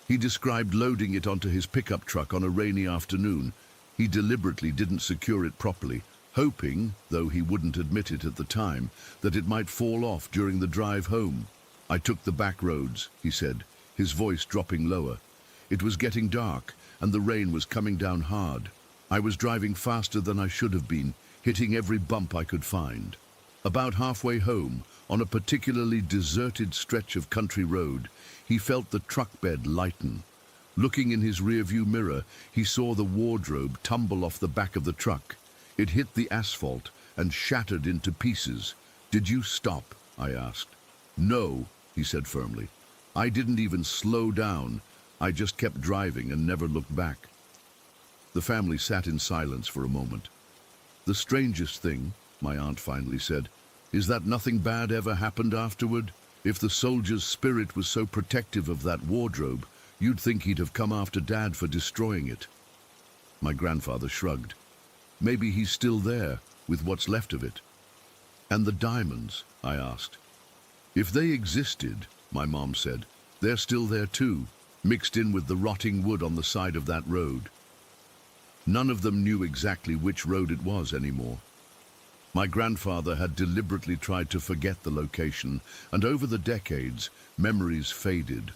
He described loading it onto his pickup truck on a rainy afternoon. He deliberately didn't secure it properly, hoping, though he wouldn't admit it at the time, that it might fall off during the drive home. "I took the back roads," he said, his voice dropping lower. "It was getting dark, and the rain was coming down hard. I was driving faster than I should have been, hitting every bump I could find. About halfway home, on a particularly deserted stretch of country road, he felt the truck bed lighten. Looking in his rearview mirror, he saw the wardrobe tumble off the back of the truck. It hit the asphalt and shattered into pieces. "Did you stop?" I asked. "No," he said firmly. "I didn't even slow down. I just kept driving and never looked back." The family sat in silence for a moment. "The strangest thing," my aunt finally said, "is that nothing bad ever happened afterward. If the soldier's spirit was so protective of that wardrobe, you'd think he'd have come after Dad for destroying it." My grandfather shrugged. "Maybe he's still there, with what's left of it." "And the diamonds?" I asked. "If they existed," my mom said, "they're still there too, mixed in with the rotting wood on the side of that road." None of them knew exactly which road it was anymore. My grandfather had deliberately tried to forget the location, and over the decades, memories faded.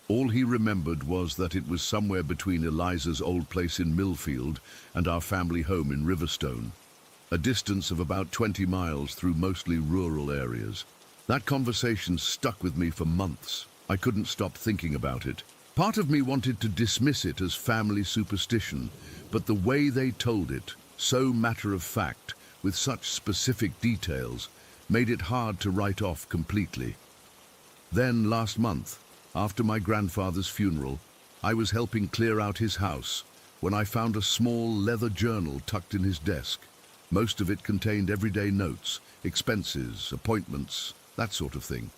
All he remembered was that it was somewhere between Eliza's old place in Millfield and our family home in Riverstone, a distance of about 20 miles through mostly rural areas. That conversation stuck with me for months. I couldn't stop thinking about it. Part of me wanted to dismiss it as family superstition, but the way they told it, so matter-of-fact, with such specific details, made it hard to write off completely. Then, last month, after my grandfather's funeral, I was helping clear out his house when I found a small leather journal tucked in his desk. Most of it contained everyday notes, expenses, appointments, that sort of thing.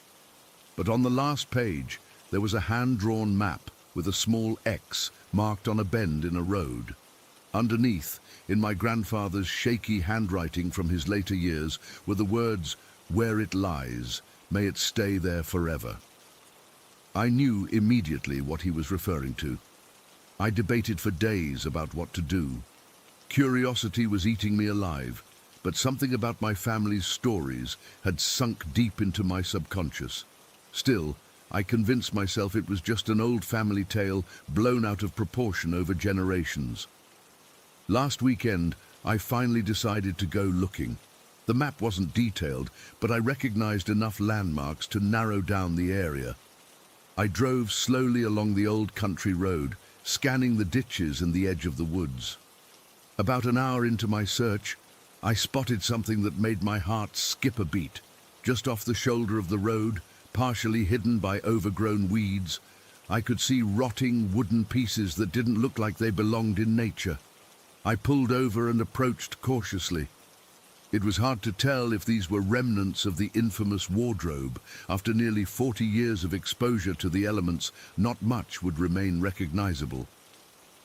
But on the last page, there was a hand-drawn map with a small X marked on a bend in a road. Underneath, in my grandfather's shaky handwriting from his later years, were the words, "Where it lies, may it stay there forever." I knew immediately what he was referring to. I debated for days about what to do. Curiosity was eating me alive, but something about my family's stories had sunk deep into my subconscious. Still, I convinced myself it was just an old family tale blown out of proportion over generations. Last weekend, I finally decided to go looking. The map wasn't detailed, but I recognized enough landmarks to narrow down the area. I drove slowly along the old country road, scanning the ditches and the edge of the woods. About an hour into my search, I spotted something that made my heart skip a beat. Just off the shoulder of the road, partially hidden by overgrown weeds, I could see rotting wooden pieces that didn't look like they belonged in nature. I pulled over and approached cautiously. It was hard to tell if these were remnants of the infamous wardrobe. After nearly 40 years of exposure to the elements, not much would remain recognizable.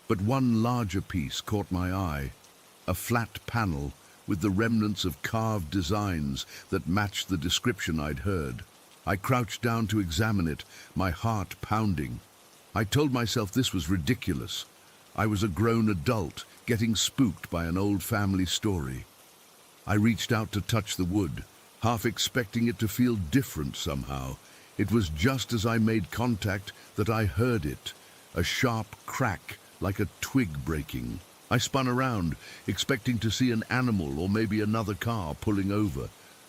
But one larger piece caught my eye, a flat panel with the remnants of carved designs that matched the description I'd heard. I crouched down to examine it, my heart pounding. I told myself this was ridiculous. I was a grown adult, getting spooked by an old family story. I reached out to touch the wood, half expecting it to feel different somehow. It was just as I made contact that I heard it, a sharp crack like a twig breaking. I spun around, expecting to see an animal or maybe another car pulling over.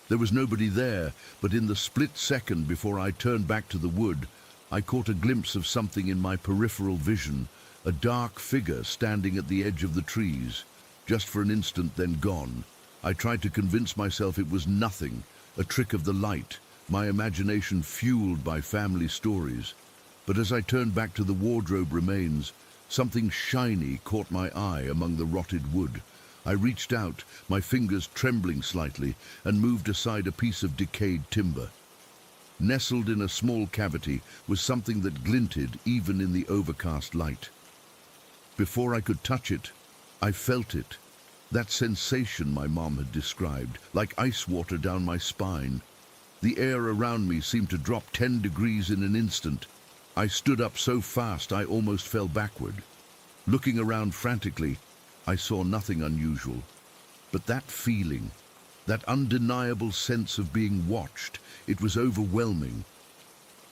There was nobody there, but in the split second before I turned back to the wood, I caught a glimpse of something in my peripheral vision, a dark figure standing at the edge of the trees, just for an instant, then gone. I tried to convince myself it was nothing, a trick of the light, my imagination fueled by family stories. But as I turned back to the wardrobe remains, something shiny caught my eye among the rotted wood. I reached out, my fingers trembling slightly, and moved aside a piece of decayed timber. Nestled in a small cavity was something that glinted even in the overcast light. Before I could touch it, I felt it. That sensation my mom had described, like ice water down my spine. The air around me seemed to drop 10 degrees in an instant. I stood up so fast I almost fell backward. Looking around frantically, I saw nothing unusual. But that feeling, that undeniable sense of being watched, it was overwhelming.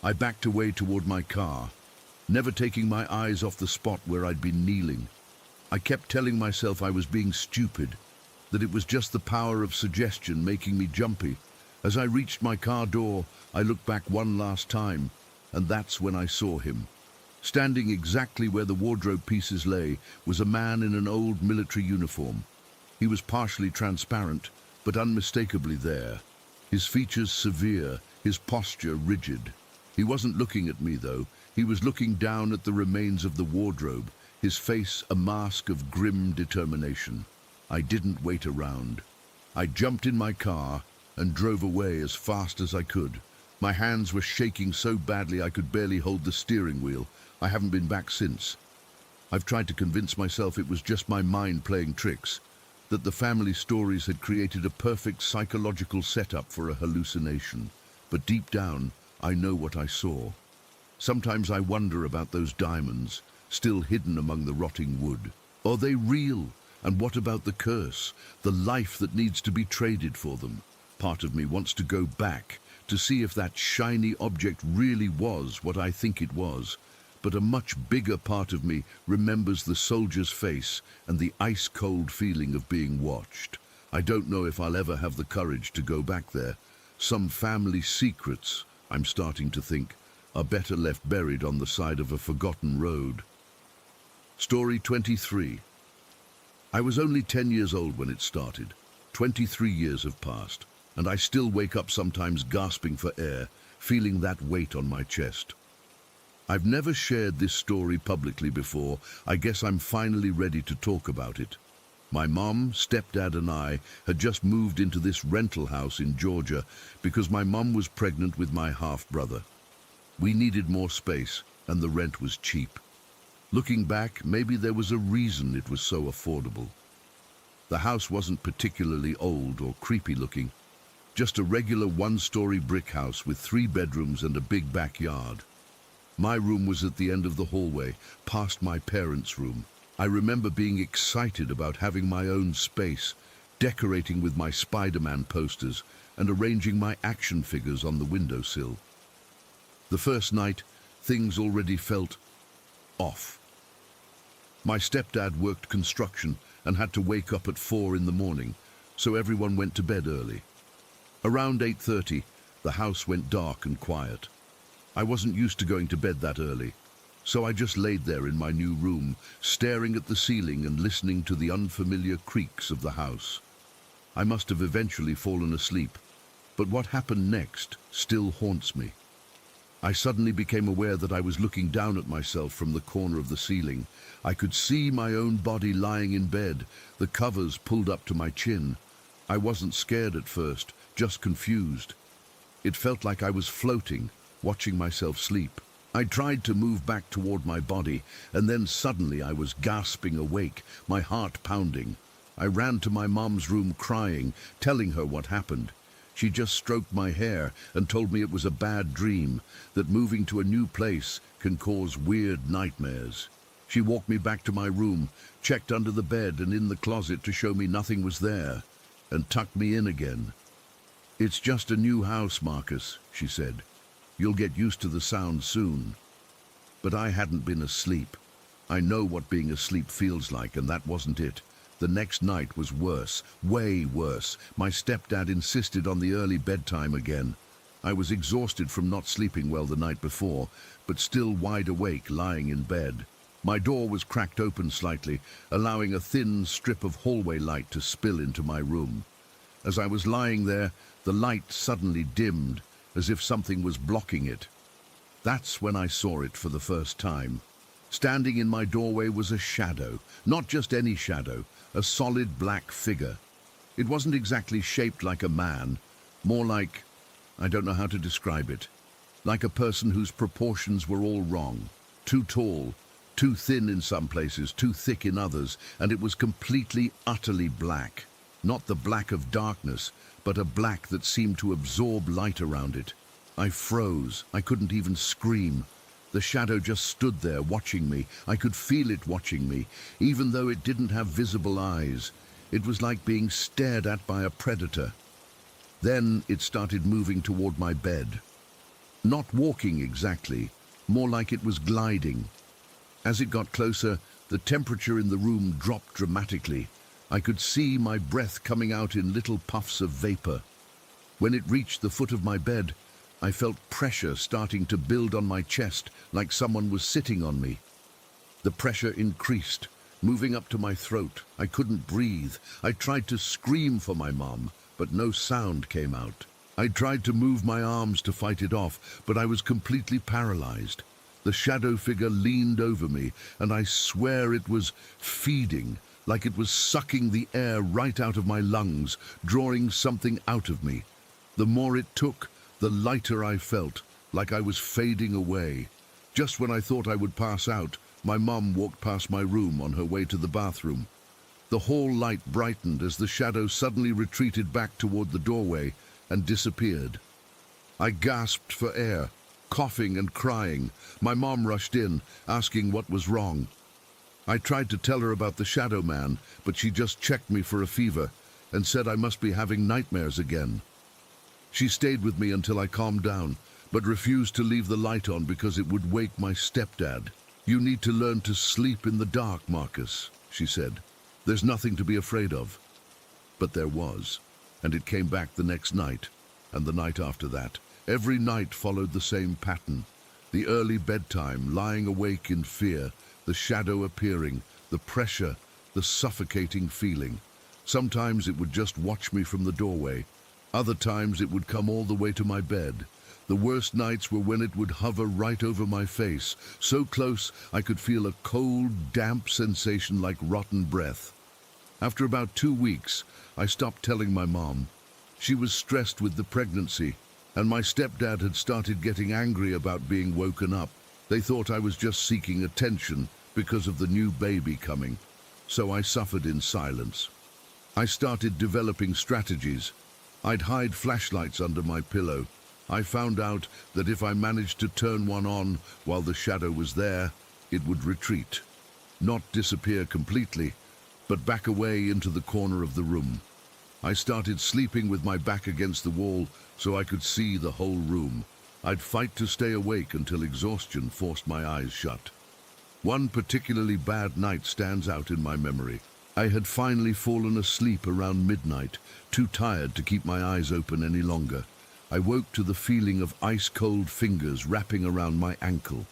I backed away toward my car, never taking my eyes off the spot where I'd been kneeling. I kept telling myself I was being stupid, that it was just the power of suggestion making me jumpy. As I reached my car door, I looked back one last time, and that's when I saw him. Standing exactly where the wardrobe pieces lay was a man in an old military uniform. He was partially transparent, but unmistakably there. His features severe, his posture rigid. He wasn't looking at me, though. He was looking down at the remains of the wardrobe, his face a mask of grim determination. I didn't wait around. I jumped in my car and drove away as fast as I could. My hands were shaking so badly I could barely hold the steering wheel. I haven't been back since. I've tried to convince myself it was just my mind playing tricks, that the family stories had created a perfect psychological setup for a hallucination. But deep down, I know what I saw. Sometimes I wonder about those diamonds, still hidden among the rotting wood. Are they real? And what about the curse, the life that needs to be traded for them? Part of me wants to go back, to see if that shiny object really was what I think it was. But a much bigger part of me remembers the soldier's face and the ice-cold feeling of being watched. I don't know if I'll ever have the courage to go back there. Some family secrets, I'm starting to think, are better left buried on the side of a forgotten road. Story 23. I was only 10 years old when it started. 23 years have passed, and I still wake up sometimes gasping for air, feeling that weight on my chest. I've never shared this story publicly before. I guess I'm finally ready to talk about it. My mom, stepdad and I had just moved into this rental house in Georgia because my mom was pregnant with my half-brother. We needed more space and the rent was cheap. Looking back, maybe there was a reason it was so affordable. The house wasn't particularly old or creepy looking, just a regular one-story brick house with 3 bedrooms and a big backyard. My room was at the end of the hallway, past my parents' room. I remember being excited about having my own space, decorating with my Spider-Man posters and arranging my action figures on the windowsill. The first night, things already felt off. My stepdad worked construction and had to wake up at 4 in the morning, so everyone went to bed early. Around 8:30, the house went dark and quiet. I wasn't used to going to bed that early, so I just laid there in my new room, staring at the ceiling and listening to the unfamiliar creaks of the house. I must have eventually fallen asleep, but what happened next still haunts me. I suddenly became aware that I was looking down at myself from the corner of the ceiling. I could see my own body lying in bed, the covers pulled up to my chin. I wasn't scared at first, just confused. It felt like I was floating, watching myself sleep. I tried to move back toward my body, and then suddenly I was gasping awake, my heart pounding. I ran to my mom's room crying, telling her what happened. She just stroked my hair and told me it was a bad dream, that moving to a new place can cause weird nightmares. She walked me back to my room, checked under the bed and in the closet to show me nothing was there, and tucked me in again. "It's just a new house, Marcus," she said. "You'll get used to the sound soon." But I hadn't been asleep. I know what being asleep feels like, and that wasn't it. The next night was worse, way worse. My stepdad insisted on the early bedtime again. I was exhausted from not sleeping well the night before, but still wide awake, lying in bed. My door was cracked open slightly, allowing a thin strip of hallway light to spill into my room. As I was lying there, the light suddenly dimmed, as if something was blocking it. That's when I saw it for the first time. Standing in my doorway was a shadow, not just any shadow, a solid black figure. It wasn't exactly shaped like a man, more like, I don't know how to describe it, like a person whose proportions were all wrong. Too tall, too thin in some places, too thick in others, and it was completely, utterly black. Not the black of darkness, but a black that seemed to absorb light around it. I froze. I couldn't even scream. The shadow just stood there watching me. I could feel it watching me, even though it didn't have visible eyes. It was like being stared at by a predator. Then it started moving toward my bed. Not walking exactly, more like it was gliding. As it got closer, the temperature in the room dropped dramatically. I could see my breath coming out in little puffs of vapor. When it reached the foot of my bed, I felt pressure starting to build on my chest, like someone was sitting on me. The pressure increased, moving up to my throat. I couldn't breathe. I tried to scream for my mom, but no sound came out. I tried to move my arms to fight it off, but I was completely paralyzed. The shadow figure leaned over me, and I swear it was feeding, like it was sucking the air right out of my lungs, drawing something out of me. The more it took, the lighter I felt, like I was fading away. Just when I thought I would pass out, my mom walked past my room on her way to the bathroom. The hall light brightened as the shadow suddenly retreated back toward the doorway and disappeared. I gasped for air, coughing and crying. My mom rushed in, asking what was wrong. I tried to tell her about the shadow man, but she just checked me for a fever and said I must be having nightmares again. She stayed with me until I calmed down, but refused to leave the light on because it would wake my stepdad. "You need to learn to sleep in the dark, Marcus," she said. "There's nothing to be afraid of." But there was, and it came back the next night, and the night after that. Every night followed the same pattern. The early bedtime, lying awake in fear, the shadow appearing, the pressure, the suffocating feeling. Sometimes it would just watch me from the doorway. Other times it would come all the way to my bed. The worst nights were when it would hover right over my face, so close I could feel a cold, damp sensation like rotten breath. After about 2 weeks, I stopped telling my mom. She was stressed with the pregnancy, and my stepdad had started getting angry about being woken up. They thought I was just seeking attention because of the new baby coming, so I suffered in silence. I started developing strategies. I'd hide flashlights under my pillow. I found out that if I managed to turn one on while the shadow was there, it would retreat. Not disappear completely, but back away into the corner of the room. I started sleeping with my back against the wall so I could see the whole room. I'd fight to stay awake until exhaustion forced my eyes shut. One particularly bad night stands out in my memory. I had finally fallen asleep around midnight, too tired to keep my eyes open any longer. I woke to the feeling of ice-cold fingers wrapping around my ankle.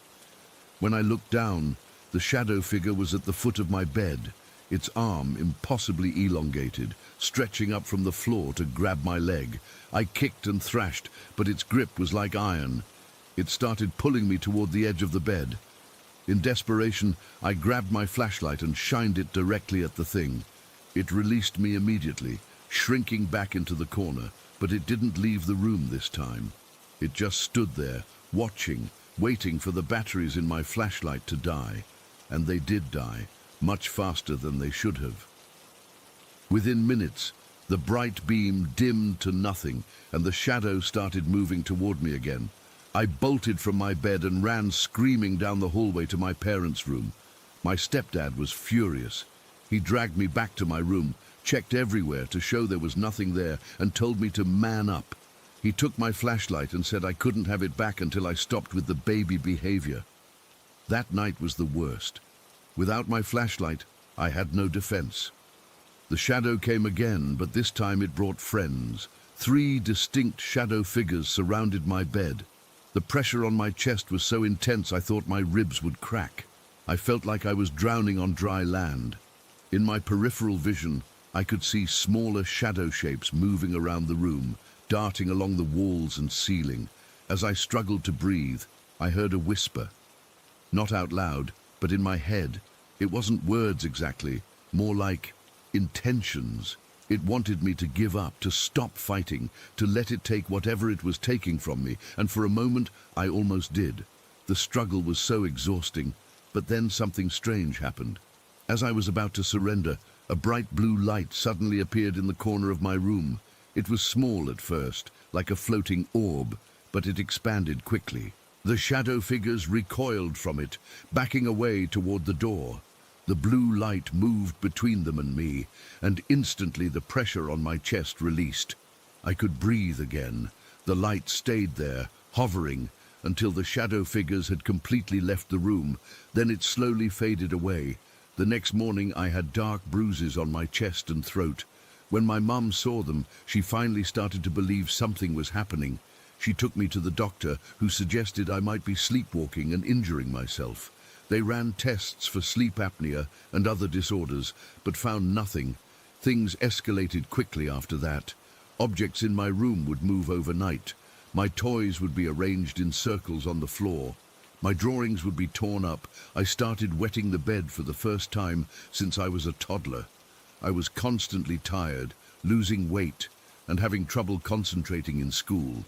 When I looked down, the shadow figure was at the foot of my bed, its arm impossibly elongated, stretching up from the floor to grab my leg. I kicked and thrashed, but its grip was like iron. It started pulling me toward the edge of the bed. In desperation, I grabbed my flashlight and shined it directly at the thing. It released me immediately, shrinking back into the corner, but it didn't leave the room this time. It just stood there, watching, waiting for the batteries in my flashlight to die. And they did die, much faster than they should have. Within minutes, the bright beam dimmed to nothing, and the shadow started moving toward me again. I bolted from my bed and ran screaming down the hallway to my parents' room. My stepdad was furious. He dragged me back to my room, checked everywhere to show there was nothing there, and told me to man up. He took my flashlight and said I couldn't have it back until I stopped with the baby behavior. That night was the worst. Without my flashlight, I had no defense. The shadow came again, but this time it brought friends. 3 distinct shadow figures surrounded my bed. The pressure on my chest was so intense I thought my ribs would crack. I felt like I was drowning on dry land. In my peripheral vision, I could see smaller shadow shapes moving around the room, darting along the walls and ceiling. As I struggled to breathe, I heard a whisper. Not out loud, but in my head. It wasn't words exactly, more like intentions. It wanted me to give up, to stop fighting, to let it take whatever it was taking from me, and for a moment I almost did. The struggle was so exhausting, but then something strange happened. As I was about to surrender, a bright blue light suddenly appeared in the corner of my room. It was small at first, like a floating orb, but it expanded quickly. The shadow figures recoiled from it, backing away toward the door. The blue light moved between them and me, and instantly the pressure on my chest released. I could breathe again. The light stayed there, hovering, until the shadow figures had completely left the room. Then it slowly faded away. The next morning I had dark bruises on my chest and throat. When my mum saw them, she finally started to believe something was happening. She took me to the doctor, who suggested I might be sleepwalking and injuring myself. They ran tests for sleep apnea and other disorders, but found nothing. Things escalated quickly after that. Objects in my room would move overnight. My toys would be arranged in circles on the floor. My drawings would be torn up. I started wetting the bed for the first time since I was a toddler. I was constantly tired, losing weight, and having trouble concentrating in school.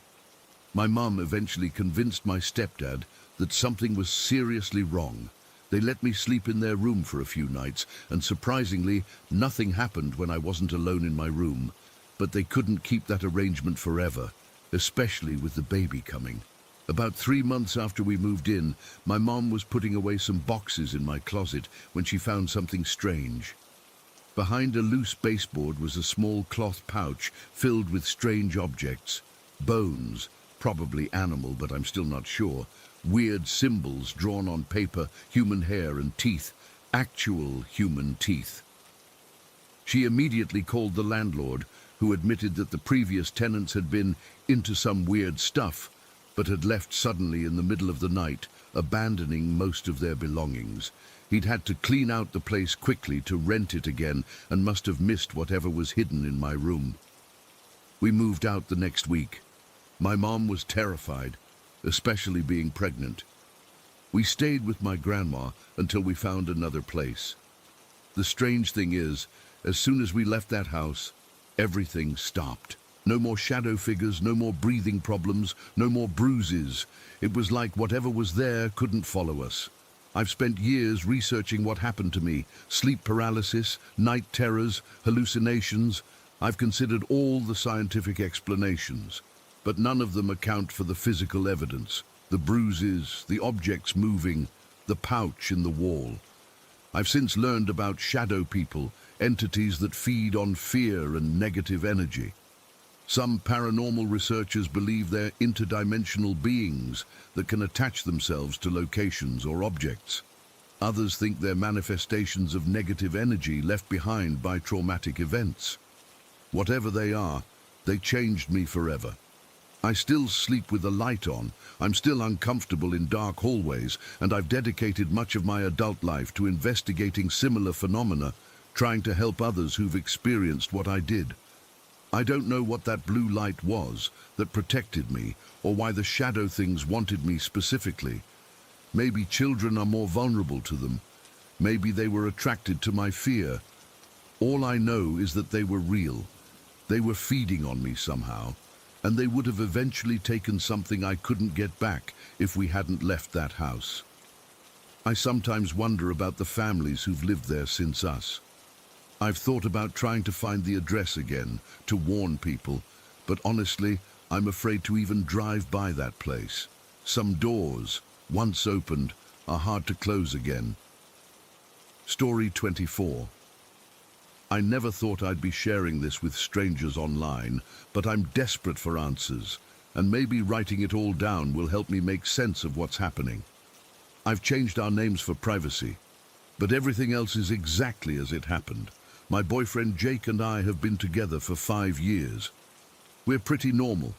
My mum eventually convinced my stepdad that something was seriously wrong. They let me sleep in their room for a few nights, and surprisingly, nothing happened when I wasn't alone in my room. But they couldn't keep that arrangement forever, especially with the baby coming. About 3 months after we moved in, my mom was putting away some boxes in my closet when she found something strange. Behind a loose baseboard was a small cloth pouch filled with strange objects. Bones, probably animal, but I'm still not sure. Weird symbols drawn on paper, human hair and teeth. Actual human teeth. She immediately called the landlord, who admitted that the previous tenants had been into some weird stuff, but had left suddenly in the middle of the night, abandoning most of their belongings. He'd had to clean out the place quickly to rent it again and must have missed whatever was hidden in my room. We moved out the next week. My mom was terrified, especially being pregnant. We stayed with my grandma until we found another place. The strange thing is, as soon as we left that house, everything stopped. No more shadow figures, no more breathing problems, no more bruises. It was like whatever was there couldn't follow us. I've spent years researching what happened to me. Sleep paralysis, night terrors, hallucinations. I've considered all the scientific explanations, but none of them account for the physical evidence. The bruises, the objects moving, the pouch in the wall. I've since learned about shadow people, entities that feed on fear and negative energy. Some paranormal researchers believe they're interdimensional beings that can attach themselves to locations or objects. Others think they're manifestations of negative energy left behind by traumatic events. Whatever they are, they changed me forever. I still sleep with the light on, I'm still uncomfortable in dark hallways, and I've dedicated much of my adult life to investigating similar phenomena, trying to help others who've experienced what I did. I don't know what that blue light was that protected me, or why the shadow things wanted me specifically. Maybe children are more vulnerable to them. Maybe they were attracted to my fear. All I know is that they were real. They were feeding on me somehow, and they would have eventually taken something I couldn't get back if we hadn't left that house. I sometimes wonder about the families who've lived there since us. I've thought about trying to find the address again, to warn people, but honestly, I'm afraid to even drive by that place. Some doors, once opened, are hard to close again. Story 24. I never thought I'd be sharing this with strangers online, but I'm desperate for answers, and maybe writing it all down will help me make sense of what's happening. I've changed our names for privacy, but everything else is exactly as it happened. My boyfriend Jake and I have been together for 5 years. We're pretty normal,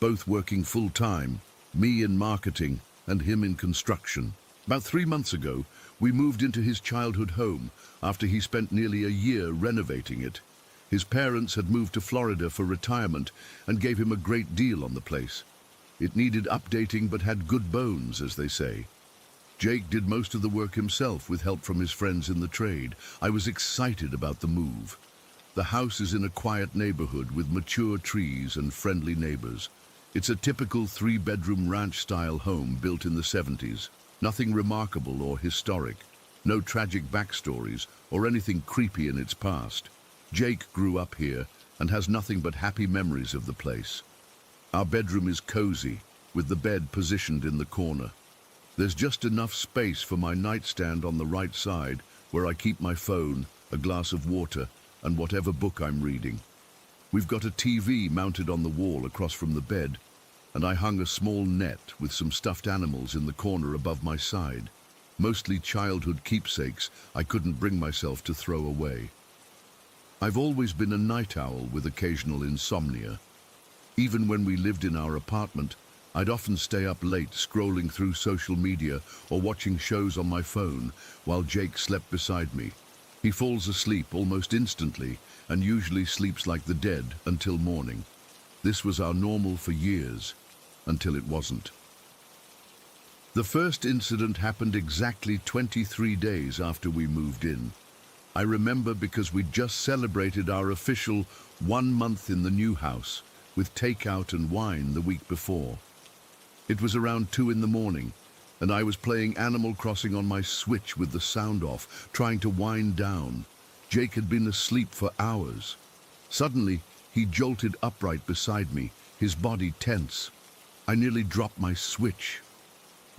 both working full-time, me in marketing and him in construction. About 3 months ago, we moved into his childhood home after he spent nearly a year renovating it. His parents had moved to Florida for retirement and gave him a great deal on the place. It needed updating but had good bones, as they say. Jake did most of the work himself with help from his friends in the trade. I was excited about the move. The house is in a quiet neighborhood with mature trees and friendly neighbors. It's a typical 3-bedroom ranch-style home built in the 70s. Nothing remarkable or historic. No tragic backstories or anything creepy in its past. Jake grew up here and has nothing but happy memories of the place. Our bedroom is cozy, with the bed positioned in the corner. There's just enough space for my nightstand on the right side, where I keep my phone, a glass of water, and whatever book I'm reading. We've got a TV mounted on the wall across from the bed, and I hung a small net with some stuffed animals in the corner above my side, mostly childhood keepsakes I couldn't bring myself to throw away. I've always been a night owl with occasional insomnia. Even when we lived in our apartment, I'd often stay up late scrolling through social media or watching shows on my phone while Jake slept beside me. He falls asleep almost instantly and usually sleeps like the dead until morning. This was our normal for years, until it wasn't. The first incident happened exactly 23 days after we moved in. I remember because we'd just celebrated our official 1 month in the new house with takeout and wine the week before. It was around 2 in the morning, and I was playing Animal Crossing on my Switch with the sound off, trying to wind down. Jake had been asleep for hours. Suddenly, he jolted upright beside me, his body tense. I nearly dropped my Switch.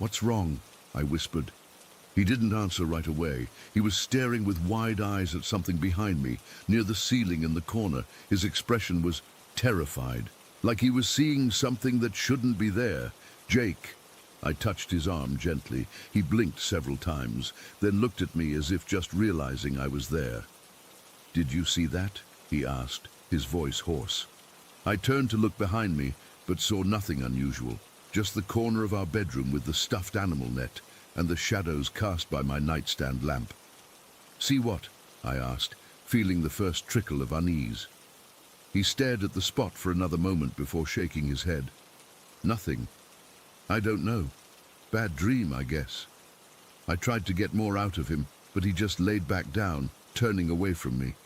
"What's wrong?" I whispered. He didn't answer right away. He was staring with wide eyes at something behind me, near the ceiling in the corner. His expression was terrified, like he was seeing something that shouldn't be there. "Jake." I touched his arm gently. He blinked several times, then looked at me as if just realizing I was there. "Did you see that?" he asked, his voice hoarse. I turned to look behind me, but saw nothing unusual, just the corner of our bedroom with the stuffed animal net and the shadows cast by my nightstand lamp. "See what?" I asked, feeling the first trickle of unease. He stared at the spot for another moment before shaking his head. "Nothing. I don't know. Bad dream, I guess." I tried to get more out of him, but he just laid back down, turning away from me.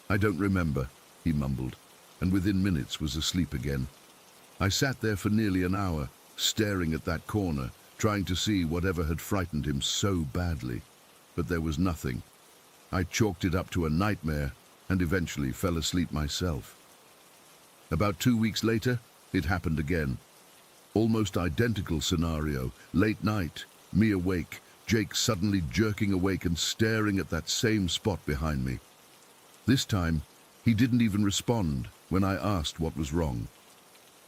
"I don't remember," he mumbled, and within minutes was asleep again. I sat there for nearly an hour, staring at that corner, trying to see whatever had frightened him so badly. But there was nothing. I chalked it up to a nightmare and eventually fell asleep myself. About 2 weeks later, it happened again. Almost identical scenario. Late night, me awake, Jake suddenly jerking awake and staring at that same spot behind me. This time, he didn't even respond when I asked what was wrong.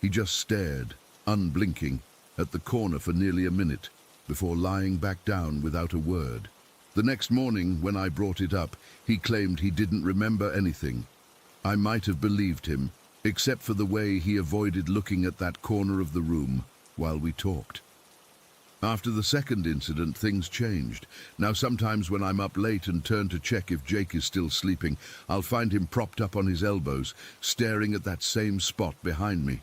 He just stared, unblinking, at the corner for nearly a minute before lying back down without a word. The next morning, when I brought it up, he claimed he didn't remember anything. I might have believed him, except for the way he avoided looking at that corner of the room while we talked. After the second incident, things changed. Now sometimes when I'm up late and turn to check if Jake is still sleeping, I'll find him propped up on his elbows, staring at that same spot behind me.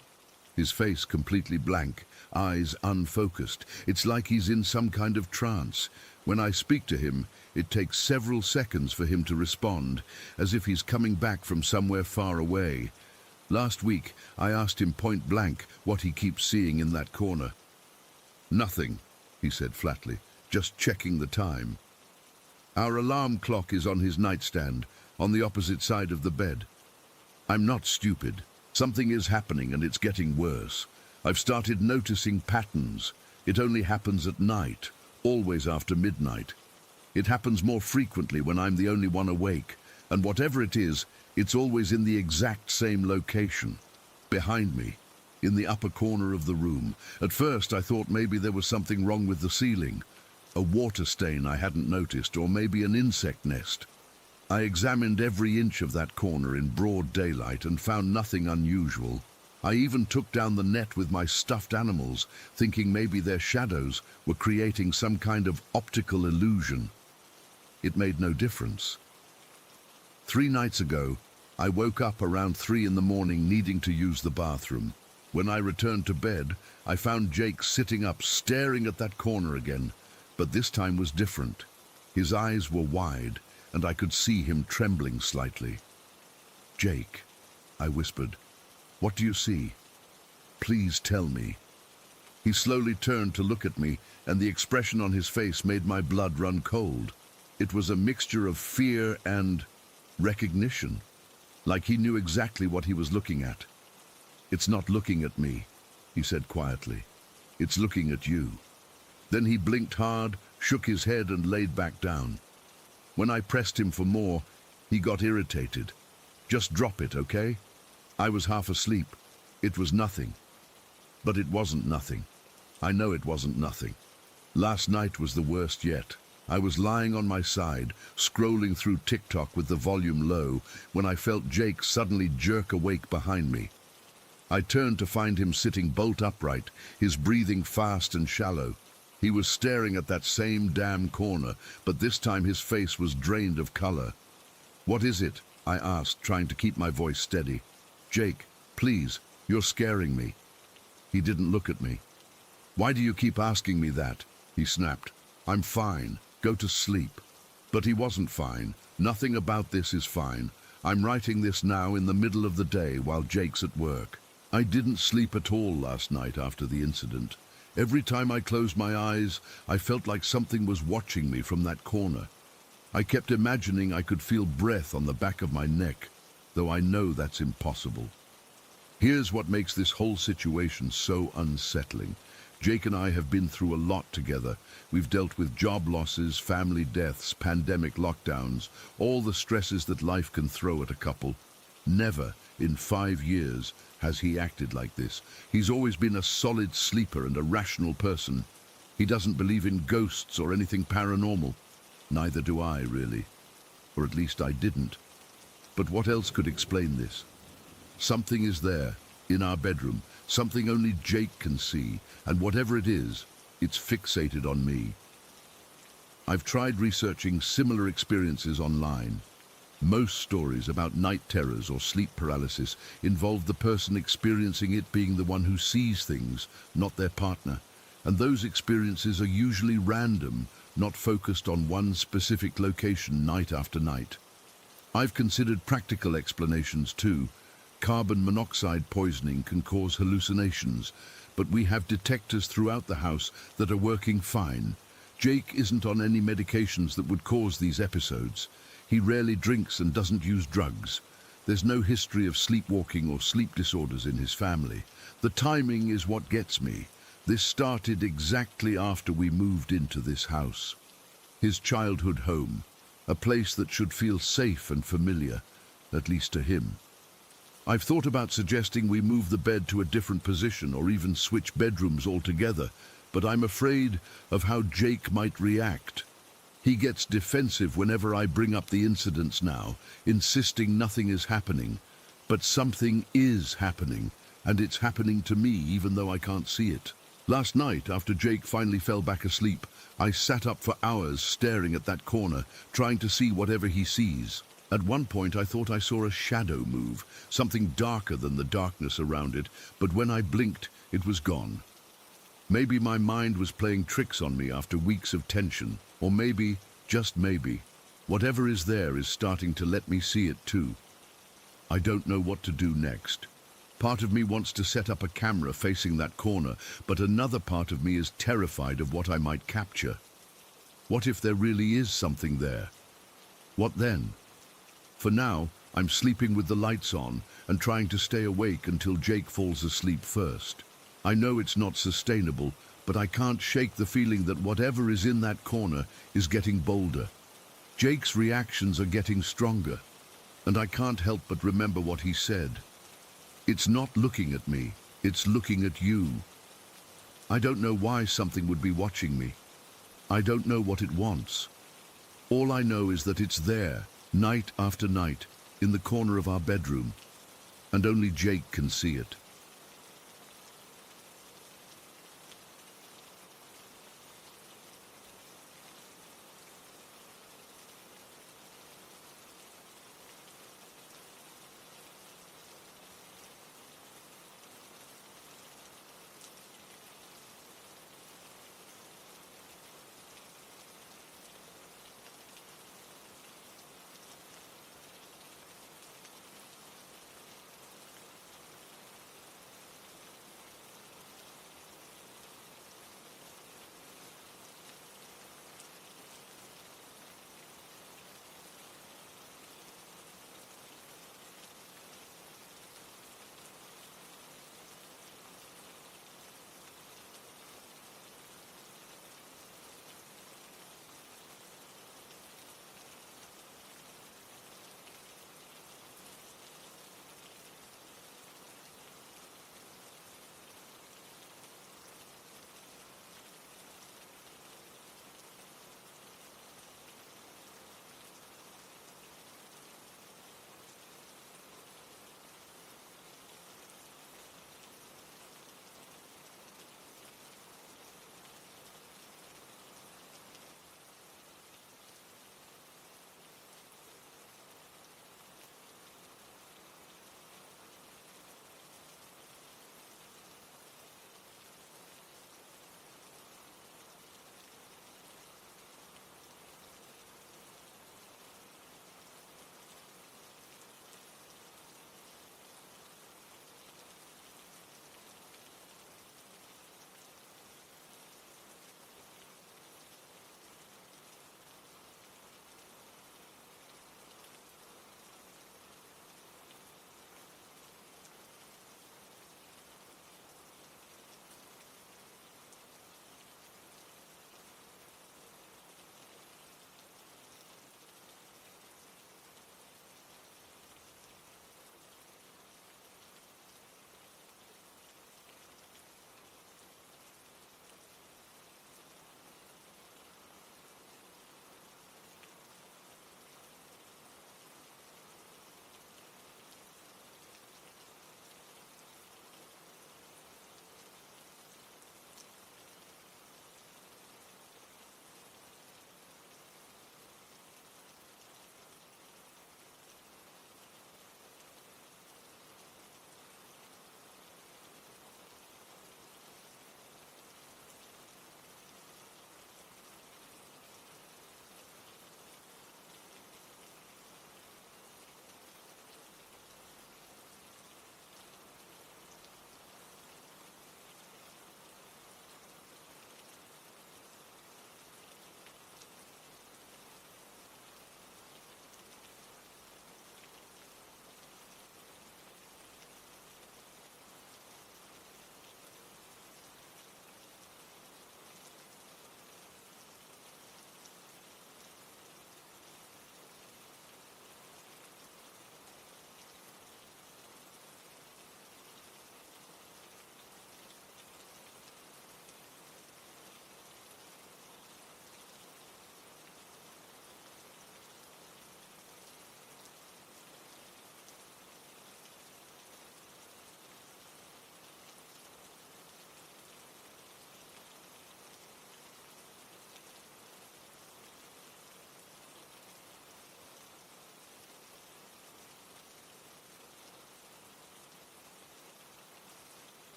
His face completely blank, eyes unfocused. It's like he's in some kind of trance. When I speak to him, it takes several seconds for him to respond, as if he's coming back from somewhere far away. Last week, I asked him point blank what he keeps seeing in that corner. "Nothing," he said flatly, "just checking the time." Our alarm clock is on his nightstand, on the opposite side of the bed. I'm not stupid. Something is happening and it's getting worse. I've started noticing patterns. It only happens at night, always after midnight. It happens more frequently when I'm the only one awake, and whatever it is, it's always in the exact same location, behind me, in the upper corner of the room. At first I thought maybe there was something wrong with the ceiling, a water stain I hadn't noticed, or maybe an insect nest. I examined every inch of that corner in broad daylight and found nothing unusual. I even took down the net with my stuffed animals, thinking maybe their shadows were creating some kind of optical illusion. It made no difference. 3 nights ago, I woke up around 3 in the morning needing to use the bathroom. When I returned to bed, I found Jake sitting up, staring at that corner again, but this time was different. His eyes were wide, and I could see him trembling slightly. "Jake," I whispered, "what do you see? Please tell me." He slowly turned to look at me, and the expression on his face made my blood run cold. It was a mixture of fear and recognition, like he knew exactly what he was looking at. "It's not looking at me," he said quietly. "It's looking at you." Then he blinked hard, shook his head and laid back down. When I pressed him for more, he got irritated. "Just drop it, okay?" I was half asleep. It was nothing. But it wasn't nothing. I know it wasn't nothing. Last night was the worst yet. I was lying on my side, scrolling through TikTok with the volume low, when I felt Jake suddenly jerk awake behind me. I turned to find him sitting bolt upright, his breathing fast and shallow. He was staring at that same damn corner, but this time his face was drained of color. "What is it?" I asked, trying to keep my voice steady. "Jake, please, you're scaring me." He didn't look at me. "Why do you keep asking me that?" he snapped. "I'm fine. Go to sleep." But he wasn't fine. Nothing about this is fine. I'm writing this now in the middle of the day while Jake's at work. I didn't sleep at all last night after the incident. Every time I closed my eyes, I felt like something was watching me from that corner. I kept imagining I could feel breath on the back of my neck, though I know that's impossible. Here's what makes this whole situation so unsettling. Jake and I have been through a lot together. We've dealt with job losses, family deaths, pandemic lockdowns, all the stresses that life can throw at a couple. Never in 5 years has he acted like this. He's always been a solid sleeper and a rational person. He doesn't believe in ghosts or anything paranormal. Neither do I, really. Or at least I didn't. But what else could explain this? Something is there, in our bedroom, something only Jake can see, and whatever it is, it's fixated on me. I've tried researching similar experiences online. Most stories about night terrors or sleep paralysis involve the person experiencing it being the one who sees things, not their partner. And those experiences are usually random, not focused on one specific location night after night. I've considered practical explanations too. Carbon monoxide poisoning can cause hallucinations, but we have detectors throughout the house that are working fine. Jake isn't on any medications that would cause these episodes. He rarely drinks and doesn't use drugs. There's no history of sleepwalking or sleep disorders in his family. The timing is what gets me. This started exactly after we moved into this house. His childhood home, a place that should feel safe and familiar, at least to him. I've thought about suggesting we move the bed to a different position or even switch bedrooms altogether, but I'm afraid of how Jake might react. He gets defensive whenever I bring up the incidents now, insisting nothing is happening. But something is happening, and it's happening to me even though I can't see it. Last night, after Jake finally fell back asleep, I sat up for hours staring at that corner, trying to see whatever he sees. At one point I thought I saw a shadow move, something darker than the darkness around it, but when I blinked, it was gone. Maybe my mind was playing tricks on me after weeks of tension, or maybe, just maybe, whatever is there is starting to let me see it too. I don't know what to do next. Part of me wants to set up a camera facing that corner, but another part of me is terrified of what I might capture. What if there really is something there? What then? For now, I'm sleeping with the lights on and trying to stay awake until Jake falls asleep first. I know it's not sustainable, but I can't shake the feeling that whatever is in that corner is getting bolder. Jake's reactions are getting stronger, and I can't help but remember what he said. It's not looking at me, it's looking at you. I don't know why something would be watching me. I don't know what it wants. All I know is that it's there, night after night, in the corner of our bedroom, and only Jake can see it.